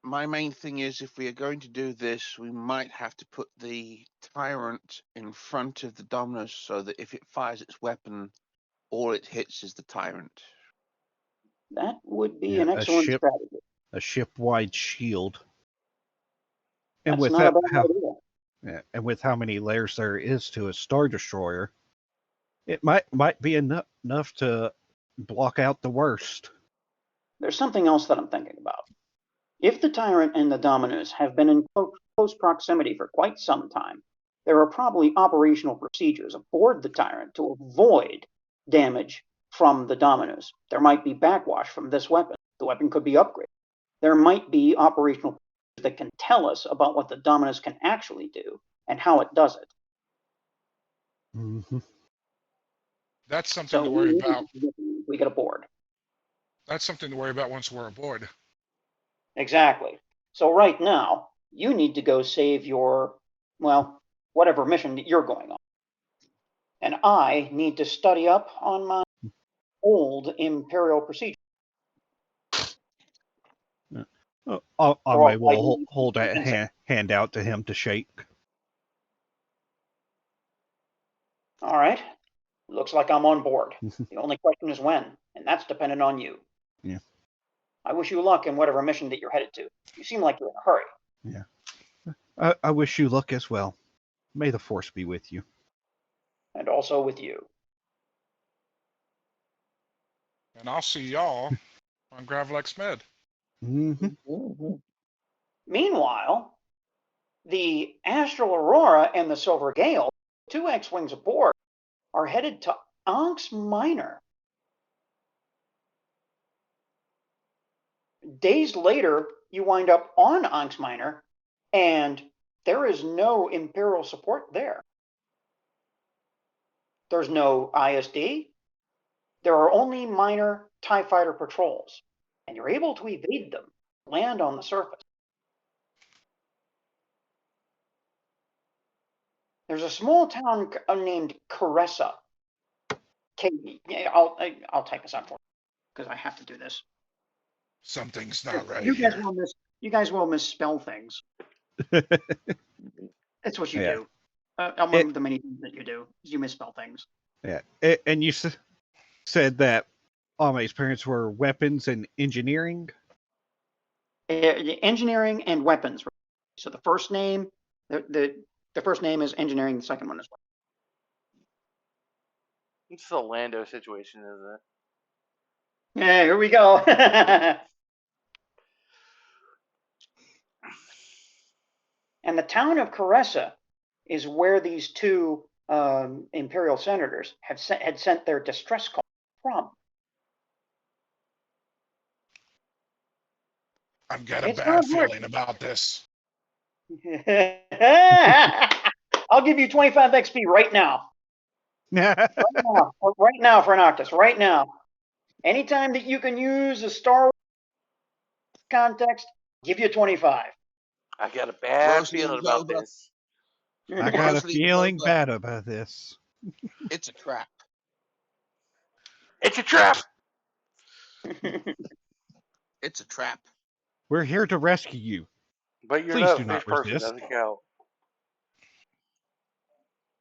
My main thing is, if we are going to do this, we might have to put the tyrant in front of the Dominus so that if it fires its weapon, all it hits is the tyrant. That would be an excellent strategy. A ship-wide shield. And That's with not a bad idea. Yeah, and with how many layers there is to a Star Destroyer, it might be enough to block out the worst. There's something else that I'm thinking about. If the Tyrant and the Dominus have been in close proximity for quite some time, there are probably operational procedures aboard the Tyrant to avoid damage from the Dominus. There might be backwash from this weapon. The weapon could be upgraded. There might be operational procedures that can tell us about what the Dominus can actually do and how it does it. Mm-hmm. That's something to worry about. We get aboard. That's something to worry about once we're aboard. Exactly. So right now, you need to go save your, well, whatever mission that you're going on. And I need to study up on my old Imperial procedure. Amme will hold that hand out to him to shake. All right. Looks like I'm on board. The only question is when, and that's dependent on you. Yeah. I wish you luck in whatever mission that you're headed to. You seem like you're in a hurry. Yeah. I wish you luck as well. May the Force be with you. And also with you. And I'll see y'all on Gravlex Med. Mm-hmm. Meanwhile, the Astral Aurora and the Silver Gale, 2 X-Wings aboard, are headed to Ankh's Minor. Days later, you wind up on Ankh's Minor, and there is no Imperial support there. There's no ISD. There are only minor TIE fighter patrols, and you're able to evade them, land on the surface. There's a small town named Caressa. I'll type this out for you because I have to do this. Something's not right. You guys will misspell things. That's what you do. Among the many things that you do, is you misspell things. Yeah, and you said that Amme's parents were weapons and engineering. Engineering and weapons. So the first name, the first name is engineering. The second one is weapons. It's the Lando situation, isn't it? Yeah, here we go. And the town of Caressa is where these 2 Imperial senators had sent their distress call from. I've got a bad feeling about this. I'll give you 25 XP right now. Right now for Noctis. Right now. Anytime that you can use a Star Wars context, give you 25. I got a bad feeling about this. I got a feeling bad about this. It's a trap. It's a trap. It's a trap. We're here to rescue you. But you're Please not do a not fish person, resist. doesn't count.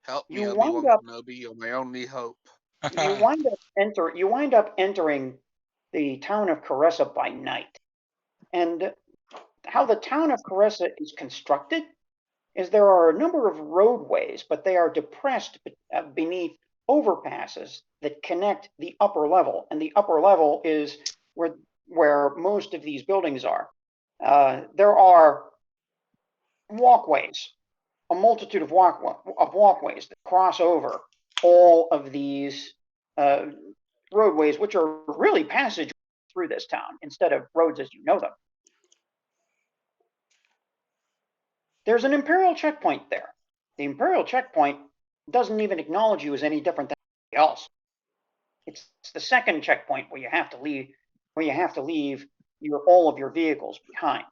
Help me, You Obi-Wan wind up- Kenobi, you're my only hope. You wind up entering the town of Caressa by night. And how the town of Caressa is constructed is there are a number of roadways, but they are depressed beneath overpasses that connect the upper level. And the upper level is where most of these buildings are. There are walkways, a multitude of walkways that cross over all of these roadways, which are really passageways through this town instead of roads as you know them. There's an Imperial checkpoint there. The Imperial checkpoint doesn't even acknowledge you as any different than anybody else. It's the second checkpoint where you have to leave all of your vehicles behind.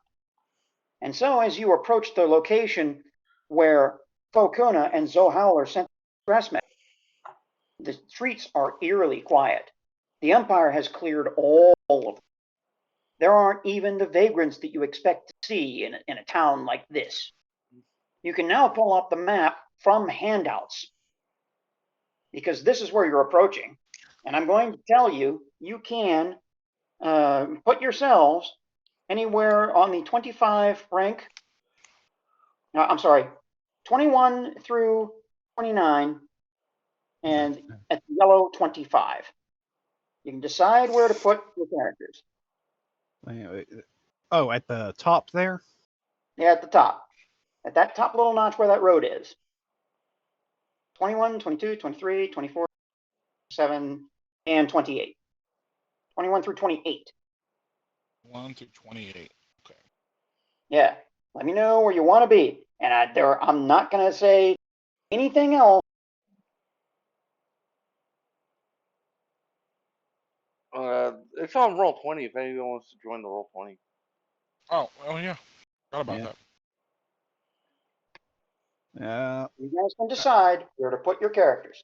And so as you approach the location where Fokuna and Zohal are sent to stress mess. The streets are eerily quiet. The Empire has cleared all of them. There aren't even the vagrants that you expect to see in a town like this. You can now pull up the map from handouts, because this is where you're approaching. And I'm going to tell you, you can put yourselves anywhere on the 25 rank. I'm sorry, 21 through 29, and at the yellow 25. You can decide where to put your characters. Oh, at the top there? Yeah, at the top. At that top little notch where that road is. 21, 22, 23, 24, 7, and 28. 21 through 28. 1 through 28. Okay. Yeah. Let me know where you want to be. And I'm not going to say anything else. It's on Roll20 if anyone wants to join the Roll20. Oh, yeah. Forgot about Yeah. that. You guys can decide where to put your characters.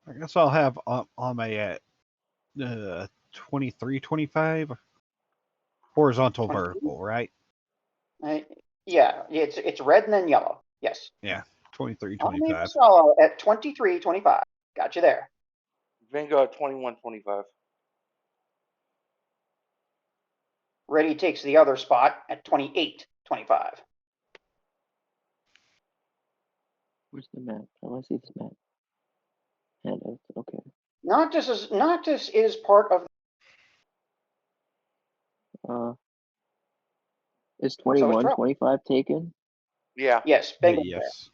I guess I'll have Amme at 23, 25. Horizontal, 23? vertical, right? Yeah, it's red and then yellow. Yes. Yeah, 23, I'll make 25. Solo at 23, 25. Got you there. Vingo at 21, 25. Reddy takes the other spot at 28, 25. Where's the map? I want to see this map. Handouts. Okay. Noctus is part of. Is So is 21, Trill. 25 taken? Yeah. Yes, bingo. Yes.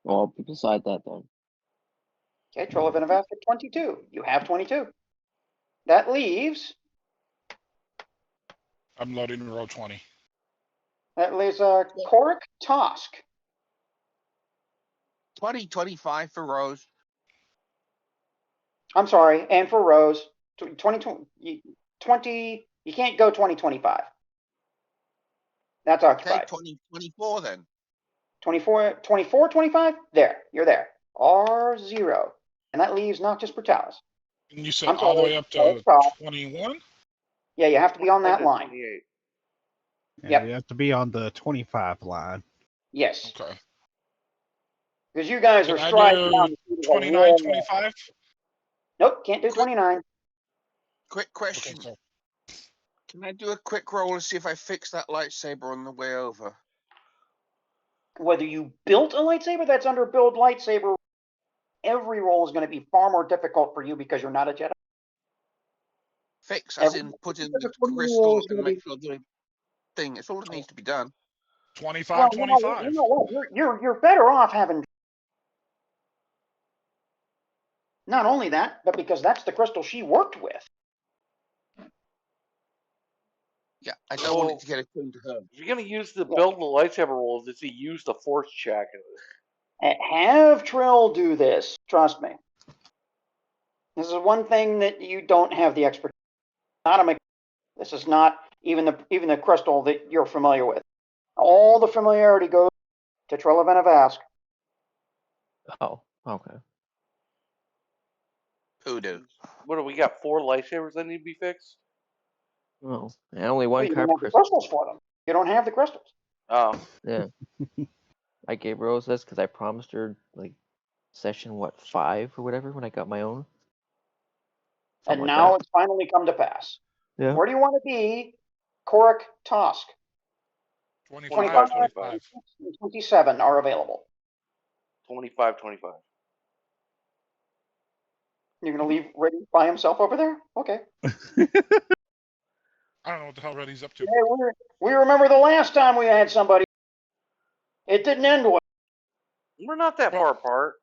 Well, I'll be beside that then. Okay, Trill of Innovast at 22. You have 22. That leaves. I'm loading Roll20. Korik Tosk. 20, 25 for Rose. I'm sorry, and for Rose, 20. You can't go 2025. That's Okay, occupied. 20, 24 then. 24, 25? There, you're there. R0. And that leaves Noctis Brutalis. And you said I'm all the sorry, way up to Korik Tosk. 21? Yeah, you have to be on that 21 to line. 28. Yeah, Yep. you have to be on the 25 line. Yes. Okay. Because you guys Can are I striding do down the street of a 29, wall. 25? Nope, can't do 29. Quick question. Okay, so Can I do a quick roll to see if I fix that lightsaber on the way over? Whether you built a lightsaber that's under build lightsaber, every roll is going to be far more difficult for you because you're not a Jedi. Fix, as Every- in put in because the of what you crystal roll is and gonna make be- sure the thing. It's all that needs to be done. 25, Well, 25. you know what? You're better off having. Not only that, but because that's the crystal she worked with. Yeah, I don't want Well, it to get attuned to her. if you're going to use the build the lightsaber rolls, it's to use the force check. Have Trill do this. Trust me. This is one thing that you don't have the expertise. Not a. This is not even the crystal that you're familiar with. All the familiarity goes to Trill of Innovast. Oh, okay. Hoodoo. What do we got? 4 lightsabers that need to be fixed? Oh, and only Well, one you carb don't have the crystal. crystals for them. You don't have the crystals. Oh. Yeah. I gave Rose this because I promised her like session 5 or whatever when I got my own. And Something like now that. it's finally come to pass. Yeah. Where do you want to be? Korik Tosk. 25, 25. 25. And 27 are available. 25, 25. You're going to leave Reddy by himself over there? Okay. I don't know what the hell Reddy's up to. Hey, we remember the last time we had somebody. It didn't end well. We're not that far apart.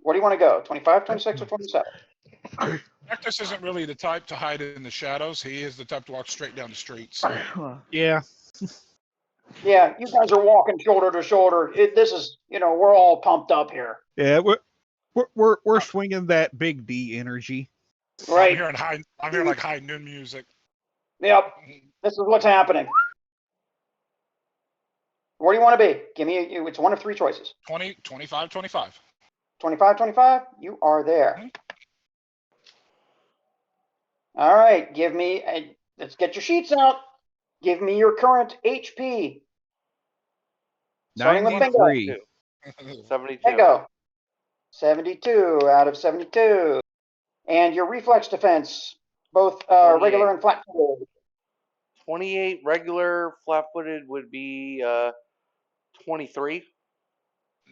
Where do you want to go? 25, 26, or 27? Noctis isn't really the type to hide in the shadows. He is the type to walk straight down the streets. Yeah. Yeah, you guys are walking shoulder to shoulder. This is, we're all pumped up here. Yeah, we're swinging that big D energy. Right. I'm hearing like high noon music. Yep. This is what's happening. Where do you want to be? Give me, it's one of three choices. 20, 25, 25. 25, 25, you are there. Mhm. All right, give me, let's get your sheets out. Give me your current HP. Starting with Bingo. 93. 72. Bingo. 72 out of 72. And your reflex defense, both regular 28. and flat-footed. 28 regular, flat-footed would be 23.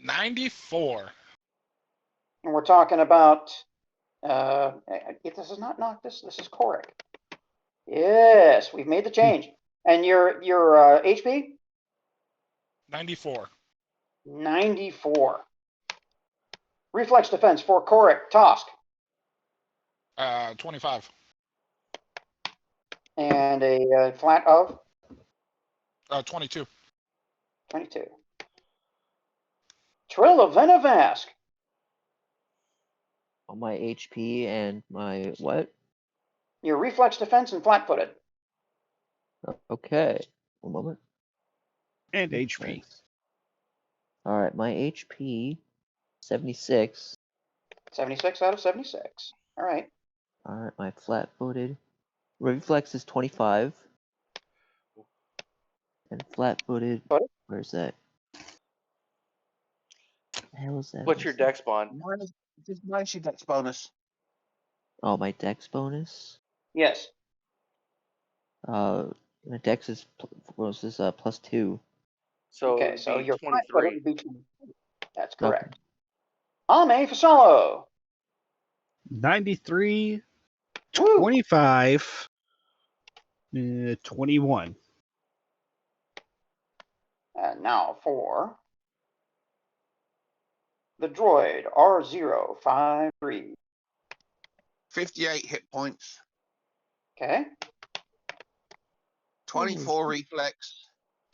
94. And we're talking about, this is not Noctis, this is Korik. Yes, we've made the change. And your HP? 94. 94. Reflex defense for Korik, Tosk. 25. And a flat of? 22. 22. Trill of Venavask. On my HP and my what? Your reflex defense and flat-footed. Okay. 1 moment. And HP. All right, my HP 76. 76 out of 76. All right. All right, my flat-footed reflex is 25. And flat-footed. Footed? Where's that? The hell is that? What's your dex bond? Mine's your dex bonus. Oh, my dex bonus. Yes. My dex is +2. So Okay, so your 23. flat-footed would be 23. That's correct. Amme Fasalo. 93, Woo! 25, 21. And now for the droid R053. 58 hit points. Okay. 24 reflex.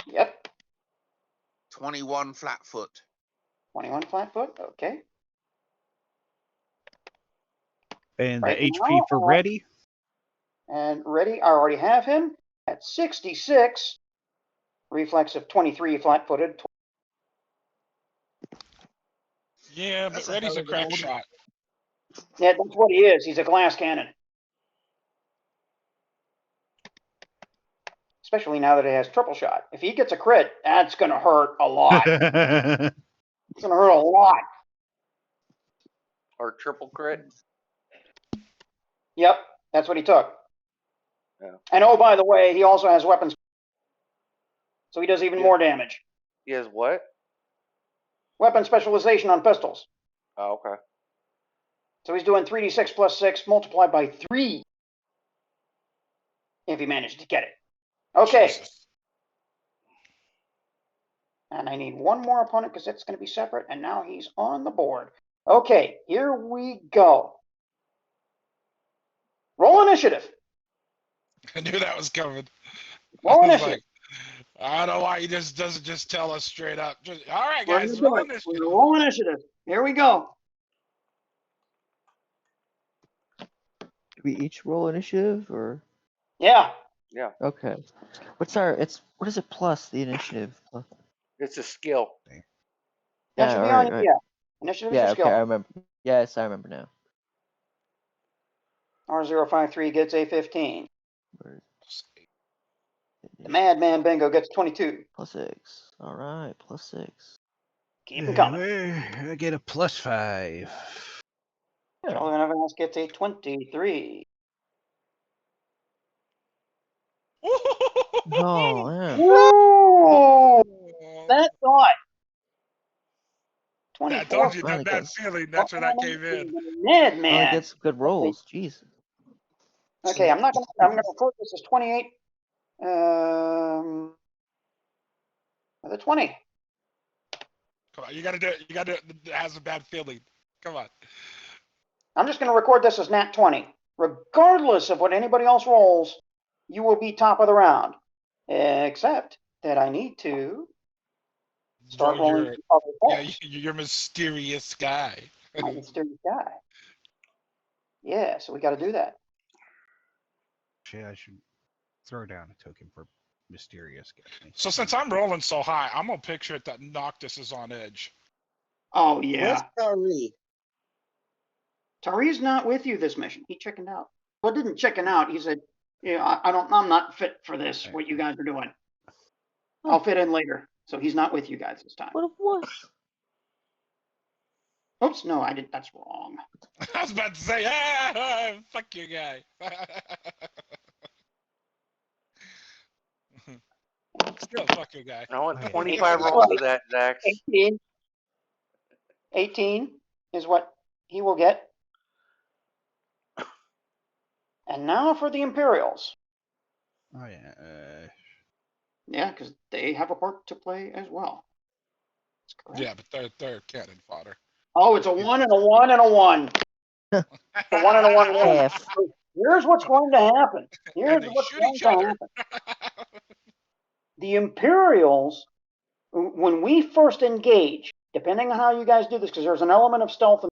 Yep. 21 flat foot. 21 flat-foot. Okay. And Right the HP now, for Ready. And Ready, I already have him at 66. Reflex of 23 flat-footed. Yeah, but That's a Ready's hell a of a crack roll. shot. Yeah, that's what he is. He's a glass cannon. Especially now that it has triple shot. If he gets a crit, that's going to hurt a lot. It's going to hurt a lot. Or triple crit. Yep, that's what he took. Yeah. And oh, by the way, he also has weapons. So he does even more damage. He has what? Weapon specialization on pistols. Oh, okay. So he's doing 3d6 plus 6 multiplied by 3. If he managed to get it. Okay. Jesus. And I need one more opponent because it's going to be separate. And now he's on the board. Okay, here we go. Roll initiative. I knew that was coming. Roll I was initiative. like, I don't know why he just doesn't just tell us straight up. Just, all right, We're guys, gonna roll do it. this. We're gonna roll initiative. Here we go. Do we each roll initiative or? Yeah. Yeah. Okay. What is it plus the initiative? It's a skill. That should be on it. Yeah. Initiative is Yeah, a okay, skill. I remember. Yes, I remember now. R053 gets a 15. Where's The Madman Bingo gets 22. +6. All right, +6. Keep them coming. I get a +5. Charlie Evans gets a 23. Oh, yeah. Woo! That thought. I 24. told you Finally that gets- feeling. That's where that came in. Madman. Oh, it gets good rolls. Jeez. Okay, I'm gonna record this as 28. With a 20. Come on, you gotta do it. You gotta do it. It has a bad feeling. Come on. I'm just gonna record this as nat 20. Regardless of what anybody else rolls, you will be top of the round. Except that I need to start Roll rolling your, other yeah, rolls. your mysterious guy. My mysterious guy. Yeah, so we got to do that. Actually, I should throw down a token for mysterious guy. So since I'm rolling so high, I'm gonna picture it that Noctis is on edge. Oh Where's yeah. Tari? Tari's not with you this mission. He chickened out. Well, didn't chicken out. He said, "Yeah, I'm not fit for this. What you guys are doing. I'll fit in later." So he's not with you guys this time. What of what? Oops, no, I didn't. That's wrong. I was about to say, fuck you, guy. Still fuck you, guy. I want Okay. 25 rolls of that, Zax. 18. 18 is what he will get. And now for the Imperials. Oh yeah. Yeah, because they have a part to play as well. That's correct. Yeah, but they're cannon fodder. Oh, it's a 1 and a 1 and a 1. A 1 and a 1 and a 1. F. Here's what's going to happen. And Here's they what's shoot going each to other. happen. The Imperials, when we first engage, depending on how you guys do this, because there's an element of stealth,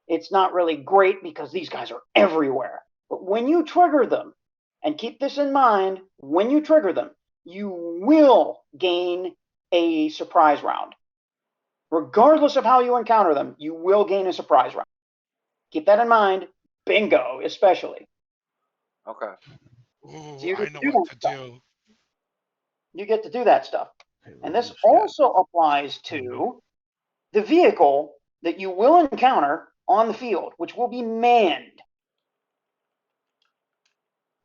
it's not really great because these guys are everywhere. But when you trigger them, and keep this in mind, when you trigger them, you will gain a surprise round. Regardless of how you encounter them, you will gain a surprise round. Keep that in mind. Bingo, especially. Okay. Ooh, So you I get know to do what that to stuff. do. You get to do that stuff. And this also applies to the vehicle that you will encounter on the field, which will be manned.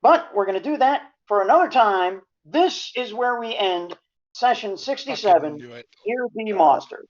But we're going to do that for another time. This is where we end session 67. Do it. Here be monsters.